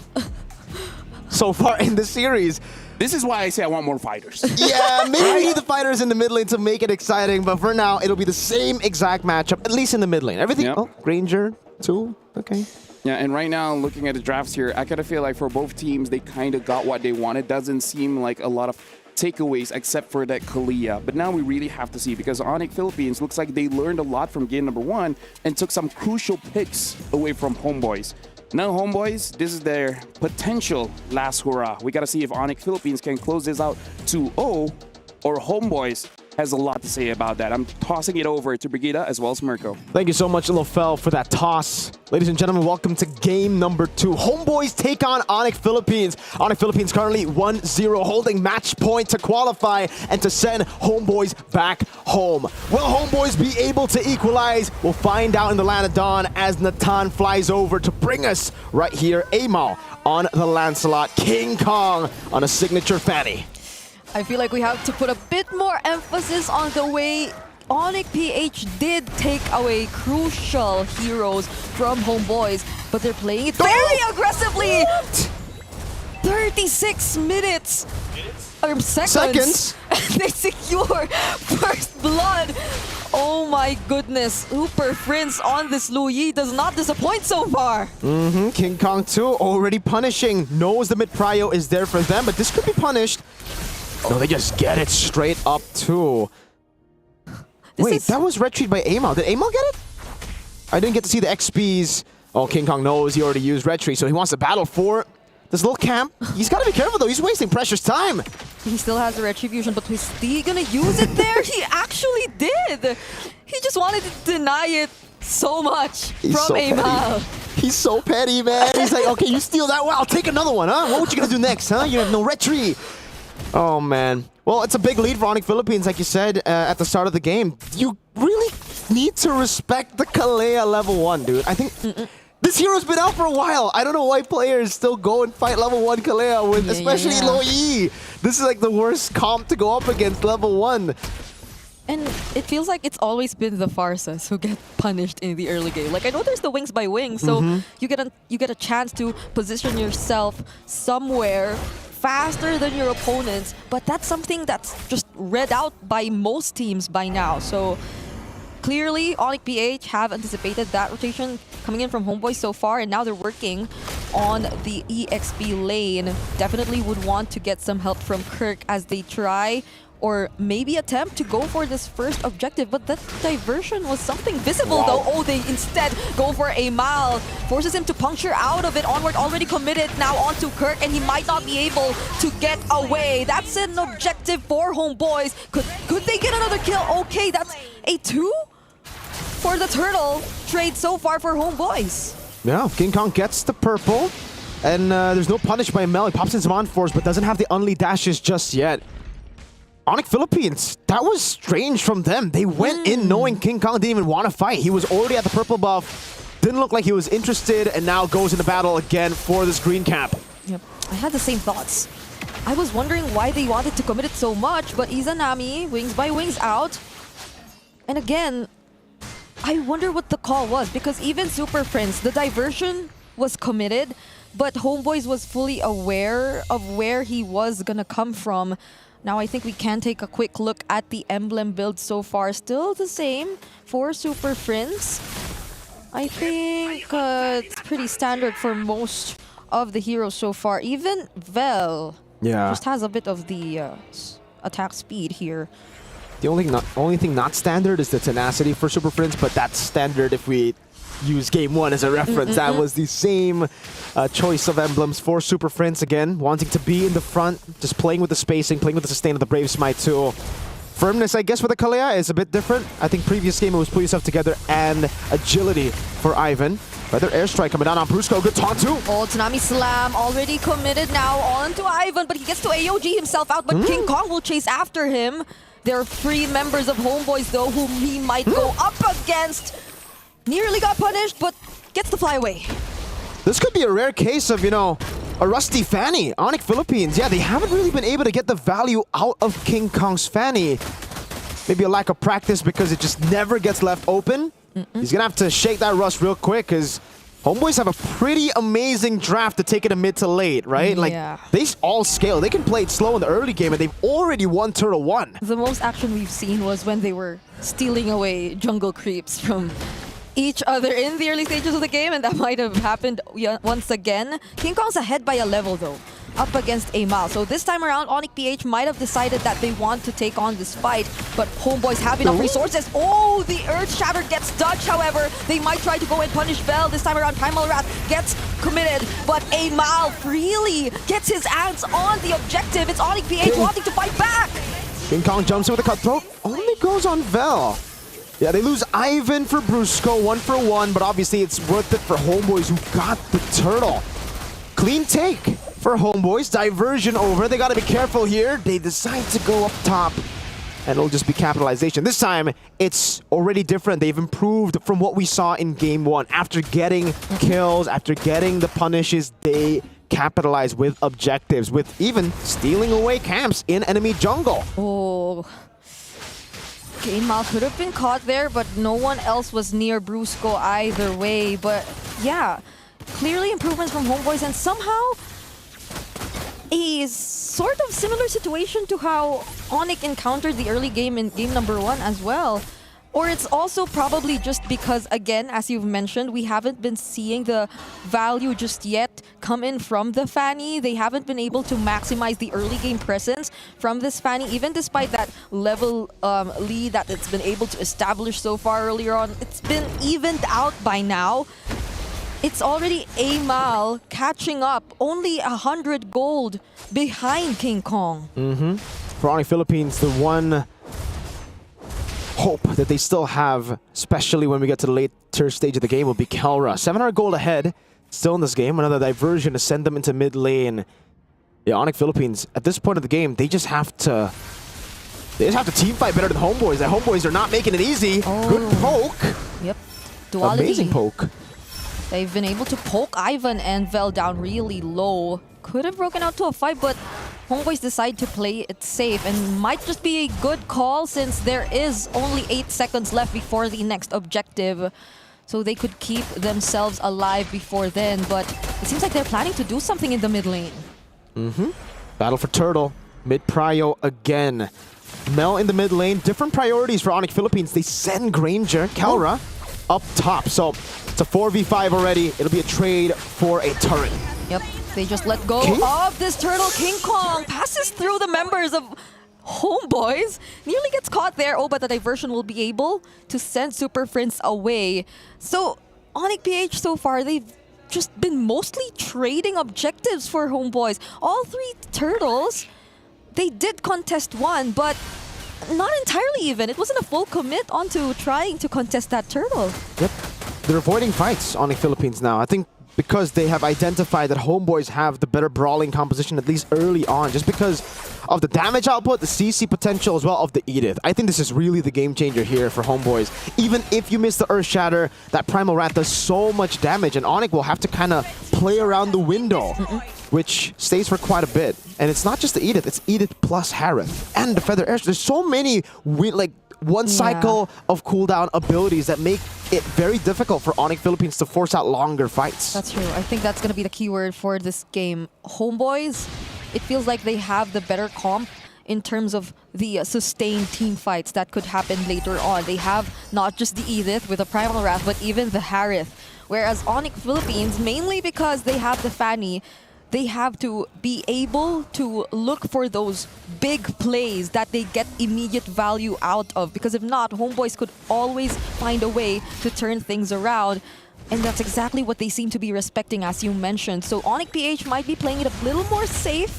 so far in the series. This is why I say I want more fighters. Yeah, maybe we need the fighters in the mid lane to make it exciting, but for now, it'll be the same exact matchup, at least in the mid lane. Everything, oh, Granger, 2, okay. Yeah, and right now, looking at the drafts here, I kind of feel like for both teams, they kind of got what they wanted. Doesn't seem like a lot of takeaways except for that Kalia. But now we really have to see, because Onyx Philippines looks like they learned a lot from game number 1 and took some crucial picks away from Homeboys. Now Homeboys, this is their potential last hurrah. We got to see if Onyx Philippines can close this out 2-0, or Homeboys has a lot to say about that. I'm tossing it over to Brigida as well as Mirko. Thank you so much, Lofel, for that toss. Ladies and gentlemen, welcome to game number 2. Homeboys take on Onyx Philippines. Onyx Philippines currently 1-0, holding match point to qualify and to send Homeboys back home. Will Homeboys be able to equalize? We'll find out in the Land of Dawn as Natan flies over to bring us right here, Amal on the Lancelot, King Kong on a signature fanny. I feel like we have to put a bit more emphasis on the way Onyx PH did take away crucial heroes from Homeboys, but they're playing it very aggressively. 36 minutes. Seconds. They secure first blood. Oh my goodness. Super Prince on this Luyi does not disappoint so far. King Kong 2 already punishing. Knows the mid-prio is there for them, but this could be punished. No, they just get it straight up too. Wait, that was retreat by Amal. Did Amal get it? I didn't get to see the XPs. Oh, King Kong knows he already used retreat, so he wants to battle for this little camp. He's got to be careful though. He's wasting precious time. He still has the retribution, but is he gonna use it there? He actually did. He just wanted to deny it so much from Amal. He's so petty, man. He's like, okay, you steal that one, I'll take another one, huh? What you gonna do next, huh? You have no retreat. Oh, man. Well, it's a big lead for Onyx Philippines, like you said at the start of the game. You really need to respect the Kalea level 1, dude. I think this hero's been out for a while. I don't know why players still go and fight level 1 Kalea with, especially low E. This is like the worst comp to go up against level 1. And it feels like it's always been the Farsas who get punished in the early game. Like, I know there's the wings by wings, so you get a chance to position yourself somewhere faster than your opponents, but that's something that's just read out by most teams by now. So clearly, Onyx PH have anticipated that rotation coming in from Homeboys so far, and now they're working on the EXP lane. Definitely would want to get some help from Kirk as they try or maybe attempt to go for this first objective, but that diversion was something visible though. Oh, they instead go for Amal, forces him to puncture out of it. Onward already committed now onto Kirk, and he might not be able to get away. That's an objective for Homeboys. Could they get another kill? Okay, that's a 2 for the turtle trade so far for Homeboys. Yeah, King Kong gets the purple, and there's no punish by Mel. He pops in some on-force, but doesn't have the unlead dashes just yet. Onyx Philippines, that was strange from them. They went in knowing King Kong didn't even want to fight. He was already at the purple buff, didn't look like he was interested, and now goes into battle again for this green cap. Yep, I had the same thoughts. I was wondering why they wanted to commit it so much, but Izanami, wings by wings out. And again, I wonder what the call was, because even Super Prince, the diversion was committed, but Homeboys was fully aware of where he was gonna come from. Now I think we can take a quick look at the emblem build so far. Still the same for Super Prince. I think it's pretty standard for most of the heroes so far. Even Vel just has a bit of the attack speed here. The only thing not standard is the tenacity for Super Prince, but that's standard if we use game 1 as a reference. That was the same choice of emblems for Super Prince again, wanting to be in the front, just playing with the spacing, playing with the sustain of the Brave Smite too. Firmness, I guess, with the Kalea is a bit different. I think previous game it was put yourself together and agility for Ivan. Another airstrike coming down on Brusco. Good taunt too. Oh, Tsunami Slam already committed now on to Ivan, but he gets to AOG himself out, but King Kong will chase after him. There are 3 members of Homeboys though whom he might go up against. Nearly got punished, but gets the flyaway. This could be a rare case of, you know, a rusty Fanny. Onyx Philippines, yeah, they haven't really been able to get the value out of King Kong's Fanny. maybe a lack of practice because it just never gets left open. He's gonna have to shake that rust real quick because Homeboys have a pretty amazing draft to take it to mid to late, right? Like, they all scale. They can play it slow in the early game, and they've already won Turtle 1. The most action we've seen was when they were stealing away jungle creeps from each other in the early stages of the game, and that might have happened once again. King Kong's ahead by a level, though, up against Amal. So this time around, Onyx PH might have decided that they want to take on this fight, but Homeboys have enough resources. Oh, the Earth Shatter gets dodged, however. They might try to go and punish Vel. This time around, Primal Wrath gets committed, but Amal really gets his hands on the objective. It's Onyx PH wanting to fight back. King Kong jumps in with a cutthroat, only goes on Vel. Yeah, they lose Ivan for Brusco, 1-for-1, but obviously it's worth it for Homeboys who got the turtle. Clean take for Homeboys. Diversion over. They got to be careful here. They decide to go up top, and it'll just be capitalization. This time, it's already different. They've improved from what we saw in Game 1. After getting kills, after getting the punishes, they capitalize with objectives, with even stealing away camps in enemy jungle. Oh. Amal could have been caught there, but no one else was near Brusco either way. But yeah, clearly improvements from Homeboys, and somehow a sort of similar situation to how Onyx encountered the early game in game number 1 as well. Or it's also probably just because, again, as you've mentioned, we haven't been seeing the value just yet come in from the Fanny. They haven't been able to maximize the early game presence from this Fanny, even despite that level lead that it's been able to establish so far earlier on. It's been evened out by now. It's already Amal catching up, only 100 gold behind King Kong. For Onyx Philippines, the one hope that they still have, especially when we get to the later stage of the game, will be Kelra. 700 gold ahead, still in this game. Another diversion to send them into mid lane. Yeah, Onyx Philippines, at this point of the game, they just have to team fight better than Homeboys. The Homeboys are not making it easy. Good poke. Yep. Duality. Amazing poke. They've been able to poke Ivan and Vel down really low. Could have broken out to a fight, but Homeboys decide to play it safe, and might just be a good call since there is only 8 seconds left before the next objective. So they could keep themselves alive before then, but it seems like they're planning to do something in the mid lane. Battle for Turtle. Mid prio again. Mel in the mid lane. Different priorities for Onyx Philippines. They send Granger, Kelra, up top. So it's a 4v5 already. It'll be a trade for a turret. Yep. They just let go of this turtle. King Kong passes through the members of Homeboys. Nearly gets caught there. Oh, but the diversion will be able to send Super Prince away. So, Onyx PH so far, they've just been mostly trading objectives for Homeboys. All 3 turtles, they did contest 1, but not entirely even. It wasn't a full commit onto trying to contest that turtle. Yep. They're avoiding fights, Onyx Philippines now. I think because they have identified that Homeboys have the better brawling composition, at least early on, just because of the damage output, the CC potential, as well of the Edith. I think this is really the game changer here for Homeboys. Even if you miss the Earth Shatter, that Primal Wrath does so much damage, and Onyx will have to kind of play around the window, which stays for quite a bit. And it's not just the Edith, it's Edith plus Harith and the Feather Air. There's so many one cycle of cooldown abilities that make it very difficult for Onyx Philippines to force out longer fights. That's true. I think that's going to be the keyword for this game. Homeboys, it feels like they have the better comp in terms of the sustained team fights that could happen later on. They have not just the Edith with the Primal Wrath, but even the Harith. Whereas Onyx Philippines, mainly because they have the Fanny, they have to be able to look for those big plays that they get immediate value out of. Because if not, Homeboys could always find a way to turn things around. And that's exactly what they seem to be respecting, as you mentioned. So Onyx PH might be playing it a little more safe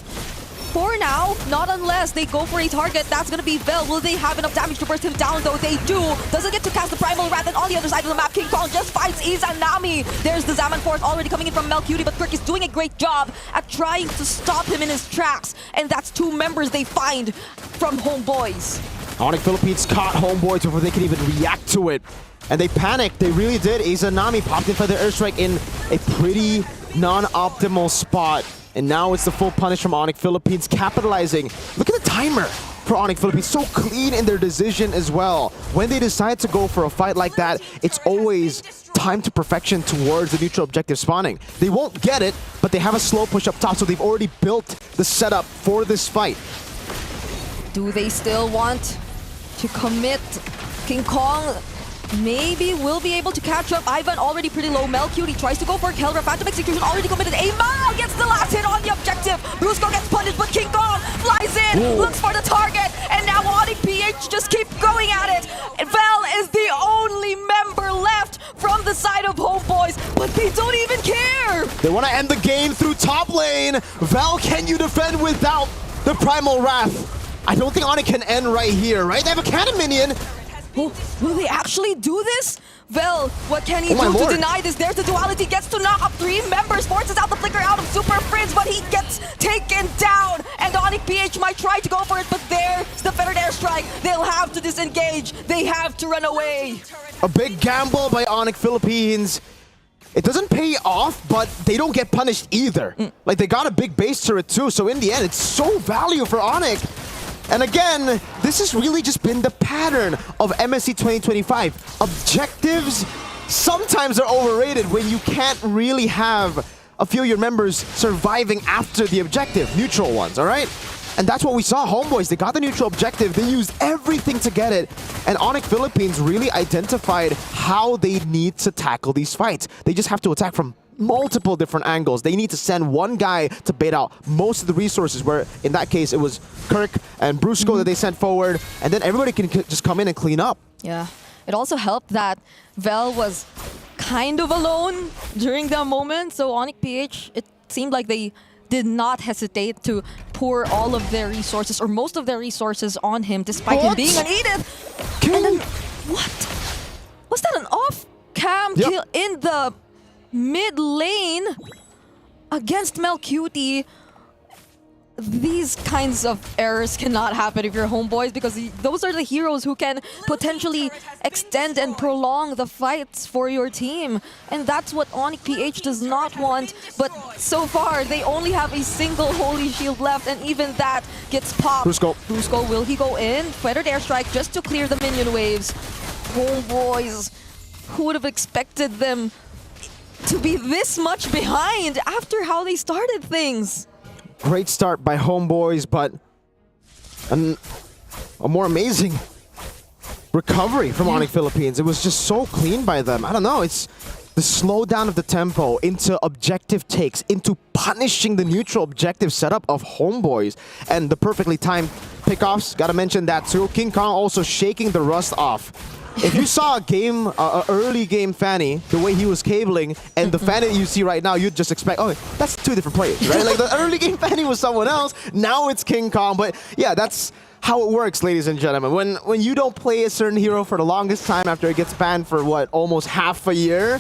for now, not unless they go for a target. That's going to be Vel. Will they have enough damage to burst him down, though? They do. Doesn't get to cast the Primal Wrath, and on the other side of the map, King Kong just fights Izanami. There's the Zaman Force already coming in from Melcutie, but Kirk is doing a great job at trying to stop him in his tracks. And that's 2 members they find from Homeboys. Onyx Philippines caught Homeboys before they could even react to it. And they panicked. They really did. Izanami popped in for the Airstrike in a pretty non-optimal spot. And now it's the full punish from Onyx Philippines, capitalizing. Look at the timer. for Onyx Philippines. So clean in their decision as well. When they decide to go for a fight like that, it's always time to perfection towards the neutral objective spawning. They won't get it, but they have a slow push up top, so they've already built the setup for this fight. Do they still want to commit? King Kong maybe will be able to catch up. Ivan already pretty low. Melcute, he tries to go for a kill. Phantom Execution already committed. Amal gets the last hit on the objective. Brusco gets punished, but King Kong flies in, looks for the target, and now Onyx PH just keep going at it. Vel is the only member left from the side of Homeboys, but they don't even care. They want to end the game through top lane. Val, can you defend without the Primal Wrath? I don't think Onyx can end right here, right? They have a cannon minion. Oh, will they actually do this? Vel, what can he Oh my do lord. to deny this? There's the duality, gets to knock up 3 members, forces out the flicker out of Super Frizz, but he gets taken down. And Onyx PH might try to go for it, but there's the feathered airstrike. They'll have to disengage. They have to run away. A big gamble by Onyx Philippines. It doesn't pay off, but they don't get punished either. Like, they got a big base turret too, so in the end, it's so value for Onyx. And again, this has really just been the pattern of MSC 2025. Objectives sometimes are overrated when you can't really have a few of your members surviving after the objective, neutral ones, all right? And that's what we saw. Homeboys, they got the neutral objective, they used everything to get it, and Onyx Philippines really identified how they need to tackle these fights. They just have to attack from multiple different angles. They need to send one guy to bait out most of the resources, where in that case it was Kirk and Brusco that they sent forward, and then everybody can just come in and clean up. Yeah, it also helped that Vel was kind of alone during that moment, so Onyx PH, it seemed like they did not hesitate to pour all of their resources, or most of their resources, on him, despite him being an Edith. And then, what? Was that an off-cam kill in the mid lane against Melcute? These kinds of errors cannot happen if you're Homeboys, because those are the heroes who can potentially extend and prolong the fights for your team. And that's what Onyx PH does not want. But so far, they only have a single Holy Shield left, and even that gets popped. Brusco, will he go in? Feathered airstrike just to clear the minion waves. Homeboys, who would have expected them to be this much behind after how they started things? Great start by Homeboys, but a more amazing recovery from Onyx Philippines. It was just so clean by them. I don't know, it's the slowdown of the tempo into objective takes, into punishing the neutral objective setup of Homeboys, and the perfectly timed pickoffs. Gotta mention that too. King Kong also shaking the rust off. If you saw a game, early game Fanny, the way he was cabling, and the Fanny you see right now, you'd just expect, oh, that's 2 different players, right? Like, the early game Fanny was someone else, now it's King Kong. But yeah, that's how it works, ladies and gentlemen. When you don't play a certain hero for the longest time after it gets banned for, what, almost half a year,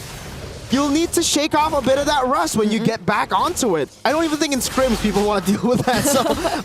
you'll need to shake off a bit of that rust when you get back onto it. I don't even think in scrims people want to deal with that. So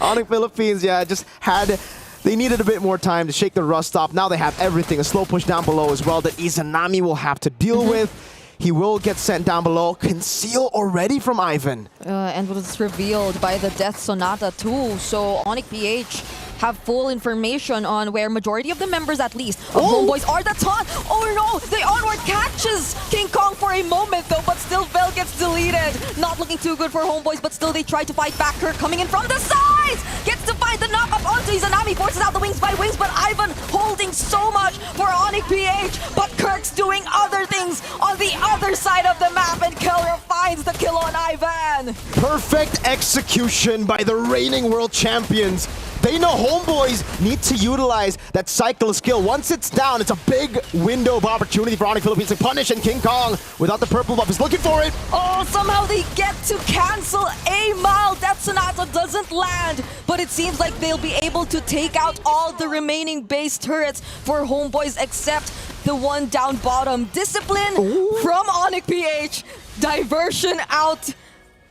Onyx Philippines, yeah, just had... They needed a bit more time to shake the rust off. Now they have everything. A slow push down below as well that Izanami will have to deal with. He will get sent down below. Conceal already from Ivan. And was revealed by the Death Sonata too. So Onyx PH have full information on where majority of the members, at least, of Homeboys are. The taunt. Oh no, the onward catches King Kong for a moment though, but still Vel gets deleted. Not looking too good for Homeboys, but still they try to fight back. Kirk coming in from the sides, gets to find the knock up onto Izanami, forces out the wings by wings, but Ivan holding so much for Onyx PH, but Kirk's doing other things on the other side of the map, and Keller finds the kill on Ivan. Perfect execution by the reigning world champions. They know Homeboys need to utilize that cycle skill. Once it's down, it's a big window of opportunity for Onyx Philippines to punish, and King Kong, without the purple buff, is looking for it. Oh, somehow they get to cancel a mile. Death Sonata doesn't land, but it seems like they'll be able to take out all the remaining base turrets for Homeboys except the one down bottom. Discipline from Onyx PH. Diversion out,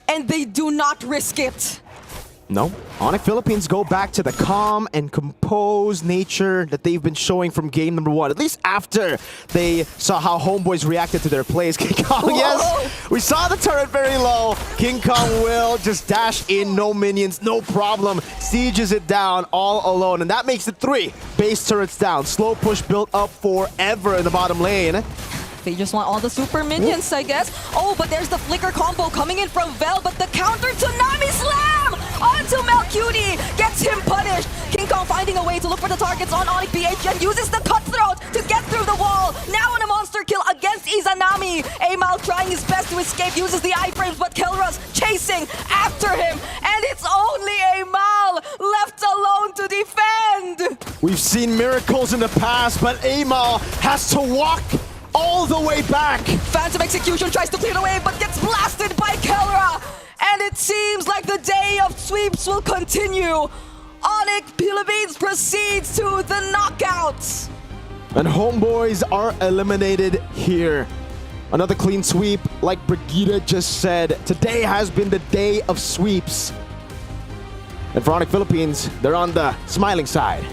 and they do not risk it. No. Onyx Philippines go back to the calm and composed nature that they've been showing from game number 1. At least after they saw how Homeboys reacted to their plays. King Kong, yes, we saw the turret very low. King Kong will just dash in, no minions, no problem. Sieges it down all alone, and that makes it 3 base turrets down. Slow push built up forever in the bottom lane. They just want all the super minions, I guess. Oh, but there's the flicker combo coming in from Vel, but the counter tsunami slam onto Melcutie gets him punished. King Kong finding a way to look for the targets on Onyx PH and uses the cutthroat to get through the wall. Now on a monster kill against Izanami. Amal trying his best to escape, uses the iframes, but Kelra's chasing after him. And it's only Amal left alone to defend. We've seen miracles in the past, but Amal has to walk all the way back. Phantom Execution tries to clear the way, but gets blasted by Kelra. And it seems like the day of sweeps will continue. Onyx Philippines proceeds to the knockouts. And Homeboys are eliminated here. Another clean sweep, like Brigitte just said. Today has been the day of sweeps. And for Onyx Philippines, they're on the smiling side.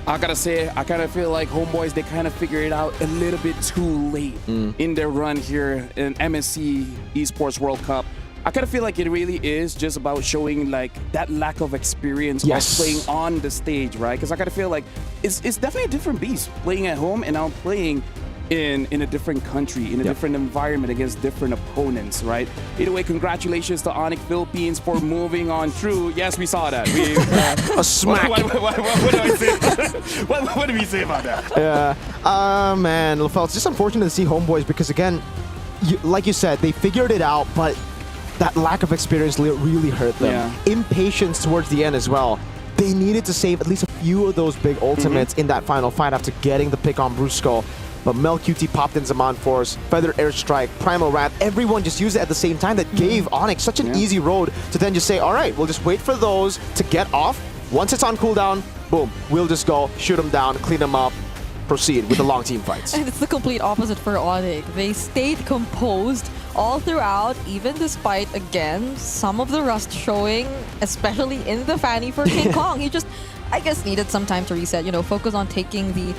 I gotta say, I kind of feel like Homeboys, they kind of figured it out a little bit too late in their run here in MSC Esports World Cup. I kind of feel like it really is just about showing like that lack of experience of playing on the stage, right? Because I kind of feel like it's definitely a different beast playing at home and now playing in a different country, in a different environment against different opponents, right? Either way, congratulations to Onyx Philippines for moving on through. Yes, we saw that. A smack. What do I say? what do we say about that? Yeah. Man, LaFell, it's just unfortunate to see Homeboys because, again, like you said, they figured it out, but that lack of experience really hurt them. Yeah. Impatience towards the end as well. They needed to save at least a few of those big ultimates in that final fight after getting the pick on Brusco. But Melcutie popped in Zaman Force, Feather Airstrike, Primal Wrath, everyone just used it at the same time. That gave Onyx such an easy road to then just say, all right, we'll just wait for those to get off. Once it's on cooldown, boom, we'll just go, shoot them down, clean them up, proceed with the long team fights. And it's the complete opposite for Onyx. They stayed composed all throughout, even despite, again, some of the rust showing, especially in the Fanny for King Kong. He just, I guess, needed some time to reset, focus on taking the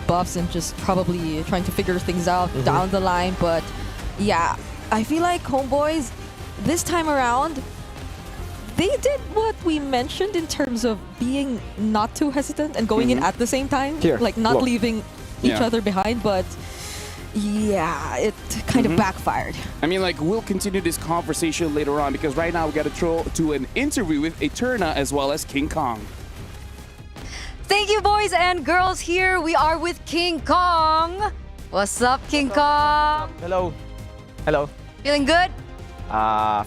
buffs and just probably trying to figure things out down the line. But yeah, I feel like Homeboys, this time around, they did what we mentioned in terms of being not too hesitant and going in at the same time. Like not leaving each other behind, but yeah, it kind of backfired. I mean, like, we'll continue this conversation later on because right now we got to throw to an interview with Eterna as well as King Kong. Thank you, boys and girls. Here we are with King Kong. What's up, King Kong? Hello. Hello. Feeling good?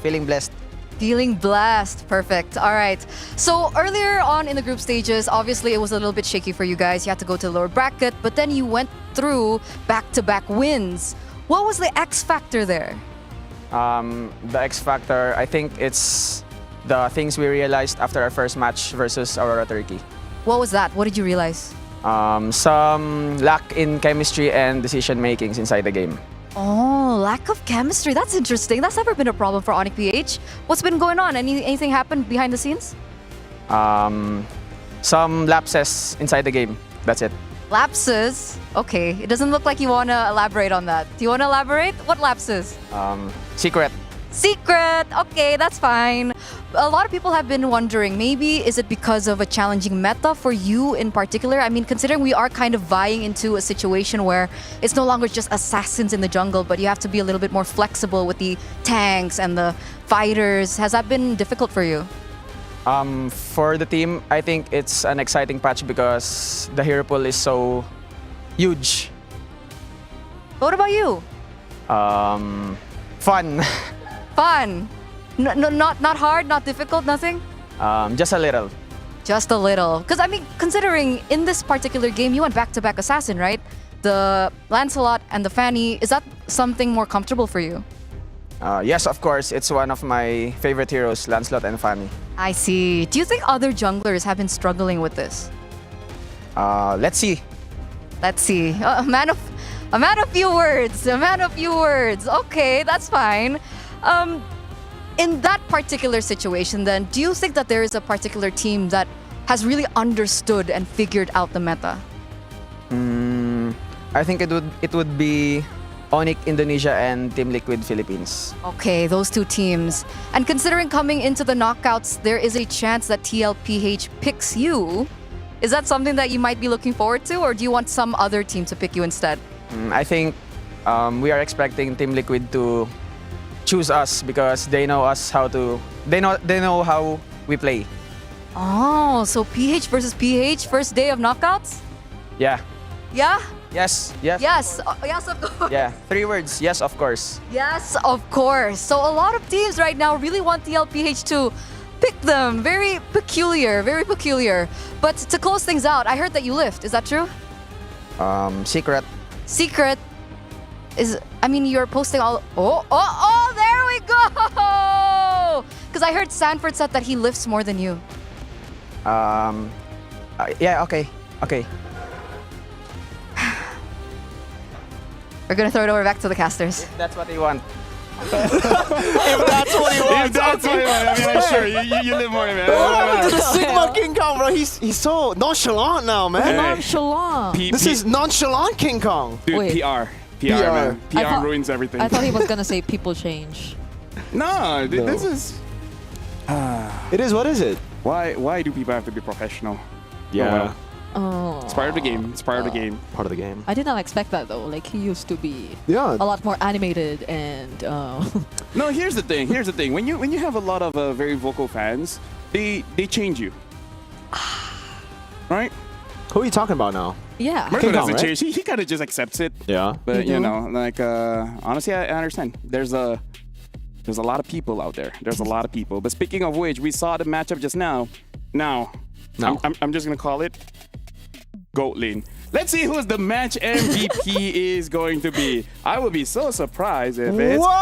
Feeling blessed. Feeling blessed. Perfect. All right. So earlier on in the group stages, obviously it was a little bit shaky for you guys. You had to go to the lower bracket, but then you went through back-to-back wins. What was the X factor there? The X factor, I think it's the things we realized after our first match versus Aurora Turkey. What was that? What did you realize? Some lack in chemistry and decision makings inside the game. Oh, lack of chemistry. That's interesting. That's never been a problem for Onyx PH. What's been going on? Anything happened behind the scenes? Some lapses inside the game. That's it. Lapses? Okay. It doesn't look like you want to elaborate on that. Do you want to elaborate? What lapses? Secret. Secret! Okay, that's fine. A lot of people have been wondering, maybe is it because of a challenging meta for you in particular? I mean, considering we are kind of vying into a situation where it's no longer just assassins in the jungle, but you have to be a little bit more flexible with the tanks and the fighters. Has that been difficult for you? For the team, I think it's an exciting patch because the hero pool is so huge. What about you? Fun. Fun. Not hard, not difficult, nothing? Just a little. Just a little. Because, I mean, considering in this particular game, you went back-to-back assassin, right? The Lancelot and the Fanny, is that something more comfortable for you? Yes, of course. It's one of my favorite heroes, Lancelot and Fanny. I see. Do you think other junglers have been struggling with this? Let's see. Let's see. A man of few words. A man of few words. Okay, that's fine. In that particular situation, then, do you think that there is a particular team that has really understood and figured out the meta? I think it would be Onyx Indonesia and Team Liquid Philippines. Okay, those two teams. And considering coming into the knockouts, there is a chance that TLPH picks you. Is that something that you might be looking forward to, or do you want some other team to pick you instead? I think we are expecting Team Liquid to choose us because they know us how to. They know how we play. Oh, so PH versus PH, first day of knockouts? Yeah. Yeah? Yes. Yes. Yes. Yes, of course. Yeah. 3 words. Yes, of course. Yes, of course. So a lot of teams right now really want TLPH to pick them. Very peculiar, very peculiar. But to close things out, I heard that you lift. Is that true? Secret. Secret is, I mean, you're posting all, oh, there we go! Because I heard Sanford said that he lifts more than you. Yeah, okay. We're gonna throw it over back to the casters. If that's what they want. If that's what he wants. If that's what he wants. I mean, sure, you live more, man. What happened to the Sigma King Kong, bro? He's so nonchalant now, man. Hey. Nonchalant. This is nonchalant King Kong. Dude, Wait. PR, man. I PR thought- ruins everything. I thought he was gonna say people change. No, this is. It is. What is it? Why do people have to be professional? Yeah. Oh, well. Oh. It's part of the game. It's part of the game. Part of the game. I did not expect that though. Like he used to be Yeah. a lot more animated and. No, here's the thing. When you have a lot of very vocal fans, they change you. Right? Who are you talking about now? Yeah. Marco King Kong, doesn't right? change. He kind of just accepts it. Yeah. But You you do? know, like honestly, I understand. There's a lot of people out there. There's a lot of people. But speaking of which, we saw the matchup just now. Now, I'm just gonna call it Goat Lane. Let's see who's the match MVP is going to be. I would be so surprised if it's Goat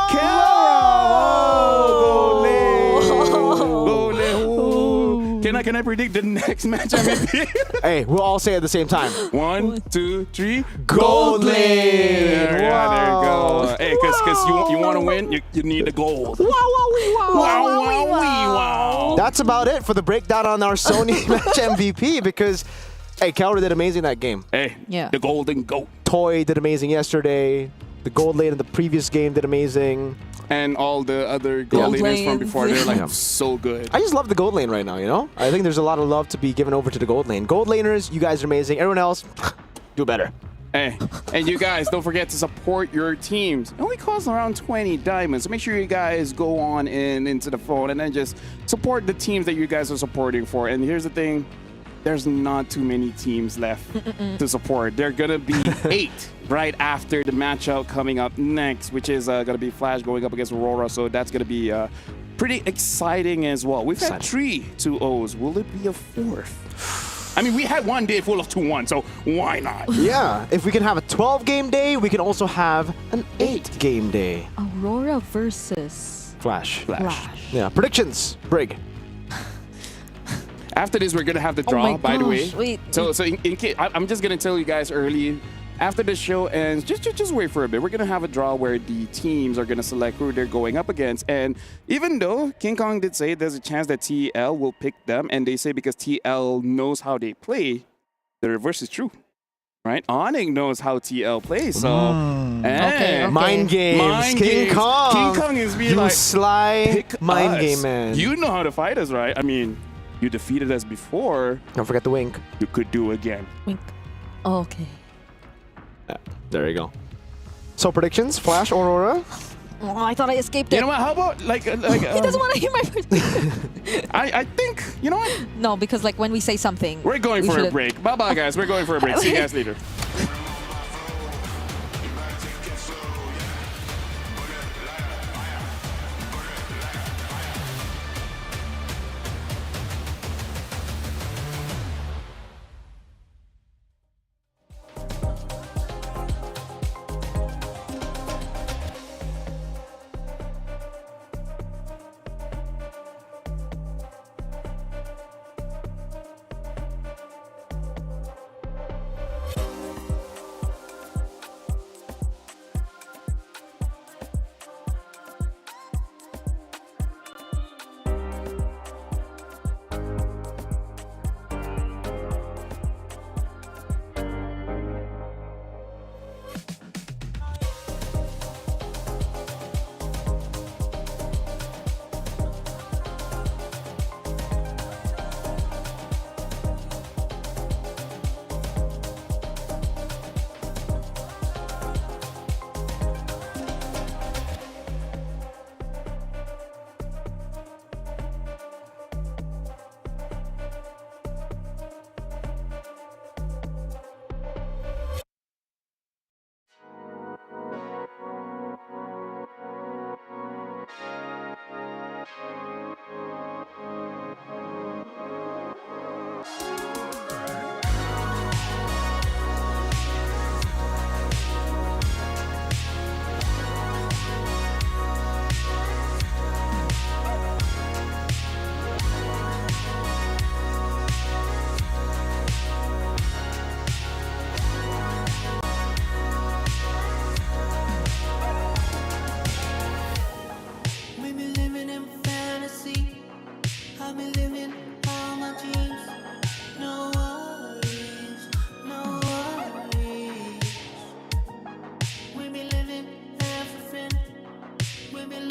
Lane. Ooh. Can I predict the next match MVP? Hey, we'll all say it at the same time. 1, 2, 3. Gold Lane. Yeah, there you go. Wow. Hey, because you want to win, you need the gold. That's about it for the breakdown on our Sony match MVP because, hey, Kelder did amazing that game. Hey, Yeah. the golden goat. Toy did amazing yesterday. The gold lane in the previous game did amazing. And all the other gold laners from before, they're like so good. I just love the gold lane right now, you know? I think there's a lot of love to be given over to the gold lane. Gold laners, you guys are amazing. Everyone else, do better. Hey, and you guys, don't forget to support your teams. It only costs around 20 diamonds. So make sure you guys go on into the phone and then just support the teams that you guys are supporting for. And here's the thing. There's not too many teams left to support. There are going to be 8 right after the matchup coming up next, which is going to be Flash going up against Aurora. So that's going to be pretty exciting as well. We've had 3 2-0s. Will it be a 4th? I mean, we had one day full of 2-1, so why not? Yeah, if we can have a 12-game day, we can also have an 8-game day. Aurora versus Flash. Flash. Yeah, predictions, Brig. After this, we're gonna have the Oh draw, my by the way. gosh, wait. So in case, I'm just gonna tell you guys early. After the show ends, just wait for a bit. We're gonna have a draw where the teams are gonna select who they're going up against. And even though King Kong did say there's a chance that TL will pick them, and they say because TL knows how they play, the reverse is true. Right? Onyx knows how TL plays, so Okay. Mind games, King Kong. King Kong is being You like, sly pick mind us. game man. You know how to fight us, right? I mean, you defeated us before. Don't forget the wink. You could do it again. Wink. Okay. Yeah, there you go. So predictions, Flash, Aurora? Oh, I thought I escaped it. You know what? How about like He doesn't want to hear my first. I think, you know what? No, because like when we say something, We're going we for a shouldn't- break. Bye-bye, guys. We're going for a break. See you guys later.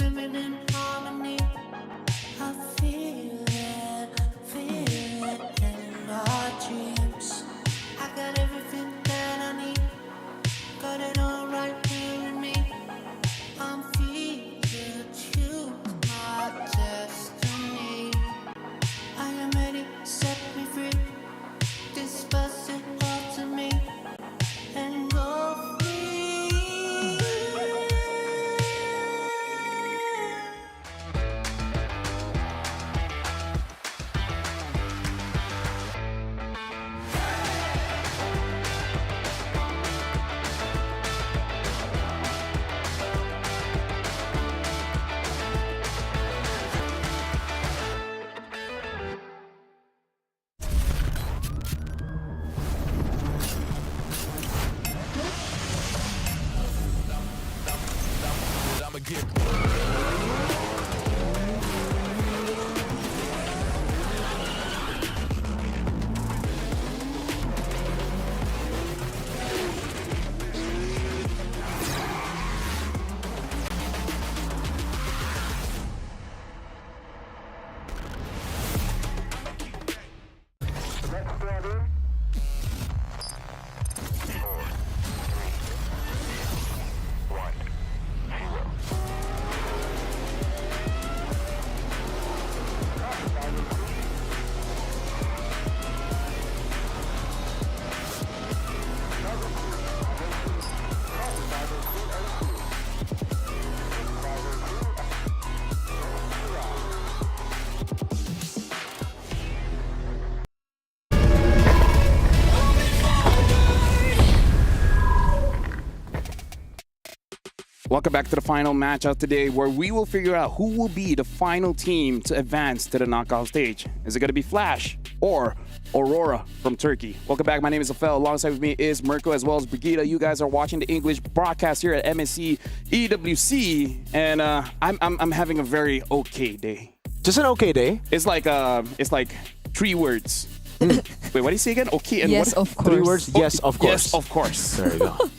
living in harmony. I feel it in our dreams. I got everything that I need, got it all right here in me. I'm free to choose my destiny. I am ready, set me free. Disperse it all to me and go free. Welcome back to the final matchup today, where we will figure out who will be the final team to advance to the knockout stage. Is it going to be Flash or Aurora from Turkey? Welcome back. My name is Afel. Alongside with me is Mirko as well as Brigida. You guys are watching the English broadcast here at MSC EWC, and I'm having a very okay day. Just an okay day. It's like 3 words. Wait, what do you say again? Okay, and Yes, what? of course. 3 words. Yes, of course. Yes, of course. There you go.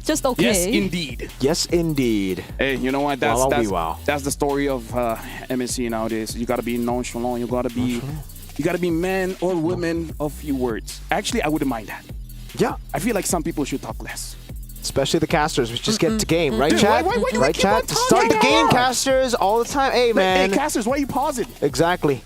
Just okay. Yes, indeed. Yes, indeed. Hey, you know what? That's the story of MSC nowadays. You gotta be nonchalant. You gotta be men or women of few words. Actually, I wouldn't mind that. Yeah. I feel like some people should talk less. Especially the casters, which just get to game, right, Dude, chat? why do we right, keep chat? on To start the talking? game, casters, all the time. Hey, man. Hey, casters, why are you pausing? Exactly.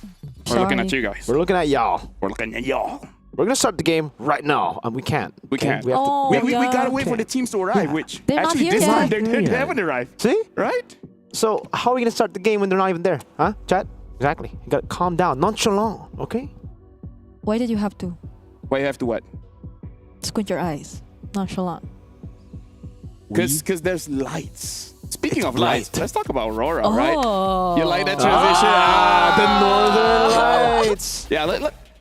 We're looking at you guys. We're looking at y'all. We're looking at y'all. We're gonna start the game right now. We can't. We can't. We have to. We gotta wait for the teams to arrive, which They're not actually here this yet. time they haven't arrived. See? Right? So how are we gonna start the game when they're not even there? Huh? Chat? Exactly. You gotta calm down. Nonchalant, okay? Why did you have to? Why you have to what? Squint your eyes. Nonchalant. Because there's lights. Speaking of light. lights, let's talk about Aurora, Oh. right? You like that transition? The northern lights. Yeah,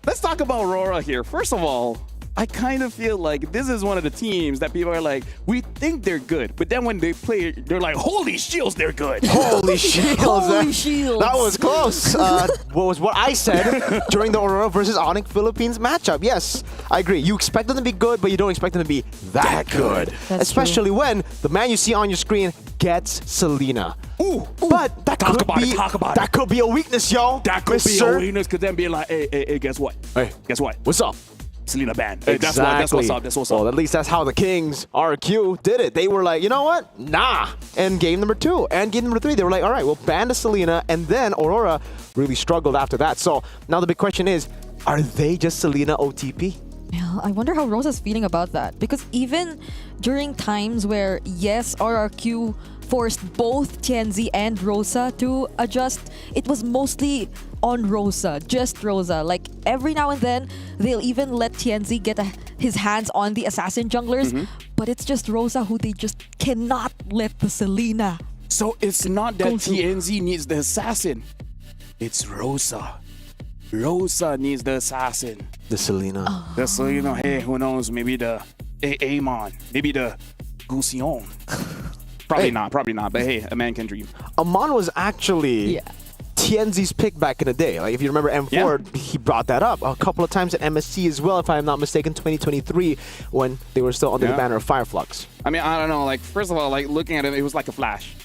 let's talk about Aurora here. First of all, I kind of feel like this is one of the teams that people are like, we think they're good, but then when they play, they're like, holy shields, they're good. Holy shields. Holy shields. That was close. What I said during the Aurora versus Onyx Philippines matchup. Yes, I agree. You expect them to be good, but you don't expect them to be that good. That's Especially when the man you see on your screen gets Selena. Ooh. But that could be a weakness, y'all. That could be a weakness, because then be like, hey, guess what? Hey, guess what? what's up? Selena banned. Exactly. That's what's up. That's what's up. Well, at least that's how the Kings, RQ, did it. They were like, you know what? Nah. And game number 2 and game number 3, they were like, all right, we'll ban the Selena. And then Aurora really struggled after that. So now the big question is, are they just Selena OTP? Yeah, I wonder how Rosa's feeling about that. Because even during times where, yes, RRQ forced both Tienzi and Rosa to adjust, it was mostly on Rosa, just Rosa. Like every now and then, they'll even let Tienzi get his hands on the assassin junglers, but it's just Rosa who they just cannot let the Selena. So it's not that TNZ needs the assassin. It's Rosa. Rosa needs the assassin. The Selena. The Selena, hey, who knows? Maybe the Amon. Maybe the Gusion. Probably not, but hey, a man can dream. Amon was actually Tienzi's pick back in the day. Like if you remember M4, he brought that up a couple of times at MSC as well, if I'm not mistaken, 2023, when they were still under the banner of Fireflux. I mean, I don't know. Like, first of all, like looking at it, it was like a flash.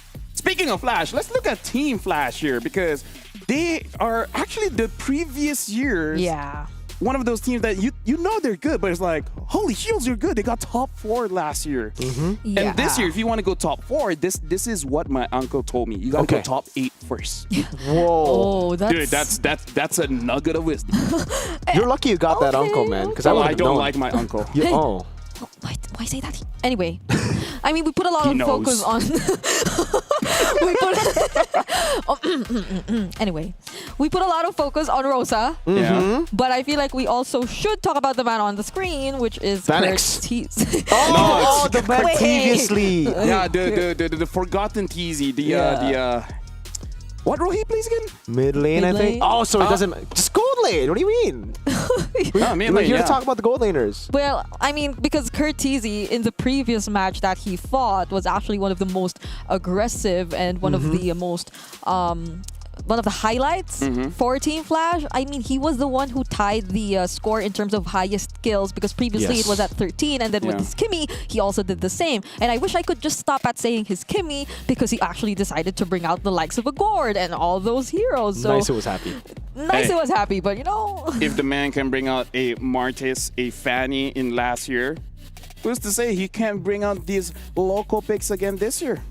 speaking of Flash, let's look at Team Flash here because they are actually the previous years. Yeah. One of those teams that you know they're good, but it's like, holy shields, you're good. They got top 4 last year. Yeah. And this year, if you want to go top 4, this is what my uncle told me. You got to go top 8 first. Whoa. Oh, Dude, that's a nugget of wisdom. You're lucky you got that uncle, man. Because I don't like my uncle. Oh. Why say that? Anyway, I mean, we put a lot of focus on. Anyway, we put a lot of focus on Rosa. Yeah. But I feel like we also should talk about the man on the screen, which is Phoenix. Oh, the man previously. Yeah, the forgotten TZ. What role he plays again? Mid lane, I think. Oh, so it doesn't. Just gold lane. What do you mean? We're here to talk about the gold laners. Well, I mean, because Curtizi in the previous match that he fought was actually one of the most aggressive and one of the most one of the highlights for Team Flash. I mean, he was the one who tied the score in terms of highest kills because previously it was at 13, and then with his Kimmy, he also did the same. And I wish I could just stop at saying his Kimmy because he actually decided to bring out the likes of a Gord and all those heroes. So Nice, it was happy. Nice, it was happy, but you know. If the man can bring out a Martis, a Fanny in last year, who's to say he can't bring out these local picks again this year?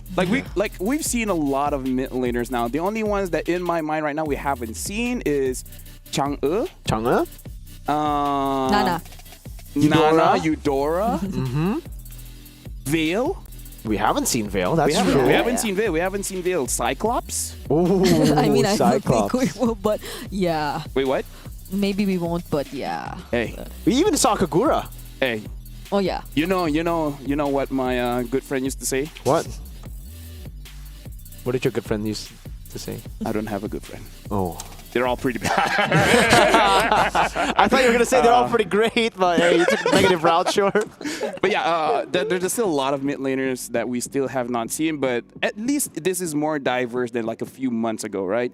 We've seen a lot of mid laners now. The only ones that in my mind right now we haven't seen is Chang'e, Nana, Eudora, Veil. We haven't seen Veil. That's true. We haven't seen Veil. We haven't seen Veil. Cyclops. Ooh, I mean, I don't Cyclops. think we will, but yeah. Wait, what? Maybe we won't, but yeah. Hey, we even saw Kagura. Hey. Oh yeah. You know what my good friend used to say? What? What did your good friend used to say? I don't have a good friend. Oh. They're all pretty bad. I thought you were going to say they're all pretty great, but hey, you took a negative route, sure. But yeah, there's still a lot of mid laners that we still have not seen, but at least this is more diverse than like a few months ago, right?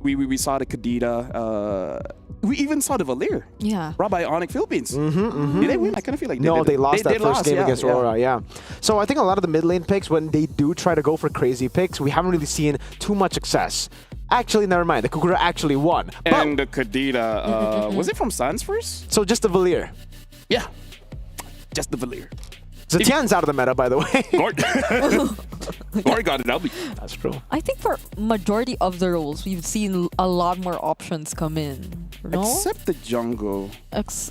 We saw the Kadita. We even saw the Valir. Yeah. Brought by Onyx Philippines. Did they win? I kind of feel like No, they lost that first game against yeah. Aurora, yeah. So I think a lot of the mid lane picks, when they do try to go for crazy picks, we haven't really seen too much success. Actually, never mind. The Kagura actually won. And the Kadita, was it from Suns first? So just the Valir. Yeah. Just the Valir. Zetian's out of the meta, by the way. Gord got it out. That's true. I think for majority of the roles, we've seen a lot more options come in. No? Except the jungle.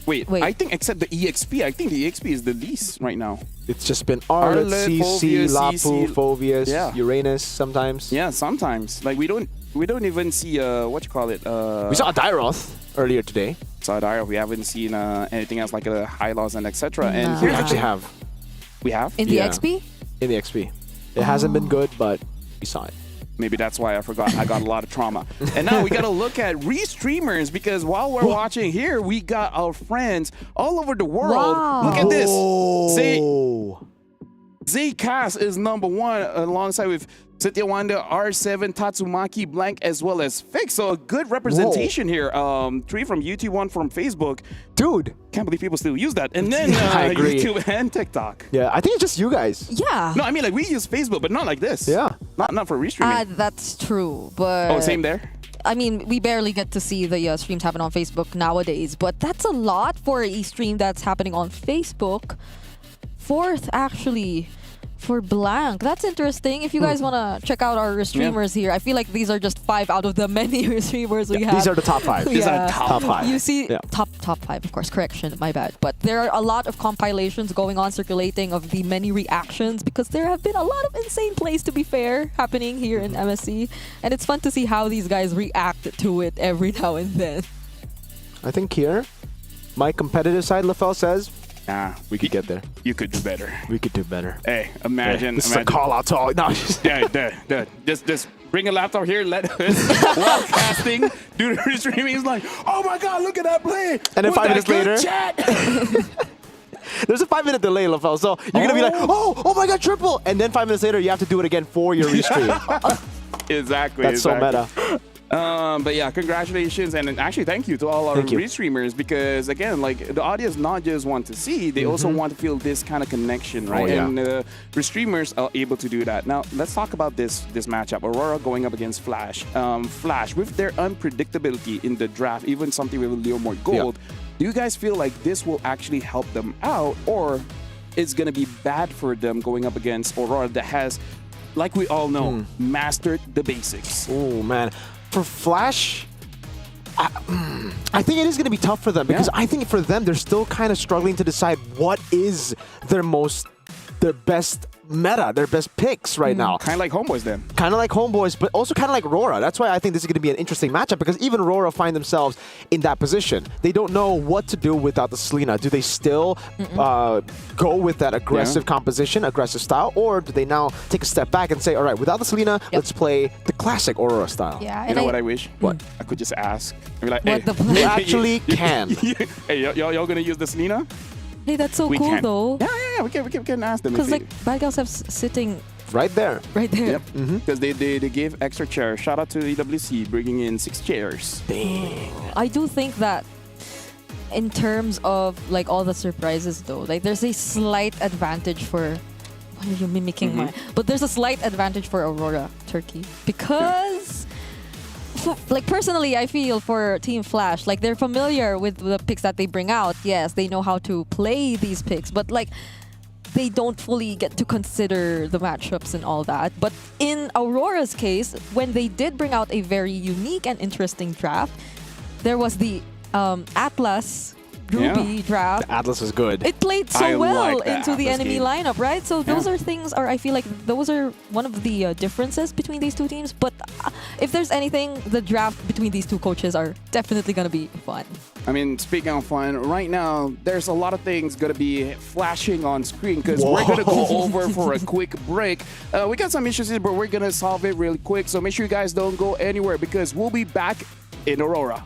Wait, I think except the EXP. I think the EXP is the least right now. It's just been Arlet, CC, Lapu, Phoveus, Uranus sometimes. Yeah, sometimes. Like we don't even see what you call it. We saw a Dairoth earlier today. Saw a Dairoth. We haven't seen anything else like a Hylos and etc. No. And We actually have. We have? In the XP? In the XP. It hasn't been good, but we saw it. Maybe that's why I forgot. I got a lot of trauma. And now we got to look at re-streamers because while we're watching here, we got our friends all over the world. Wow. Look at this. Zcass is #1 alongside with Satyawanda, R7, Tatsumaki, Blank, as well as Fix. So a good representation here. 3 from YouTube, 1 from Facebook. Dude. Can't believe people still use that. And then I agree. YouTube and TikTok. Yeah, I think it's just you guys. Yeah. No, I mean, like, we use Facebook, but not like this. Yeah. Not for restreaming. That's true, but... Oh, same there? I mean, we barely get to see the streams happen on Facebook nowadays, but that's a lot for a stream that's happening on Facebook. 4th, actually, for Blank. That's interesting. If you guys want to check out our streamers here, I feel like these are just 5 out of the many streamers we have. These are the top 5. These are top 5. You see, top 5, of course. Correction, my bad. But there are a lot of compilations going on, circulating of the many reactions because there have been a lot of insane plays, to be fair, happening here in MSC. And it's fun to see how these guys react to it every now and then. I think here, my competitive side, LaFell says, nah, we could get there. You could do better. We could do better. Hey, imagine. This is a call out to all. No, just bring a laptop here, let us while casting, do the streaming. He's like, oh my God, look at that play. And then 5 minutes later, chat? there's a 5-minute delay, LaFell. So you're going to be like, oh my God, triple. And then 5 minutes later, you have to do it again for your restream. Exactly. That's so meta. But yeah, congratulations, and actually thank you to all our restreamers, because again, like, the audience not just want to see, they also want to feel this kind of connection, right? And restreamers are able to do that. Now let's talk about this matchup. Aurora going up against Flash. Flash, with their unpredictability in the draft, even something with Leo More Gold, do you guys feel like this will actually help them out, or it's gonna be bad for them going up against Aurora that has, like we all know, mastered the basics? Oh man. For Flash, I think it is going to be tough for them, because I think for them, they're still kind of struggling to decide what is their best meta, their best picks right now. Kind of like Homeboys then. Kind of like Homeboys, but also kind of like Aurora. That's why I think this is going to be an interesting matchup, because even Aurora find themselves in that position. They don't know what to do without the Selena. Do they still go with that aggressive composition, aggressive style, or do they now take a step back and say, all right, without the Selena, let's play the classic Aurora style? You know what I wish? What? I could just ask. I mean, like, You actually can. Hey, y'all gonna use the Selena? Hey, that's so cool though. Yeah, we can ask them. Because like Bad Girls have sitting right there. Right there. Yep. Because they gave extra chairs. Shout out to EWC bringing in 6 chairs. Dang. I do think that in terms of like all the surprises though, like there's a slight advantage for. Why are you mimicking my? But there's a slight advantage for Aurora Turkey, because. Like personally, I feel for Team Flash, like they're familiar with the picks that they bring out. Yes, they know how to play these picks, but like they don't fully get to consider the matchups and all that. But in Aurora's case, when they did bring out a very unique and interesting draft, there was the Atlas Ruby draft. The Atlas is good. It played so well into the enemy lineup, right? So those are things, or I feel like those are one of the differences between these two teams. But if there's anything, the draft between these two coaches are definitely going to be fun. I mean, speaking of fun, right now, there's a lot of things going to be flashing on screen, because we're going to go over for a quick break. We got some issues here, but we're going to solve it really quick. So make sure you guys don't go anywhere, because we'll be back in Aurora.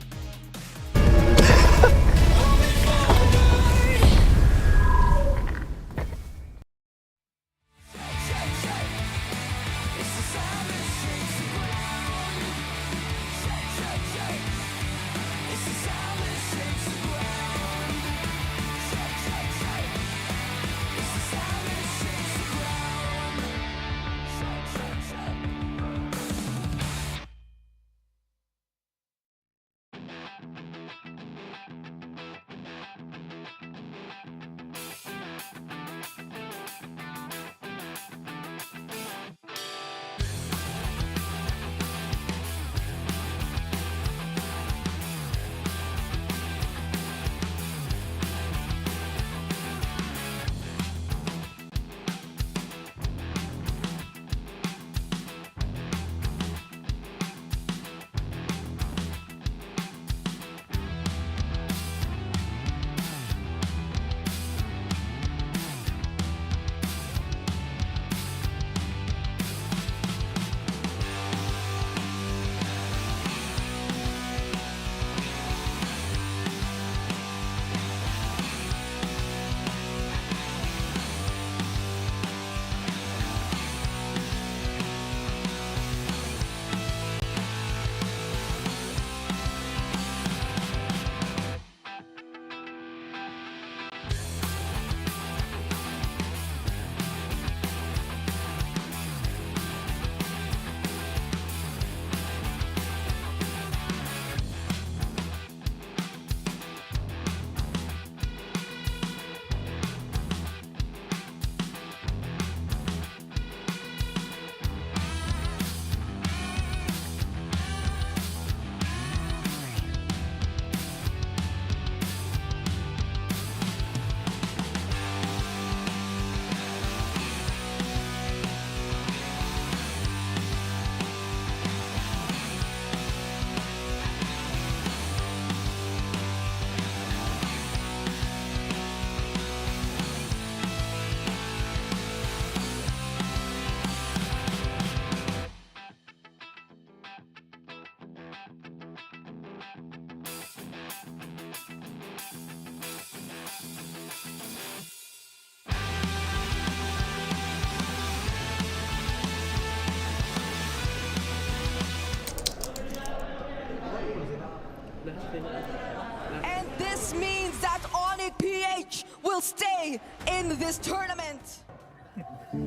play in this tournament.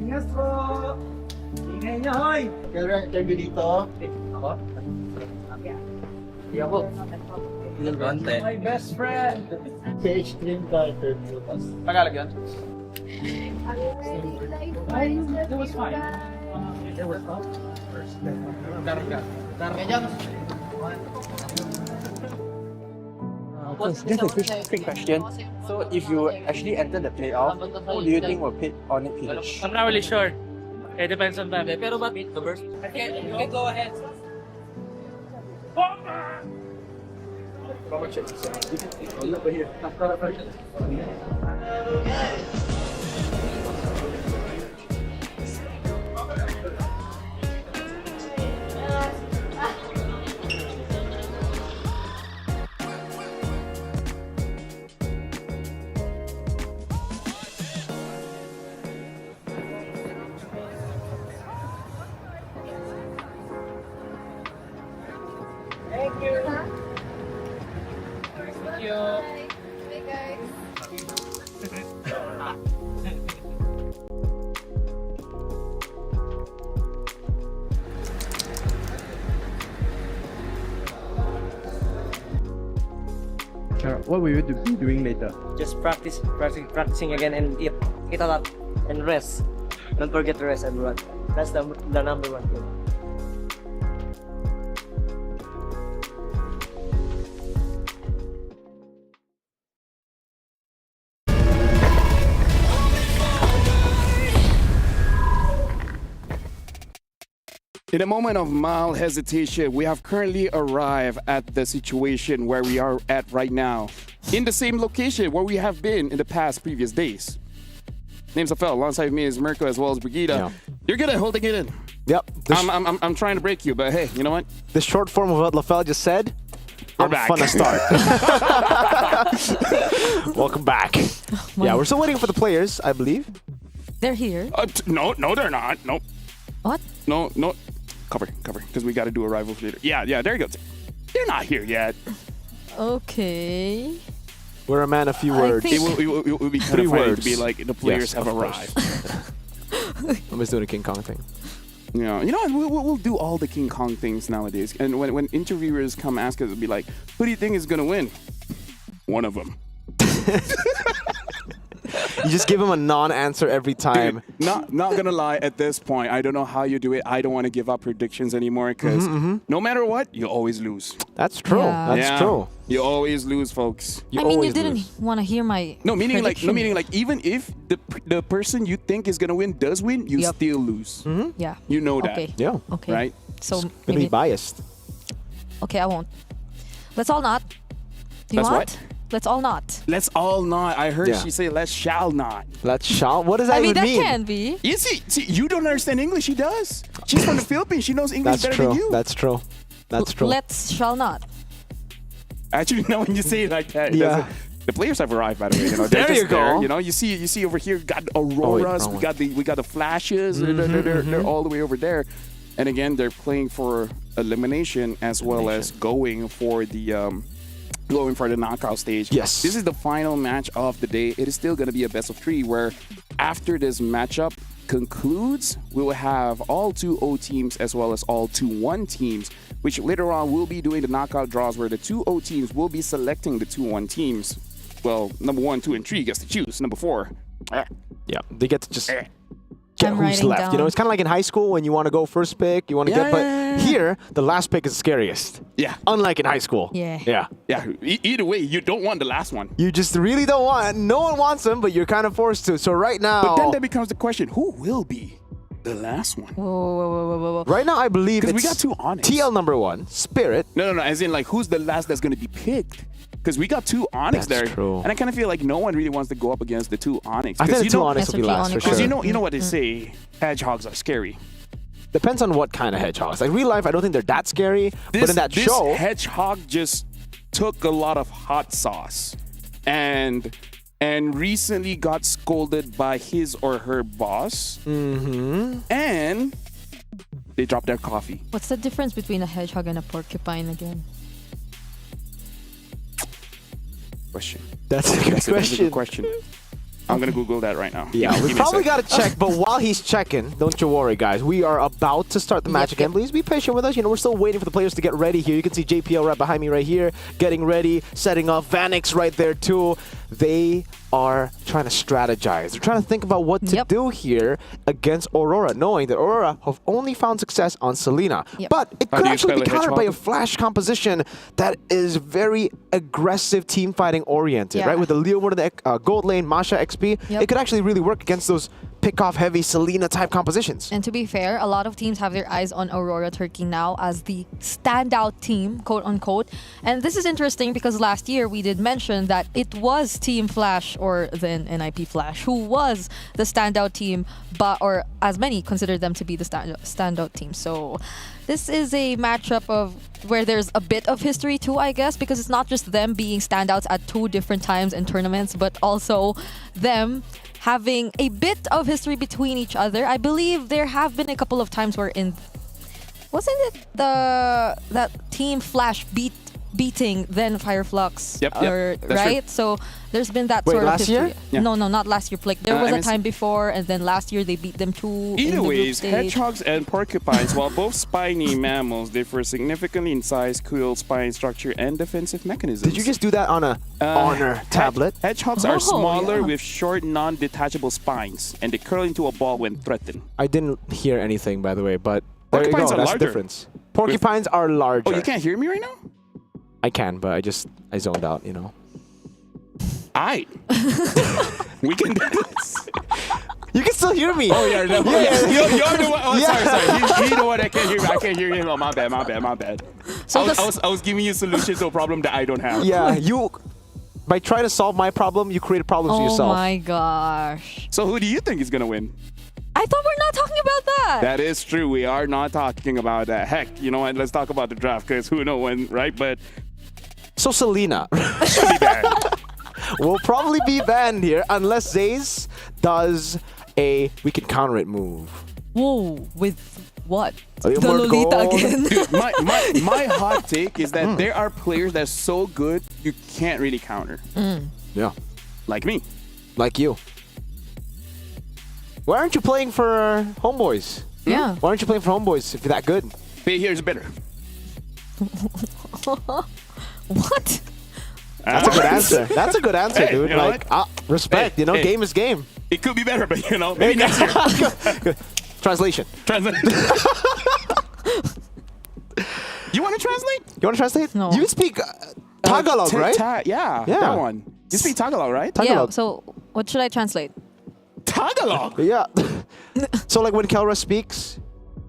Yes po! Ingay niyo, hoy! Kailan interview dito? Ako? Hindi ako. My best friend! Page stream ka interview. Tagalog yan? It was fine. It was fine. Just a quick question. So, if you actually enter the playoff, who do you think will pick Onyx finish? I'm not really sure. It depends on them. Pero but the burst. Okay, you can go ahead. Thank you. Thank you. Hey guys. What will you be doing later? Just practicing again and eat a lot and rest. Don't forget to rest, everyone. That's the number one thing. In a moment of mild hesitation, we have currently arrived at the situation where we are at right now. In the same location where we have been in the previous days. Name's Afel, alongside me is Mirko as well as Brigida. Yeah. You're good at holding it in. Yep. I'm trying to break you, but hey, you know what? The short form of what LaFell just said, We're I'm back. fun to start. Welcome back. Yeah, we're still waiting for the players, I believe. They're here. No, they're not. Nope. What? No. Cover, because we got to do a rival later. Yeah, there you go. They're not here yet. Okay. We're a man of few words. It will be kind of funny to be like the players have of arrived. I'm just doing a King Kong thing. Yeah, you know what? We'll do all the King Kong things nowadays. And when interviewers come ask us, it'll be like, "Who do you think is gonna win?" One of them. You just give him a non-answer every time. Dude, not gonna lie, at this point, I don't know how you do it. I don't want to give up predictions anymore because no matter what, you always lose. That's true. Yeah. That's true. You always lose, folks. I mean, you didn't want to hear my meaning prediction. like even if the person you think is gonna win does win, you still lose. Yeah. You know that. Okay. Yeah. Okay. Right? So Gonna maybe be biased. Okay, I won't. Let's all not. Do you Let's want? what? Let's all not. Let's all not. I heard Yeah. she say let's shall not. Let's shall. What does that I mean, even that mean? can be. You see, you don't understand English. She does. She's from the Philippines. She knows English That's better true. than you. That's true. That's true. Let's shall not. Actually, no, when you say it like that, it Yeah. doesn't- the players have arrived, by the way. You know, they're There just you go. there, you know, you see over here, got Auroras, wrong we got the flashes. They're all the way over there, and again, they're playing for elimination as well as going for the knockout stage. Yes. This is the final match of the day. It is still going to be a best of 3 where after this matchup concludes, we will have all 2-0 teams as well as all 2-1 teams, which later on we'll be doing the knockout draws where the 2-0 teams will be selecting the 2-1 teams. Well, number 1, 2, and 3 gets to choose. Number 4. Yeah, they get to just get I'm who's writing left. You know, down. it's kind of like in high school when you want to go first pick, you want to Yeah, get, but yeah. here, the last pick is the scariest. Yeah. Unlike in high school. Yeah. Yeah. Yeah, either way, you don't want the last one. You just really don't want, no one wants them, but you're kind of forced to. So right now. But then that becomes the question, who will be the last one? Whoa. Right now, I believe it's Because we got 2 Onyx. TL number 1, Spirit. No, as in like who's the last that's going to be picked? Because we got 2 Onyx That's there, true. and I kind of feel like no one really wants to go up against the 2 Onyx. I think the you 2 know- Onyx will be SOT last for Onyx. sure. Because you know what they say, hedgehogs are scary. Depends on what kind of hedgehogs. Like real life, I don't think they're that scary. But in that this show, hedgehog just took a lot of hot sauce, and recently got scolded by his or her boss, and they dropped their coffee. What's the difference between a hedgehog and a porcupine again? Question. that's a good That's a question. good question. I'm gonna Google that right now. Yeah, we Give me a probably sec. got to check, but while he's checking, don't you worry, guys. We are about to start the match again. Please be patient with us. You know, we're still waiting for the players to get ready here. You can see JPL right behind me right here, getting ready, setting up. Vanix right there too. They are trying to strategize. They're trying to think about what to do here against Aurora, knowing that Aurora have only found success on Selena. But it could actually be countered by a Flash composition that is very aggressive team fighting oriented, right? With the Leo Ward in the gold lane, Masha XP, it could actually really work against those pick-off heavy Selena type compositions. And to be fair, a lot of teams have their eyes on Aurora Turkey now as the standout team, quote unquote. And this is interesting because last year we did mention that it was Team Flash, or then NIP Flash, who was the standout team, but or as many consider them to be the standout team. So this is a matchup of where there's a bit of history too, I guess, because it's not just them being standouts at 2 different times in tournaments, but also them having a bit of history between each other. I believe there have been a couple of times where wasn't it that Team Flash beating then Fireflux, right? So there's been that sort of last history. year? Yeah. No, not last year. Like there was a MSC. time before, and then last year they beat them too. Either in the group ways, stage. hedgehogs and porcupines, while both spiny mammals, differ significantly in size, quill, spine structure, and defensive mechanisms. Did you just do that on a honor tablet? Hedgehogs are smaller with short, non-detachable spines, and they curl into a ball when threatened. I didn't hear anything, by the way, but there you Porcupines go. are That's the larger. difference. Porcupines are larger. Oh, you can't hear me right now? I can, but I zoned out, you know. Aight. We can do this. You can still hear me. Oh, yeah. No, You're the one. Oh, sorry. He's the one that can't hear me. I can't hear him. Oh, my bad. So I was giving you solutions to a problem that I don't have. Yeah, by trying to solve my problem, you created problems for yourself. Oh my gosh. So who do you think is going to win? I thought we're not talking about that. That is true. We are not talking about that. Heck, you know what? Let's talk about the draft because who knows when, right? But so Selena should be banned. will probably be banned here unless Zaze does a we can counter it move. Whoa, with what? A little The more Lolita gold. again. Dude, my hot take is that there are players that are so good you can't really counter. Yeah. Like me. Like you. Why aren't you playing for Homeboys? Yeah. Why aren't you playing for Homeboys if you're that good? Pay here is better. What? That's a good answer. That's a good answer, Hey, dude. you know Like, respect. Hey, hey. Game is game. It could be better, but maybe next year. Translation. You want to translate? You want to translate? No. You speak Tagalog, right? Yeah, Yeah. that one. You speak Tagalog, right? Yeah, so what should I translate? Tagalog? Yeah. So like when Kelra speaks.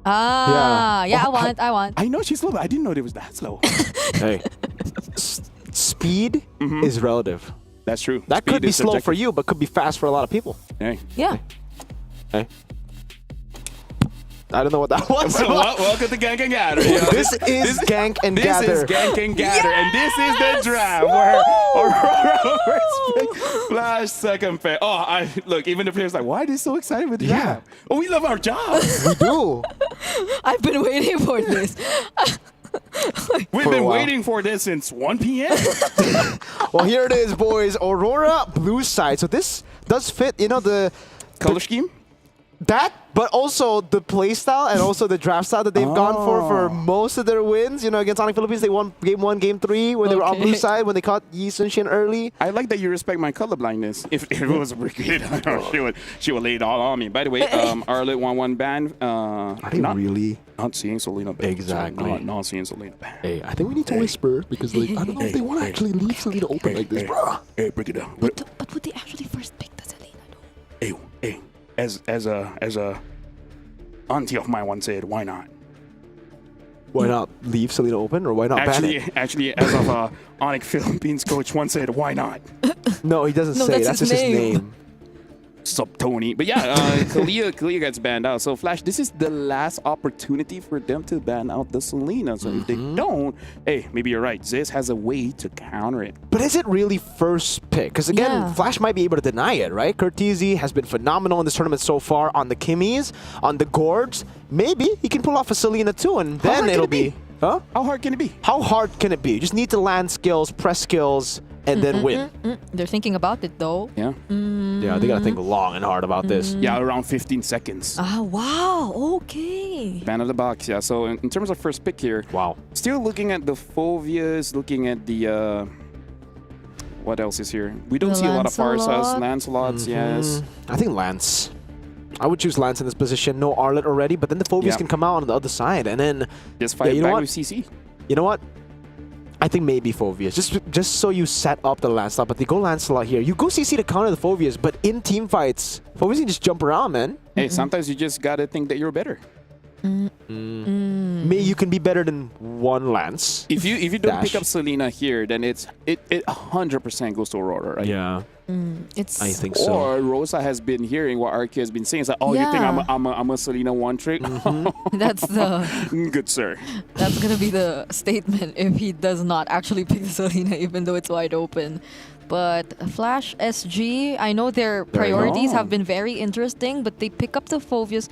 Yeah, Oh, I want. I know she's slow, but I didn't know it was that slow. Hey. Speed is relative. That's true. That Speed could be is slow for subjective. you, but could be fast for a lot of people. Hey. Yeah. Hey. I don't know what that was. Welcome to Gank and Gather. You know, This is Gank and Gather. This is Gank and Gather, and this is the draft where Aurora first pick, Flash second pick. Oh, look, even the players like, why are they so excited with the draft? Oh, we love our jobs. We do. I've been waiting for this. We've For a been while. waiting for this since 1 p.m. Well, here it is, boys. Aurora, blue side. So this does fit, the color scheme. That, but also the play style and also the draft style that they've gone for most of their wins. Against Onyx Philippines, they won game 1, game 3 when they were on blue side when they caught Yi Sun Shin early. I like that you respect my colorblindness. If it was wicked, she would lay it all on me. By the way, Arlet 1-1 ban. Are they really? Not seeing Selena ban. Exactly. Not seeing Selena ban. Hey, I think we need to whisper because I don't know if they want to actually leave Selena open like this, bro. Hey, break it down. But would they actually first pick the Selena though? Hey, as a auntie of mine once said, why not? Why not leave Selena open or why not ban it? Actually, as of Onyx Philippines coach once said, why not? No, he doesn't say. That's just his name. Sup, Tony. But yeah, Kalia gets banned out. So, Flash, this is the last opportunity for them to ban out the Selena. So, if they don't, hey, maybe you're right. Ziz has a way to counter it. But is it really first pick? Because again, Flash might be able to deny it, right? Curtizi has been phenomenal in this tournament so far on the Kimmies, on the Gords. Maybe he can pull off a Selena too, and then it'll be... Huh? How hard can it be? How hard can it be? You just need to land skills, press skills, and then win. They're thinking about it though. Yeah. Yeah, they gotta think long and hard about this. Yeah, around 15 seconds. Ah, wow. Okay. Ban of the box, yeah. So in terms of first pick here, wow. Still looking at the Phovias, looking at the what else is here? We don't The see a lot of Farsas, Lancelot. Lancelots, yes. I think Lance. I would choose Lance in this position. No Arlet already, but then the Phobias Yeah. can come out on the other side, and then Just fight you know back what? with CC. You know what? I think maybe Phobias. Just so you set up the Lancelot, but they go Lancelot here. You go CC to counter the Phobias, but in team fights, Phobias can just jump around, man. Hey, sometimes you just gotta think that you're better. Maybe you can be better than one Lance. If you don't Dash. pick up Selena here, then it 100% goes to Aurora, right? Yeah. It's I think so. Or Rosa has been hearing what RK has been saying. It's like, oh, you think Yeah. I'm a Selena one trick? That's the Good sir. that's gonna be the statement if he does not actually pick the Selena, even though it's wide open. But Flash SG, I know their priorities have been very interesting, but they pick up the Phobias.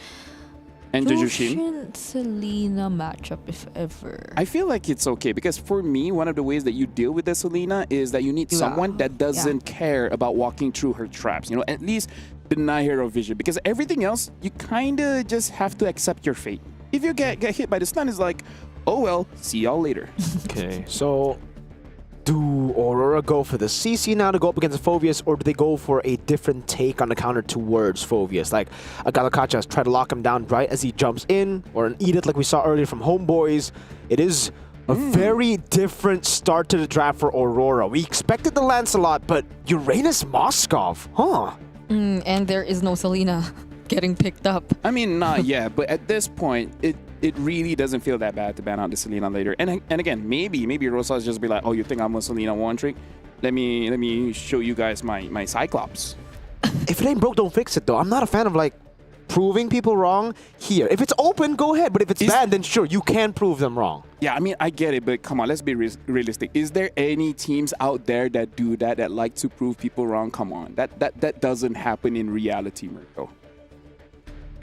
And Jujushin. Jujushin Selena matchup, if ever. I feel like it's okay because for me, one of the ways that you deal with the Selena is that you need Yeah. someone that doesn't care about walking through her traps. You know, at least deny her vision, because everything else you kind of just have to accept your fate. If you get hit by the stun, it's like, oh well, see y'all later. Okay, so do Aurora go for the CC now to go up against the Phobias, or do they go for a different take on the counter towards Phobias? Like a Galakacha try to lock him down right as he jumps in, or an Edith like we saw earlier from Homeboys. It is a very different start to the draft for Aurora. We expected the Lancelot, but Uranus Moskov, huh? And there is no Selena getting picked up. I mean, not yet, but at this point, it really doesn't feel that bad to ban out the Selena later. And again, maybe Rosa's just be like, oh, you think I'm a Selena one trick? Let me show you guys my Cyclops. If it ain't broke, don't fix it, though. I'm not a fan of like proving people wrong here. If it's open, go ahead. But if it's bad, then sure, you can prove them wrong. Yeah, I mean, I get it, but come on, let's be realistic. Is there any teams out there that do that like to prove people wrong? Come on, that doesn't happen in reality, Mirko.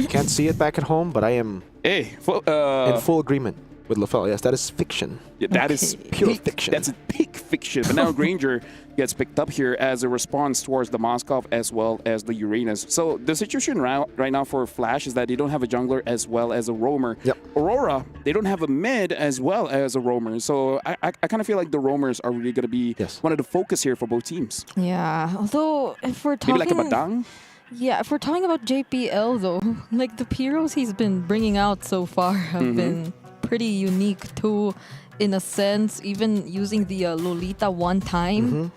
Can't see it back at home, but I am in full agreement with LaFell. Yes, that is fiction. Yeah, that is pure fiction. That's a peak fiction. But now Granger gets picked up here as a response towards the Moskov as well as the Uranus. So the situation right now for Flash is that they don't have a jungler as well as a roamer. Yep. Aurora, they don't have a mid as well as a roamer. So I kind of feel like the roamers are really going to be one of the focus here for both teams. Yeah, although if we're talking... Maybe like a Badang? Yeah, if we're talking about JPL though, like the heroes he's been bringing out so far have been pretty unique too, in a sense, even using the Lolita one time.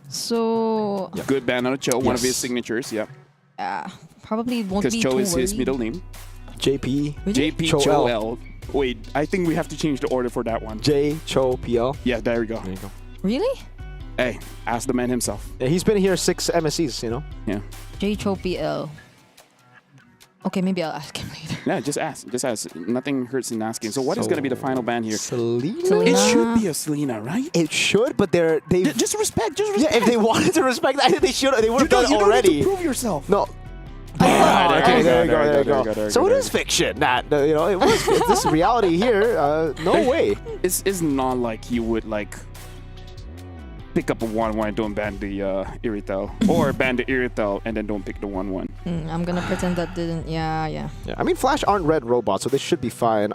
So... Good ban on Cho, one of his signatures, yeah. Probably won't be Because Cho too is his worried. middle name. JP. JP Cho L. Wait, I think we have to change the order for that one. J Cho PL. Yeah, there we go. There you go. Really? Hey, ask the man himself. Yeah, he's been here 6 MSCs, you know? Yeah. JCHOPL. Okay, maybe I'll ask him later. Yeah, just ask. Just ask. Nothing hurts in asking. So what is going to be the final ban here? Selena? It should be a Selena, right? It should, but they just respect. Just respect. Yeah, if they wanted to respect, I think they should. They would have done it you already. don't need to prove yourself. No. Okay, there you go. So it is fiction. That you know, it was. This reality here. No way. It's not like you would like pick up a 1-1 and don't ban the Iritel, or ban the Iritel and then don't pick the 1-1. I'm gonna pretend that didn't. Yeah. I mean, Flash aren't red robots, so they should be fine.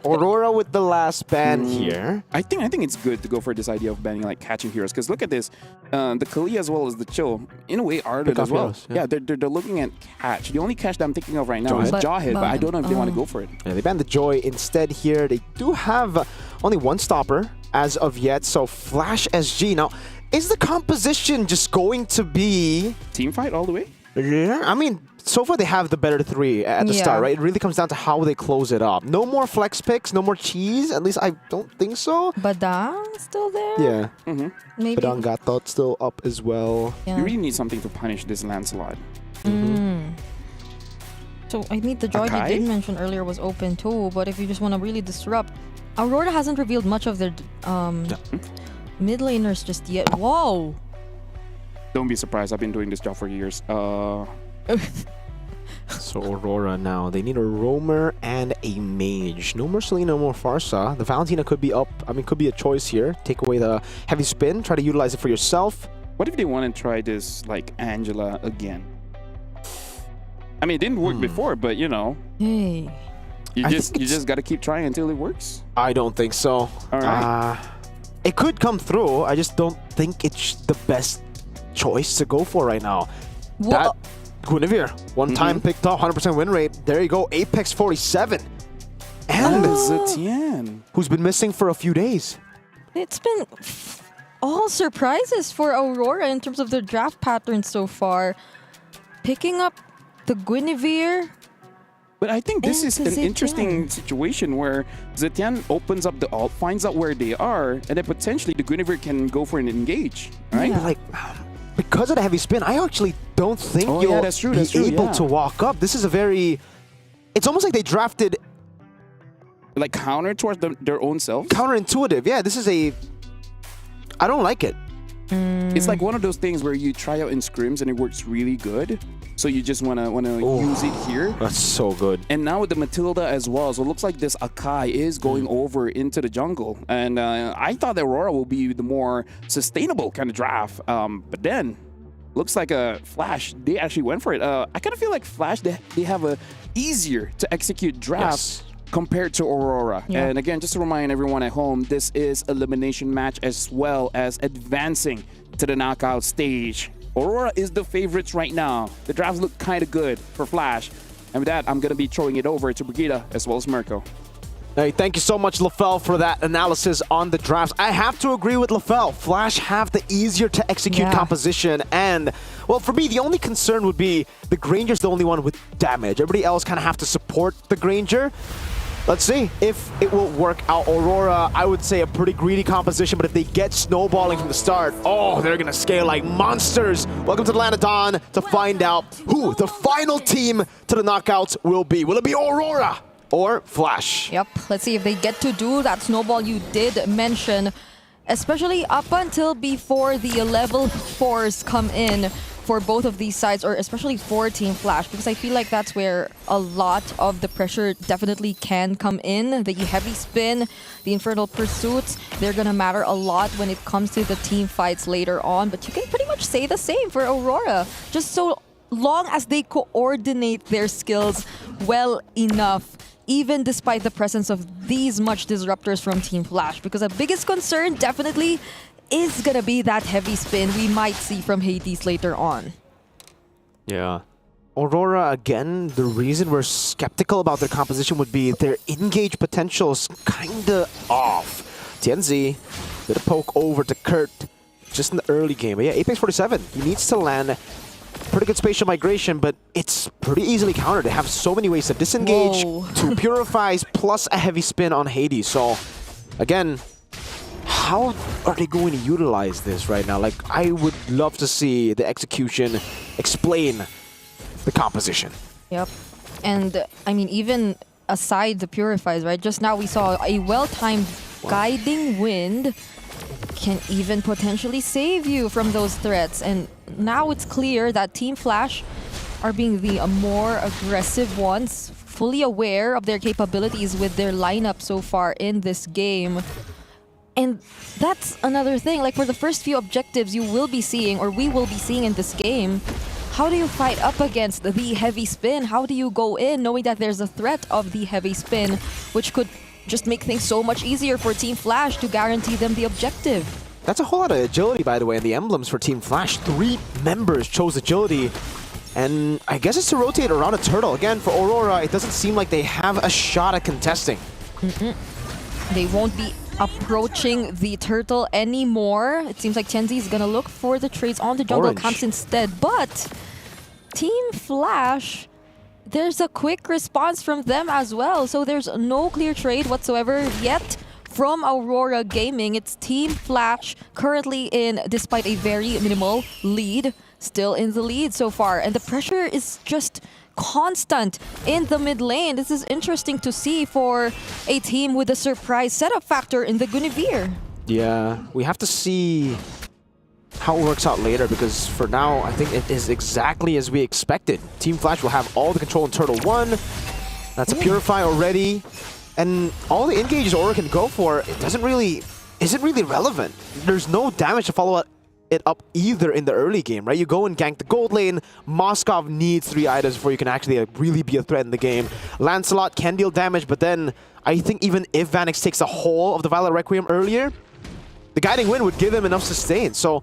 Aurora with the last ban here. I think it's good to go for this idea of banning like catching heroes, because look at this, the Kali as well as the Chill, in a way, are Pick as off well. heroes, Yeah, they're looking at catch. The only catch that I'm thinking of right now is Jawhead, but I don't know if they want to go for it. Yeah, they banned the Joy instead here. They do have only one stopper as of yet, so Flash SG. Now, is the composition just going to be... Team fight all the way? Yeah, I mean, so far they have the better 3 at the start, right? It really comes down to how they close it up. No more flex picks, no more cheese. At least I don't think so. Badang still there? Yeah. Maybe. Badang Gatot still up as well. You really need something to punish this Lancelot. So I need the Joy Akai? they did mention earlier was open too, but if you just want to really disrupt, Aurora hasn't revealed much of their mid laners just yet. Whoa! Don't be surprised. I've been doing this job for years. So Aurora now, they need a roamer and a mage. No Merceline, no more Farsa. The Valentina could be up, could be a choice here. Take away the heavy spin, try to utilize it for yourself. What if they want to try this, like, Angela again? I mean, it didn't work before, but, you know. Hey. You just got to keep trying until it works? I don't think so. All right. It could come through. I just don't think it's the best choice to go for right now. That Guinevere, one time picked up, 100% win rate. There you go, Apex 47. And Zetian, who's been missing for a few days. It's been all surprises for Aurora in terms of their draft pattern so far. Picking up the Guinevere. But I think this is an interesting situation where Zetian opens up the alt, finds out where they are, and then potentially the Guinevere can go for an engage, right? Yeah. Like, because of the heavy spin, I actually don't think you'll be able to walk up. This is a very... It's almost like they drafted... Like counter towards their own selves? Counterintuitive, yeah. This is a... I don't like it. It's like one of those things where you try out in scrims and it works really good. So you just wanna use it here. That's so good. And now with the Matilda as well, so it looks like this Akai is going over into the jungle. And I thought that Aurora will be the more sustainable kind of draft. But then, looks like a Flash, they actually went for it. I kind of feel like Flash, they have a easier to execute draft compared to Aurora. Yeah. And again, just to remind everyone at home, this is elimination match as well as advancing to the knockout stage. Aurora is the favorites right now. The drafts look kind of good for Flash. And with that, I'm going to be throwing it over to Brigida as well as Mirko. Hey, thank you so much, LaFell, for that analysis on the drafts. I have to agree with LaFell. Flash have the easier to execute composition. And, well, for me, the only concern would be the Granger's the only one with damage. Everybody else kind of have to support the Granger. Let's see if it will work out. Aurora, I would say a pretty greedy composition, but if they get snowballing from the start, oh, they're going to scale like monsters. Welcome to Atlanta Dawn to find out who the final team to the knockouts will be. Will it be Aurora or Flash? Yep, let's see if they get to do that snowball you did mention, especially up until before the level 4s come in for both of these sides, or especially for Team Flash, because I feel like that's where a lot of the pressure definitely can come in. The heavy spin, the Infernal Pursuits, they're gonna matter a lot when it comes to the team fights later on, but you can pretty much say the same for Aurora. Just so long as they coordinate their skills well enough, even despite the presence of these much disruptors from Team Flash, because the biggest concern definitely is gonna be that heavy spin we might see from Hades later on. Yeah. Aurora, again, the reason we're skeptical about their composition would be their engage potential is kinda off. Tianzi did a poke over to Kurt just in the early game. But yeah, Apex 47, he needs to land pretty good spatial migration, but it's pretty easily countered. They have so many ways to disengage, two purifies, plus a heavy spin on Hades. So, again, how are they going to utilize this right now? Like, I would love to see the execution explain the composition. Yep. And, I mean, even aside the purifies, right? Just now we saw a well-timed guiding wind can even potentially save you from those threats. And now it's clear that Team Flash are being the more aggressive ones, fully aware of their capabilities with their lineup so far in this game. And that's another thing, like for the first few objectives you will be seeing, or we will be seeing in this game, how do you fight up against the heavy spin? How do you go in knowing that there's a threat of the heavy spin, which could just make things so much easier for Team Flash to guarantee them the objective? That's a whole lot of agility, by the way, in the emblems for Team Flash. 3 members chose agility, and I guess it's to rotate around a turtle. Again, for Aurora, it doesn't seem like they have a shot at contesting. They won't be approaching the turtle anymore. It seems like Tianzi is gonna look for the trades on the jungle camps instead, but Team Flash, there's a quick response from them as well, so there's no clear trade whatsoever yet from Aurora Gaming. It's Team Flash currently in, despite a very minimal lead, still in the lead so far, and the pressure is just constant in the mid lane. This is interesting to see for a team with a surprise setup factor in the Guinevere. Yeah, we have to see how it works out later, because for now, I think it is exactly as we expected. Team Flash will have all the control in Turtle 1. That's a Purify already. And all the engages Aurora can go for, it isn't really relevant. There's no damage to follow it up either in the early game, right? You go and gank the gold lane. Moskov needs 3 items before you can actually really be a threat in the game. Lancelot can deal damage, but then I think even if Vanix takes the whole of the Violet Requiem earlier, the Guiding Wind would give him enough sustain. So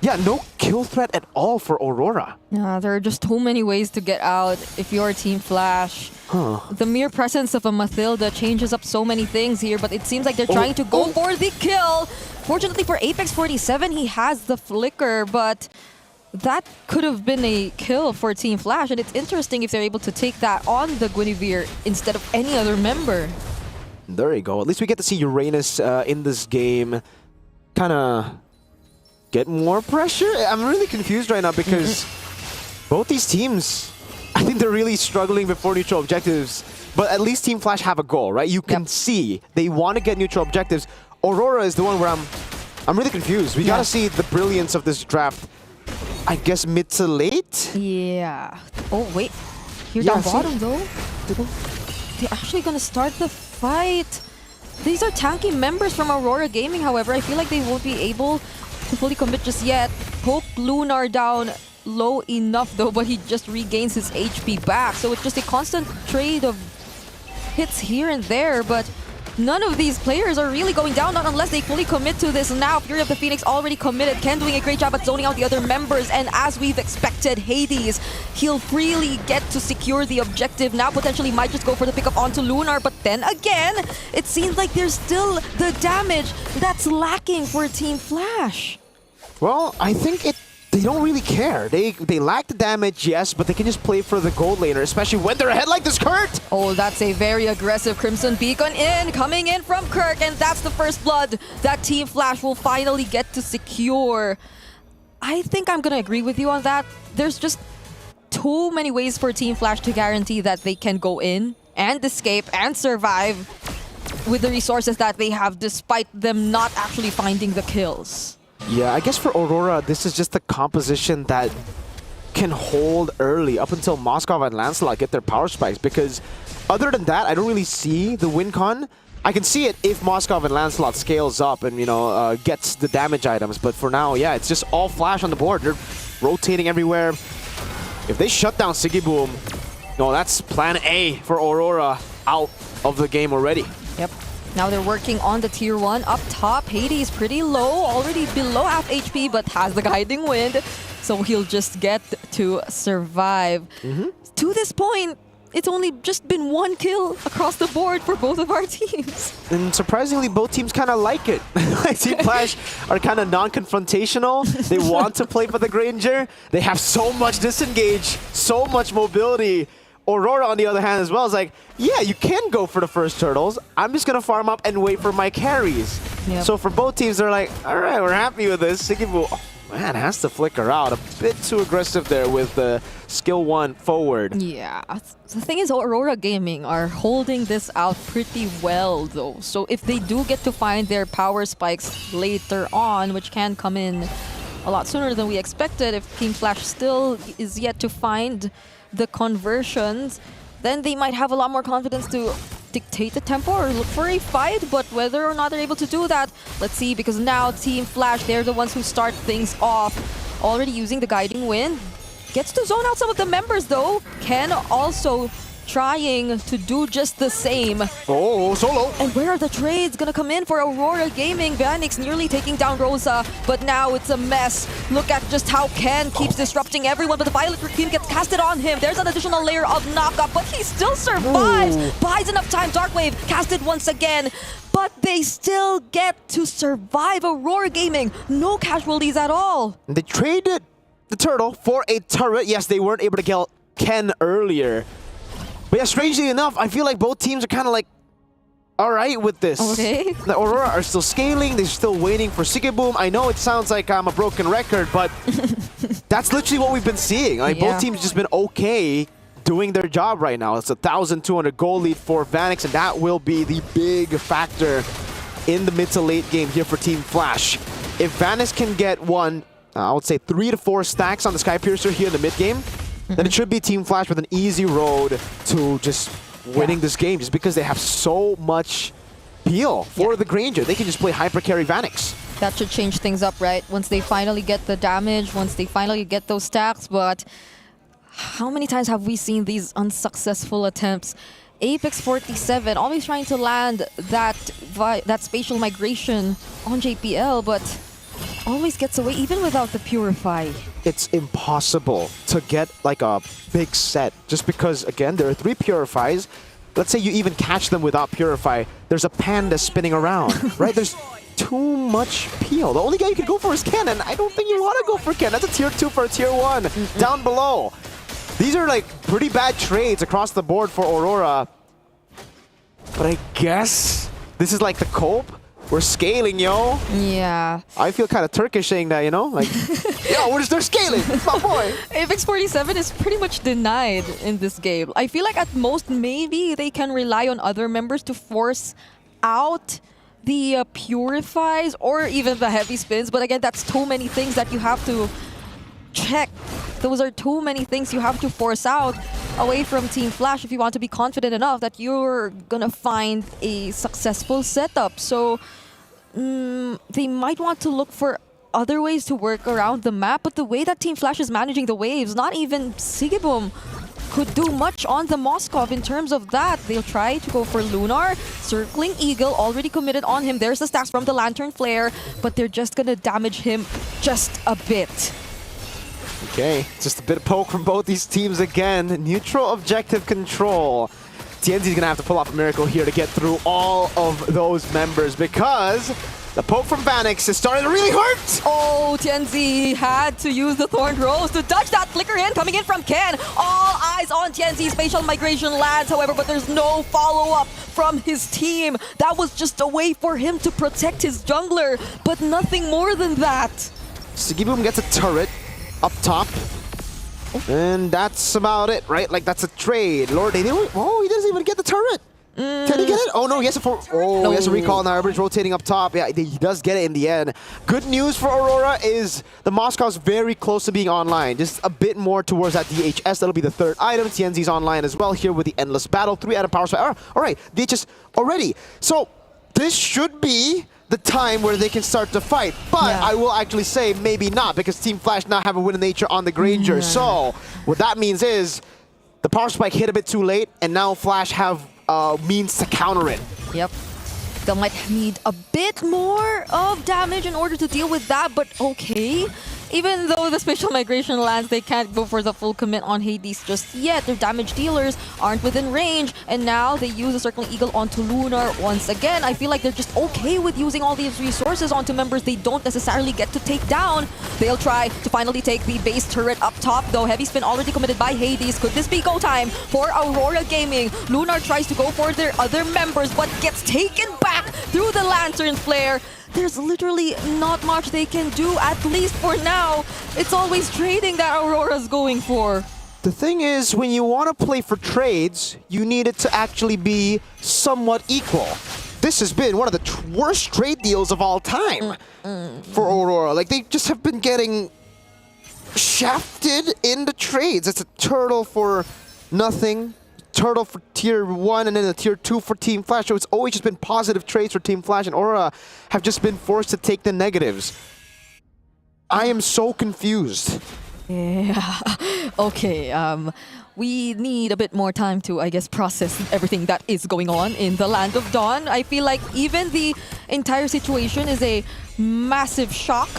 yeah, no kill threat at all for Aurora. Yeah, there are just too many ways to get out if you're Team Flash. The mere presence of a Mathilda changes up so many things here, but it seems like they're trying to go for the kill. Fortunately for Apex 47, he has the flicker, but that could have been a kill for Team Flash, and it's interesting if they're able to take that on the Guinevere instead of any other member. There you go. At least we get to see Uranus in this game kind of get more pressure. I'm really confused right now because both these teams, I think they're really struggling before neutral objectives, but at least Team Flash have a goal, right? You can see they want to get neutral objectives. Aurora is the one where I'm really confused. We gotta see the brilliance of this draft, I guess, mid to late? Yeah. Oh, wait. Here down bottom, though. They're actually gonna start the fight. These are tanky members from Aurora Gaming, however. I feel like they won't be able to fully commit just yet. Poke Lunar down low enough, though, but he just regains his HP back. So it's just a constant trade of hits here and there, but none of these players are really going down, not unless they fully commit to this. Now, Fury of the Phoenix already committed. Ken doing a great job at zoning out the other members. And as we've expected, Hades, he'll freely get to secure the objective. Now, potentially might just go for the pickup onto Lunar. But then again, it seems like there's still the damage that's lacking for Team Flash. Well, I think they don't really care. They lack the damage, yes, but they can just play for the gold laner, especially when they're ahead like this, Kurt! Oh, that's a very aggressive Crimson Beacon coming in from Kirk, and that's the first blood that Team Flash will finally get to secure. I think I'm gonna agree with you on that. There's just too many ways for Team Flash to guarantee that they can go in and escape and survive with the resources that they have, despite them not actually finding the kills. Yeah, I guess for Aurora, this is just the composition that can hold early up until Moskov and Lancelot get their power spikes, because other than that, I don't really see the win con. I can see it if Moskov and Lancelot scales up and, you know, gets the damage items, but for now, yeah, it's just all Flash on the board. They're rotating everywhere. If they shut down Sigiboom, no, that's plan A for Aurora out of the game already. Yep. Now they're working on the tier 1 up top. Hades pretty low, already below half HP, but has the Guiding Wind, so he'll just get to survive. To this point, it's only just been 1 kill across the board for both of our teams. And surprisingly, both teams kind of like it. Team Flash are kind of non-confrontational. They want to play for the Granger. They have so much disengage, so much mobility. Aurora, on the other hand, as well, is like, yeah, you can go for the first turtles. I'm just going to farm up and wait for my carries. So for both teams, they're like, all right, we're happy with this. Sigibu, oh, man, has to flicker out. A bit too aggressive there with the skill 1 forward. Yeah. The thing is, Aurora Gaming are holding this out pretty well, though. So if they do get to find their power spikes later on, which can come in a lot sooner than we expected, if Team Flash still is yet to find the conversions, then they might have a lot more confidence to dictate the tempo or look for a fight. But whether or not they're able to do that, let's see, because now Team Flash, they're the ones who start things off, already using the Guiding Wind. Gets to zone out some of the members, though. Ken also trying to do just the same. Oh, solo! And where are the trades gonna come in for Aurora Gaming? Vanix nearly taking down Rosa, but now it's a mess. Look at just how Ken keeps disrupting everyone, but the Violet Requiem gets casted on him. There's an additional layer of knockup, but he still survives. Buys enough time. Darkwave casted once again, but they still get to survive. Aurora Gaming, no casualties at all. They traded the turtle for a turret. Yes, they weren't able to kill Ken earlier. But yeah, strangely enough, I feel like both teams are kind of like, all right with this. Okay. The Aurora are still scaling. They're still waiting for Sigiboom. I know it sounds like I'm a broken record, but that's literally what we've been seeing. Like, both teams just been okay doing their job right now. It's a 1,200 goal lead for Vanix, and that will be the big factor in the mid to late game here for Team Flash. If Vanix can get one I would say 3 to 4 stacks on the Sky Piercer here in the mid game, then it should be Team Flash with an easy road to just winning this game, just because they have so much peel for the Granger. They can just play hyper carry Vanix. That should change things up, right? Once they finally get the damage, once they finally get those stacks. But how many times have we seen these unsuccessful attempts? Apex 47 always trying to land that spatial migration on JPL, but always gets away even without the Purify. It's impossible to get like a big set just because, again, there are 3 Purifies. Let's say you even catch them without Purify, there's a panda spinning around, right? There's too much peel. The only guy you can go for is Ken, and I don't think you want to go for Ken. That's a tier 2 for a tier 1 down below. These are like pretty bad trades across the board for Aurora. But I guess this is like the cope. We're scaling, yo. Yeah. I feel kind of Turkish saying that, you know? Like, yo, they're scaling. It's my boy. Apex 47 is pretty much denied in this game. I feel like at most, maybe they can rely on other members to force out the Purifies or even the heavy spins. But again, that's too many things that you have to check. Those are too many things you have to force out away from Team Flash if you want to be confident enough that you're gonna find a successful setup. So they might want to look for other ways to work around the map, but the way that Team Flash is managing the waves, not even Sigibum could do much on the Moskov in terms of that. They'll try to go for Lunar, circling Eagle, already committed on him. There's the stacks from the Lantern Flare, but they're just gonna damage him just a bit. Okay, just a bit of poke from both these teams again. Neutral objective control. TNZ's gonna have to pull off a miracle here to get through all of those members because the poke from Vanix is starting to really hurt! Oh, TNZ had to use the Thorned Rose to dodge that flicker in, coming in from Ken. All eyes on TNZ. Spatial migration lands, however, but there's no follow-up from his team. That was just a way for him to protect his jungler, but nothing more than that. Sigibum gets a turret up top. And that's about it, right? Like, that's a trade. Lord, he doesn't even get the turret. Can he get it? Oh, no, he has a recall now. Everybody's rotating up top. Yeah, he does get it in the end. Good news for Aurora is the Moscow's very close to being online. Just a bit more towards that DHS. That'll be the 3rd item. TNZ's online as well here with the Endless Battle. 3 out of power supply. All right, DHS already. So this should be the time where they can start to fight. But I will actually say maybe not, because Team Flash now have a win in nature on the Granger. So what that means is the power spike hit a bit too late, and now Flash have means to counter it. Yep. They might need a bit more of damage in order to deal with that, but okay. Even though the spatial migration lands, they can't go for the full commit on Hades just yet. Their damage dealers aren't within range, and now they use the Circling Eagle onto Lunar once again. I feel like they're just okay with using all these resources onto members they don't necessarily get to take down. They'll try to finally take the base turret up top, though. Heavy spin already committed by Hades. Could this be go time for Aurora Gaming? Lunar tries to go for their other members, but gets taken back through the Lantern Flare. There's literally not much they can do, at least for now. It's always trading that Aurora's going for. The thing is, when you want to play for trades, you need it to actually be somewhat equal. This has been one of the worst trade deals of all time for Aurora. Like, they just have been getting shafted in the trades. It's a turtle for nothing, turtle for tier 1, and then a tier 2 for Team Flash. So it's always just been positive trades for Team Flash, and Aurora have just been forced to take the negatives. I am so confused. Yeah. Okay. We need a bit more time to, I guess, process everything that is going on in the Land of Dawn. I feel like even the entire situation is a massive shock,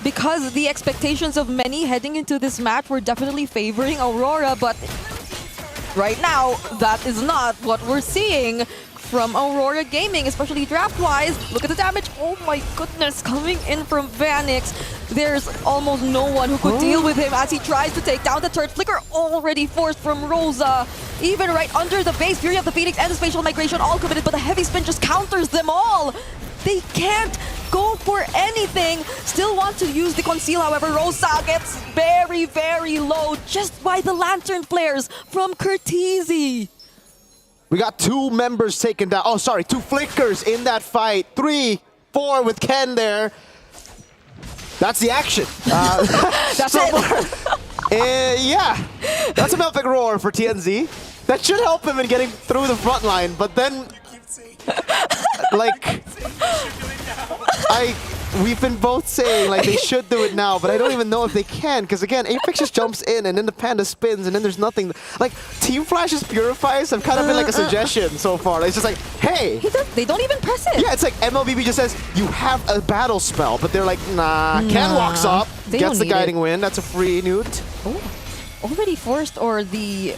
because the expectations of many heading into this match were definitely favoring Aurora, but right now, that is not what we're seeing from Aurora Gaming, especially draft-wise. Look at the damage. Oh my goodness, coming in from Vanix. There's almost no one who could deal with him as he tries to take down the turret. Flicker already forced from Rosa. Even right under the base, Fury of the Phoenix and the spatial migration all committed, but the heavy spin just counters them all. They can't go for anything. Still want to use the conceal, however, Rosa gets very, very low just by the Lantern Flares from Curtizi. We got 2 members taken down. Oh, sorry, 2 flickers in that fight. 3, 4 with Ken there. That's the action. That's so it. Far, yeah, that's a Melpic Roar for TNZ. That should help him in getting through the front line, but then, like, we've been both saying like they should do it now, but I don't even know if they can, because again, Apex just jumps in and then the Panda spins and then there's nothing. Like, Team Flash's Purifies have kind of been like a suggestion so far. It's just like, hey. They don't even press it. Yeah, it's like MLBB just says, you have a battle spell, but they're like, nah. Ken walks up, They gets don't the need guiding it. win. That's a free newt. Oh, already forced, or the...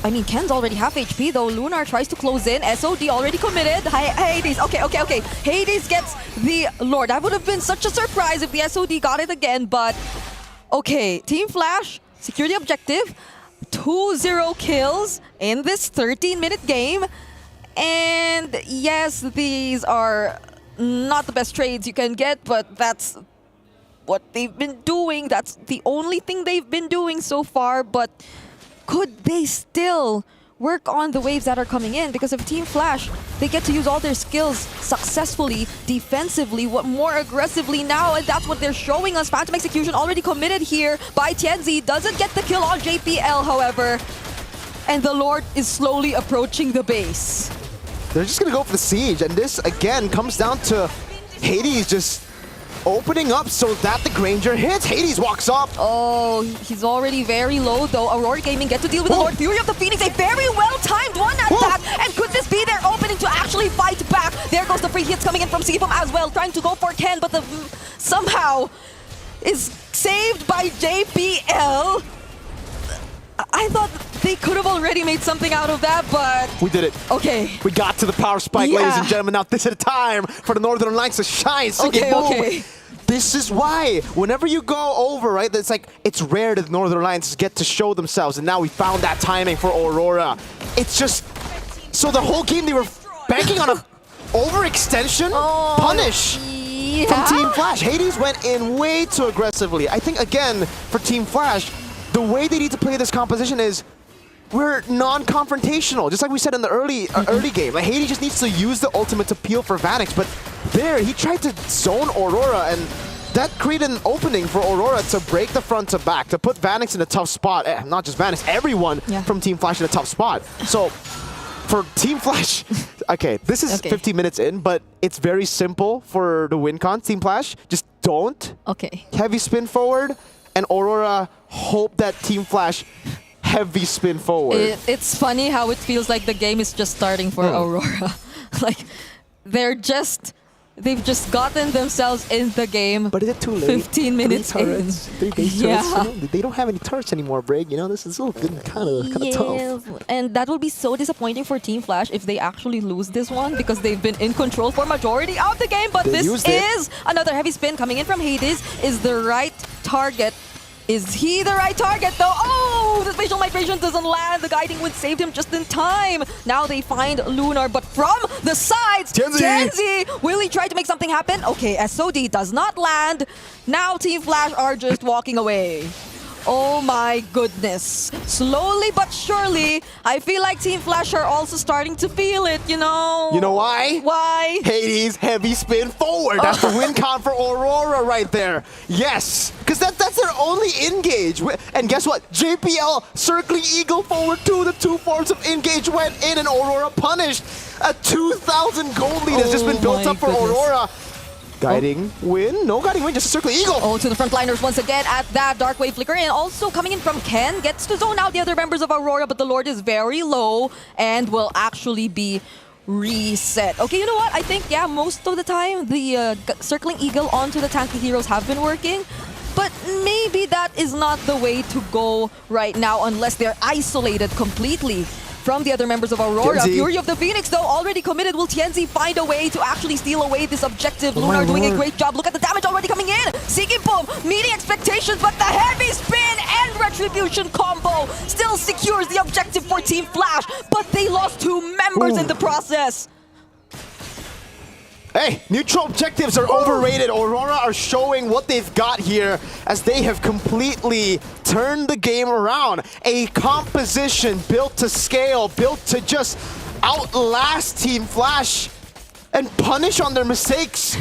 I mean, Ken's already half HP, though. Lunar tries to close in. SOD already committed. Hades. Okay. Hades gets the Lord. That would have been such a surprise if the SOD got it again, but... Okay, Team Flash, secure the objective. 2-0 kills in this 13-minute game. And yes, these are not the best trades you can get, but that's what they've been doing. That's the only thing they've been doing so far, but... Could they still work on the waves that are coming in? Because if Team Flash, they get to use all their skills successfully, defensively, more aggressively now, and that's what they're showing us. Phantom Execution already committed here by Tianzi. Doesn't get the kill on JPL, however. And the Lord is slowly approaching the base. They're just going to go for the siege, and this, again, comes down to Hades just opening up so that the Granger hits. Hades walks up. Oh, he's already very low, though. Aurora Gaming get to deal with the Lord Fury of the Phoenix. A very well-timed one attack. And could this be their opening to actually fight back? There goes the free hits coming in from Sifum as well, trying to go for Ken, but the somehow is saved by JPL. I thought they could have already made something out of that, but... We did it. Okay. We got to the power spike, ladies and gentlemen. Now this is the time for the Northern Lights to shine. Okay. This is why, whenever you go over, right, it's like, it's rare that the Northern Lights get to show themselves, and now we found that timing for Aurora. It's just... So the whole game they were banking on a overextension punish from Team Flash. Hades went in way too aggressively. I think, again, for Team Flash, the way they need to play this composition is we're non-confrontational, just like we said in the early game. Like, Hades just needs to use the ultimate to peel for Vanix, but there, he tried to zone Aurora, and that created an opening for Aurora to break the front to back, to put Vanix in a tough spot. Not just Vanix, everyone from Team Flash in a tough spot. So, for Team Flash, okay, this is 15 minutes in, but it's very simple for the win con. Team Flash, just don't heavy spin forward, and Aurora hope that Team Flash heavy spin forward. It's funny how it feels like the game is just starting for Aurora. Like, they've just gotten themselves in the game. But is it too late? 15 minutes 3 turrets, in. 3 base turrets. You know, they don't have any turrets anymore, Brig. You know, this is a little kind of tough. And that will be so disappointing for Team Flash if they actually lose this one, because they've been in control for majority of the game. But this is another heavy spin coming in from Hades. Is the right target. Is he the right target, though? Oh, the spatial migration doesn't land. The guiding wind saved him just in time. Now they find Lunar, but from the sides, Tianzi! Will he try to make something happen? Okay, SOD does not land. Now Team Flash are just walking away. Oh my goodness. Slowly but surely, I feel like Team Flash are also starting to feel it, you know? You know why? Why? Hades heavy spin forward. That's the win con for Aurora right there. Yes, because that's their only engage. And guess what? JPL circling Eagle forward to the 2 forms of engage went in, and Aurora punished. A 2,000 gold lead has just been built up for Aurora. Guiding win? No guiding win, just a circle eagle. Oh, to the frontliners once again at that Dark Wave flicker. And also coming in from Ken, gets to zone out the other members of Aurora, but the Lord is very low and will actually be reset. Okay, you know what? I think, yeah, most of the time, the circling eagle onto the tanky heroes have been working. But maybe that is not the way to go right now unless they're isolated completely from the other members of Aurora. Tianzi. Fury of the Phoenix, though, already committed. Will Tianzi find a way to actually steal away this objective? Lunar doing a great job. Look at the damage already coming in. Seeking Boom, meeting expectations, but the heavy spin and retribution combo still secures the objective for Team Flash, but they lost 2 members in the process. Hey, neutral objectives are overrated. Aurora are showing what they've got here as they have completely turned the game around. A composition built to scale, built to just outlast Team Flash and punish on their mistakes.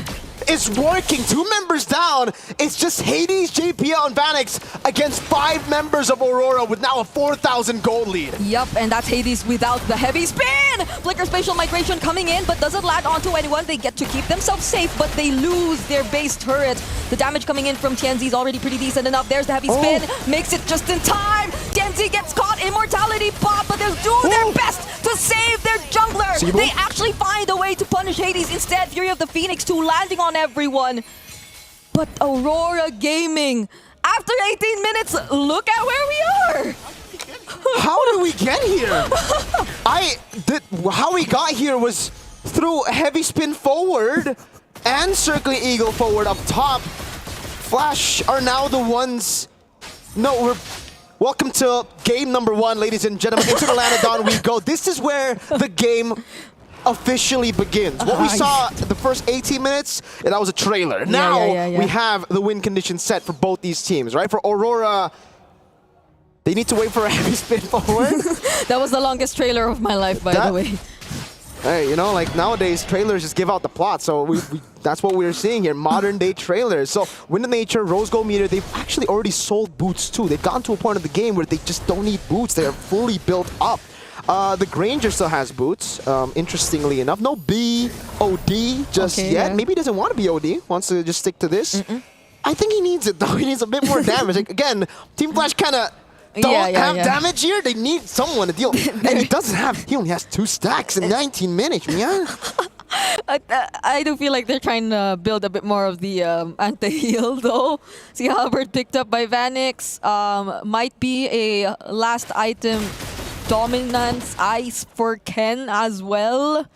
is working. 2 members down. It's just Hades, JPL, and Vanix against 5 members of Aurora with now a 4,000 gold lead. Yup, and that's Hades without the heavy spin! Flicker Spatial Migration coming in, but doesn't land onto anyone. They get to keep themselves safe, but they lose their base turret. The damage coming in from Tianzi is already pretty decent enough. There's the heavy spin, makes it just in time. Tianzi gets caught, Immortality pop, but they'll do their best to save their jungler. They actually find a way to punish Hades instead. Fury of the Phoenix 2 landing on everyone. But Aurora Gaming, after 18 minutes, look at where we are. How did we get here? How we got here was through heavy spin forward and circling eagle forward up top. Flash are now the ones. Welcome to game number 1, ladies and gentlemen. Into the Lanadon we go. This is where the game officially begins. What we saw the first 18 minutes, that was a trailer. Now we have the win conditions set for both these teams, right? For Aurora, they need to wait for a heavy spin forward. That was the longest trailer of my life, by the way. Hey, you know, like nowadays, trailers just give out the plot. So that's what we're seeing here, modern day trailers. So Wind of Nature, Rose Gold Meter, they've actually already sold boots too. They've gotten to a point of the game where they just don't need boots. They are fully built up. The Granger still has boots, interestingly enough. No BOD just yet. Maybe he doesn't want to be OD, wants to just stick to this. I think he needs it though. He needs a bit more damage. Like, again, Team Flash kind of don't have damage here. They need someone to deal. And he doesn't have, he only has 2 stacks in 19 minutes, man. I do feel like they're trying to build a bit more of the anti-heal though. See, Halberd picked up by Vanix. Might be a last item dominance ice for Ken as well.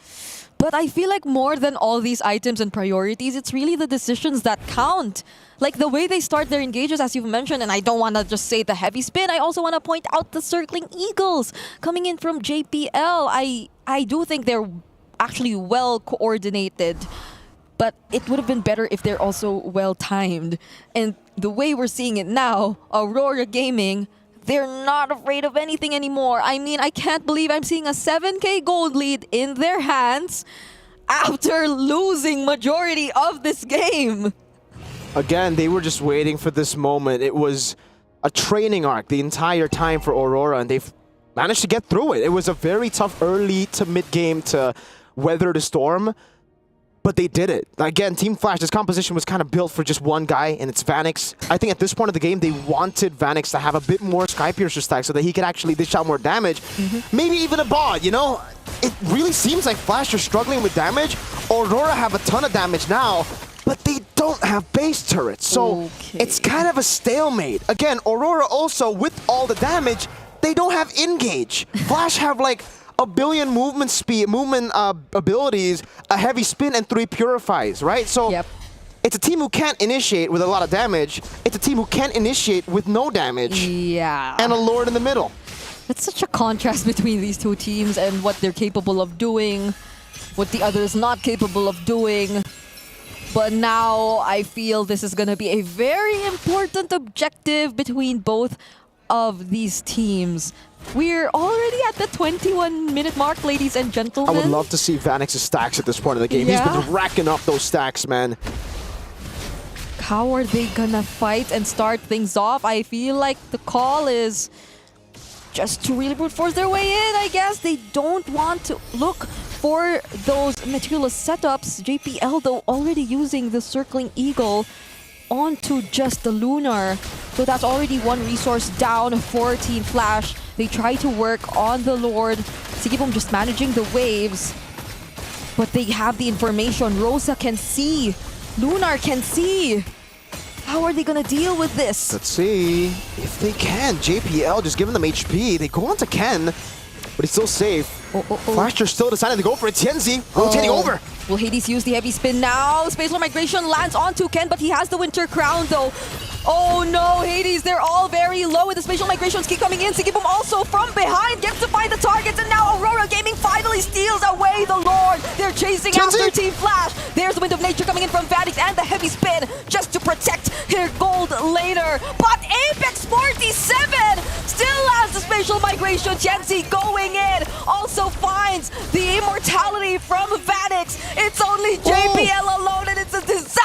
But I feel like more than all these items and priorities, it's really the decisions that count. Like the way they start their engages, as you've mentioned, and I don't want to just say the heavy spin, I also want to point out the circling eagles coming in from JPL. I do think they're actually well coordinated, but it would have been better if they're also well timed. And the way we're seeing it now, Aurora Gaming, they're not afraid of anything anymore. I mean, I can't believe I'm seeing a 7k gold lead in their hands after losing majority of this game. Again, they were just waiting for this moment. It was a training arc the entire time for Aurora, and they've managed to get through it. It was a very tough early to mid-game to weather the storm, but they did it. Again, Team Flash, this composition was kind of built for just one guy, and it's Vanix. I think at this point of the game, they wanted Vanix to have a bit more Skypiercer stack so that he could actually dish out more damage. Maybe even a bot, you know? It really seems like Flash are struggling with damage. Aurora have a ton of damage now, but they don't have base turrets, so it's kind of a stalemate. Again, Aurora also, with all the damage, they don't have engage. Flash have like a billion movement speed, abilities, a heavy spin, and 3 purifies, right? So it's a team who can't initiate with a lot of damage. It's a team who can't initiate with no damage. Yeah. And a Lord in the middle. It's such a contrast between these two teams and what they're capable of doing, what the other is not capable of doing. But now I feel this is going to be a very important objective between both of these teams. We're already at the 21-minute mark, ladies and gentlemen. I would love to see Vanix's stacks at this point of the game. He's been racking up those stacks, man. How are they gonna fight and start things off? I feel like the call is just to really brute force their way in, I guess. They don't want to look for those materialist setups. JPL, though, already using the circling eagle onto just the Lunar. So that's already 1 resource down for Team Flash. They try to work on the Lord. Sigibum just managing the waves. But they have the information. Rosa can see. Lunar can see. How are they gonna deal with this? Let's see if they can. JPL just giving them HP. They go on to Ken, but he's still safe. Flasher still deciding to go for it. Tianzi rotating over. Will Hades use the heavy spin now? Spatial Migration lands onto Ken, but he has the Winter Crown though. Oh no, Hades, they're all very low with the Spatial Migrations keep coming in. Sigibum also from behind gets to find the targets, and now Aurora Gaming finally steals away the Lord. They're chasing after Team Flash. There's the Wind of Nature coming in from Vanix and the heavy spin just to protect their gold later. But Apex 47 still has the Spatial Migration. Tianzi going in, also finds the immortality from Vanix. It's only JPL alone, and it's a disaster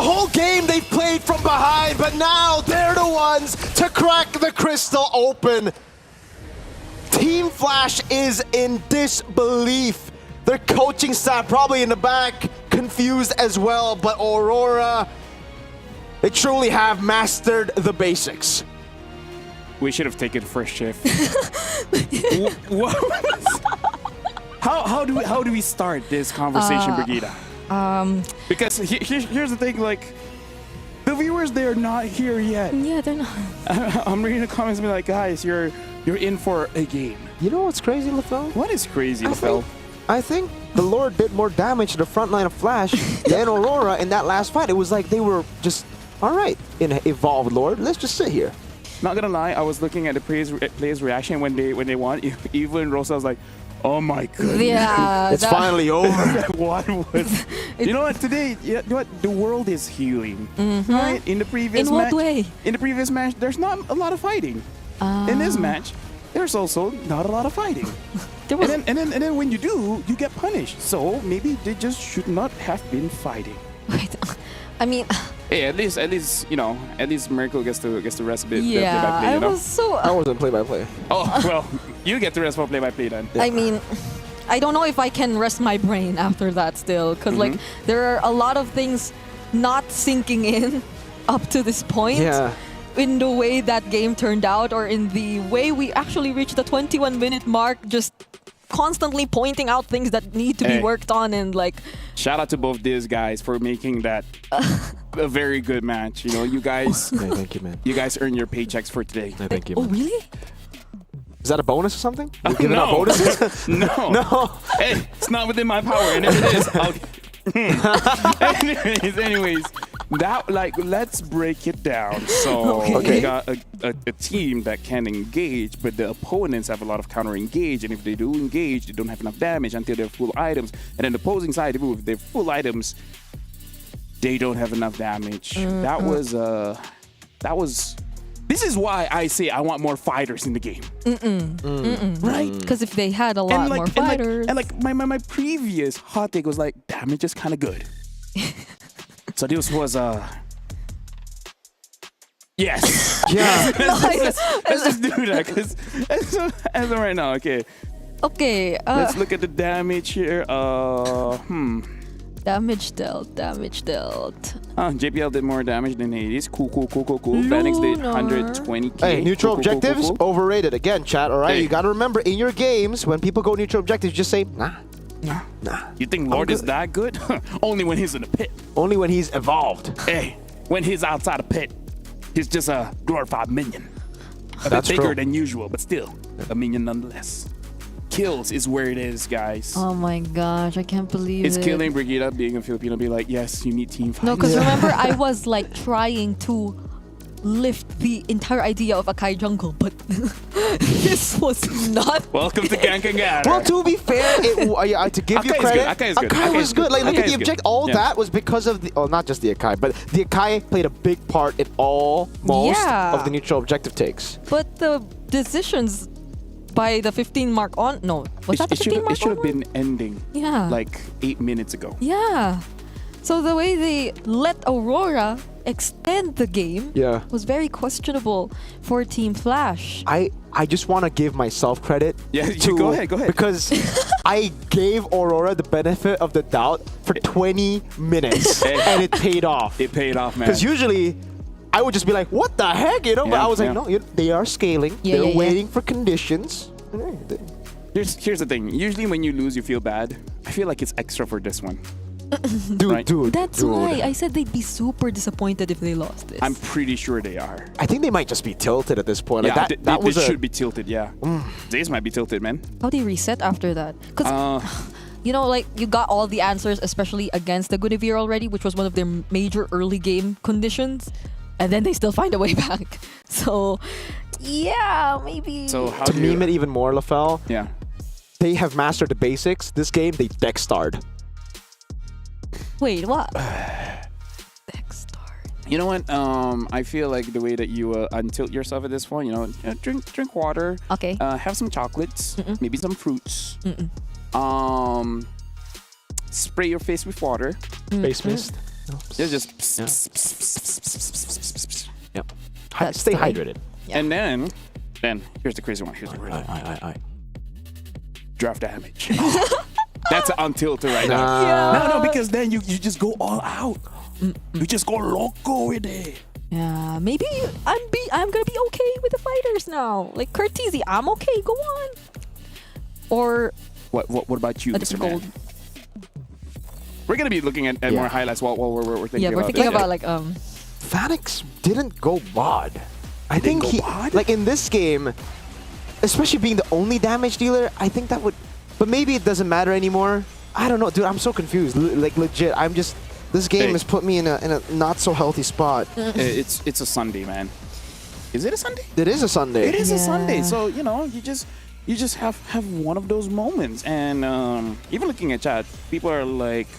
whole game they've played from behind, but now they're the ones to crack the crystal open. Team Flash is in disbelief. Their coaching staff probably in the back, confused as well, but Aurora, they truly have mastered the basics. We should have taken first shift. What? How do we start this conversation, Brigida? Because here's the thing, like, the viewers, they're not here yet. Yeah, they're not. I'm reading the comments and be like, guys, you're in for a game. You know what's crazy, LaFell? What is crazy, LaFell? I think the Lord did more damage to the front line of Flash than Aurora in that last fight. It was like they were just, all right, in Evolved Lord, let's just sit here. Not gonna lie, I was looking at the players' reaction when they won. Even Rosa was like, "Oh my goodness, Yeah, it's finally over." What was? You know what? Today, you know what? The world is healing, right? In the previous In match, what way? In the previous match, there's not a lot of fighting. In this match, there's also not a lot of fighting. And then when you do, you get punished. So maybe they just should not have been fighting. I mean, hey, at least at least Miracle gets to rest a bit. yeah, play-by-play, I you know? was so. I wasn't play-by-play. Oh well, you get to rest for play-by-play then. I mean, I don't know if I can rest my brain after that still, because like there are a lot of things not sinking in up to this point. Yeah. In the way that game turned out, or in the way we actually reached the 21-minute mark, just constantly pointing out things that need to be worked on, and like. Shout out to both these guys for making that a very good match. You know, you guys. Hey, thank you, man. You guys earn your paychecks for today. Hey, thank you. Oh, Man. really? Is that a bonus or something? You're giving out bonuses? No. No. Hey, it's not within my power, and if it is, I'll. Anyways, that let's break it down. So we got a team that can engage, but the opponents have a lot of counter engage, and if they do engage, they don't have enough damage until they're full items. And then the opposing side, even if they're full items, they don't have enough damage. That was. This is why I say I want more fighters in the game. Right? Because if they had a lot more fighters. And my previous hot take was like, damage is kind of good. So this was yes. Yeah. Let's just do that because as of right now, okay. Okay. Let's look at the damage here. Damage dealt. JPL did more damage than Hades. Cool. Phoenix did 120k. Hey, neutral Cool. objectives, overrated. Again, chat, all right? Hey. You got to remember, in your games, when people go neutral objectives, just say, nah. You think Lord is that good? Only when he's in the pit. Only when he's evolved. Hey, when he's outside the pit, he's just a glorified minion. A That's bit bigger true. than usual, but still a minion nonetheless. Kills is where it is, guys. Oh my gosh, I can't believe It's it. killing Brigida being a Filipino. Be like, yes, you need team fight. No, because remember, I was like trying to lift the entire idea of Akai Jungle, but this was not. Welcome to Gankangan. Well, to be fair, to give you credit, Akai was good. Like, look Akai at the is good. object. All Yeah. that was because of the, not just the Akai, but the Akai played a big part in most of the neutral objective takes. But the decisions by the 15 mark on, no, was that the 15 mark It should have onward? been ending. Yeah. Like 8 minutes ago. Yeah. So the way they let Aurora extend the game was very questionable for Team Flash. I just want to give myself credit. Yeah, go ahead. Because I gave Aurora the benefit of the doubt for 20 minutes, and it paid off. It paid off, man. Because usually, I would just be like, what the heck, you know? But Yeah, I was like, yeah. no, they are scaling. Yeah, They're yeah, waiting for conditions. Here's the thing. Usually when you lose, you feel bad. I feel like it's extra for this one. Dude. That's why I said they'd be super disappointed if they lost this. I'm pretty sure they are. I think they might just be tilted at this point. Yeah, Like they should be tilted, yeah. Zays might be tilted, man. How do you reset after that? Because, you know, like, you got all the answers, especially against the Guinevere already, which was one of their major early game conditions. And then they still find a way back. So, yeah, maybe. So how to do you... meme it even more, LaFell, Yeah. they have mastered the basics. This game, they deck starred. Wait, what? You know what? I feel like the way that you untilt yourself at this point, you know, drink water. Okay. Have some chocolates, maybe some fruits. Spray your face with water. Face mist. It's just. Yep. That's Stay the way. hydrated. And then here's the crazy one. Here's the crazy one. Draft damage. That's an untilted right now. Yeah. No, because then you just go all out. You just go loco with it. Yeah, maybe I'm gonna be okay with the fighters now. Like Curtizi, I'm okay. Go on. Or What about you, it's Mr. gold. Man? We're gonna be looking at more highlights while we're thinking Yeah, about we're thinking this. about like Phoenix didn't go bod. I think he like in this game, especially being the only damage dealer. I think that would, but maybe it doesn't matter anymore. I don't know, dude. I'm so confused. Like legit, I'm just. This game has put me in a not so healthy spot. It's a Sunday, man. Is it a Sunday? It is a Sunday. It is a Sunday. So you know, you just have one of those moments. And even looking at chat, people are like,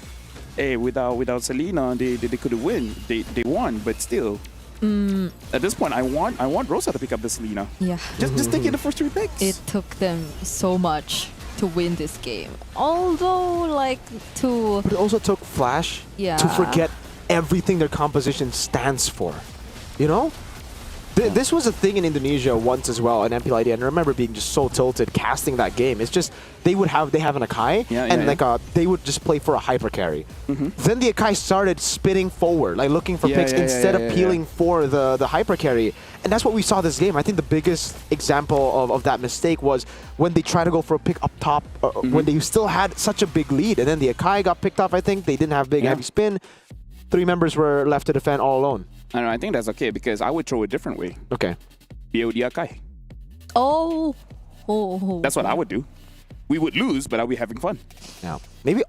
"Hey, without Selena, they could have win. They won, but still." At this point, I want Rosa to pick up the Selena. Yeah. Just taking the first 3 picks. It took them so much to win this game. Although, like, But it also took Flash to forget everything their composition stands for. You know? This was a thing in Indonesia once as well, an MPLID, and I remember being just so tilted casting that game. It's just, they have an Akai, they would just play for a hyper carry. Then the Akai started spinning forward, like looking for picks instead of peeling for the hyper carry. And that's what we saw this game. I think the biggest example of that mistake was when they tried to go for a pick up top, when they still had such a big lead, and then the Akai got picked off, I think. They didn't have big heavy spin. 3 members were left to defend all alone. I know. I think that's okay because I would throw a different way. Okay. BOD Akai. Oh. That's what I would do. We would lose, but I'll be having fun. Yeah. Maybe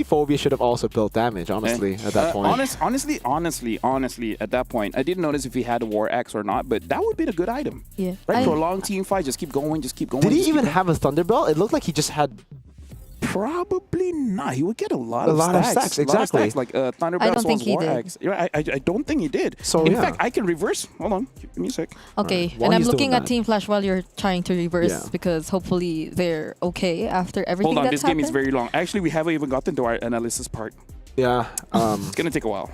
Phobia should have also built damage, honestly, at that point. Honestly, at that point, I didn't notice if he had a War Axe or not, but that would be a good item. Yeah. Right? For a long team fight, just keep going, Did he even have a Thunderbelt? It looked like he just had... Probably not. He would get a lot of stacks. Exactly. Like Thunderbelt I don't think he War did. Axe. I don't think he did. So, in fact, I can reverse. Hold on. Give me a sec. Okay, While and I'm he's doing looking at that. Team Flash while you're trying to reverse because hopefully they're okay after everything Hold on. that's This game is happened. very long. Actually, we haven't even gotten to our analysis part. Yeah. It's going to take a while.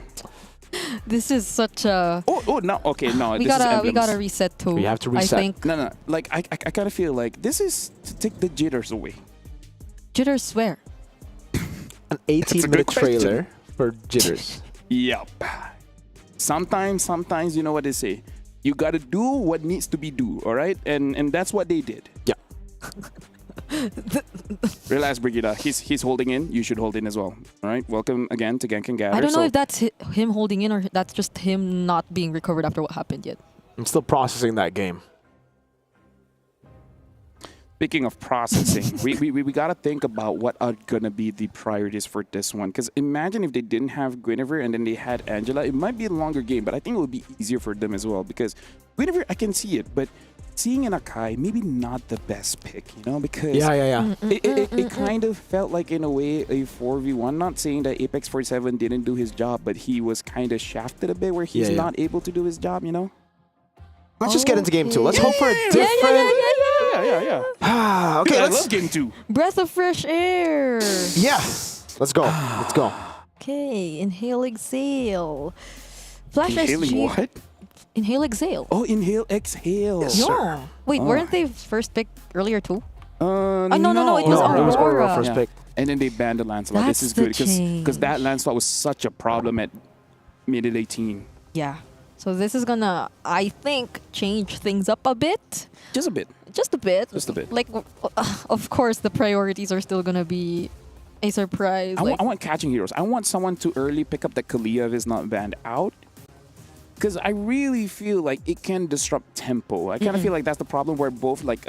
This is such a... Oh, no. Okay, no. We this is gotta emblems. reset too. We have to reset. I think. No. Like, I kind of feel like this is to take the jitters away. Jitters where? An a 18-minute good question. trailer for jitters. Yep. Sometimes you know what they say. You got to do what needs to be do, all right? And that's what they did. Yeah. Relax, Brigida. He's holding in. You should hold in as well. All right? Welcome again to Genk and Gather. I don't know if that's him holding in or that's just him not being recovered after what happened yet. I'm still processing that game. Speaking of processing, we got to think about what are going to be the priorities for this one. Because imagine if they didn't have Guinevere and then they had Angela. It might be a longer game, but I think it would be easier for them as well. Because Guinevere, I can see it, but seeing an Akai, maybe not the best pick, you know? Because it kind of felt like, in a way, a 4v1. Not saying that Apex 47 didn't do his job, but he was kind of shafted a bit where he's not able to do his job, you know? Let's just get into game 2. Let's hope for a different... Yeah. Okay, I love game 2. Breath of fresh air. Yeah. Let's go. Let's go. Okay, inhale, exhale. Flash Inhaling SG. what? Inhale, exhale. Oh, inhale, exhale. Yeah. Wait, weren't they first picked earlier too? No, it was Aurora. It was Aurora first pick. And then they banned the Lancelot. That's this is the good because that Lancelot was such a problem at mid 18. Yeah. So this is gonna, I think, change things up a bit. Just a bit. Just a bit. Just a bit. Like, of course, the priorities are still gonna be a surprise. I want catching heroes. I want someone to early pick up the Kalia if it's not banned out. Because I really feel like it can disrupt tempo. I kind of feel like that's the problem where both, like,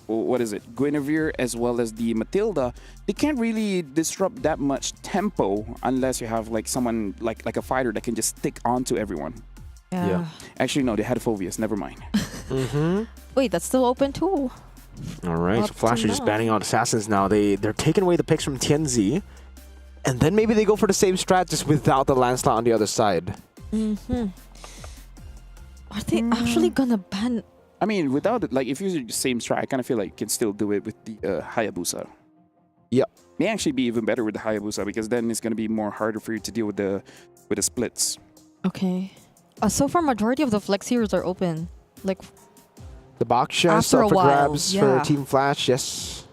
what is it, Guinevere as well as the Matilda, they can't really disrupt that much tempo unless you have, like, someone, like a fighter that can just stick onto everyone. Yeah. Actually, no, they had Phobias. Never mind. Wait, that's still open too. All right, Up so Flash to are just now. banning out assassins now. They're taking away the picks from Tianzi, and then maybe they go for the same strat just without the Lancelot on the other side. Are they actually gonna ban? I mean, without it, like, if you use the same strat, I kind of feel like you can still do it with the Hayabusa. Yep. May actually be even better with the Hayabusa because then it's going to be more harder for you to deal with the splits. Okay. So far, majority of the flex heroes are open. Like The box chest After up a for while, grabs yeah. for Team Flash. Yes.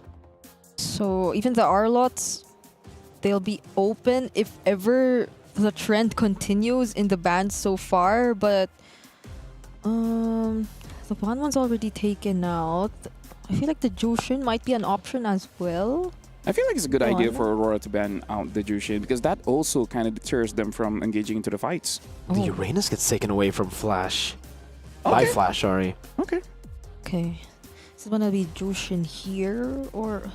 So even the Arlots, they'll be open if ever the trend continues in the band so far. But the one one's already taken out. I feel like the Jushin might be an option as well. I feel like it's a good idea One. for Aurora to ban out the Jushin because that also kind of deters them from engaging into the fights. Oh. The Uranus gets taken away from Flash. By Flash, sorry. Okay. Okay. Is it gonna be Jushin here or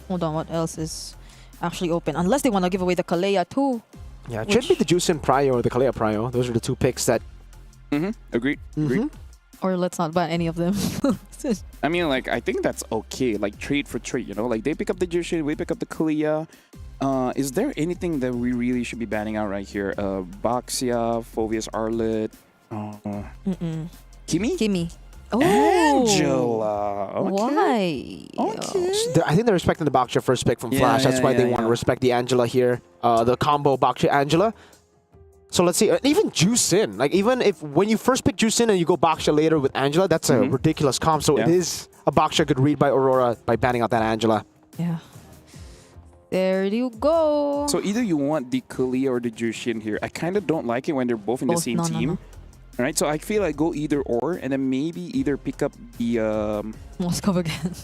hold on? What else is actually open? Unless they want to give away the Kalea too. Yeah, it should be the Jushin Prio or the Kalea Prio. Those are the two picks that. Agreed. Agreed. Or let's not ban any of them. I mean, like, I think that's okay. Like, trade for trade, you know? Like, they pick up the Jushin, we pick up the Kalea. Is there anything that we really should be banning out right here? Baxia, Phoveus Arlet, Kimi? Kimi. Oh. Angela. Why? I think they're respecting the Baksha first pick from Flash. That's why they want to respect the Angela here. The combo Baksha Angela. So let's see. Even Jushin. Like, even if when you first pick Jushin and you go Baksha later with Angela, that's a ridiculous comp. So it is a Baksha good read by Aurora by banning out that Angela. Yeah. There you go. So either you want the Kalea or the Jushin here. I kind of don't like it when they're both in the same team. No. All right, so I feel like go either or, and then maybe either pick up the... Moscow again.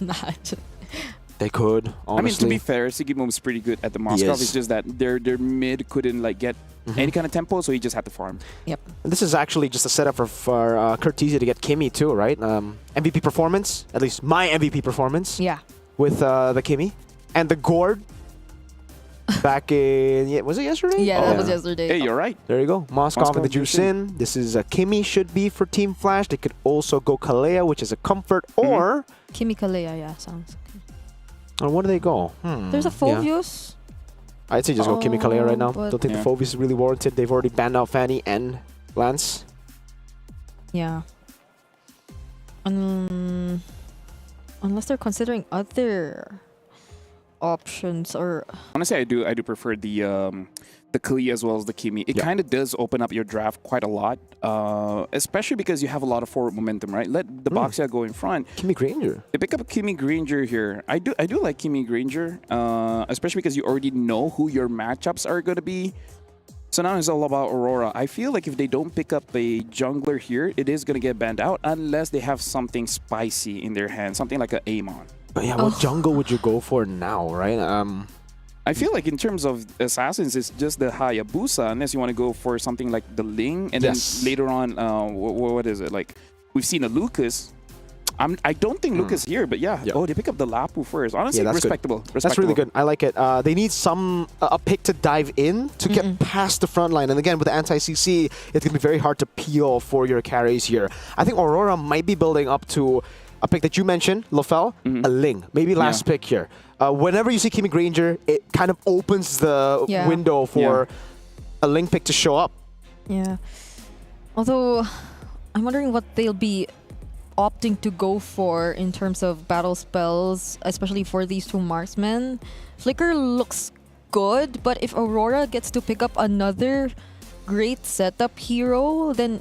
They could, honestly. I mean, to be fair, Sigimum's pretty good at the Moscow. It's just that their mid couldn't like get any kind of tempo, so he just had to farm. Yep. And this is actually just a setup for Curtizia to get Kimi too, right? MVP performance, at least my MVP performance. Yeah. With the Kimi. And the Gord back in, was it yesterday? Yeah, that was yesterday. Hey, you're right. There you go. Moscow with the Jushin. This is a Kimi should be for Team Flash. They could also go Kalea, which is a comfort, or... Kimi Kalea, yeah, sounds good. Or where do they go? There's a Phoveus. I'd say just go Kimi Kalea right now. but- Don't think the Phoveus is really warranted. They've already banned out Fanny and Lance. Yeah. Unless they're considering other options or... Honestly, I do prefer the Kalea as well as the Kimi. It kind of does open up your draft quite a lot, especially because you have a lot of forward momentum, right? Let the Baxia go in front. Kimi Granger. They pick up Kimi Granger here. I do like Kimi Granger, especially because you already know who your matchups are going to be. So now it's all about Aurora. I feel like if they don't pick up a jungler here, it is going to get banned out unless they have something spicy in their hand, something like an Amon. But yeah, what jungle would you go for now, right? I feel like in terms of assassins, it's just the Hayabusa, unless you want to go for something like the Ling, and then later on, what is it? Like, we've seen a Lucas. I don't think Lucas here, but yeah. Oh, they pick up the Lapu first. Honestly, that's respectable. Good. That's really good. I like it. They need a pick to dive in to get past the front line. And again, with the anti-CC, it's going to be very hard to peel for your carries here. I think Aurora might be building up to a pick that you mentioned, Lofel, a Ling. Maybe last pick here. Whenever you see Kimi Granger, it kind of opens the window for a Ling pick to show up. Yeah. Although, I'm wondering what they'll be opting to go for in terms of battle spells, especially for these two marksmen. Flicker looks good, but if Aurora gets to pick up another great setup hero, then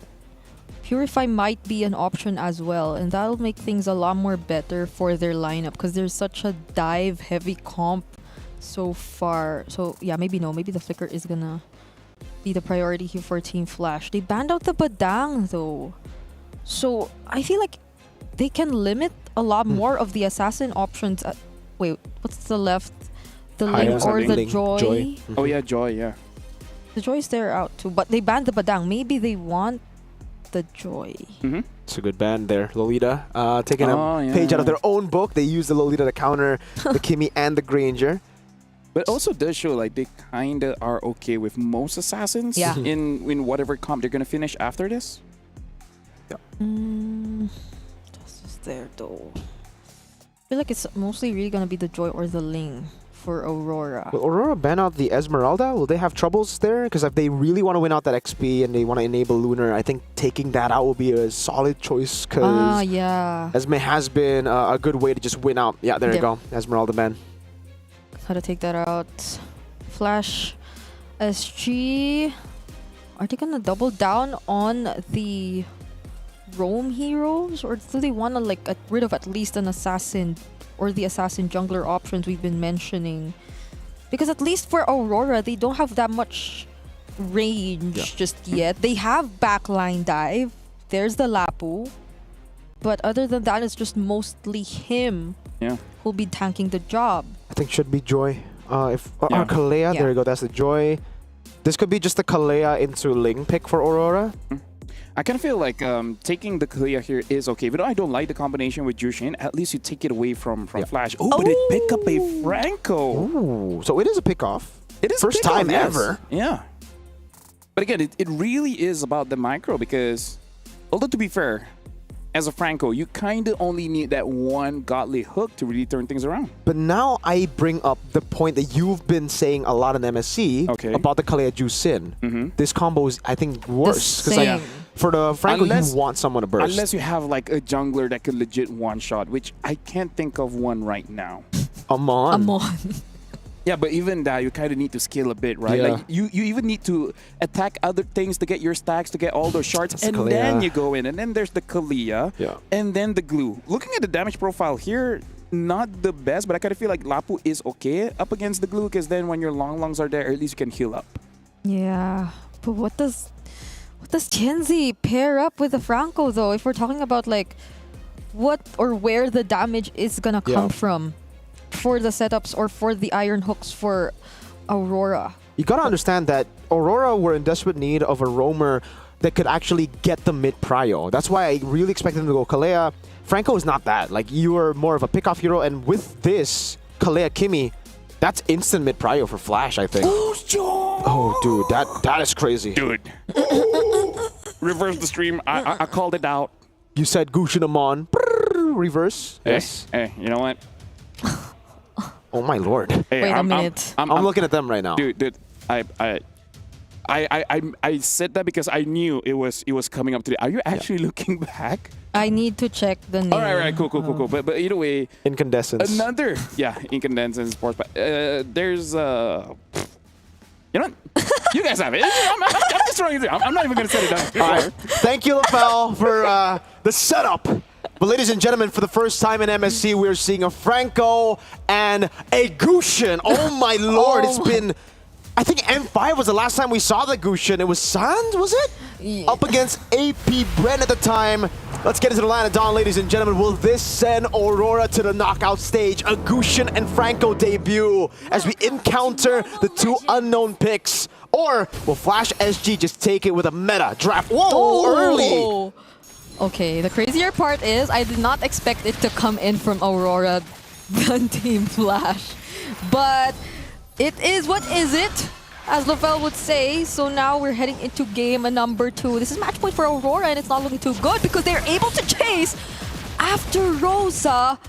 Purify might be an option as well, and that'll make things a lot more better for their lineup because there's such a dive heavy comp so far. So yeah, maybe the Flicker is gonna be the priority here for Team Flash. They banned out the Badang though, so I feel like they can limit a lot more of the assassin options. Wait, what's the left? The Ling or the Joy? Oh yeah, Joy, yeah. The Joy's there out too, but they banned the Badang. Maybe they want the Joy. It's a good band there. Lolita taking a page out of their own book. They use the Lolita to counter the Kimi and the Granger. But also does show like they kind of are okay with most assassins in whatever comp they're going to finish after this. Yeah. That's just there though. I feel like it's mostly really going to be the Joy or the Ling for Aurora. Will Aurora ban out the Esmeralda? Will they have troubles there? Because if they really want to win out that XP and they want to enable Lunar, I think taking that out will be a solid choice because yeah. Esme has been a good way to just win out. Yeah, there you go. Esmeralda ban. Gotta take that out. Flash, SG. Are they gonna double down on the roam heroes, or do they want to like get rid of at least an assassin or the assassin jungler options we've been mentioning? Because at least for Aurora, they don't have that much range just yet. They have backline dive. There's the Lapu. But other than that, it's just mostly him who'll be tanking the job. I think should be Joy. Kalea, there you go. That's the Joy. This could be just the Kalea into Ling pick for Aurora. I kind of feel like taking the Kalea here is okay, but I don't like the combination with Jushin. At least you take it away from Flash. Oh, but it pick up a Franco. Ooh, so it is a pickoff. It is first time ever. Yeah. But again, it really is about the micro because, although to be fair, as a Franco, you kind of only need that one godly hook to really turn things around. But now I bring up the point that you've been saying a lot in MSC about the Kalea Jusin. This combo is, I think, worse. Because for the Franco, you want someone to burst. Unless you have like a jungler that could legit one-shot, which I can't think of one right now. Amon. Yeah, but even that, you kind of need to scale a bit, right? Yeah. Like you even need to attack other things to get your stacks, to get all those shards, and then you go in. And then there's the Kalea, and then the glue. Looking at the damage profile here, not the best, but I kind of feel like Lapu is okay up against the glue, because then when your longs are there, at least you can heal up. Yeah, but what does Chenzi pair up with the Franco though? If we're talking about like what or where the damage is gonna come from for the setups or for the iron hooks for Aurora. You gotta understand that Aurora were in desperate need of a roamer that could actually get the mid prio. That's why I really expected them to go Kalea. Franco is not that. Like, you are more of a pickoff hero, and with this Kalea Kimi, that's instant mid prio for Flash, I think. Oh, dude, that is crazy. Dude. Reverse the stream. I called it out. You said Gushin Amon. Reverse. Yes. Hey, you know what? Oh my lord! Hey, Wait a minute. I'm looking at them right now, dude. I said that because I knew it was coming up today. Are you actually looking back? I need to check the name. All right, cool. But either way, Incandescence. Another Incandescence sports. But there's you know what? You guys have it. I'm just throwing it. I'm not even gonna set it down. All right. Thank you, LaFell, for the setup. But ladies and gentlemen, for the first time in MSC, we're seeing a Franco and a Gushin. Oh my lord, it's been... I think M5 was the last time we saw the Gushin. It was Sans, was it? Yeah. Up against AP Bren at the time. Let's get into the line of dawn, ladies and gentlemen. Will this send Aurora to the knockout stage? A Gushin and Franco debut as we encounter the two unknown picks. Or will Flash SG just take it with a meta draft? Whoa, early! Okay, the crazier part is I did not expect it to come in from Aurora than Team Flash. But it is what is it, as LaFell would say. So now we're heading into game number 2. This is match point for Aurora, and it's not looking too good because they're able to chase after Rosa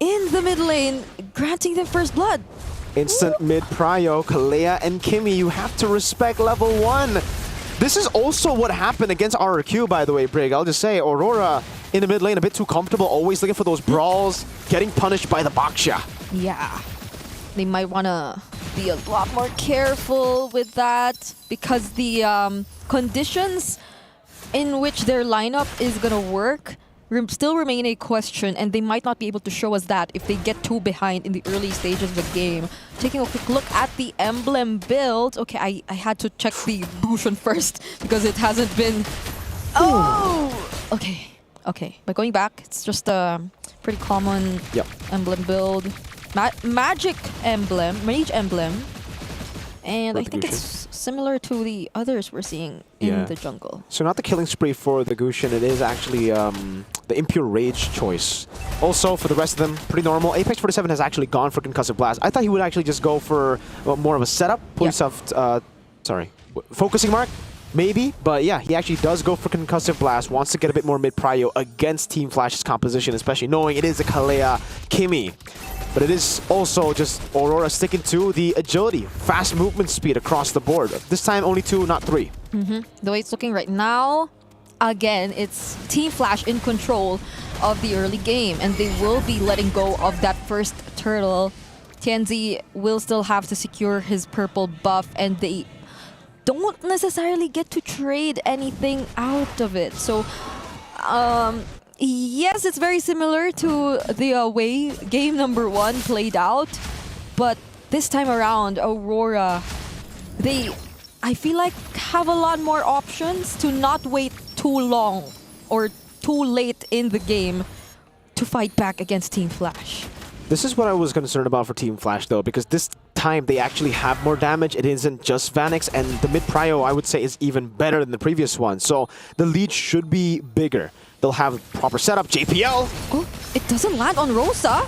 in the mid lane, granting them first blood. Instant mid prio, Kalea and Kimi, you have to respect level 1. This is also what happened against RRQ, by the way, Brig. I'll just say, Aurora in the mid lane, a bit too comfortable, always looking for those brawls, getting punished by the Baksha. Yeah, they might want to be a lot more careful with that because the conditions in which their lineup is going to work still remain a question, and they might not be able to show us that if they get too behind in the early stages of the game. Taking a quick look at the emblem build. Okay, I had to check the Bushin first because it hasn't been... Oh! Okay. But going back, it's just a pretty common emblem build. Magic emblem, mage emblem. And I think it's similar to the others we're seeing in the jungle. So not the killing spree for the Gushin, it is actually the Impure Rage choice. Also, for the rest of them, pretty normal. Apex 47 has actually gone for Concussive Blast. I thought he would actually just go for more of a setup. Focusing Mark, maybe. But yeah, he actually does go for Concussive Blast, wants to get a bit more mid-prio against Team Flash's composition, especially knowing it is a Kalea Kimi. But it is also just Aurora sticking to the agility, fast movement speed across the board. This time only 2, not 3. The way it's looking right now, again, it's Team Flash in control of the early game, and they will be letting go of that first turtle Tianzi will still have to secure his purple buff, and they don't necessarily get to trade anything out of it. So, yes, it's very similar to the away game number 1 played out, but this time around, Aurora, I feel like, have a lot more options to not wait too long or too late in the game to fight back against Team Flash. This is what I was concerned about for Team Flash, though, because this time they actually have more damage. It isn't just Vanix, and the mid-prio, I would say, is even better than the previous one. So the lead should be bigger. They'll have proper setup. JPL! Oh, it doesn't land on Rosa.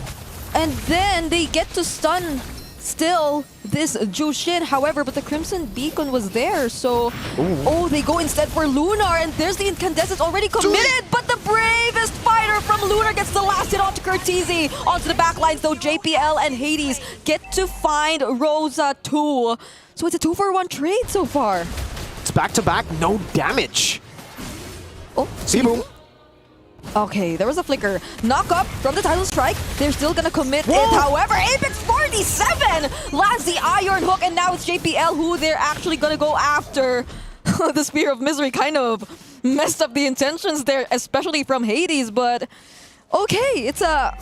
And then they get to stun still this Jushin. However, but the Crimson Beacon was there, so... Oh, they go instead for Lunar, and there's the Incandescence already committed, but the bravest fighter from Lunar gets the last hit onto Curtizi. Onto the backlines, though, JPL and Hades get to find Rosa too. So it's a 2-for-1 trade so far. It's back-to-back, no damage. Oh, Siboom. Okay, there was a flicker. Knock up from the title strike. They're still gonna commit it. However, Apex 47 lands the Iron Hook, and now it's JPL who they're actually gonna go after. The Spear of Misery kind of messed up the intentions there, especially from Hades, but okay, it's a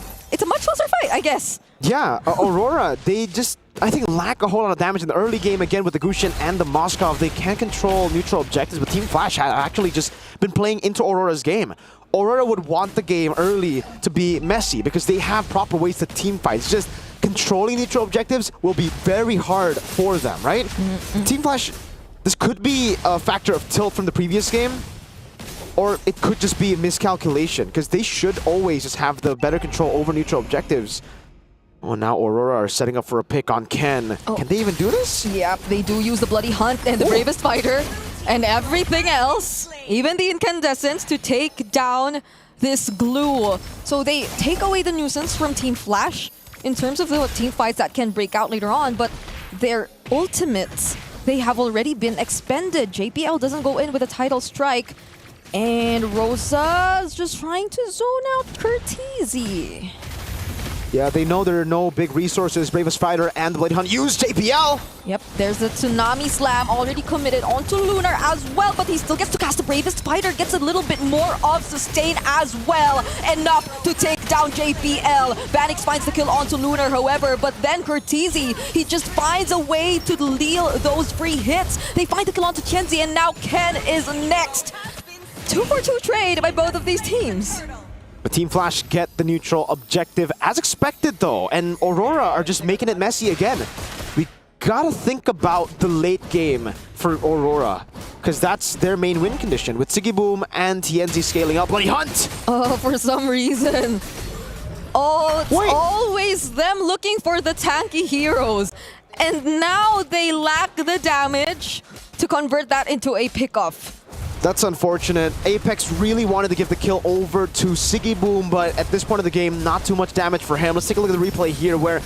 much closer fight, I guess. Yeah, Aurora, they just, I think, lack a whole lot of damage in the early game again with the Gushin and the Moskov. They can control neutral objectives, but Team Flash had actually just been playing into Aurora's game. Aurora would want the game early to be messy because they have proper ways to team fight. It's just controlling neutral objectives will be very hard for them, right? Team Flash, this could be a factor of tilt from the previous game, or it could just be a miscalculation because they should always just have the better control over neutral objectives. Oh, now Aurora are setting up for a pick on Ken. Can they even do this? Yep, they do use the Bloody Hunt and the Bravest Fighter and everything else, even the Incandescence, to take down this glue. So they take away the nuisance from Team Flash in terms of the team fights that can break out later on, but their ultimates, they have already been expended. JPL doesn't go in with a title strike, and Rosa's just trying to zone out Curtizi. Yeah, they know there are no big resources. Bravest Fighter and the Bloody Hunt use JPL. Yep, there's a Tsunami Slam already committed onto Lunar as well, but he still gets to cast the Bravest Fighter, gets a little bit more of sustain as well. Enough to take down JPL. Vanix finds the kill onto Lunar, however, but then Curtizi, he just finds a way to deal those free hits. They find the kill onto Tianzi, and now Ken is next. 2-for-2 trade by both of these teams. But Team Flash get the neutral objective as expected, though, and Aurora are just making it messy again. We gotta think about the late game for Aurora, because that's their main win condition, with Sigiboom and Tianzi scaling up. Bloody Hunt! Oh, for some reason. Oh, it's always them looking for the tanky heroes. And now they lack the damage to convert that into a pickoff. That's unfortunate. Apex really wanted to give the kill over to Sigiboom, but at this point of the game, not too much damage for him. Let's take a look at the replay here where,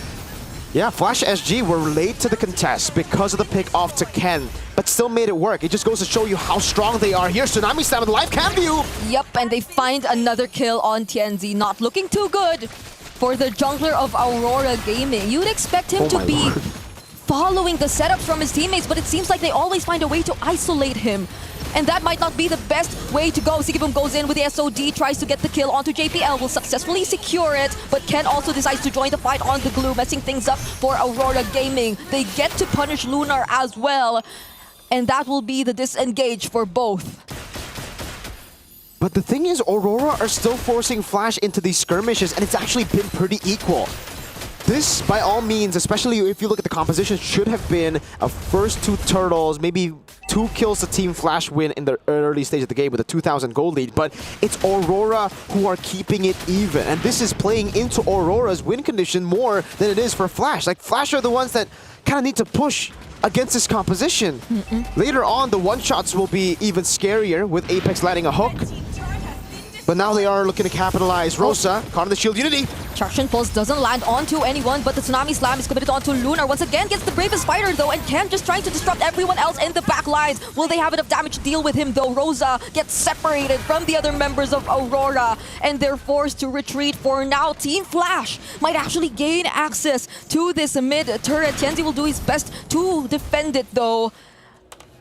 yeah, Flash SG were late to the contest because of the pick off to Ken, but still made it work. It just goes to show you how strong they are. Here's Tsunami Slam with the live cam view. Yep, and they find another kill on Tianzi. Not looking too good for the jungler of Aurora Gaming. You'd expect him to be following the setups from his teammates, but it seems like they always find a way to isolate him. And that might not be the best way to go. Sigiboom goes in with the SOD, tries to get the kill onto JPL, will successfully secure it, but Ken also decides to join the fight on the glue, messing things up for Aurora Gaming. They get to punish Lunar as well, and that will be the disengage for both. But the thing is, Aurora are still forcing Flash into these skirmishes, and it's actually been pretty equal. This, by all means, especially if you look at the composition, should have been a first 2 turtles, maybe 2 kills to Team Flash win in the early stage of the game with a 2,000 gold lead, but it's Aurora who are keeping it even, and this is playing into Aurora's win condition more than it is for Flash. Like, Flash are the ones that kind of need to push against this composition. Later on, the one-shots will be even scarier with Apex landing a hook. But now they are looking to capitalize. Rosa, caught in the shield unity. Traction Pulse doesn't land onto anyone, but the Tsunami Slam is committed onto Lunar. Once again, gets the bravest fighter though, and Ken just trying to disrupt everyone else in the back lines. Will they have enough damage to deal with him though? Rosa gets separated from the other members of Aurora, and they're forced to retreat for now. Team Flash might actually gain access to this mid turret. Tienzi will do his best to defend it though.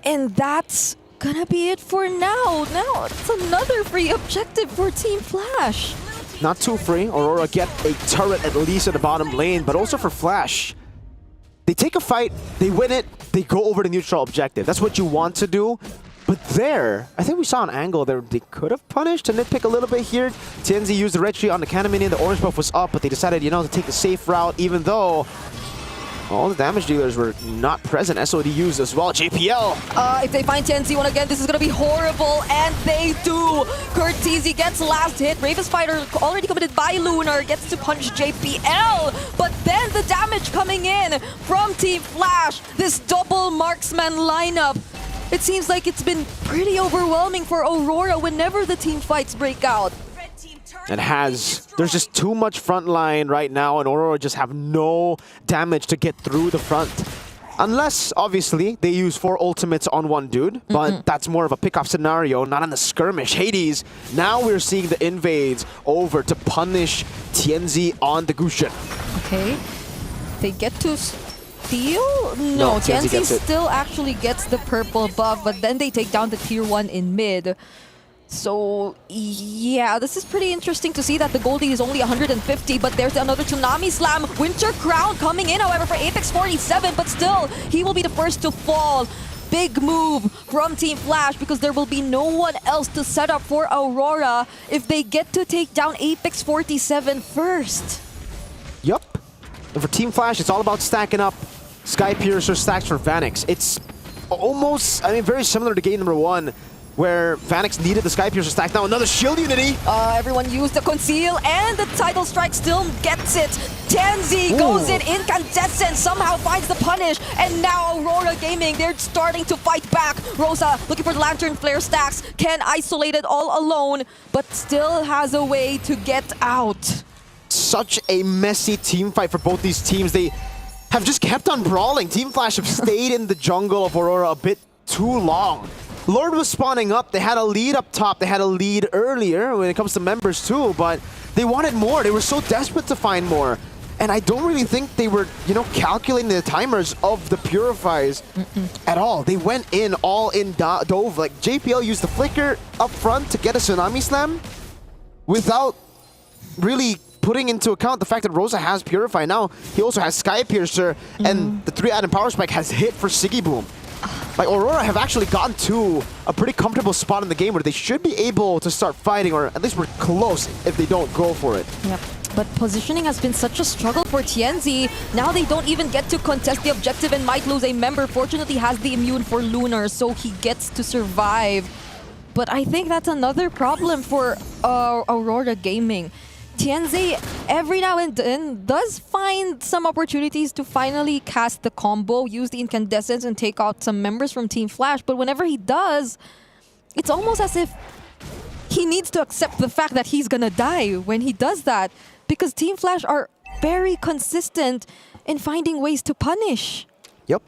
And that's gonna be it for now. Now it's another free objective for Team Flash. Not too free. Aurora get a turret at least at the bottom lane, but also for Flash. They take a fight, they win it, they go over the neutral objective. That's what you want to do. But there, I think we saw an angle there. They could have punished to nitpick a little bit here. Tienzi used the red tree on the cannon minion. The orange buff was up, but they decided, you know, to take the safe route, even though all the damage dealers were not present. SOD used as well. JPL. If they find Tienzi one again, this is going to be horrible. And they do. Curtizi gets last hit. Bravest fighter already committed by Lunar. Gets to punch JPL. But then the damage coming in from Team Flash. This double marksman lineup. It seems like it's been pretty overwhelming for Aurora whenever the team fights break out. There's just too much front line right now, and Aurora just have no damage to get through the front. Unless, obviously, they use 4 ultimates on one dude, but that's more of a pick-off scenario, not in the skirmish. Hades, now we're seeing the invades over to punish Tienzi on the Gusion. Okay, they get to steal? No, Tienzi still actually gets the purple buff, but then they take down the tier 1 in mid. So, yeah, this is pretty interesting to see that the Goldie is only 150, but there's another Tsunami Slam. Winter Crown coming in, however, for Apex 47, but still, he will be the first to fall. Big move from Team Flash because there will be no one else to set up for Aurora if they get to take down Apex 47 first. Yup. And for Team Flash, it's all about stacking up Sky Piercer stacks for Vanix. It's almost, I mean, very similar to game number 1, where Vanix needed the Sky Piercer stack. Now another shield unity. Everyone used the conceal, and the Tidal Strike still gets it. Tienzi goes in incandescent, somehow finds the punish, and now Aurora Gaming, they're starting to fight back. Rosa looking for the Lantern Flare stacks. Ken isolated all alone, but still has a way to get out. Such a messy team fight for both these teams. They have just kept on brawling. Team Flash have stayed in the jungle of Aurora a bit too long. Lord was spawning up. They had a lead up top. They had a lead earlier when it comes to members too, but they wanted more. They were so desperate to find more. And I don't really think they were, you know, calculating the timers of the Purifies at all. They went in all in dove. Like JPL used the flicker up front to get a Tsunami Slam without really putting into account the fact that Rosa has Purify. Now he also has Sky Piercer, and the 3-item Power Spike has hit for Siggy Boom. Like, Aurora have actually gotten to a pretty comfortable spot in the game where they should be able to start fighting, or at least we're close if they don't go for it. Yep. But positioning has been such a struggle for Tienzi. Now they don't even get to contest the objective and might lose a member. Fortunately, has the immune for Lunar, so he gets to survive. But I think that's another problem for Aurora Gaming. Tienzi, every now and then, does find some opportunities to finally cast the combo, use the incandescence, and take out some members from Team Flash. But whenever he does, it's almost as if he needs to accept the fact that he's gonna die when he does that. Because Team Flash are very consistent in finding ways to punish. Yep.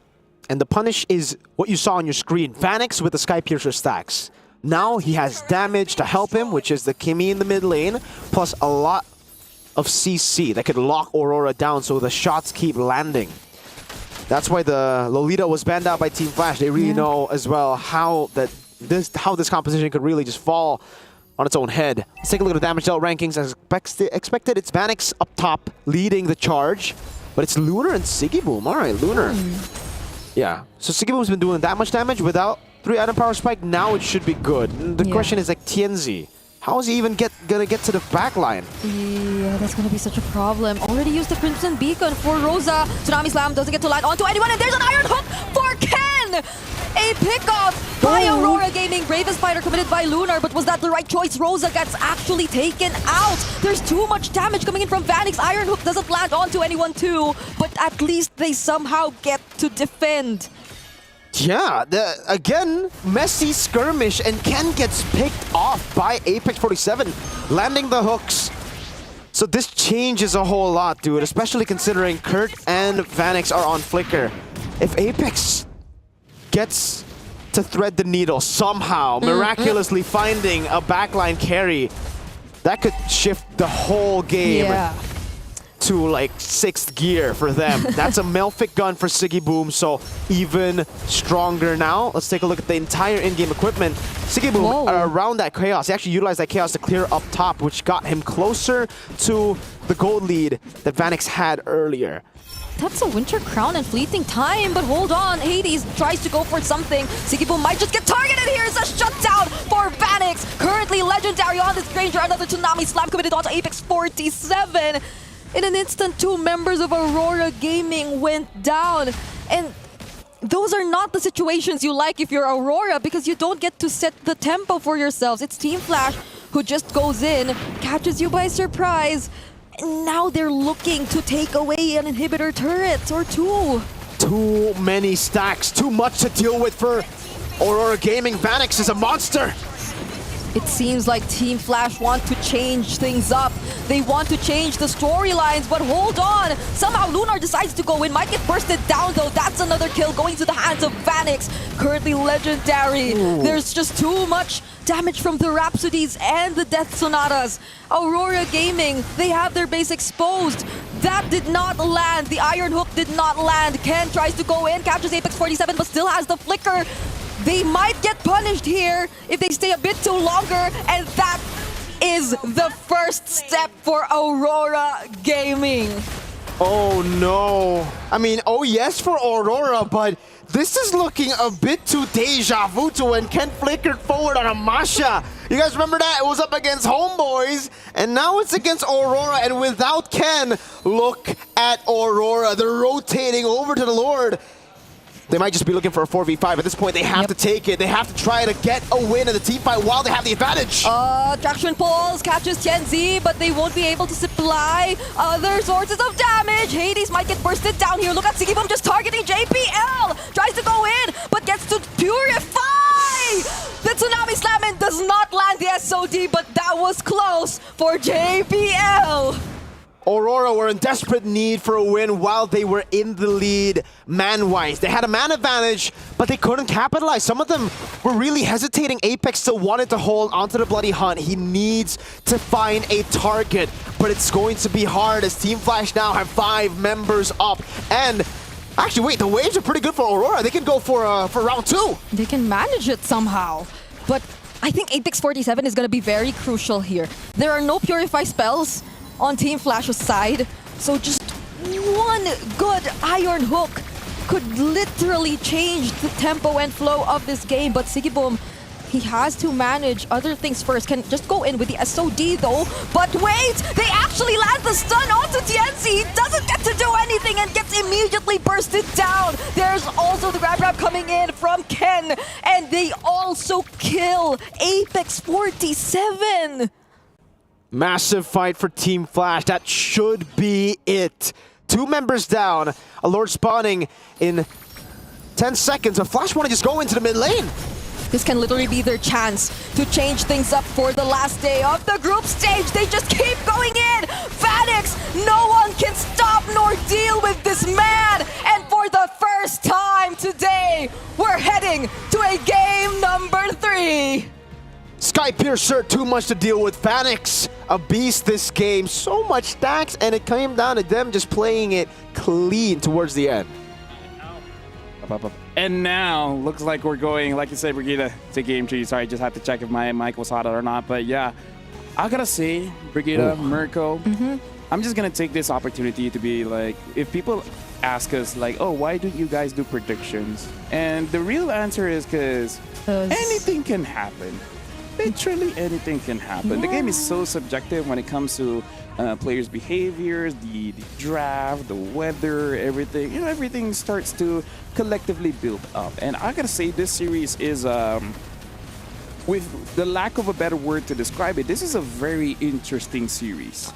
And the punish is what you saw on your screen. Vanix with the Sky Piercer stacks. Now he has damage to help him, which is the Kimmy in the mid lane, plus a lot of CC that could lock Aurora down so the shots keep landing. That's why the Lolita was banned out by Team Flash. They really know as well how this composition could really just fall on its own head. Let's take a look at the damage dealt rankings. As expected, it's Vanix up top leading the charge, but it's Lunar and Siggy Boom. All right, Lunar. Yeah, so Siggy Boom's been doing that much damage without 3-item Power Spike. Now it should be good. The question is, like, Tienzi, how is he even gonna get to the back line? Yeah, that's gonna be such a problem. Already used the Crimson Beacon for Rosa. Tsunami Slam doesn't get to land onto anyone, and there's an Iron Hook for Ken! A pickoff by Aurora Gaming. Bravest fighter committed by Lunar, but was that the right choice? Rosa gets actually taken out. There's too much damage coming in from Vanix. Iron Hook doesn't land onto anyone too, but at least they somehow get to defend. Yeah, again, messy skirmish, and Ken gets picked off by Apex 47, landing the hooks. So this changes a whole lot, dude, especially considering Kurt and Vanix are on Flicker. If Apex gets to thread the needle somehow, miraculously finding a backline carry, that could shift the whole game to like 6th gear for them. That's a Melfic gun for Siggy Boom, so even stronger now. Let's take a look at the entire in-game equipment. Siggy Boom, around that chaos, he actually utilized that chaos to clear up top, which got him closer to the gold lead that Vanix had earlier. That's a Winter Crown and fleeting time, but hold on. Hades tries to go for something. Siggy Boom might just get targeted here. It's a shutdown for Vanix. Currently legendary on this Granger. Another Tsunami Slam committed onto Apex 47. In an instant, 2 members of Aurora Gaming went down. And those are not the situations you like if you're Aurora, because you don't get to set the tempo for yourselves. It's Team Flash who just goes in, catches you by surprise. And now they're looking to take away an inhibitor turret or 2. Too many stacks, too much to deal with for Aurora Gaming. Vanix is a monster. It seems like Team Flash want to change things up. They want to change the storylines, but hold on. Somehow Lunar decides to go in. Might get bursted down though. That's another kill going to the hands of Vanix. Currently legendary. There's just too much damage from the Rhapsodies and the Death Sonatas. Aurora Gaming, they have their base exposed. That did not land. The Iron Hook did not land. Ken tries to go in, captures Apex 47, but still has the flicker. They might get punished here if they stay a bit too longer, and that is the first step for Aurora Gaming. Oh no. I mean, oh yes for Aurora, but this is looking a bit too deja vu to when Ken flickered forward on a Masha. You guys remember that? It was up against Homeboys, and now it's against Aurora, and without Ken, look at Aurora. They're rotating over to the Lord. They might just be looking for a 4v5. At this point, they have to take it. They have to try to get a win in the team fight while they have the advantage. Traction Pulse catches Tianzi, but they won't be able to supply other sources of damage. Hades might get bursted down here. Look at Siggy Boom just targeting JPL. Tries to go in, but gets to purify. The Tsunami Slam and does not land the SOD, but that was close for JPL. Aurora were in desperate need for a win while they were in the lead man-wise. They had a man advantage, but they couldn't capitalize. Some of them were really hesitating. Apex still wanted to hold onto the bloody hunt. He needs to find a target, but it's going to be hard as Team Flash now have 5 members up. And actually, wait, the waves are pretty good for Aurora. They can go for round 2. They can manage it somehow, but I think Apex 47 is going to be very crucial here. There are no Purify spells on Team Flash's side, so just one good Iron Hook could literally change the tempo and flow of this game. But Siggy Boom, he has to manage other things first. Can just go in with the SOD though, but wait, they actually land the stun onto Tianzi. He doesn't get to do anything and gets immediately bursted down. There's also the grab coming in from Ken, and they also kill Apex 47. Massive fight for Team Flash. That should be it. 2 members down. A Lord spawning in 10 seconds. But Flash want to just go into the mid lane. This can literally be their chance to change things up for the last day of the group stage. They just keep going in. Vanix, no one can stop nor deal with this man. And for the first time today, we're heading to a game number 3. Sky Piercer, too much to deal with. Vanix, a beast this game. So much stacks, and it came down to them just playing it clean towards the end. And now, looks like we're going, like you said, Brigida, to game 3. Sorry, just have to check if my mic was hot or not. But yeah, I gotta say, Brigida, Mirko, I'm just gonna take this opportunity to be like, if people ask us like, oh, why do you guys do predictions? And the real answer is because anything can happen. Literally anything can happen. The game is so subjective when it comes to players' behaviors, the draft, the weather, everything. You know, everything starts to collectively build up. And I gotta say, this series is, with the lack of a better word to describe it, this is a very interesting series.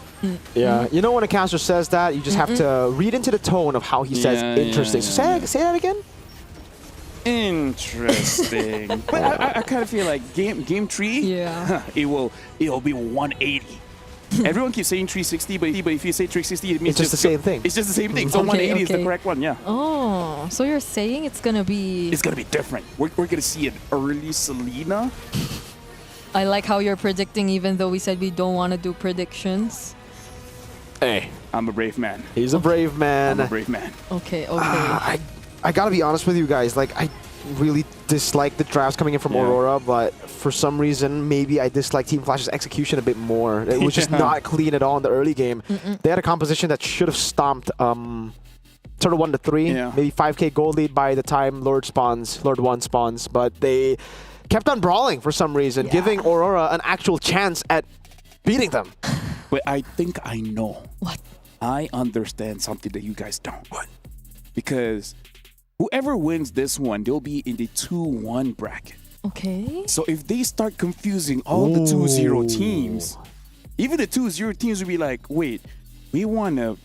Yeah, you know when a caster says that, you just have to read into the tone of how he says interesting. So say that again. Interesting. But I kind of feel like game 3, it'll be 180. Everyone keeps saying 360, but if you say 360, it means It's just the same thing. It's just the same thing. So 180 is the correct one, yeah. Oh, so you're saying it's gonna be... It's gonna be different. We're gonna see an early Selena. I like how you're predicting, even though we said we don't want to do predictions. Hey, I'm a brave man. He's a brave man. I'm a brave man. Okay, okay. I gotta be honest with you guys. Like, I really dislike the drafts coming in from Aurora, but for some reason, maybe I dislike Team Flash's execution a bit more. It was just not clean at all in the early game. They had a composition that should have stomped sort of 1-3, maybe 5k gold lead by the time Lord 1 spawns, but they kept on brawling for some reason, giving Aurora an actual chance at beating them. But I think I know. What? I understand something that you guys don't. What? Because whoever wins this one, they'll be in the 2-1 bracket. Okay. So if they start confusing all the 2-0 teams, even the 2-0 teams will be like, wait, we want to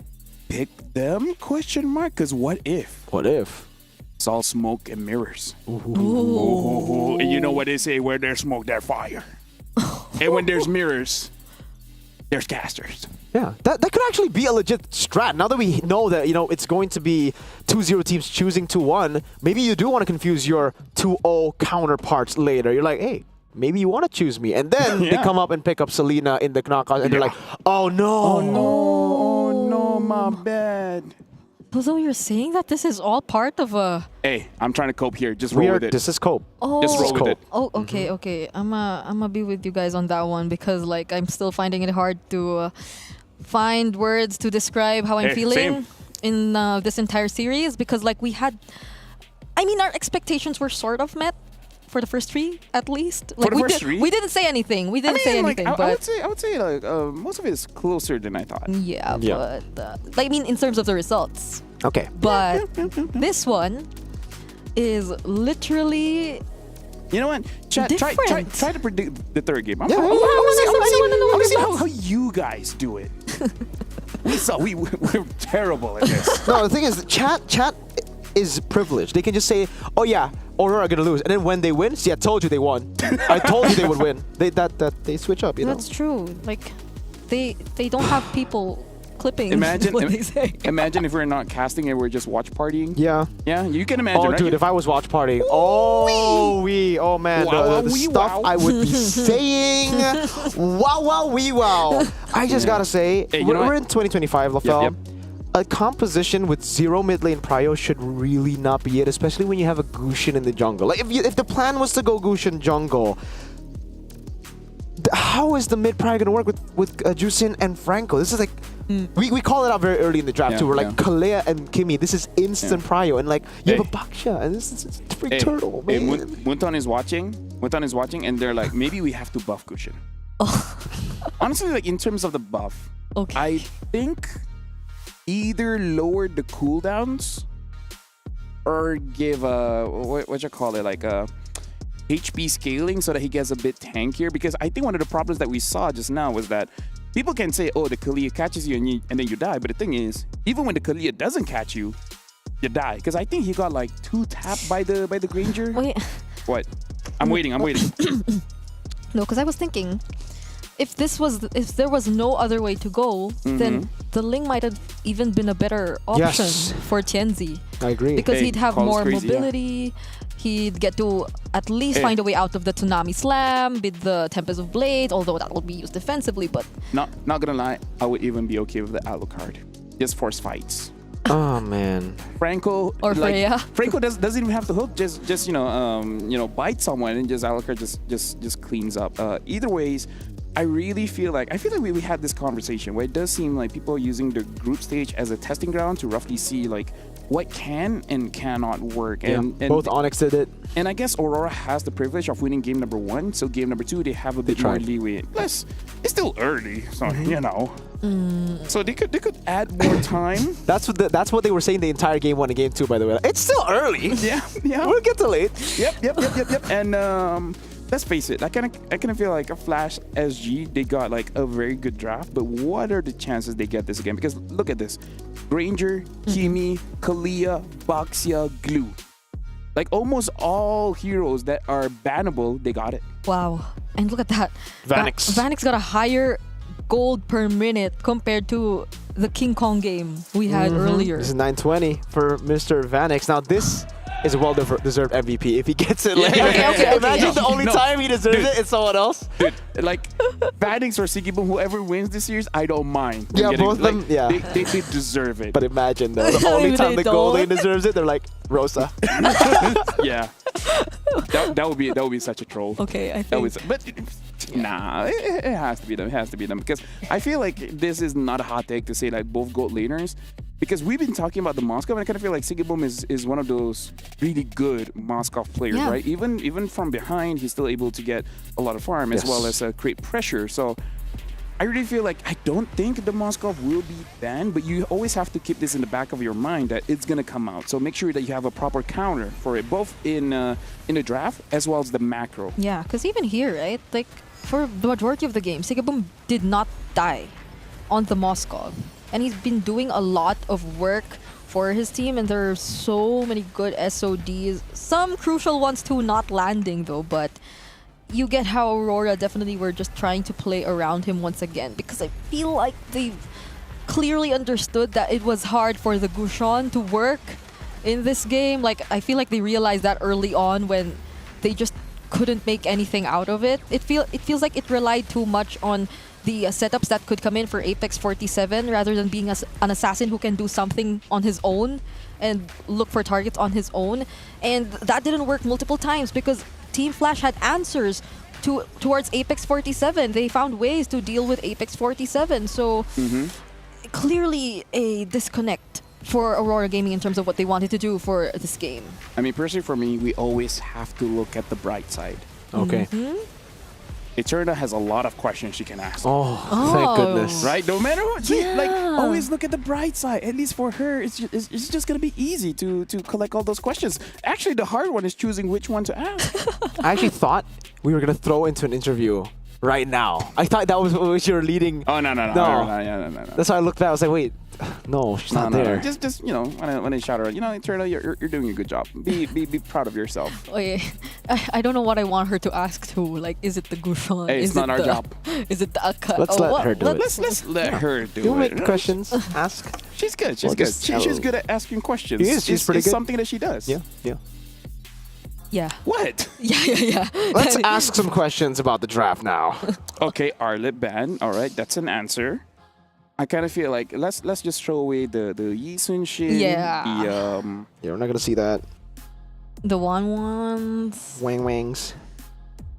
pick them? Question mark? Because what if? What if? It's all smoke and mirrors. Ooh. And you know what they say, where there's smoke, there's fire. And when there's mirrors, there's casters. Yeah, that could actually be a legit strat. Now that we know that, it's going to be 2-0 teams choosing 2-1, maybe you do want to confuse your 2-0 counterparts later. You're like, hey, maybe you want to choose me. And then they come up and pick up Selena in the knockout, and they're like, oh no. Oh no, oh no, my bad. So you're saying that this is all part of a... Hey, I'm trying to cope here. Just roll with it. This is cope. Oh, just roll with it. Oh, okay, okay. I'm gonna be with you guys on that one because, like, I'm still finding it hard to find words to describe how I'm feeling in this entire series because, like, we had... I mean, our expectations were sort of met for the first 3, at least. Like, we didn't say anything. We didn't say anything, but... I would say, like, most of it is closer than I thought. Yeah, but... I mean, in terms of the results. Okay. But this one is literally... You know what? Chat, try to predict the third game. I want to see how you guys do it. We're terrible at this. No, the thing is, chat is privileged. They can just say, oh yeah, Aurora are gonna lose, and then when they win, see, I told you they won. I told you they would win. They switch up, you know. That's true. Like, they don't have people clipping. Imagine what they say. Imagine if we're not casting and we're just watch partying. Yeah. Yeah, you can imagine. Oh, right? dude, if I was watch partying, oh man, the stuff I would be saying, wow. I just gotta say, Hey, we're in 2025, LaFell. Yep. A composition with 0 mid lane prio should really not be it, especially when you have a Gusion in the jungle. Like, if the plan was to go Gusion jungle, how is the mid prio gonna work with Jusin and Franco? This is like, we call it out very early in the draft too. We're like, Kalea and Kimi, this is instant prio, and like, you have a Baksha, and this is a freak turtle, man. Hey, Munton is watching, and they're like, maybe we have to buff Gusion. Honestly, like, in terms of the buff, I think either lower the cooldowns or give what you call it, like a HP scaling so that he gets a bit tankier, because I think one of the problems that we saw just now was that people can say, oh, the Kalia catches you and then you die, but the thing is, even when the Kalia doesn't catch you, you die, because I think he got like 2 tapped by the Granger. Wait. What? I'm waiting. No, because I was thinking, if there was no other way to go, then the Ling might have even been a better option for Tianzi. I agree. Because he'd have more mobility. He'd get to at least find a way out of the Tsunami Slam with the Tempest of Blades, although that will be used defensively, but... Not gonna lie, I would even be okay with the Alucard. Just force fights. Oh man. Franco or Freya. Franco doesn't even have to hook. Just bite someone and just Alucard just cleans up. Either ways, I feel like we had this conversation where it does seem like people are using the group stage as a testing ground to roughly see like what can and cannot work. And both Onyx did it. And I guess Aurora has the privilege of winning game number 1, so game number 2 they have a bit more leeway. Plus, it's still early, so you know. So they could add more time. That's what they were saying the entire game 1 and game 2, by the way. It's still early. Yeah. We'll get to late. Yep. And let's face it, I kind of feel like a Flash SG, they got like a very good draft, but what are the chances they get this again? Because look at this. Granger, Kimi, Kalia, Baxia, Glue. Like almost all heroes that are bannable, they got it. Wow. And look at that. Vanix. Vanix got a higher gold per minute compared to the King Kong game we had earlier. This is 920 for Mr. Vanix. Now this is a well-deserved MVP if he gets it. Like, imagine the only time he deserves it is someone else. Dude, like Vanix or Sigibum, whoever wins this series, I don't mind. Yeah, both of them. Yeah, they deserve it. But imagine though, the only time the Golden deserves it, they're like Rosa. Yeah, that would be such a troll. Okay, I think. Nah, it has to be them. It has to be them because I feel like this is not a hot take to say like both gold laners. Because we've been talking about the Moskov, and I kind of feel like Sigibum is one of those really good Moskov players, right? Even from behind, he's still able to get a lot of farm as well as create pressure. So I really feel like I don't think the Moskov will be banned, but you always have to keep this in the back of your mind that it's gonna come out. So make sure that you have a proper counter for it, both in the draft as well as the macro. Yeah, because even here, right? Like for the majority of the game, Sigibum did not die on the Moskov. And he's been doing a lot of work for his team, and there are so many good SODs. Some crucial ones too not landing though, but you get how Aurora definitely were just trying to play around him once again, because I feel like they've clearly understood that it was hard for the Gushon to work in this game. Like, I feel like they realized that early on when they just couldn't make anything out of it. It feels like it relied too much on the setups that could come in for Apex 47 rather than being an assassin who can do something on his own and look for targets on his own. And that didn't work multiple times because Team Flash had answers towards Apex 47. They found ways to deal with Apex 47. So clearly a disconnect for Aurora Gaming in terms of what they wanted to do for this game. I mean, personally for me, we always have to look at the bright side. Okay. Eterna has a lot of questions she can ask. Oh, thank goodness. Right? No matter what, like, always look at the bright side. At least for her, it's just going to be easy to collect all those questions. Actually, the hard one is choosing which one to ask. I actually thought we were going to throw into an interview right now. I thought that was your leading. Oh, no. That's why I looked back. I was like, wait, no, she's not there. Just you know, when I shout her, you know, Eterna, you're doing a good job. Be proud of yourself. Oh, yeah. I don't know what I want her to ask to. Like, is it the Gushon? Hey, it's not our job. Is it the Akka? Let's let her do it. Let's let her do it. You make questions. Ask. She's good. She's good. She's good at asking questions. She is. She's pretty good. It's something that she does. Yeah. What? Yeah. Let's ask some questions about the draft now. Okay, Arlet ban. All right, that's an answer. I kind of feel like let's just throw away the Yi Sun Shin. Yeah. Yeah, we're not gonna see that. The ones. Wings.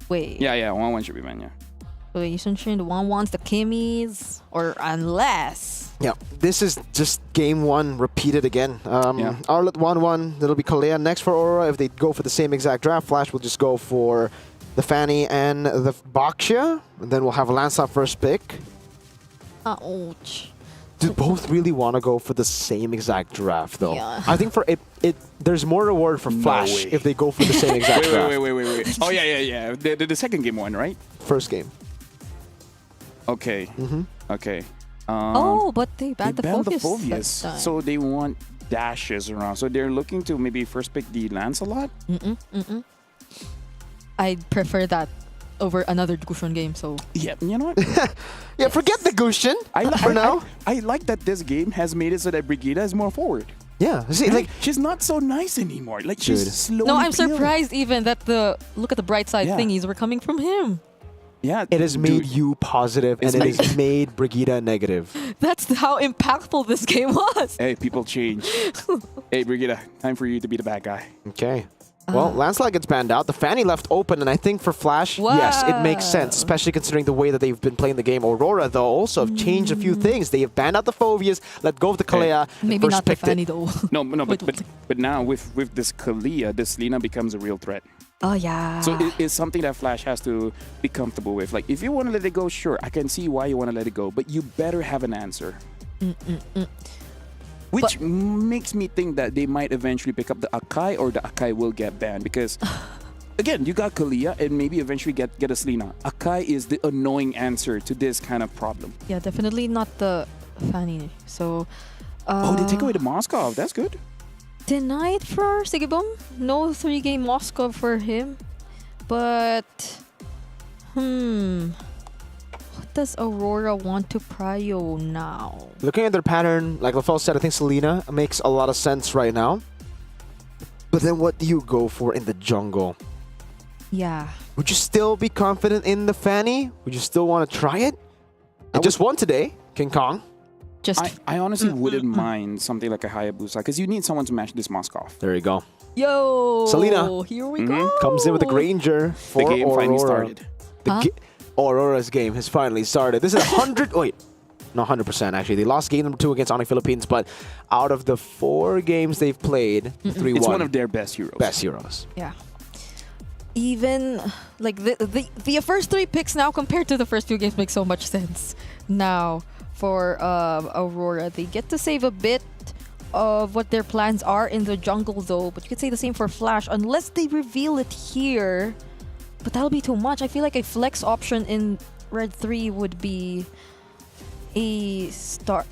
Wait. Yeah. One should be banned. Yeah. The Yi Sun Shin, the ones, the Kimmies, or unless. Yeah, this is just game one repeated again. Arlet 1-1. It'll be Kalea next for Aurora. If they go for the same exact draft, Flash will just go for the Fanny and the Baxia. And then we'll have a Lancelot first pick. Ouch. Do both really want to go for the same exact draft, though? Yeah. I think for it, there's more reward for Flash if they go for the same exact draft. Wait. Oh, yeah. The second game one, right? First game. Okay. Okay. But they banned the Phobius this time. So they want dashes around. So they're looking to maybe first pick the Lancelot? I'd prefer that over another Gushon game, so... Yeah, you know what? Yeah, forget the Gushon for now. I like that this game has made it so that Brigida is more forward. Yeah, see, like she's not so nice anymore. Like she's slowly No, I'm peeling. surprised even that look at the bright side thingies were coming from him. Yeah, it has made you positive, and it has made Brigida negative. That's how impactful this game was. Hey, people change. Hey, Brigida, time for you to be the bad guy. Okay. Well, Lancelot gets banned out. The Fanny left open, and I think for Flash, yes, it makes sense, especially considering the way that they've been playing the game. Aurora, though, also have changed a few things. They have banned out the Phobias, let go of the Kalea, Maybe first not the picked Fanny, it. though. No, but now with this Kalea, this Lina becomes a real threat. Oh, yeah. So it's something that Flash has to be comfortable with. Like, if you want to let it go, sure, I can see why you want to let it go, but you better have an answer. Which makes me think that they might eventually pick up the Akai, or the Akai will get banned because, again, you got Kalea and maybe eventually get a Selena. Akai is the annoying answer to this kind of problem. Yeah, definitely not the Fanny. So... they take away the Moskov. That's good. Denied for Sigibum. No 3-game Moskov for him. But... what does Aurora want to prio now? Looking at their pattern, like LaFell said, I think Selena makes a lot of sense right now. But then what do you go for in the jungle? Yeah. Would you still be confident in the Fanny? Would you still want to try it? It just won today, King Kong. I honestly wouldn't mind something like a Hayabusa because you need someone to match this Moskov. There you go. Yo, Selena. Here we go. Comes in with a Granger for The game Aurora. finally started. Aurora's game has finally started. This is 100. Wait, not 100% actually. They lost game number 2 against Onyx Philippines, but out of the 4 games they've played, 3-1. It's one of their best heroes. Best heroes. Yeah. Even like the first 3 picks now compared to the first 2 games make so much sense now for Aurora. They get to save a bit of what their plans are in the jungle though, but you could say the same for Flash unless they reveal it here. But that'll be too much. I feel like a flex option in Red 3 would be a start.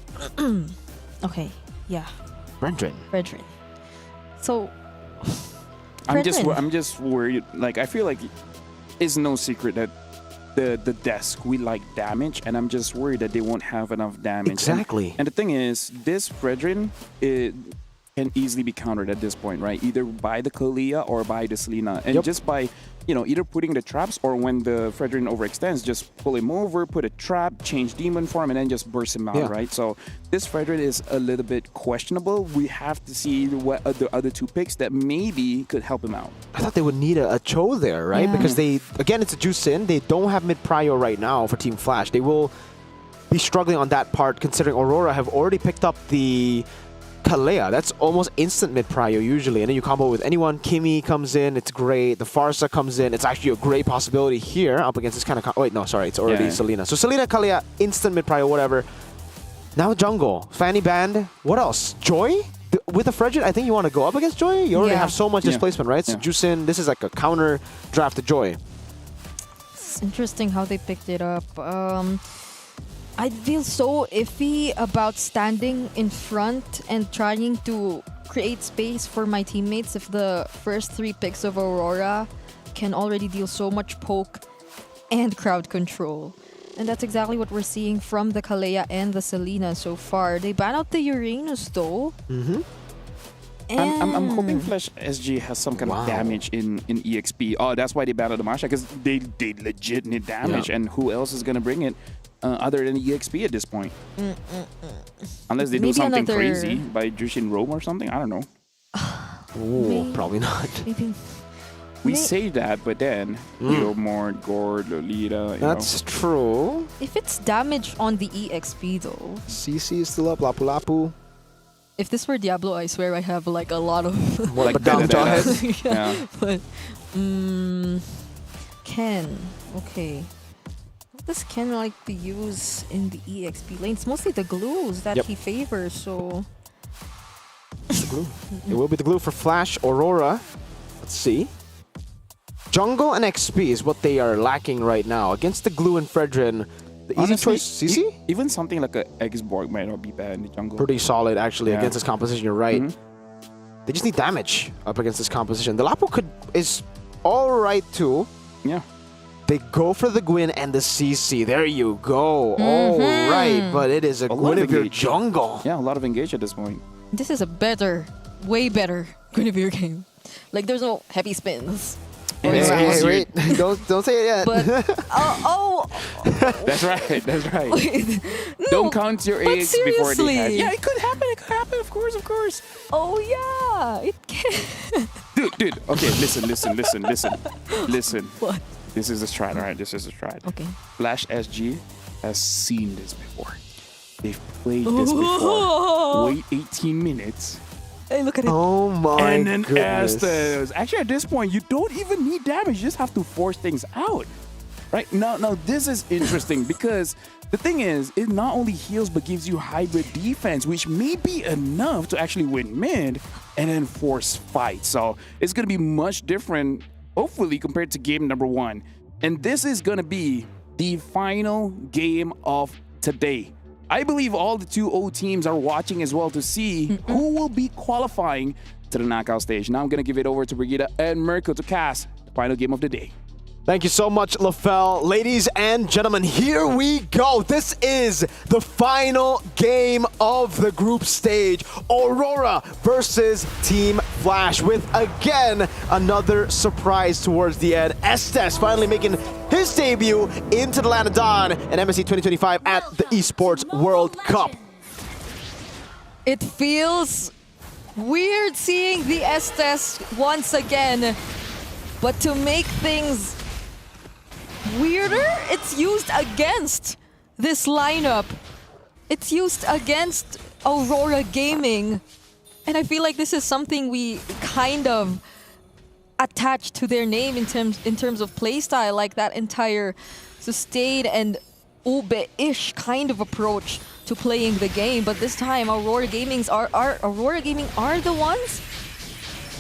Okay, yeah. Rendrin. So I'm just worried. Like I feel like it's no secret that the desk we like damage, and I'm just worried that they won't have enough damage. Exactly. And the thing is, this Fredrin can easily be countered at this point, right? Either by the Kalia or by the Selena, and just by either putting the traps or when the Fredrin overextends, just pull him over, put a trap, change demon form, and then just burst him out, right? So this Fredrin is a little bit questionable. We have to see what the other 2 picks that maybe could help him out. I thought they would need a Cho there, right? Because again, it's a Juice in. They don't have mid prio right now for Team Flash. They will be struggling on that part considering Aurora have already picked up the Kalea. That's almost instant mid prio usually, and then you combo with anyone. Kimi comes in, it's great. The Farsa comes in, it's actually a great possibility here up against this kind of. Wait, no, sorry, it's already Selena. So Selena, Kalea, instant mid prio, whatever. Now jungle, Fanny Band. What else? Joy with the Fredrin. I think you want to go up against Joy. You already have so much displacement, right? So Juicin, this is like a counter draft to Joy. It's interesting how they picked it up. I feel so iffy about standing in front and trying to create space for my teammates if the first 3 picks of Aurora can already deal so much poke and crowd control. And that's exactly what we're seeing from the Kalea and the Selena so far. They ban out the Uranus though. I'm hoping Flash SG has some kind of damage in EXP. Oh, that's why they banned out the Masha, because they legit need damage. And who else is going to bring it? Other than EXP at this point. Unless they do something crazy by Jushin Rome or something. I don't know. Ooh, probably not. We say that, but then Mord, Gord, Lolita. That's true. If it's damage on the EXP though. CC is still up, Lapu Lapu. If this were Diablo, I swear I have like a lot of like a down head. But Ken. Okay. What does Ken like to use in the EXP lane? It's mostly the glues that he favors, so It's the glue. It will be the glue for Flash, Aurora. Let's see. Jungle and XP is what they are lacking right now. Against the glue and Fredrin, the easy choice, CC? Even something like a X-Borg might not be bad in the jungle. Pretty solid, actually, against this composition. You're right. They just need damage up against this composition. The Lapu is all right, too. Yeah. They go for the Gwyn and the CC. There you go. All right, but it is a Guinevere jungle. Yeah, a lot of engage at this point. this is a better, way better Guinevere game. Like, there's no heavy spins. Hey, wait. don't say it yet. But, That's right. That's right. Wait, Don't count your eggs before they hatch. Yeah, it could happen. It could happen. Of course, of course. Oh yeah, it can. Dude. Okay, listen. What? This is a strat, all right? This is a strat. Okay. Flash SG has seen this before. They've played this before. Wait 18 minutes. Hey, look at it. Oh my And then goodness. Estes. Actually, at this point, you don't even need damage. You just have to force things out. Right? Now, this is interesting because the thing is, it not only heals but gives you hybrid defense, which may be enough to actually win mid and then force fight. So it's going to be much different, hopefully, compared to game number 1. And this is going to be the final game of today. I believe all the 2-0 teams are watching as well to see who will be qualifying to the knockout stage. Now I'm going to give it over to Brigitte and Mirko to cast the final game of the day. Thank you so much, LaFell. Ladies and gentlemen, here we go. This is the final game of the group stage. Aurora versus Team Flash with, again, another surprise towards the end. Estes finally making his debut into the land of Dawn and MSC 2025 at the Esports World Cup. It feels weird seeing the Estes once again, but to make things weirder, it's used against this lineup. It's used against Aurora Gaming. And I feel like this is something we kind of attached to their name in terms of playstyle, like that entire sustained and ube-ish kind of approach to playing the game. But this time, Aurora Gaming are the ones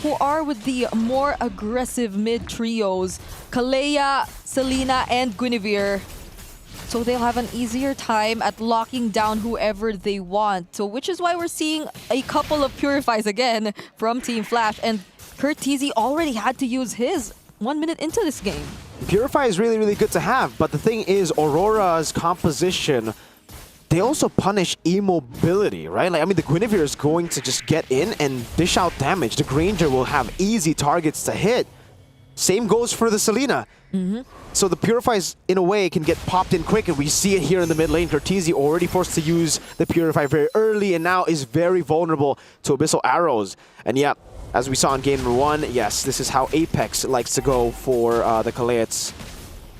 who are with the more aggressive mid trios, Kalea, Selena, and Guinevere. So they'll have an easier time at locking down whoever they want. So which is why we're seeing a couple of Purifies again from Team Flash. And Kurt TZ already had to use his 1 minute into this game. Purify is really, really good to have, but the thing is, Aurora's composition, they also punish immobility, right? Like, I mean, the Guinevere is going to just get in and dish out damage. The Granger will have easy targets to hit. Same goes for the Selena. So the Purifies, in a way, can get popped in quick, and we see it here in the mid lane. Cortese already forced to use the Purify very early, and now is very vulnerable to Abyssal Arrows. And yeah, as we saw in game number 1, yes, this is how Apex likes to go for the Kaleets.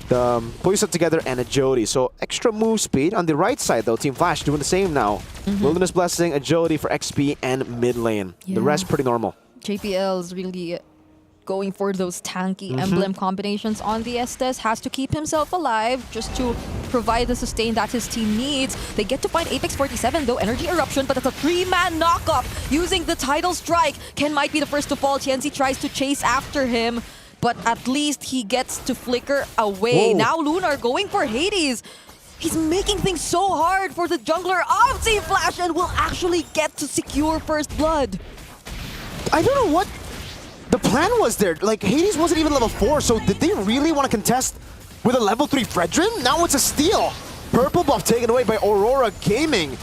The Poisa together and a Agility. So extra move speed. On the right side though, Team Flash doing the same now. Wilderness Blessing, Agility for XP and mid lane. The rest pretty normal. JPL is really going for those tanky emblem combinations on the Estes. Has to keep himself alive just to provide the sustain that his team needs. They get to find Apex 47 though, Energy Eruption, but it's a 3-man knockup using the Tidal Strike. Ken might be the first to fall. Tienzi tries to chase after him, but at least he gets to flicker away. Now Lunar going for Hades. He's making things so hard for the jungler of Team Flash and will actually get to secure first blood. I don't know what the plan was there. Like, Hades wasn't even level 4, so did they really want to contest with a level 3 Fredrin? Now it's a steal. Purple buff taken away by Aurora Gaming.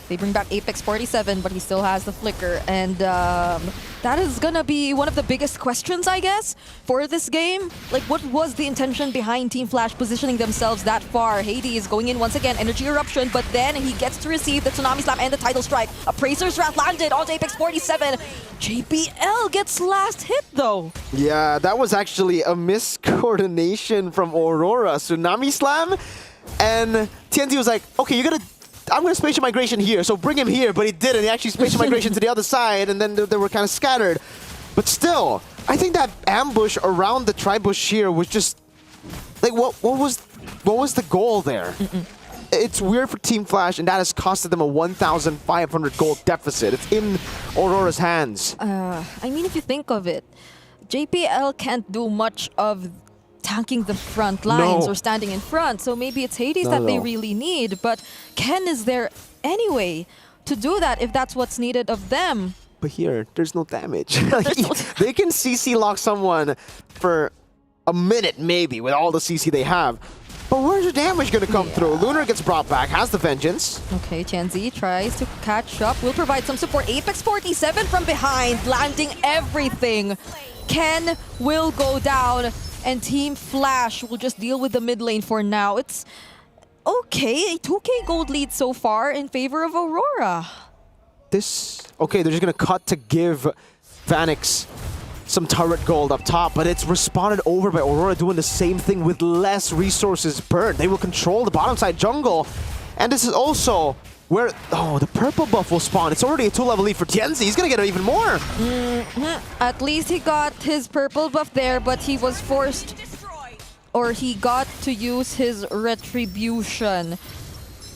They bring back Apex 47, but he still has the flicker. And that is gonna be one of the biggest questions, I guess, for this game. Like, what was the intention behind Team Flash positioning themselves that far? Hades going in once again, Energy Eruption, but then he gets to receive the Tsunami Slam and the Tidal Strike. Appraiser's Wrath landed onto Apex 47. JPL gets last hit, though. Yeah, that was actually a miscoordination from Aurora. Tsunami Slam, and TNT was like, okay, I'm going to spatial migration here, so bring him here, but he didn't. He actually spatial migration to the other side, and then they were kind of scattered. But still, I think that ambush around the tri-bush here was just like, what was the goal there? It's weird for Team Flash, and that has costed them a 1,500 gold deficit. It's in Aurora's hands. I mean, if you think of it, JPL can't do much of tanking the front lines or standing in front, so maybe it's Hades that they really need, but Ken is there anyway to do that if that's what's needed of them. But here, there's no damage. They can CC lock someone for a minute maybe with all the CC they have, but where's the damage going to come through? Lunar gets brought back, has the Vengeance. Okay, Tianzi tries to catch up, will provide some support. Apex 47 from behind, landing everything. Ken will go down, and Team Flash will just deal with the mid lane for now. It's okay, a 2k gold lead so far in favor of Aurora. Okay, they're just gonna cut to give Vanix some turret gold up top, but it's responded over by Aurora doing the same thing with less resources burned. They will control the bottom side jungle, and this is also where, the purple buff will spawn. It's already a 2-level lead for Tienzi. He's gonna get even more. At least he got his purple buff there, but he was forced, or he got to use his retribution.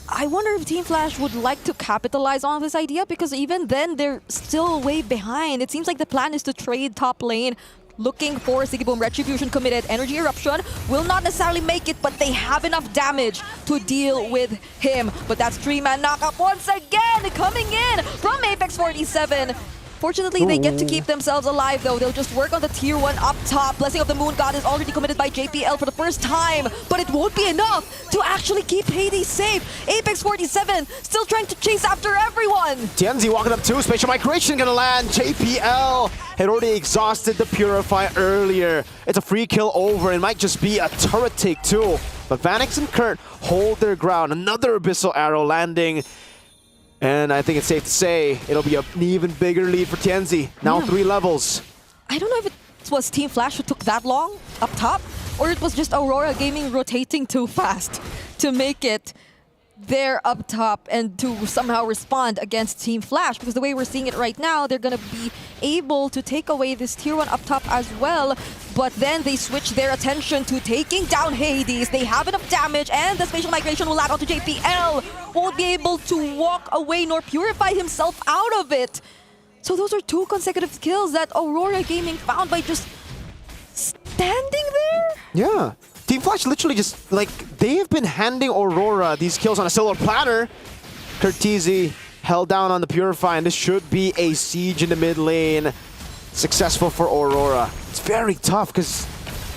I wonder if Team Flash would like to capitalize on this idea, because even then they're still way behind. It seems like the plan is to trade top lane, looking for Sigiboom. Retribution committed. Energy Eruption will not necessarily make it, but they have enough damage to deal with him. But that's 3-man knockup once again coming in from Apex 47. Fortunately, they get to keep themselves alive, though. They'll just work on the tier 1 up top. Blessing of the Moon God is already committed by JPL for the first time, but it won't be enough to actually keep Hades safe. Apex 47 still trying to chase after everyone. Tianzi walking up too. Spatial migration gonna land. JPL had already exhausted the Purify earlier. It's a free kill over. It might just be a turret take too. But Vanix and Kurt hold their ground. Another Abyssal Arrow landing. And I think it's safe to say it'll be an even bigger lead for Tianzi. Now 3 levels. I don't know if it was Team Flash who took that long up top, or it was just Aurora Gaming rotating too fast to make it there up top and to somehow respond against Team Flash. Because the way we're seeing it right now, they're going to be able to take away this tier 1 up top as well. But then they switch their attention to taking down Hades. They have enough damage, and the spatial migration will land onto JPL. Won't be able to walk away nor purify himself out of it. So those are 2 consecutive kills that Aurora Gaming found by just standing there? Yeah. Team Flash literally just, like, they have been handing Aurora these kills on a silver platter. Curtizi held down on the Purify, and this should be a siege in the mid lane. Successful for Aurora. It's very tough because,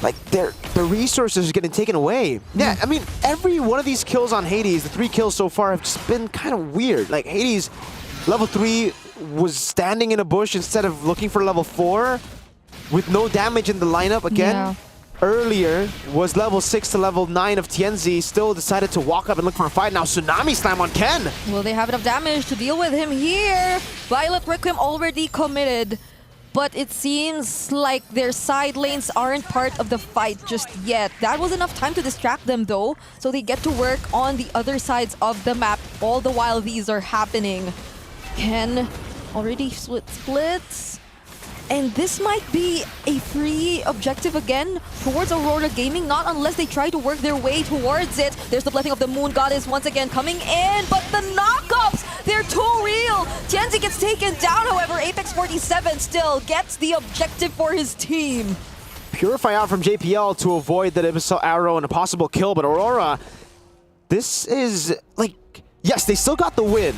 like, the resources are getting taken away. Yeah, I mean, every one of these kills on Hades, the 3 kills so far, have just been kind of weird. Like, Hades, level 3, was standing in a bush instead of looking for level 4 with no damage in the lineup again. Yeah. Earlier was level 6 to level 9 of Tianzi, still decided to walk up and look for a fight. Now Tsunami Slam on Ken. Will they have enough damage to deal with him here? Violet Requiem already committed, but it seems like their side lanes aren't part of the fight just yet. That was enough time to distract them though, so they get to work on the other sides of the map all the while these are happening. Ken already splits. And this might be a free objective again towards Aurora Gaming, not unless they try to work their way towards it. There's the Blessing of the Moon Goddess once again coming in, but the knockups, they're too real. Tianzi gets taken down, however, Apex 47 still gets the objective for his team. Purify out from JPL to avoid that Abyssal Arrow and a possible kill, but Aurora, this is, like, yes, they still got the win.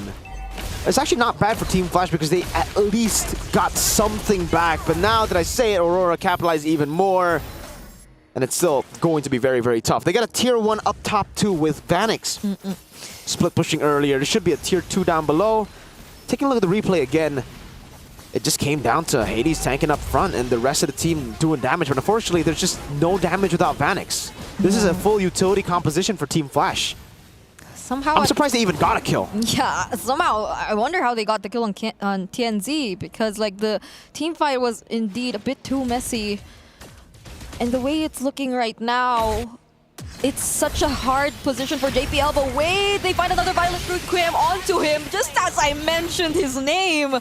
It's actually not bad for Team Flash because they at least got something back. But now that I say it, Aurora capitalized even more. And it's still going to be very, very tough. They got a tier 1 up top too with Vanix. Split pushing earlier. There should be a tier 2 down below. Taking a look at the replay again. It just came down to Hades tanking up front and the rest of the team doing damage. But unfortunately, there's just no damage without Vanix. This is a full utility composition for Team Flash. Somehow I'm surprised they even got a kill. Yeah, somehow. I wonder how they got the kill on TNZ, because like the team fight was indeed a bit too messy. And the way it's looking right now, it's such a hard position for JPL, but wait, they find another Violet Requiem onto him, just as I mentioned his name.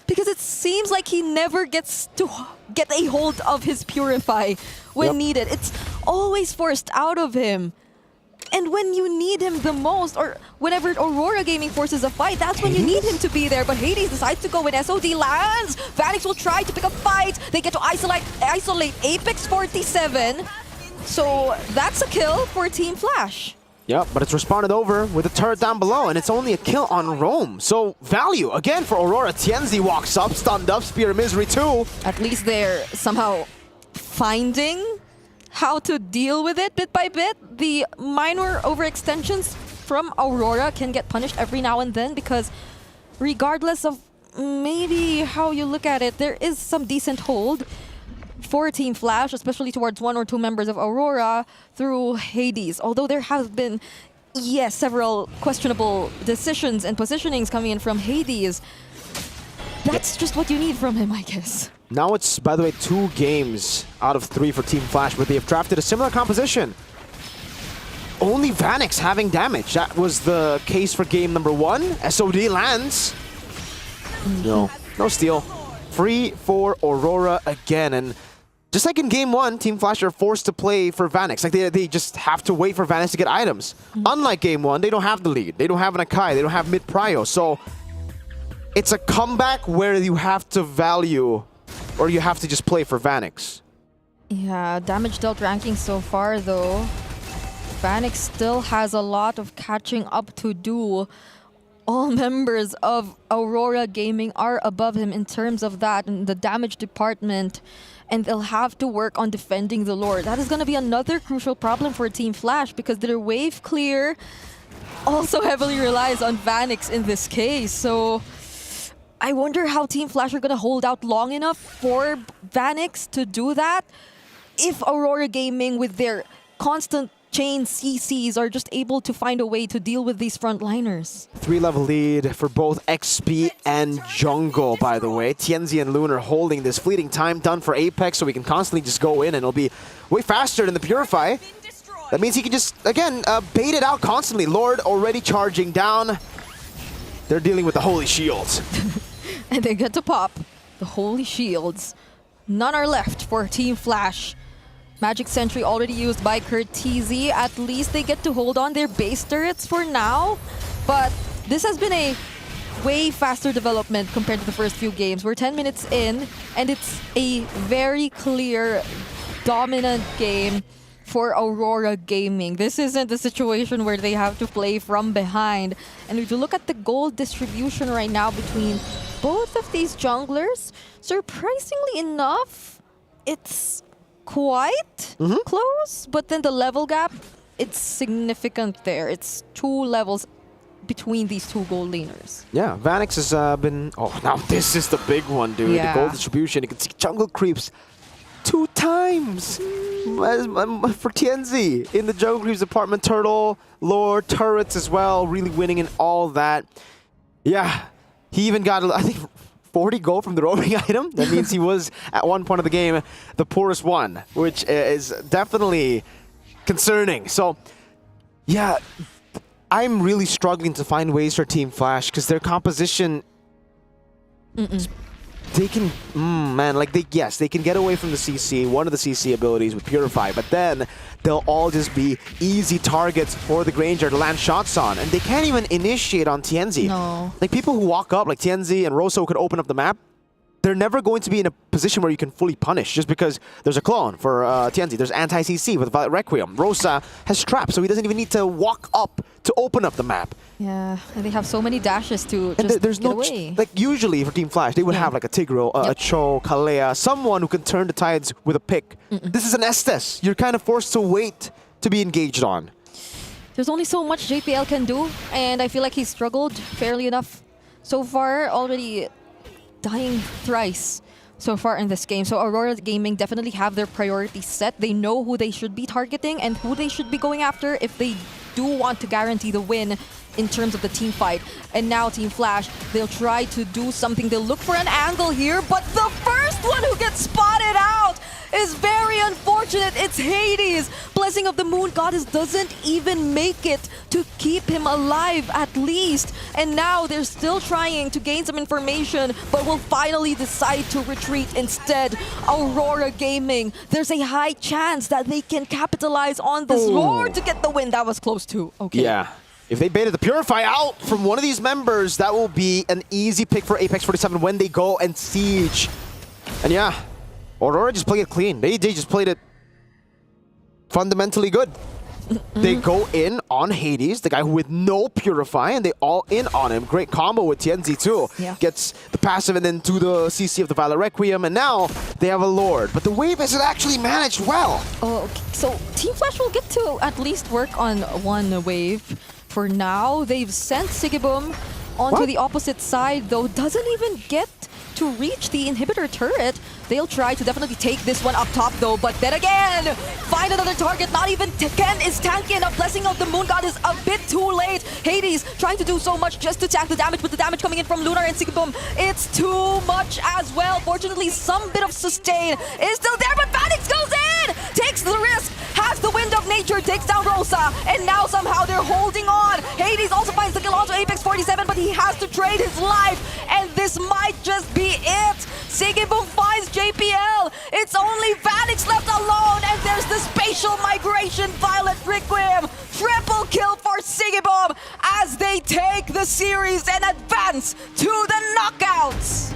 Because it seems like he never gets to get a hold of his Purify when needed. It's always forced out of him. And when you need him the most, or whenever Aurora Gaming forces a fight, that's when you need him to be there. But Hades decides to go in. SOD lands. Vanix will try to pick a fight. They get to isolate Apex 47. So that's a kill for Team Flash. Yep, but it's responded over with a turret down below, and it's only a kill on Rome. So value, again, for Aurora. Tianzi walks up, stunned up, Spear of Misery too. At least they're somehow finding how to deal with it bit by bit. The minor overextensions from Aurora can get punished every now and then, because regardless of maybe how you look at it, there is some decent hold for Team Flash, especially towards 1 or 2 members of Aurora through Hades. Although there have been, yes, several questionable decisions and positionings coming in from Hades. That's just what you need from him, I guess. Now it's, by the way, 2 games out of 3 for Team Flash, but they have drafted a similar composition. Only Vanix having damage. That was the case for game number 1. SOD lands. No steal. Free for Aurora again. And just like in game 1, Team Flash are forced to play for Vanix. Like they just have to wait for Vanix to get items. Unlike game 1, they don't have the lead. They don't have an Akai. They don't have mid-prio. So it's a comeback where you have to value, or you have to just play for Vanix. Yeah, damage dealt ranking so far though. Vanix still has a lot of catching up to do. all members of Aurora Gaming are above him in terms of that and the damage department, and they'll have to work on defending the Lord. That is going to be another crucial problem for Team Flash because their wave clear also heavily relies on Vanix in this case. So I wonder how Team Flash are going to hold out long enough for Vanix to do that if Aurora Gaming with their constant chain CCs are just able to find a way to deal with these frontliners. 3-level lead for both XP and Jungle, by the way. Tienzi and Lunar holding this fleeting time done for Apex, so we can constantly just go in and it'll be way faster than the Purify. That means he can just, again, bait it out constantly. Lord already charging down. They're dealing with the Holy Shields. And they get to pop the Holy Shields. None are left for Team Flash. Magic Sentry already used by Curtizi. At least they get to hold on their base turrets for now. But this has been a way faster development compared to the first few games. We're 10 minutes in, and it's a very clear, dominant game for Aurora Gaming. This isn't a situation where they have to play from behind. And if you look at the gold distribution right now between both of these junglers, surprisingly enough, it's quite close, but then the level gap, it's significant there. It's 2 levels between these 2 gold laners. Yeah, Vanix has been... Oh, now this is the big one, dude. Yeah. The gold distribution. You can see jungle creeps 2 times for Tienzi in the jungle creeps department. Turtle, Lord, turrets as well, really winning in all that. Yeah, he even got, I think, 40 gold from the roaming item. That means he was, at one point of the game, the poorest one, which is definitely concerning. So, yeah, I'm really struggling to find ways for Team Flash because their composition... They can, man, like yes, they can get away from the CC, one of the CC abilities with Purify, but then they'll all just be easy targets for the Granger to land shots on, and they can't even initiate on Tienzi. No. Like people who walk up, like Tienzi and Rosso, who could open up the map, they're never going to be in a position where you can fully punish just because there's a clone for Tienzi. There's anti-CC with Violet Requiem. Rosa has traps, so he doesn't even need to walk up to open up the map. Yeah, and they have so many dashes to and just there's get no away. like usually for Team Flash, they would have like a Tigreal, a Cho, Kalea, someone who can turn the tides with a pick. This is an Estes. You're kind of forced to wait to be engaged on. There's only so much JPL can do, and I feel like he's struggled fairly enough so far, already dying thrice so far in this game. So Aurora Gaming definitely have their priorities set. They know who they should be targeting and who they should be going after if they do want to guarantee the win in terms of the team fight. And now Team Flash, they'll try to do something. They'll look for an angle here, but the first one who gets spotted out is very unfortunate. It's Hades. Blessing of the Moon Goddess doesn't even make it to keep him alive at least. And now they're still trying to gain some information, but will finally decide to retreat instead. Aurora Gaming, there's a high chance that they can capitalize on this Lord to get the win. That was close too. Okay. Yeah. If they baited the Purify out from one of these members, that will be an easy pick for Apex 47 when they go and siege. And yeah, Aurora just played it clean. They just played it fundamentally good. They go in on Hades, the guy with no Purify, and they all in on him. Great combo with Tienzi too. Yeah. Gets the passive and then to the CC of the Violet Requiem, and now they have a Lord. But the wave isn't actually managed well. Oh, okay. So Team Flash will get to at least work on one wave. For now, they've sent Sigiboom onto the opposite side, though doesn't even get to reach the inhibitor turret. They'll try to definitely take this one up top though, but then again, find another target. Not even Ken is tanky enough. Blessing of the Moon God is a bit too late. Hades trying to do so much just to tank the damage, but the damage coming in from Lunar and Sigiboom, it's too much as well. Fortunately, some bit of sustain is still there, but Vanix goes in! Takes the risk, has the Wind of Nature, takes down Rosa, and now somehow they're holding on. Hades also finds the kill onto Apex 47, but he has to trade his life, and this might just be it. Sigiboom finds JPL. It's only Vanix left alone, and there's the spatial migration. Violet Requiem. Triple kill for Sigiboom as they take the series and advance to the knockouts.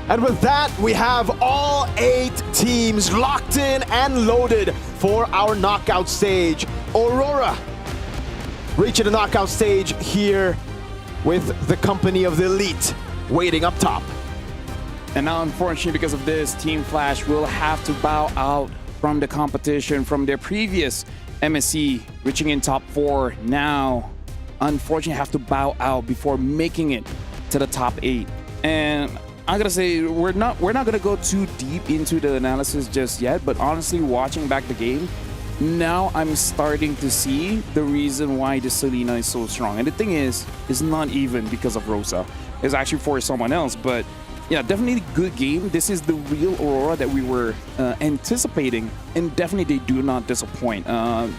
And with that, we have all 8 teams locked in and loaded for our knockout stage. Aurora reaching the knockout stage here with the company of the elite waiting up top. And now, unfortunately, because of this, Team Flash will have to bow out from the competition from their previous MSC, reaching in top 4. Now, unfortunately, have to bow out before making it to the top 8. And I gotta say, we're not gonna go too deep into the analysis just yet. But honestly, watching back the game, now I'm starting to see the reason why the Selena is so strong. And the thing is, it's not even because of Rosa. It's actually for someone else. But yeah, definitely a good game. This is the real Aurora that we were anticipating, and definitely they do not disappoint.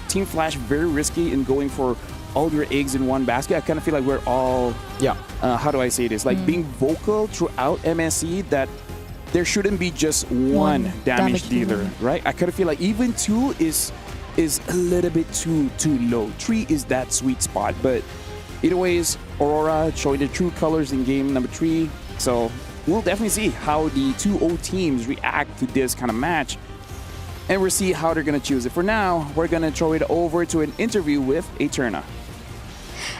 Team Flash very risky in going for all your eggs in one basket. I kind of feel like we're all, how do I say this? Like being vocal throughout MSC that there shouldn't be just one damage dealer, right? I kind of feel like even 2 is a little bit too low. 3 is that sweet spot, but either ways, Aurora showing the true colors in game number 3. So we'll definitely see how the 2-0 teams react to this kind of match, and we'll see how they're going to choose it. For now, we're going to throw it over to an interview with Eterna.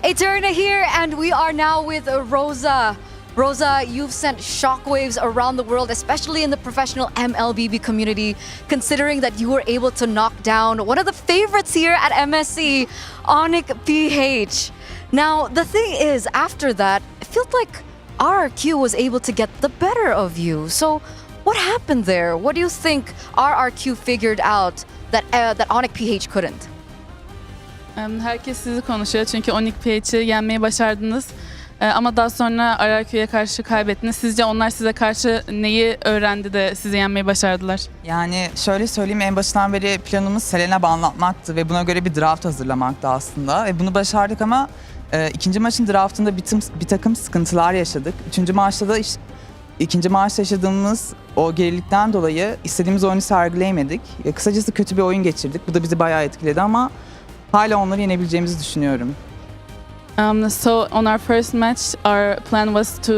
Eterna here, and we are now with Rosa. Rosa, you've sent shockwaves around the world, especially in the professional MLBB community, considering that you were able to knock down one of the favorites here at MSC, Onyx PH. Now, the thing is, after that, it felt like RRQ was able to get the better of you. So what happened there? What do you think RRQ figured out that Onyx PH couldn't? Herkes sizi konuşuyor çünkü Onyx PH'i yenmeyi başardınız. Ama daha sonra RRQ'ya karşı kaybettiniz. Sizce onlar size karşı neyi öğrendi de sizi yenmeyi başardılar? Yani şöyle söyleyeyim, en başından beri planımız Selen'e banlatmaktı ve buna göre bir draft hazırlamaktı aslında. Ve bunu başardık ama ikinci maçın draftında bir takım sıkıntılar yaşadık. İkinci maçta yaşadığımız o gerilikten dolayı istediğimiz oyunu sergileyemedik. Kısacası kötü bir oyun geçirdik. Bu da bizi bayağı etkiledi ama hala onları yenebileceğimizi düşünüyorum. So on our first match, our plan was to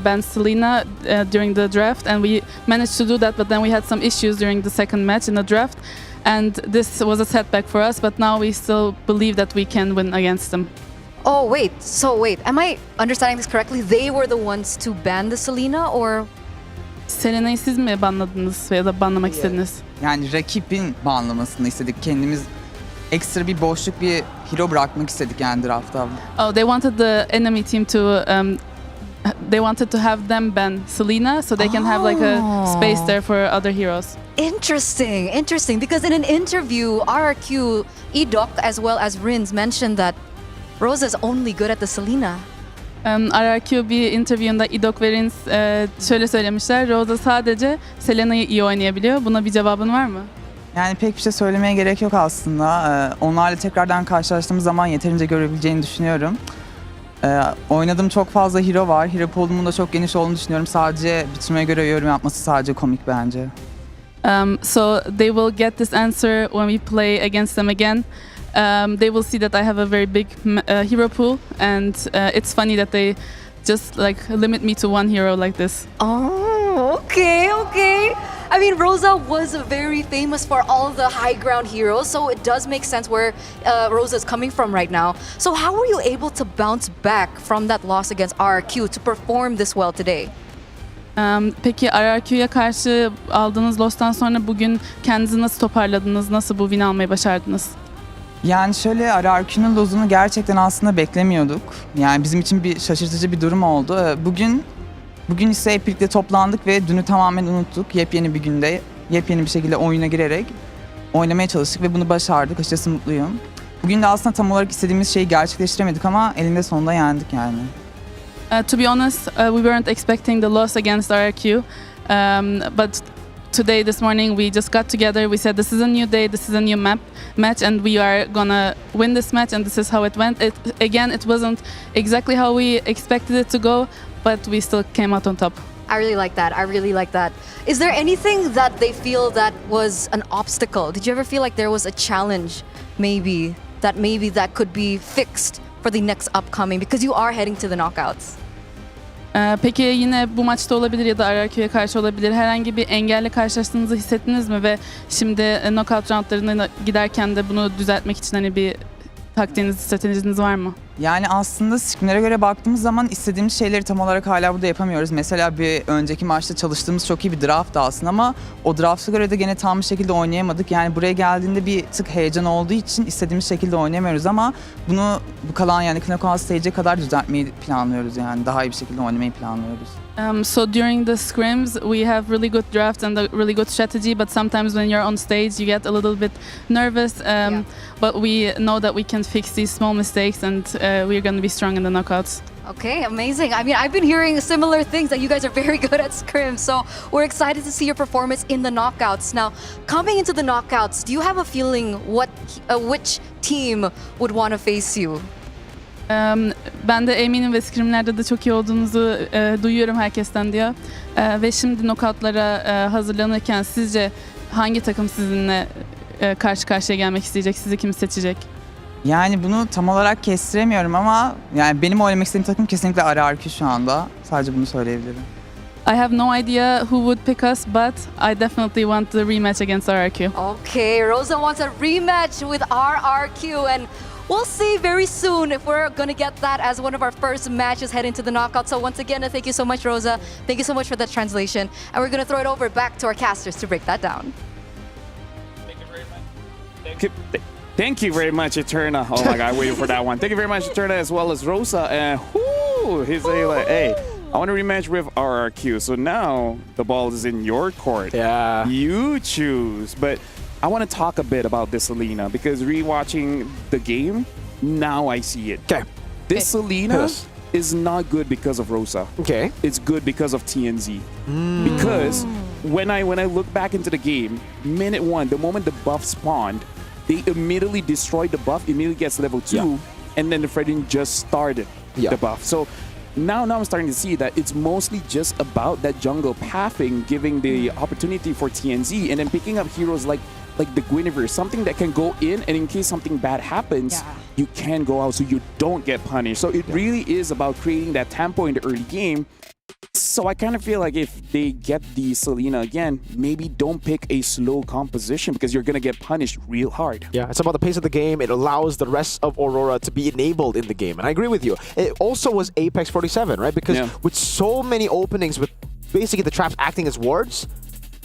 ban Selena during the draft, and we managed to do that. But then we had some issues during the second match in the draft, and this was a setback for us. But now we still believe that we can win against them. Oh, wait. Am I understanding this correctly? They were the ones to ban the Selena, or? Selena'yı siz mi banladınız ya da banlamak istediniz? Yani rakibin banlamasını istedik. Kendimiz ekstra bir boşluk, bir hero bırakmak istedik yani draftta. Oh, they wanted the enemy team to they wanted to have them ban Selena so they can have like a space there for other heroes. Interesting. Because in an interview, RRQ, Edok, as well as Rins mentioned that Rosa's only good at the Selena. RRQ bir interview'unda Edok ve Rins şöyle söylemişler. Rosa sadece Selena'yı iyi oynayabiliyor. Buna bir cevabın var mı? Yani pek bir şey söylemeye gerek yok aslında. Onlarla tekrardan karşılaştığımız zaman yeterince görebileceğini düşünüyorum. Oynadığım çok fazla hero var. Hero pool'umun da çok geniş olduğunu düşünüyorum. Sadece bitirmeye göre yorum yapması sadece komik bence. So they will get this answer when we play against them again. They will see that I have a very big hero pool, and it's funny that they just like limit me to one hero like this. Oh, okay. I mean, Rosa was very famous for all the high ground heroes, so it does make sense where Rosa is coming from right now. So how were you able to bounce back from that loss against RRQ to perform this well today? Peki RRQ'ya karşı aldığınız loss'tan sonra bugün kendinizi nasıl toparladınız? Nasıl bu win almayı başardınız? Yani şöyle, RRQ'nun los'unu gerçekten aslında beklemiyorduk. Yani bizim için bir şaşırtıcı bir durum oldu. Bugün ise hep birlikte toplandık ve dünü tamamen unuttuk. Yepyeni bir günde, yepyeni bir şekilde oyuna girerek oynamaya çalıştık ve bunu başardık. Açıkçası mutluyum. Bugün de aslında tam olarak istediğimiz şeyi gerçekleştiremedik ama elinde sonunda yendik yani. To be honest, we weren't expecting the loss against RRQ, but today, this morning, we just got together. We said this is a new day, this is a new match, and we are gonna win this match. And this is how it went. It wasn't exactly how we expected it to go, but we still came out on top. I really like that. Is there anything that they feel that was an obstacle? Did you ever feel like there was a challenge, maybe that could be fixed for the next upcoming, because you are heading to the knockouts? Peki yine bu maçta olabilir ya da RRQ'ya karşı olabilir. Herhangi bir engelle karşılaştığınızı hissettiniz mi ve şimdi knockout roundlarına giderken de bunu düzeltmek için hani bir taktiğiniz, stratejiniz var mı? Yani aslında scrimlere göre baktığımız zaman istediğimiz şeyleri tam olarak hala burada yapamıyoruz. Mesela bir önceki maçta çalıştığımız çok iyi bir draft aslında ama o draft'a göre de gene tam bir şekilde oynayamadık. Yani buraya geldiğinde bir tık heyecan olduğu için istediğimiz şekilde oynayamıyoruz ama bunu bu kalan yani knockout stage'e kadar düzeltmeyi planlıyoruz yani. Daha iyi bir şekilde oynamayı planlıyoruz. So during the scrims, we have really good draft and a really good strategy, but sometimes when you're on stage, you get a little bit nervous. But we know that we can fix these small mistakes, and we're going to be strong in the knockouts. Okay, amazing. I mean, I've been hearing similar things that you guys are very good at scrim, so we're excited to see your performance in the knockouts. Now, coming into the knockouts, do you have a feeling which team would want to face you? Ben de eminim ve scrimlerde de çok iyi olduğunuzu duyuyorum herkesten diyor. Ve şimdi knockoutlara hazırlanırken sizce hangi takım sizinle karşı karşıya gelmek isteyecek? Sizi kim seçecek? Yani bunu tam olarak kestiremiyorum ama yani benim oynamak istediğim takım kesinlikle RRQ şu anda. Sadece bunu söyleyebilirim. I have no idea who would pick us, but I definitely want the rematch against RRQ. Okay, Rosa wants a rematch with RRQ, and we'll see very soon if we're going to get that as one of our first matches heading to the knockout. So once again, thank you so much, Rosa. Thank you so much for that translation. And we're going to throw it over back to our casters to break that down. Thank you very much, Eterna. Oh my God, waiting for that one. Thank you very much, Eterna, as well as Rosa. And he's like, hey, I want to rematch with RRQ. So now the ball is in your court. Yeah. You choose. But I want to talk a bit about this Selena because rewatching the game, now I see it. Okay. This Selena is not good because of Rosa. Okay. It's good because of TNZ. Because when I look back into the game, minute one, the moment the buff spawned, they immediately destroyed the buff, immediately gets level 2, and then the Fredin just started the buff. So now I'm starting to see that it's mostly just about that jungle pathing, giving the opportunity for TNZ, and then picking up heroes like the Guinevere, something that can go in, and in case something bad happens, you can go out so you don't get punished. So it really is about creating that tempo in the early game. So I kind of feel like if they get the Selena again, maybe don't pick a slow composition because you're going to get punished real hard. Yeah, it's about the pace of the game. It allows the rest of Aurora to be enabled in the game. And I agree with you. It also was Apex 47, right? Because with so many openings, with basically the traps acting as wards,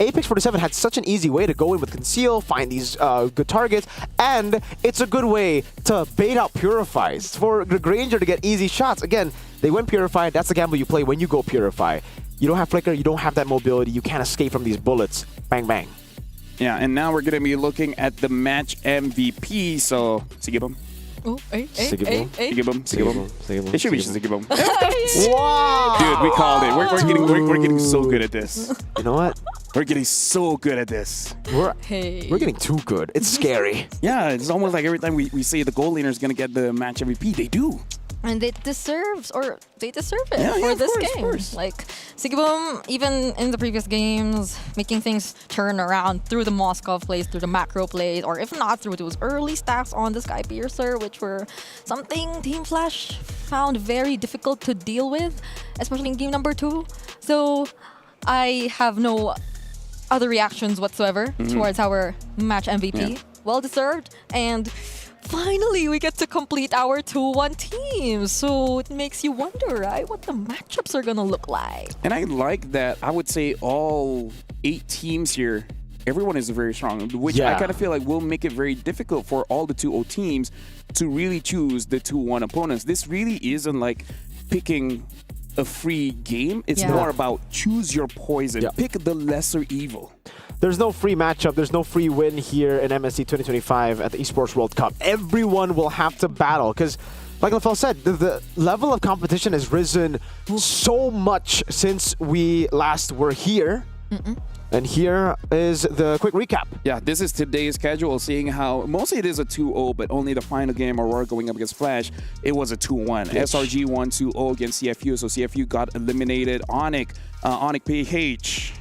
Apex 47 had such an easy way to go in with Conceal, find these good targets, and it's a good way to bait out Purifies. For the Granger to get easy shots, again, they went Purify. That's the gamble you play when you go Purify. You don't have Flicker, you don't have that mobility, you can't escape from these bullets. Bang, bang. Yeah, and now we're going to be looking at the match MVP, so Sigibum. Oh, Sigibum. Sigibum. It should be Sigibum. Wow! Dude, we called it. We're getting so good at this. You know what? We're getting so good at this. We're getting too good. It's scary. Yeah, it's almost like every time we say the goal laner is going to get the match MVP, they do. And they deserve it for this game. Like Sigibum, even in the previous games, making things turn around through the Moskov plays, through the macro plays, or if not through those early stacks on the Sky Piercer, which were something Team Flash found very difficult to deal with, especially in game number 2. So I have no other reactions whatsoever towards our match MVP. Yeah. Well deserved, and finally we get to complete our 2-1 team. So it makes you wonder, right, what the matchups are gonna look like. And I like that. I would say all 8 teams here, everyone is very strong, which I kind of feel like will make it very difficult for all the 2-0 teams to really choose the 2-1 opponents. This really isn't like picking a free game. It's more about choose your poison. Pick the lesser evil. There's no free matchup. There's no free win here in MSC 2025 at the Esports World Cup. Everyone will have to battle because, like LaFell said, the level of competition has risen so much since we last were here. And here is the quick recap. Yeah, this is today's schedule, seeing how mostly it is a 2-0, but only the final game, Aurora going up against Flash, it was a 2-1. SRG won 2-0 against CFU, so CFU got eliminated. Onyx PH.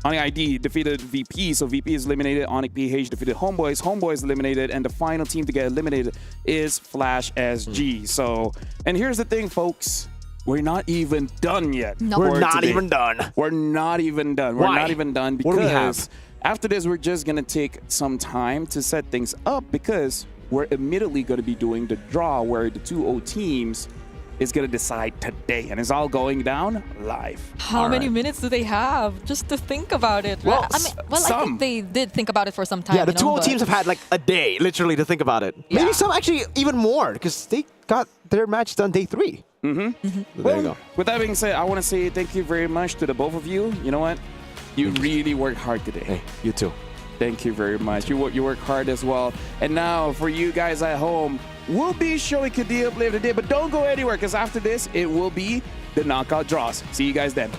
Onyx ID defeated VP, so VP is eliminated. Onyx PH defeated Homeboys. Homeboys eliminated, and the final team to get eliminated is Flash SG. So, and here's the thing, folks. We're not even done yet. No. We're not even done. We're not even done. We're Why? not even done What do we have? because after this, we're just going to take some time to set things up because we're immediately going to be doing the draw where the 2-0 teams is going to decide today, and it's all going down live. How many minutes do they have just to think about it? Well, I mean, I think they did think about it for some time. Yeah, the you know, 2-0 teams have had like a day, literally, to think about it. Yeah. Maybe some actually even more, because they got their match done day 3. Mm-hmm. So there you go. With that being said, I want to say thank you very much to the both of you. You know what? You really worked hard today. Hey, you too. Thank you very much. You work hard as well. And now for you guys at home, we'll be showing Kadir later today, but don't go anywhere because after this, it will be the knockout draws. See you guys then.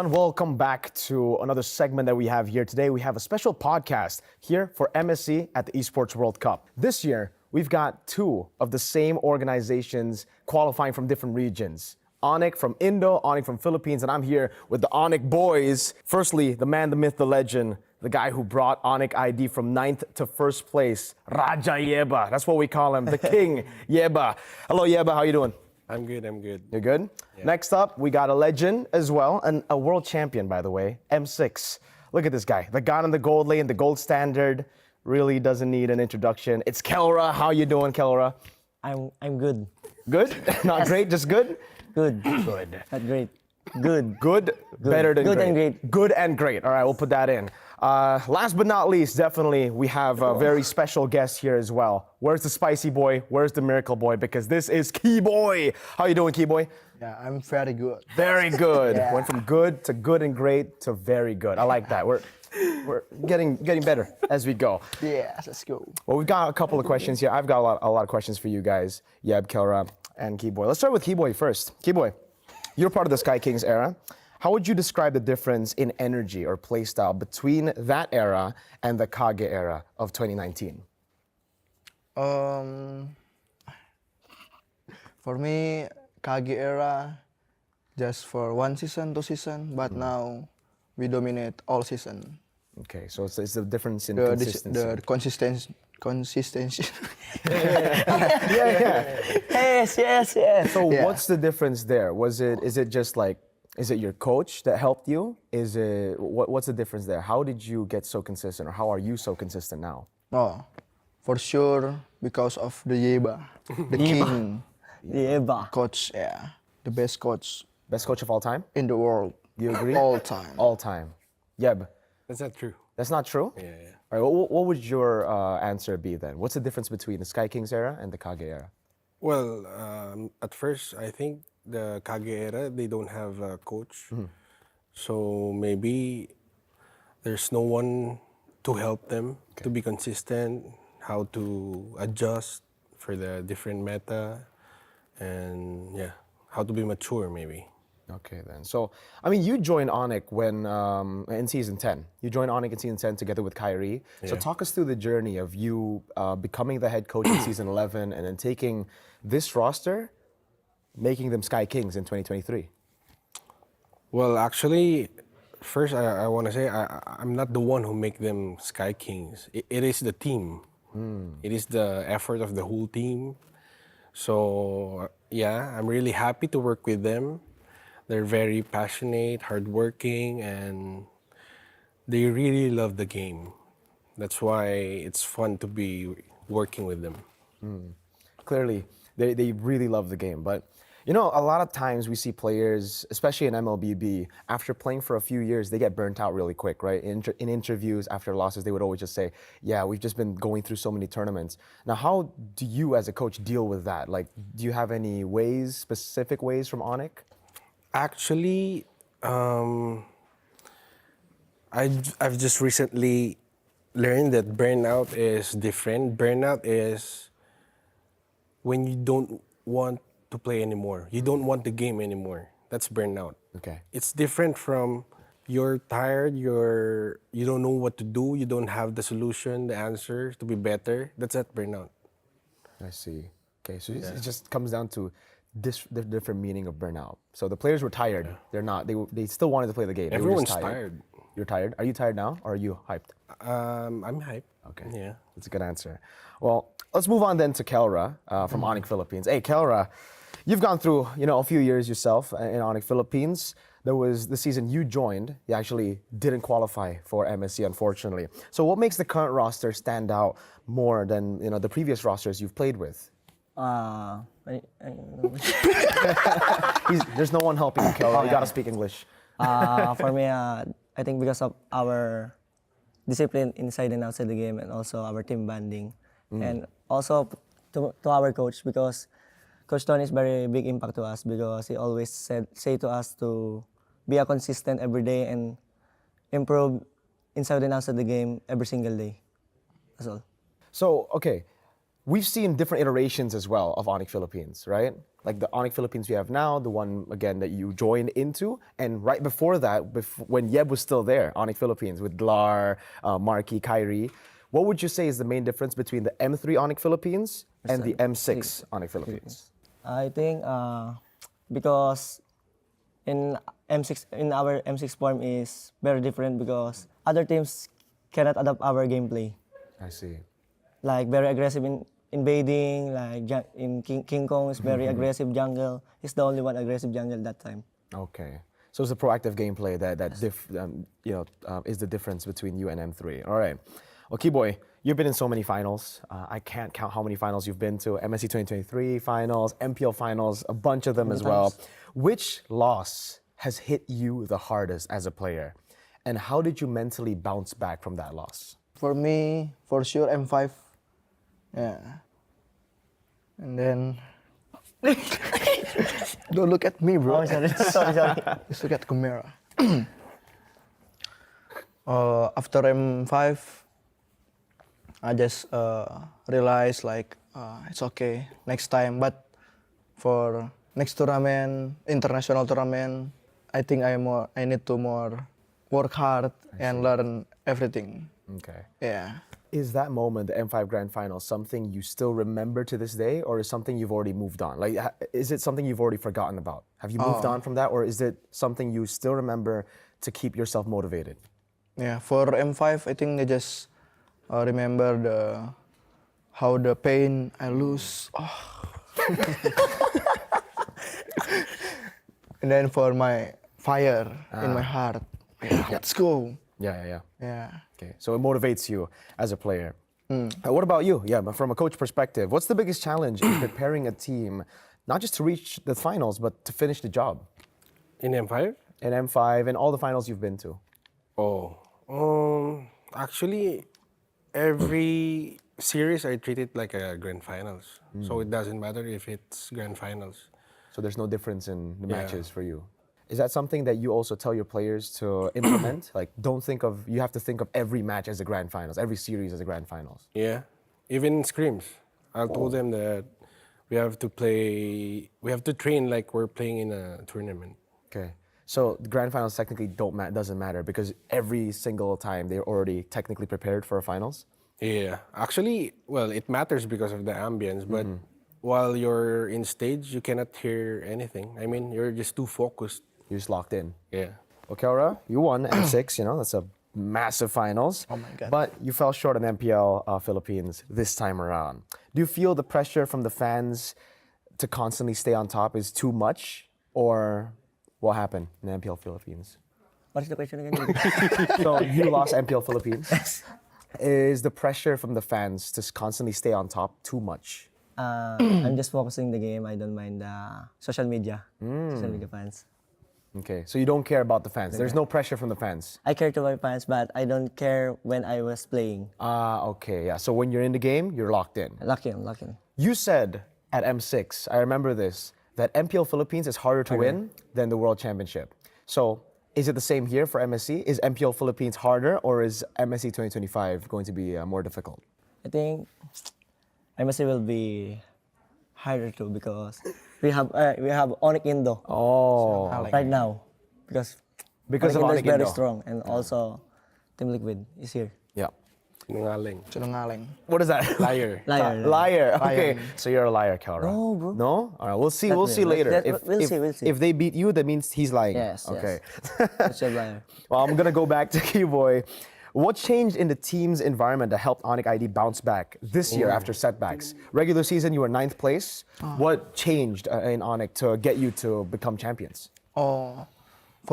everyone. Welcome back to another segment that we have here today. We have a special podcast here for MSC at the Esports World Cup. This year, we've got two of the same organizations qualifying from different regions. Onyx from Indo, Onyx from Philippines, and I'm here with the Onyx boys. Firstly, the man, the myth, the legend, the guy who brought Onyx ID from 9th to 1st place, Raja Yeba. That's what we call him, the king, Yeba. Hello, Yeba, how you doing? I'm good, I'm good. You're good? Yeah. Next up, we got a legend as well, and a world champion, by the way, M6. Look at this guy, the god in the gold lane, the gold standard, really doesn't need an introduction. It's Kelra. How you doing, Kelra? I'm good. Good? Not great, just good? Good. Good. Not great. Good. Good? Better than good great. And great. Good and great. All right, we'll put that in. Last but not least, definitely, we have a very special guest here as well. Where's the spicy boy? Where's the miracle boy? Because this is Key Boy. How you doing, Key Boy? Yeah, I'm very good. Very good. Yeah. Went from good to good and great to very good. I like that. We're getting better as we go. Yeah, let's go. Well, we've got a couple of questions here. I've got a lot of questions for you guys, Yeb, Kelra, and Key Boy. Let's start with Key Boy first. Key Boy, you're part of the Sky Kings era. How would you describe the difference in energy or play style between that era and the Kage era of 2019? For me, Kage era just for 1 season, 2 season, but now we dominate all season. Okay, so it's the difference in the consistency. consistency. Yeah. Yes. So Yeah. what's the difference there? Is it just like, is it your coach that helped you? What's the difference there? How did you get so consistent, or how are you so consistent now? Oh, for sure because of the Yeba, the king. Yeba. Coach, yeah. The best coach. Best coach of all time? In the world. Do you agree? All time. All time. Yeb. That's not true. That's not true? Yeah. All right, what would your answer be then? What's the difference between the Sky Kings era and the Kage era? Well, at first, I think the Kage era, they don't have a coach. So maybe there's no one to help them to be consistent, how to adjust for the different meta, and yeah, how to be mature maybe. Okay then. So, I mean, you joined Onyx when in season 10. You joined Onyx in season 10 together with Kyrie. So Yeah. talk us through the journey of you becoming the head coach in season 11 and then taking this roster, making them Sky Kings in 2023. Well, actually, first I want to say I'm not the one who make them Sky Kings. It is the team. It is the effort of the whole team. So yeah, I'm really happy to work with them. They're very passionate, hardworking, and they really love the game. That's why it's fun to be working with them. Clearly, they really love the game. But, you know, a lot of times we see players, especially in MLBB, after playing for a few years, they get burnt out really quick, right? In interviews after losses, they would always just say, yeah, we've just been going through so many tournaments. Now, how do you as a coach deal with that? Like, do you have any ways, specific ways from Onyx? Actually, I've just recently learned that burnout is different. Burnout is when you don't want to play anymore. You don't want the game anymore. That's burnout. Okay. It's different from you're tired, you don't know what to do, you don't have the solution, the answer to be better. That's not burnout. I see. Okay, so it just comes down to the different meaning of burnout. So the players were tired. They're not. They still wanted to play the game. They were just Everyone's tired. You're tired. Are you tired now, or are you hyped? I'm hyped. Okay. Yeah. That's a good answer. Well, let's move on then to Kelra from Onyx Philippines. Hey, Kelra, you've gone through a few years yourself in Onyx Philippines. There was the season you joined. You actually didn't qualify for MSC, unfortunately. So what makes the current roster stand out more than the previous rosters you've played with? There's no one helping you, Kelra. You gotta speak English. For me, I think because of our discipline inside and outside the game, and also our team bonding, and also to our coach, because Coach Tony is very big impact to us, because he always say to us to be a consistent every day and improve inside and outside the game every single day. That's all. So, okay, we've seen different iterations as well of Onyx Philippines, right? like the Onyx Philippines we have now, the one again that you joined into, and right before that, when Yeb was still there, Onyx Philippines with Dlar, Marky, Kyrie. What would you say is the main difference between the M3 Onyx Philippines and the M6 Onyx Philippines? I think because in our M6 form is very different because other teams cannot adapt our gameplay. I see. Like very aggressive in invading, like in King Kong is very aggressive jungle. He's the only one aggressive jungle that time. Okay. So it's a proactive gameplay that is the difference between you and M3. All right. Well, Keyboy, you've been in so many finals. I can't count how many finals you've been to. MSC 2023 finals, MPL finals, a bunch of them as well. Which loss has hit you the hardest as a player? And how did you mentally bounce back from that loss? For me, for sure, M5. Yeah. And then... Don't look at me, bro. Oh, sorry. Just look at camera. After M5, I just realized like it's okay next time. But for next tournament, international tournament, I think I need to more work hard and learn everything. Okay. Yeah. Is that moment, the M5 Grand Final, something you still remember to this day, or is something you've already moved on? Like, is it something you've already forgotten about? Have you moved on from that, or is it something you still remember to keep yourself motivated? Yeah, for M5, I think I just remember how the pain I lose. Oh. And then for my fire in my heart, let's go. Yeah. Okay, so it motivates you as a player. What about you? Yeah, but from a coach perspective, what's the biggest challenge in preparing a team, not just to reach the finals, but to finish the job? In M5? In M5 and all the finals you've been to. Actually, every series I treat it like a grand finals. So it doesn't matter if it's grand finals. So there's no difference in the matches for you. Is that something that you also tell your players to implement? Like, you have to think of every match as a grand finals, every series as a grand finals. Yeah, even in scrims, I'll tell them that we have to train like we're playing in a tournament. Okay, so the grand finals technically doesn't matter because every single time they're already technically prepared for finals? Yeah, actually, well, it matters because of the ambience, but while you're in stage, you cannot hear anything. I mean, you're just too focused. You're just locked in. Yeah. Okay, Aurora, you won M6, that's a massive finals. Oh my God. But you fell short on MPL Philippines this time around. Do you feel the pressure from the fans to constantly stay on top is too much? Or what happened in the MPL Philippines? What is the question again? So you lost MPL Philippines. Is the pressure from the fans to constantly stay on top too much? I'm just focusing the game. I don't mind the social media fans. Okay, so you don't care about the fans. There's no pressure from the fans. I care to my fans, but I don't care when I was playing. Okay, yeah. So when you're in the game, you're locked in. Lock in. You said at M6, I remember this, that MPL Philippines is harder to win than the World Championship. So is it the same here for MSC? Is MPL Philippines harder, or is MSC 2025 going to be more difficult? I think MSC will be harder too because we have Onyx Indo. Right now, because of Indo is Onyx very Indo. strong, and also Team Liquid is here. Yeah. Sinungaling. What is that? Liar. Liar. Okay, Liar. so you're a liar, Kelra. No, bro. No? All right, we'll see. Not We'll see really. later. We'll see. If they beat you, that means he's lying. Yes. Okay. That's a liar. Well, I'm gonna go back to Keyboy. What changed in the team's environment that helped Onyx ID bounce back this year after setbacks? Regular season, you were 9th place. What changed in Onyx to get you to become champions? For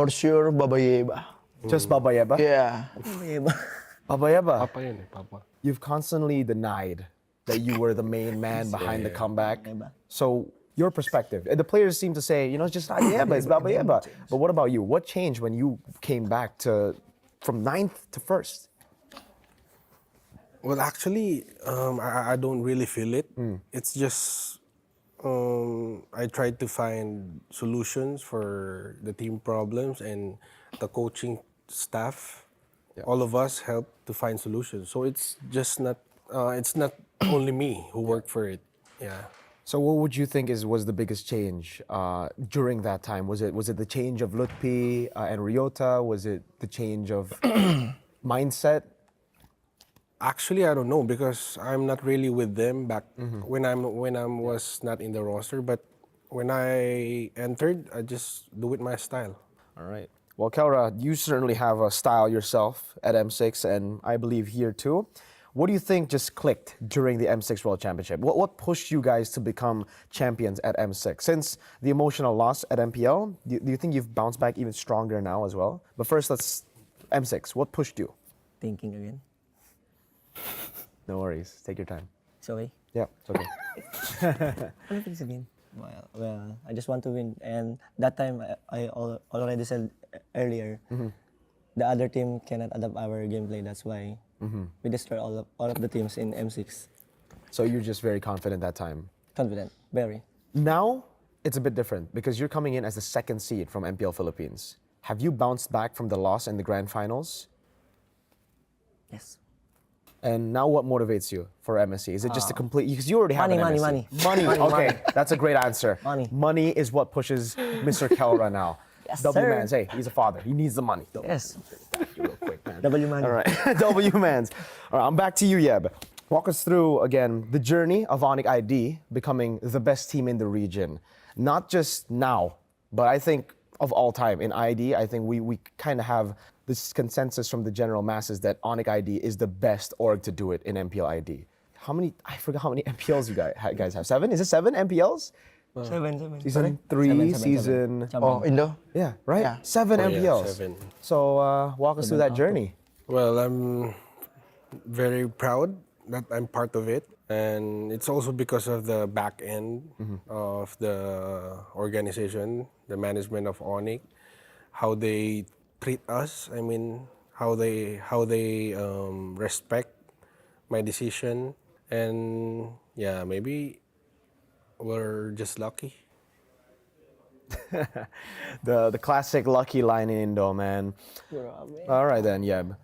sure, Babayeba. Just Babayeba? Yeah. Babayeba. Papa yun, Papa. You've constantly denied that you were the main man behind the comeback. So your perspective, the players seem to say, it's just Babayeba, it's Babayeba. But what about you? What changed when you came back from 9th to 1st? Well, actually, I don't really feel it. It's just I tried to find solutions for the team problems, and the coaching staff, all of us helped to find solutions. So it's just not, it's not only me who worked for it. Yeah. So what would you think was the biggest change during that time? Was it the change of Lutfi and Ryota? Was it the change of mindset? Actually, I don't know because I'm not really with them back when I was not in the roster. But when I entered, I just do it my style. All right. Well, Kelra, you certainly have a style yourself at M6, and I believe here too. What do you think just clicked during the M6 World Championship? What pushed you guys to become champions at M6? Since the emotional loss at MPL, do you think you've bounced back even stronger now as well? But first, let's M6. What pushed you? Thinking again. No worries. Take your time. Sorry. Yeah, it's okay. Ano ibig sabihin? Well, I just want to win. And that time, I already said earlier, the other team cannot adapt our gameplay. That's why we destroy all of the teams in M6. So you're just very confident that time? Confident, very. Now, it's a bit different because you're coming in as the second seed from MPL Philippines. Have you bounced back from the loss in the grand finals? Yes. And now what motivates you for MSC? Is it just a complete, because you already have an MSC. Money. Okay, that's a great answer. Money is what pushes Mr. Kelra now. Yes, W sir. Mans, hey, he's a father. He needs the money. Yes. Real quick, man. W Money. All right, W Mans. All right, I'm back to you, Yeb. Walk us through, again, the journey of Onyx ID becoming the best team in the region. Not just now, but I think of all time. In ID, I think we kind of have this consensus from the general masses that Onyx ID is the best org to do it in MPL ID. I forgot how many MPLs you guys have. 7? Is it 7 MPLs? Seven. Season 3, season... Oh, Indo? Yeah, right? Yeah. 7 Oh, MPLs. Yeah, 7. So walk us through that journey. Well, I'm very proud that I'm part of it. And it's also because of the back end of the organization, the management of Onyx, how they treat us. I mean, how they respect my decision. And yeah, maybe we're just lucky. the classic lucky line in Indo, man. All right then, Yeb.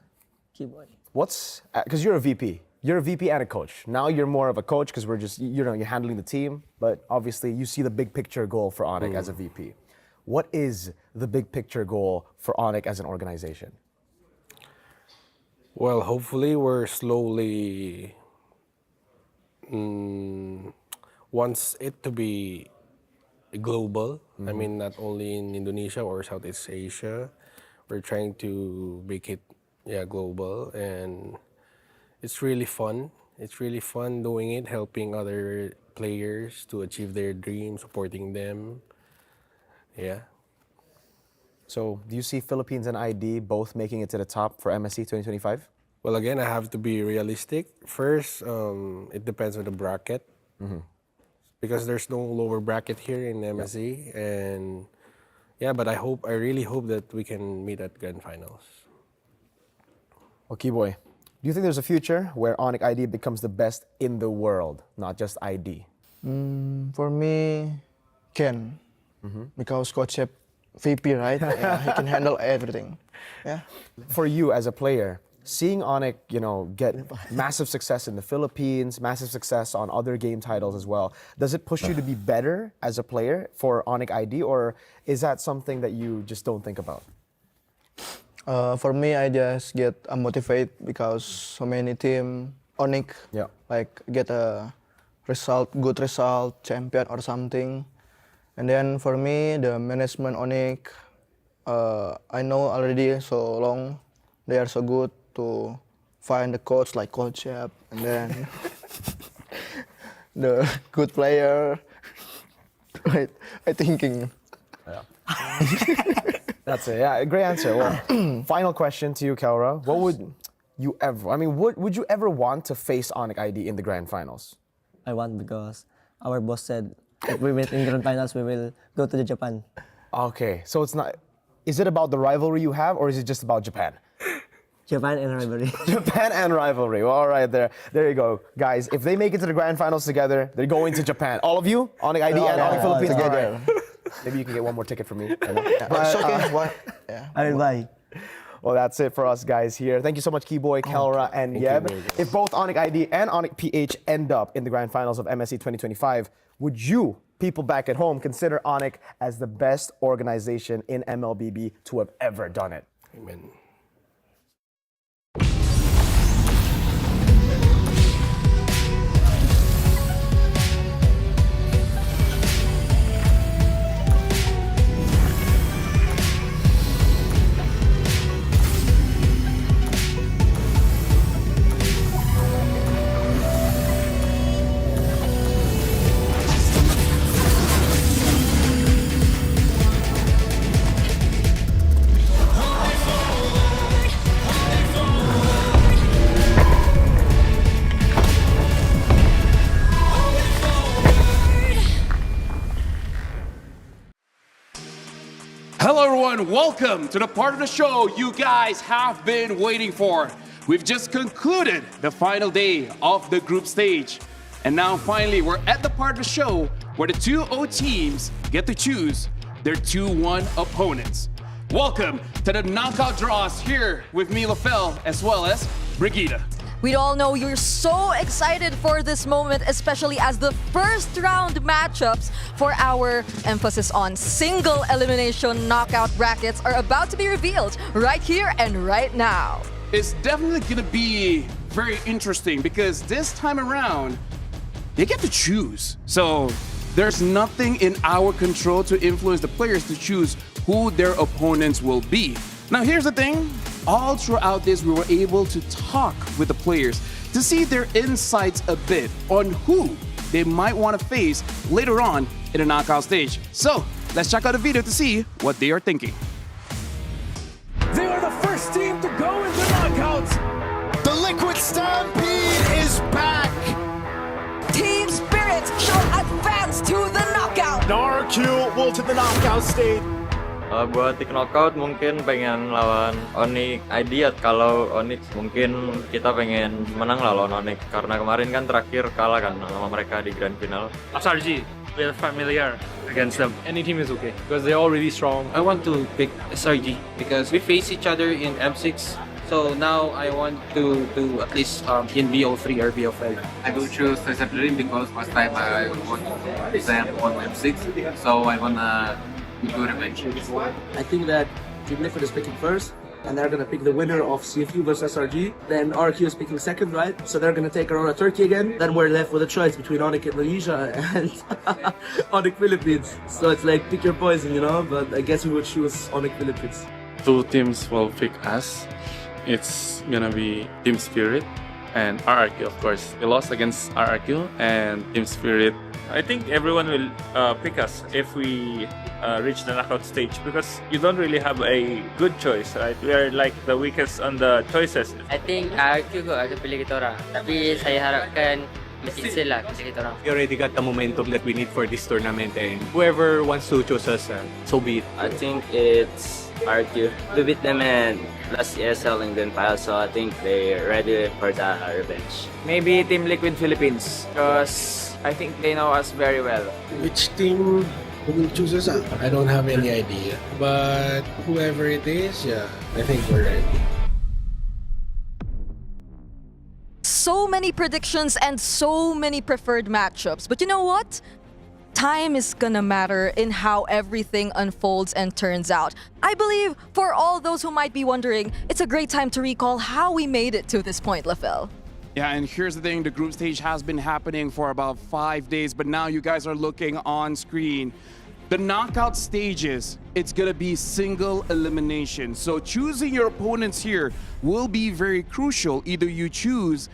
Because you're a VP. You're a VP and a coach. Now you're more of a coach because you're handling the team, but obviously you see the big picture goal for Onyx as a VP. What is the big picture goal for Onyx as an organization? Well, hopefully we're slowly wants it to be global. I mean, not only in Indonesia or Southeast Asia. We're trying to make it global, and it's really fun. It's really fun doing it, helping other players to achieve their dreams, supporting them. Yeah. So do you see Philippines and ID both making it to the top for MSC 2025? Well, again, I have to be realistic. First, it depends on the bracket. Because there's no lower bracket here in MSC. And yeah, but I really hope that we can meet at grand finals. Okay, boy. Do you think there's a future where Onyx ID becomes the best in the world, not just ID? For me, can. Because Coach Shep, VP, right? Yeah, he can handle everything. Yeah. For you as a player, seeing Onyx, get massive success in the Philippines, massive success on other game titles as well, does it push you to be better as a player for Onyx ID, or is that something that you just don't think about? For me, I just get motivated because so many team Onyx get a good result, champion or something. And then for me, the management Onyx, I know already so long, they are so good to find the coach like Coach Shep, and then the good player. Right, I thinking. That's it. Yeah, great answer. Well, final question to you, Kelra. What would you ever? Would you ever want to face Onyx ID in the grand finals? I want because our boss said if we win in grand finals, we will go to Japan. Okay, so it's not. Is it about the rivalry you have, or is it just about Japan? Japan and rivalry. Japan and rivalry. Well, all right, there you go, guys. If they make it to the grand finals together, they're going to Japan. All of you, Onyx ID and Onyx Philippines together. Maybe you can get one more ticket from me. It's okay. What? Yeah. I will buy. Well, that's it for us guys here. Thank you so much, Keyboy, Kelra, and Yeb. If both Onyx ID and Onyx PH end up in the grand finals of MSC 2025, would you, people back at home, consider Onyx as the best organization in MLBB to have ever done it? Amen. Hello everyone, welcome to the part of the show you guys have been waiting for. We've just concluded the final day of the group stage. And now finally we're at the part of the show where the 2-0 teams get to choose their 2-1 opponents. Welcome to the knockout draws here with me, LaFell, as well as Brigida. We all know you're so excited for this moment, especially as the first round matchups for our emphasis on single elimination knockout brackets are about to be revealed right here and right now. It's definitely going to be very interesting because this time around, they get to choose. So there's nothing in our control to influence the players to choose who their opponents will be. Now here's the thing. All throughout this, we were able to talk with the players to see their insights a bit on who they might want to face later on in the knockout stage. So let's check out the video to see what they are thinking. They are the first team to go into knockouts. The Liquid Stampede is back. Team Spirit shall advance to the knockout. RQ will to the knockout stage. Buat di knockout mungkin pengen lawan Onyx ID, kalau Onyx mungkin kita pengen menang lawan Onyx karena kemarin kan terakhir kalah kan sama mereka di grand final. SRG, we are familiar against them. Any team is okay because they're all really strong. I want to pick SRG because we face each other in M6. So now I want to do at least in BO3 or BO5. I will choose SRG because last time I won exam on M6. So I wanna do revenge. I think that Team Liquid is picking first, and they're gonna pick the winner of CFU versus SRG. Then RQ is picking second, right? So they're gonna take Aurora Turkey again. Then we're left with a choice between Onyx Malaysia and Onyx Philippines. So it's like pick your poison, you know. But I guess we would choose Onyx Philippines. Two teams will pick us. It's gonna be Team Spirit and RRQ, of course. We lost against RRQ and Team Spirit. I think everyone will pick us if we reach the knockout stage because you don't really have a good choice, right? We are like the weakest on the choices. I think RQ ko ada pilih kita orang. Tapi saya harapkan mesti sila pilih kita orang. We already got the momentum that we need for this tournament, and whoever wants to choose us, so be it. I think it's RQ. We beat them in last ESL in Grand Final, so I think they're ready for the revenge. Maybe Team Liquid Philippines because I think they know us very well. Which team will choose us? I don't have any idea. But whoever it is, yeah, I think we're ready. So many predictions and so many preferred matchups. But you know what? Time is gonna matter in how everything unfolds and turns out. I believe for all those who might be wondering, it's a great time to recall how we made it to this point, LaFell. Yeah, and here's the thing, the group stage has been happening for about 5 days, but now you guys are looking on screen. The knockout stages, it's gonna be single elimination. So choosing your opponents here will be very crucial. Either you choose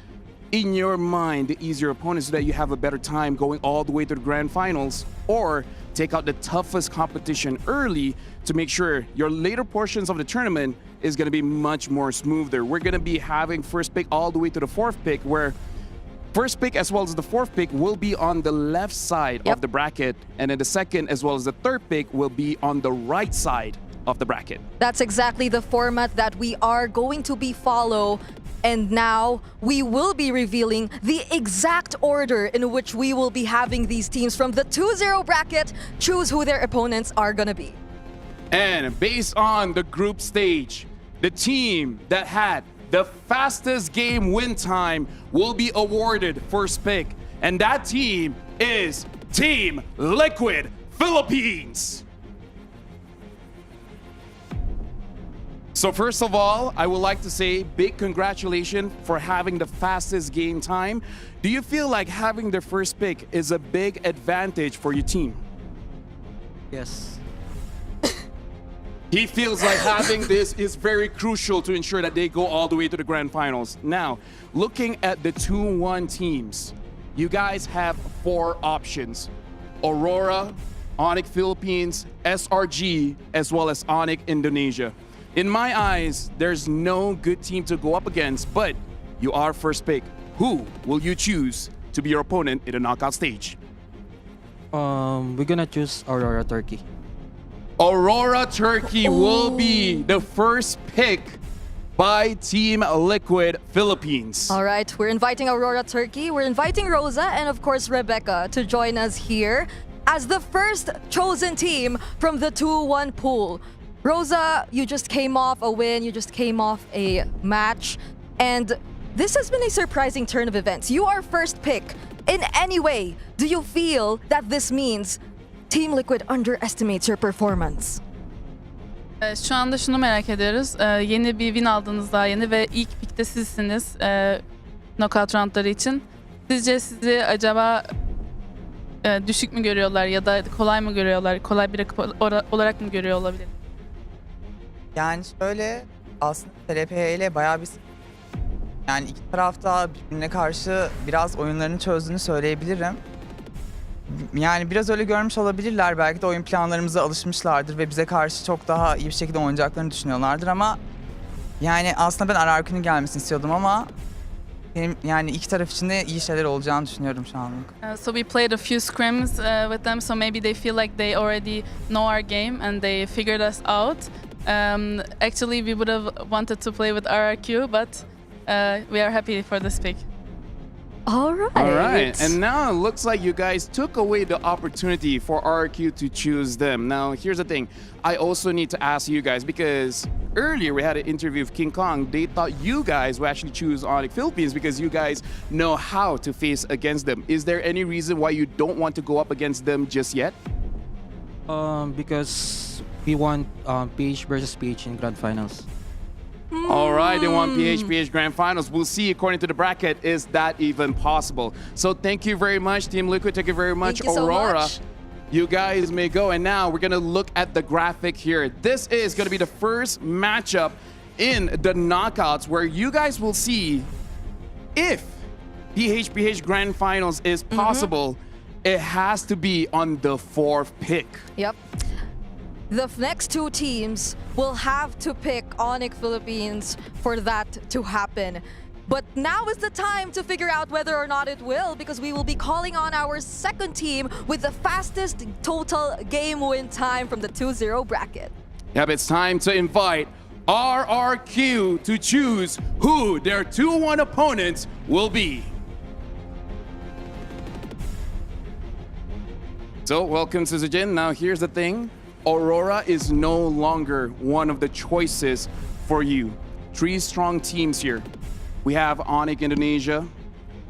in your mind the easier opponents so that you have a better time going all the way to the grand finals, or take out the toughest competition early to make sure your later portions of the tournament is going to be much more smoother. We're going to be having first pick all the way to the fourth pick, where first pick as well as the fourth pick will be on the left side of the bracket, and then the second as well as the third pick will be on the right side of the bracket. That's exactly the format that we are going to be follow. And now we will be revealing the exact order in which we will be having these teams from the 2-0 bracket choose who their opponents are gonna be. And based on the group stage, the team that had the fastest game win time will be awarded first pick. And that team is Team Liquid Philippines. So first of all, I would like to say big congratulations for having the fastest game time. Do you feel like having the first pick is a big advantage for your team? Yes. He feels like having this is very crucial to ensure that they go all the way to the grand finals. Now, looking at the 2-1 teams, you guys have 4 options. Aurora, Onyx Philippines, SRG, as well as Onyx Indonesia. In my eyes, there's no good team to go up against, but you are first pick. Who will you choose to be your opponent in the knockout stage? We're gonna choose Aurora, Turkey. Aurora, Turkey will be the first pick by Team Liquid Philippines. All right, we're inviting Aurora, Turkey. We're inviting Rosa and of course Rebecca to join us here as the first chosen team from the 2-1 pool. Rosa, you just came off a win, you just came off a match, and this has been a surprising turn of events. You are first pick. In any way, do you feel that this means Team Liquid underestimates your performance? Şu anda şunu merak ediyoruz. Yeni bir win aldınız daha yeni ve ilk pickte sizsiniz knockout roundları için. Sizce sizi acaba düşük mü görüyorlar ya da kolay mı görüyorlar? Kolay bir rakip olarak mı görüyor olabilir? Yani şöyle aslında TRP ile bayağı bir yani iki tarafta birbirine karşı biraz oyunlarını çözdüğünü söyleyebilirim. Yani biraz öyle görmüş olabilirler. Belki de oyun planlarımıza alışmışlardır ve bize karşı çok daha iyi bir şekilde oynayacaklarını düşünüyorlardır ama yani aslında ben RRQ'nun gelmesini istiyordum ama benim yani iki taraf için de iyi şeyler olacağını düşünüyorum şu anlık. So we played a few scrims with them, so maybe they feel like they already know our game and they figured us out. Actually, we would have wanted to play with RRQ, but we are happy for this pick. All right. All right. And now it looks like you guys took away the opportunity for RQ to choose them. Now, here's the thing. I also need to ask you guys, because earlier we had an interview with King Kong. They thought you guys would actually choose Onyx Philippines because you guys know how to face against them. Is there any reason why you don't want to go up against them just yet? Because we want PH versus PH in grand finals. All right, they want PH Grand Finals. We'll see, according to the bracket, is that even possible? So thank you very much, Team Liquid. Thank you very much, Thank you Aurora. so much. You guys may go. And now we're going to look at the graphic here. This is going to be the first matchup in the knockouts where you guys will see if PH Grand Finals is possible. It has to be on the 4th pick. Yep. The next 2 teams will have to pick Onyx Philippines for that to happen. But now is the time to figure out whether or not it will, because we will be calling on our second team with the fastest total game win time from the 2-0 bracket. Yep, it's time to invite RRQ to choose who their 2-1 opponents will be. So, welcome to Zujin. Now, here's the thing. Aurora is no longer one of the choices for you. 3 strong teams here. We have Onyx Indonesia,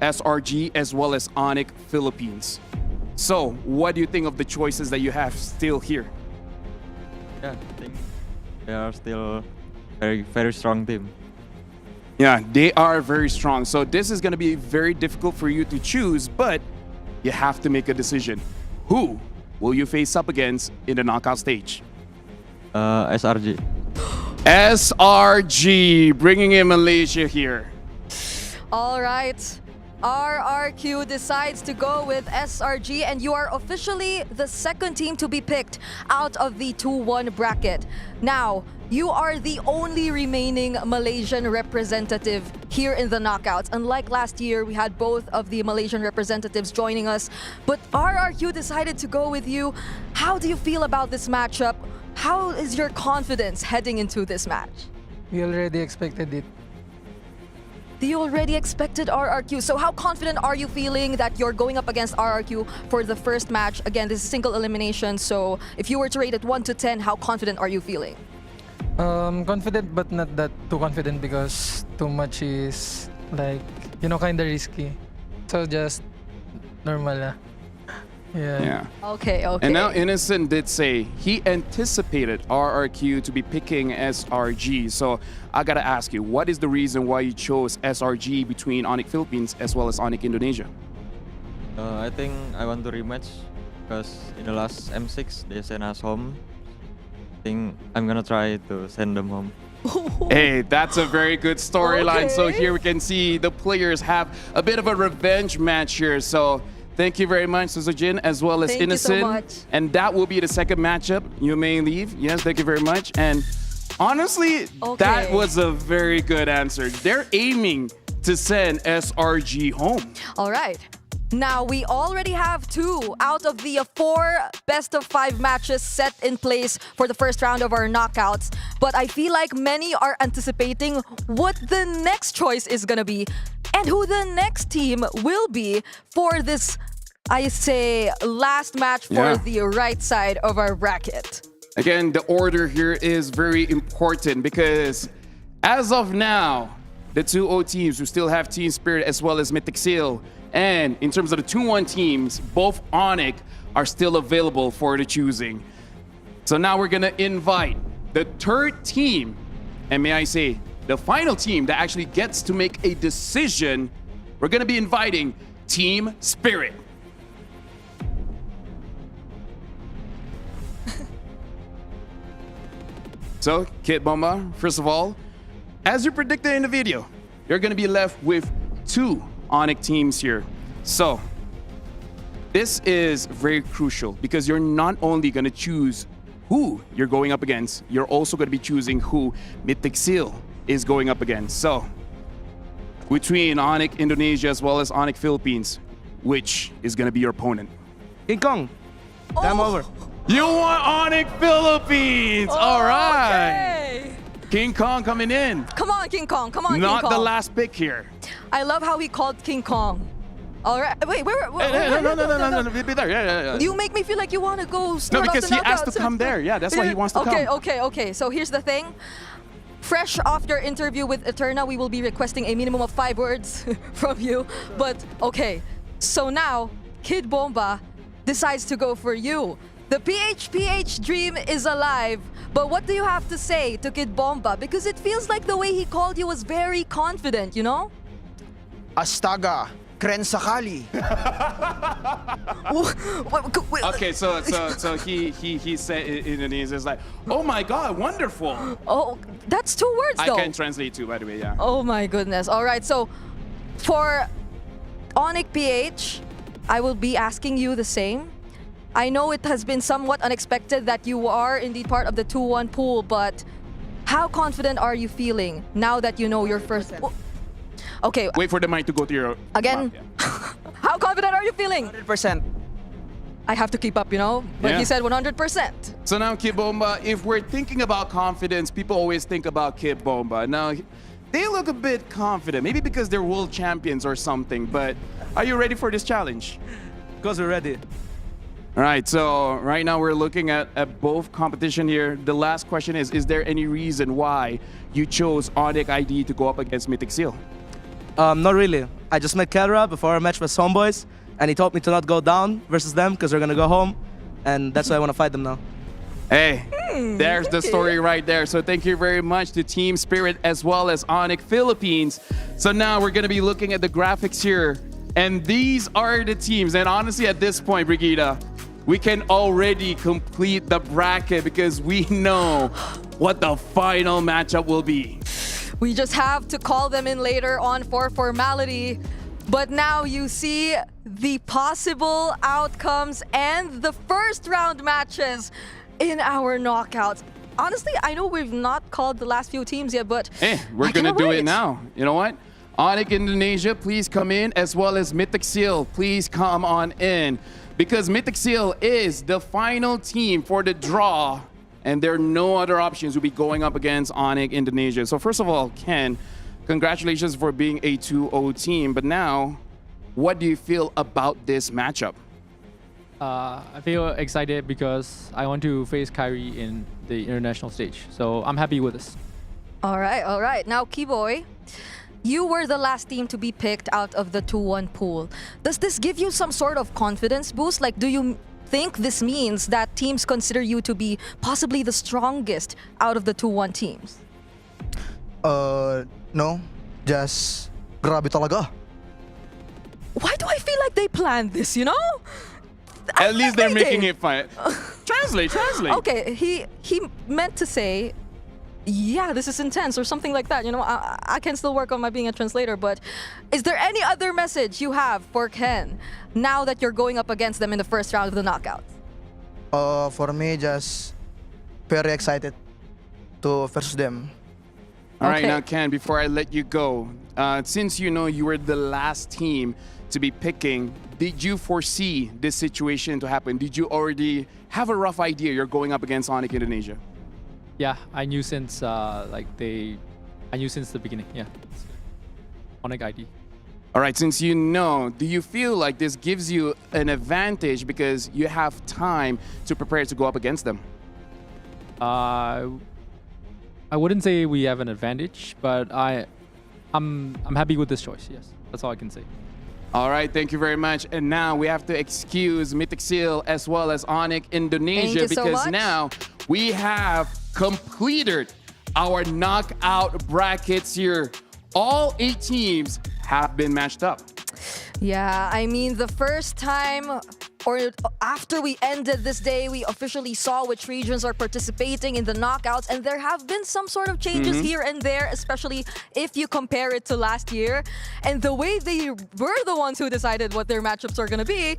SRG, as well as Onyx Philippines. So, what do you think of the choices that you have still here? Yeah, I think they are still very strong team. Yeah, they are very strong. So this is going to be very difficult for you to choose, but you have to make a decision. Who will you face up against in the knockout stage? SRG. SRG, bringing in Malaysia here. All right. RRQ decides to go with SRG, and you are officially the second team to be picked out of the 2-1 bracket. Now, you are the only remaining Malaysian representative here in the knockouts. Unlike last year, we had both of the Malaysian representatives joining us, but RRQ decided to go with you. How do you feel about this matchup? How is your confidence heading into this match? We already expected it. You already expected RRQ. So how confident are you feeling that you're going up against RRQ for the first match? Again, this is single elimination. So if you were to rate it 1 to 10, how confident are you feeling? Confident but not that too confident because too much is like, kinda risky. So just normal lah. Yeah. Okay. And now Innocent did say he anticipated RRQ to be picking SRG. So I gotta ask you, what is the reason why you chose SRG between Onyx Philippines as well as Onyx Indonesia? I think I want to rematch because in the last M6 they sent us home. I think I'm gonna try to send them home. Hey, that's a very good storyline. So here we can see the players have a bit of a revenge match here. So thank you very much, Suzujin, as well as Thank Innocent. you so much. And that will be the second matchup. You may leave. Yes, thank you very much. And honestly, that was a very good answer. They're aiming to send SRG home. All right. Now, we already have 2 out of the 4 best-of-5 matches set in place for the first round of our knockouts. But I feel like many are anticipating what the next choice is going to be and who the next team will be for this, I say, last match for the right side of our bracket. Again, the order here is very important because as of now, the 2-0 teams, we still have Team Spirit as well as Mythic Seal. And in terms of the 2-1 teams, both Onyx are still available for the choosing. So now we're going to invite the third team, and may I say, the final team that actually gets to make a decision. We're going to be inviting Team Spirit. So, Kid Bomba, first of all, as you predicted in the video, you're going to be left with 2 Onyx teams here. So this is very crucial because you're not only going to choose who you're going up against, you're also going to be choosing who Mythic Seal is going up against. So between Onyx Indonesia as well as Onyx Philippines, which is going to be your opponent? King Kong, come over. You want Onyx Philippines! All right. Okay. King Kong coming in. Come on, King Kong. Come on, King Not Kong. the last pick here. I love how he called King Kong. All right. Wait, where? No. Be there. Yeah. You make me feel like you want to go No, start off because the he asked to knockouts. come there. Yeah, that's why he wants to come. Okay. So here's the thing. Fresh off your interview with Eterna, we will be requesting a minimum of 5 words from you. But okay, so now Kid Bomba decides to go for you. The PHPH dream is alive. But what do you have to say to Kid Bomba? Because it feels like the way he called you was very confident, you know? Astaga, Kren Sakali. Okay, so he said in Indonesian, it's like, oh my God, wonderful. Oh, that's 2 words though. I can translate too, by the way, yeah. Oh my goodness. All right, so for Onyx PH, I will be asking you the same. I know it has been somewhat unexpected that you are indeed part of the 2-1 pool, but how confident are you feeling now that you know your first... Okay. Wait for the mic to go to your... Again, how confident are you feeling? 100%. I have to keep up, you know? But he said 100%. So now, Kid Bomba, if we're thinking about confidence, people always think about Kid Bomba. Now, they look a bit confident, maybe because they're world champions or something, but are you ready for this challenge? Because we're ready. All right, so right now we're looking at both competition here. The last question is there any reason why you chose Onyx ID to go up against Mythic Seal? Not really. I just met Kedra before our match with Homeboys, and he told me to not go down versus them because they're going to go home, and that's why I want to fight them now. Hey, there's the story right there. So thank you very much to Team Spirit as well as Onyx Philippines. So now we're going to be looking at the graphics here, and these are the teams. And honestly, at this point, Brigida, we can already complete the bracket because we know what the final matchup will be. We just have to call them in later on for formality. But now you see the possible outcomes and the first round matches in our knockouts. Honestly, I know we've not called the last few teams yet, but we're going to do it now. You know what? Onyx Indonesia, please come in, as well as Mythic Seal, please come on in. Because Mythic Seal is the final team for the draw, and there are no other options. We'll be going up against Onyx Indonesia. So first of all, Ken, congratulations for being a 2-0 team. But now, what do you feel about this matchup? I feel excited because I want to face Kyrie in the international stage. So I'm happy with this. All right. Now, Keyboy, you were the last team to be picked out of the 2-1 pool. Does this give you some sort of confidence boost? Like, do you think this means that teams consider you to be possibly the strongest out of the 2-1 teams? No. Just grabe talaga. Why do I feel like they planned this, you know? At least they're making it fun. Translate. Okay, he meant to say, yeah, this is intense or something like that. You know, I can still work on my being a translator, but is there any other message you have for Ken now that you're going up against them in the first round of the knockouts? For me, just very excited to versus them. All right, now Ken, before I let you go, since you know you were the last team to be picking, did you foresee this situation to happen? Did you already have a rough idea you're going up against Onyx Indonesia? Yeah, I knew since I knew since the beginning. Yeah, Onyx ID. All right, since you know, do you feel like this gives you an advantage because you have time to prepare to go up against them? I wouldn't say we have an advantage, but I'm happy with this choice. Yes, that's all I can say. All right, thank you very much. And now we have to excuse Mythic Seal as well as Onyx Indonesia because now we have completed our knockout brackets here. All 8 teams have been matched up. Yeah, I mean, the first time or after we ended this day, we officially saw which regions are participating in the knockouts, and there have been some sort of changes here and there, especially if you compare it to last year. And the way they were the ones who decided what their matchups are going to be,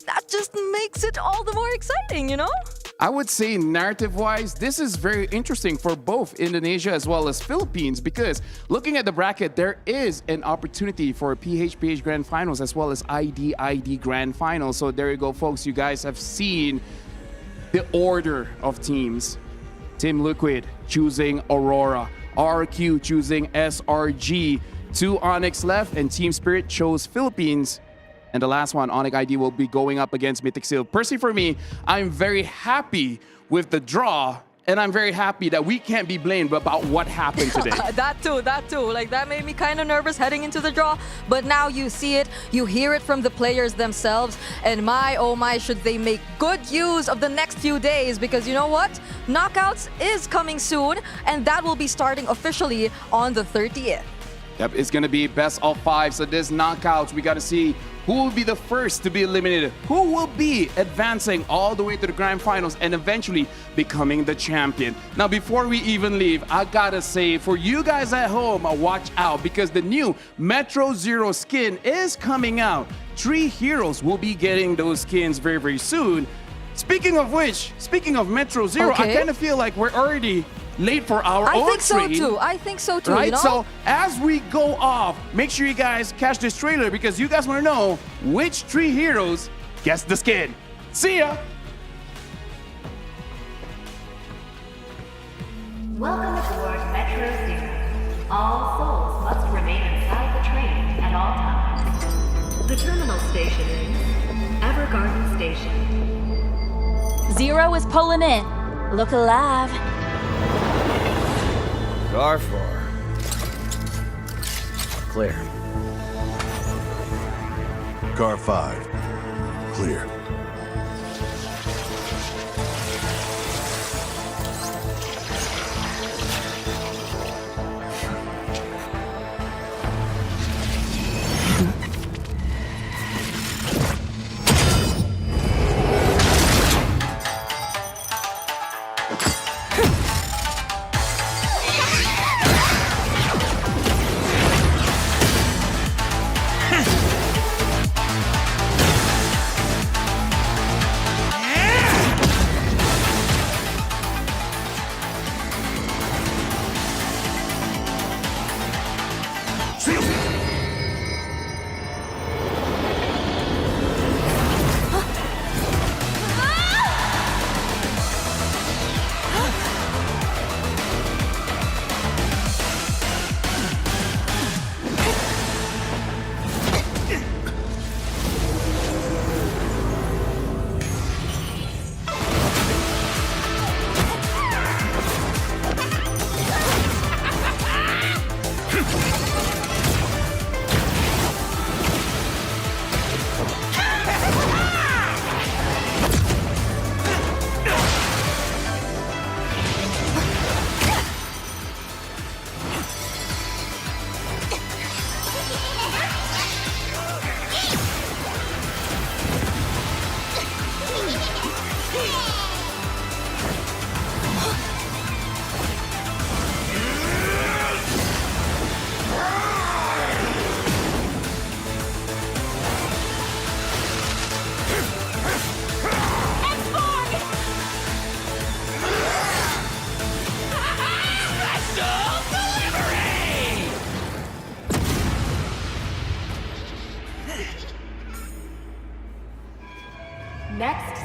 that just makes it all the more exciting, you know? I would say narrative-wise, this is very interesting for both Indonesia as well as Philippines because looking at the bracket, there is an opportunity for PHPH Grand Finals as well as IDID Grand Finals. So there you go, folks. You guys have seen the order of teams. Team Liquid choosing Aurora, RQ choosing SRG, 2 Onyx left, and Team Spirit chose Philippines. And the last one, Onyx ID, will be going up against Mythic Seal. Personally, for me, I'm very happy with the draw, and I'm very happy that we can't be blamed about what happened today. That too. Like, that made me kind of nervous heading into the draw. But now you see it, you hear it from the players themselves. And my, oh my, should they make good use of the next few days. Because you know what? Knockouts is coming soon, and that will be starting officially on the 30th. Yep, it's going to be best of 5. So this knockouts, we got to see who will be the first to be eliminated, who will be advancing all the way to the grand finals and eventually becoming the champion. Now, before we even leave, I got to say, for you guys at home, watch out because the new Metro Zero skin is coming out. 3 heroes will be getting those skins very, very soon. Speaking of which, speaking of Metro Zero, I kind of feel like we're already late for our own train. I think so too. Right? You know? So as we go off, make sure you guys catch this trailer because you guys want to know which 3 heroes gets the skin. See ya! Welcome aboard Metro Zero. All souls must remain inside the train at all times. The terminal station is Evergarden Station. Zero is pulling in. Look alive. Car 4. Clear. Car 5. Clear.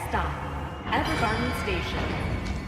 stop, Evergarden Station.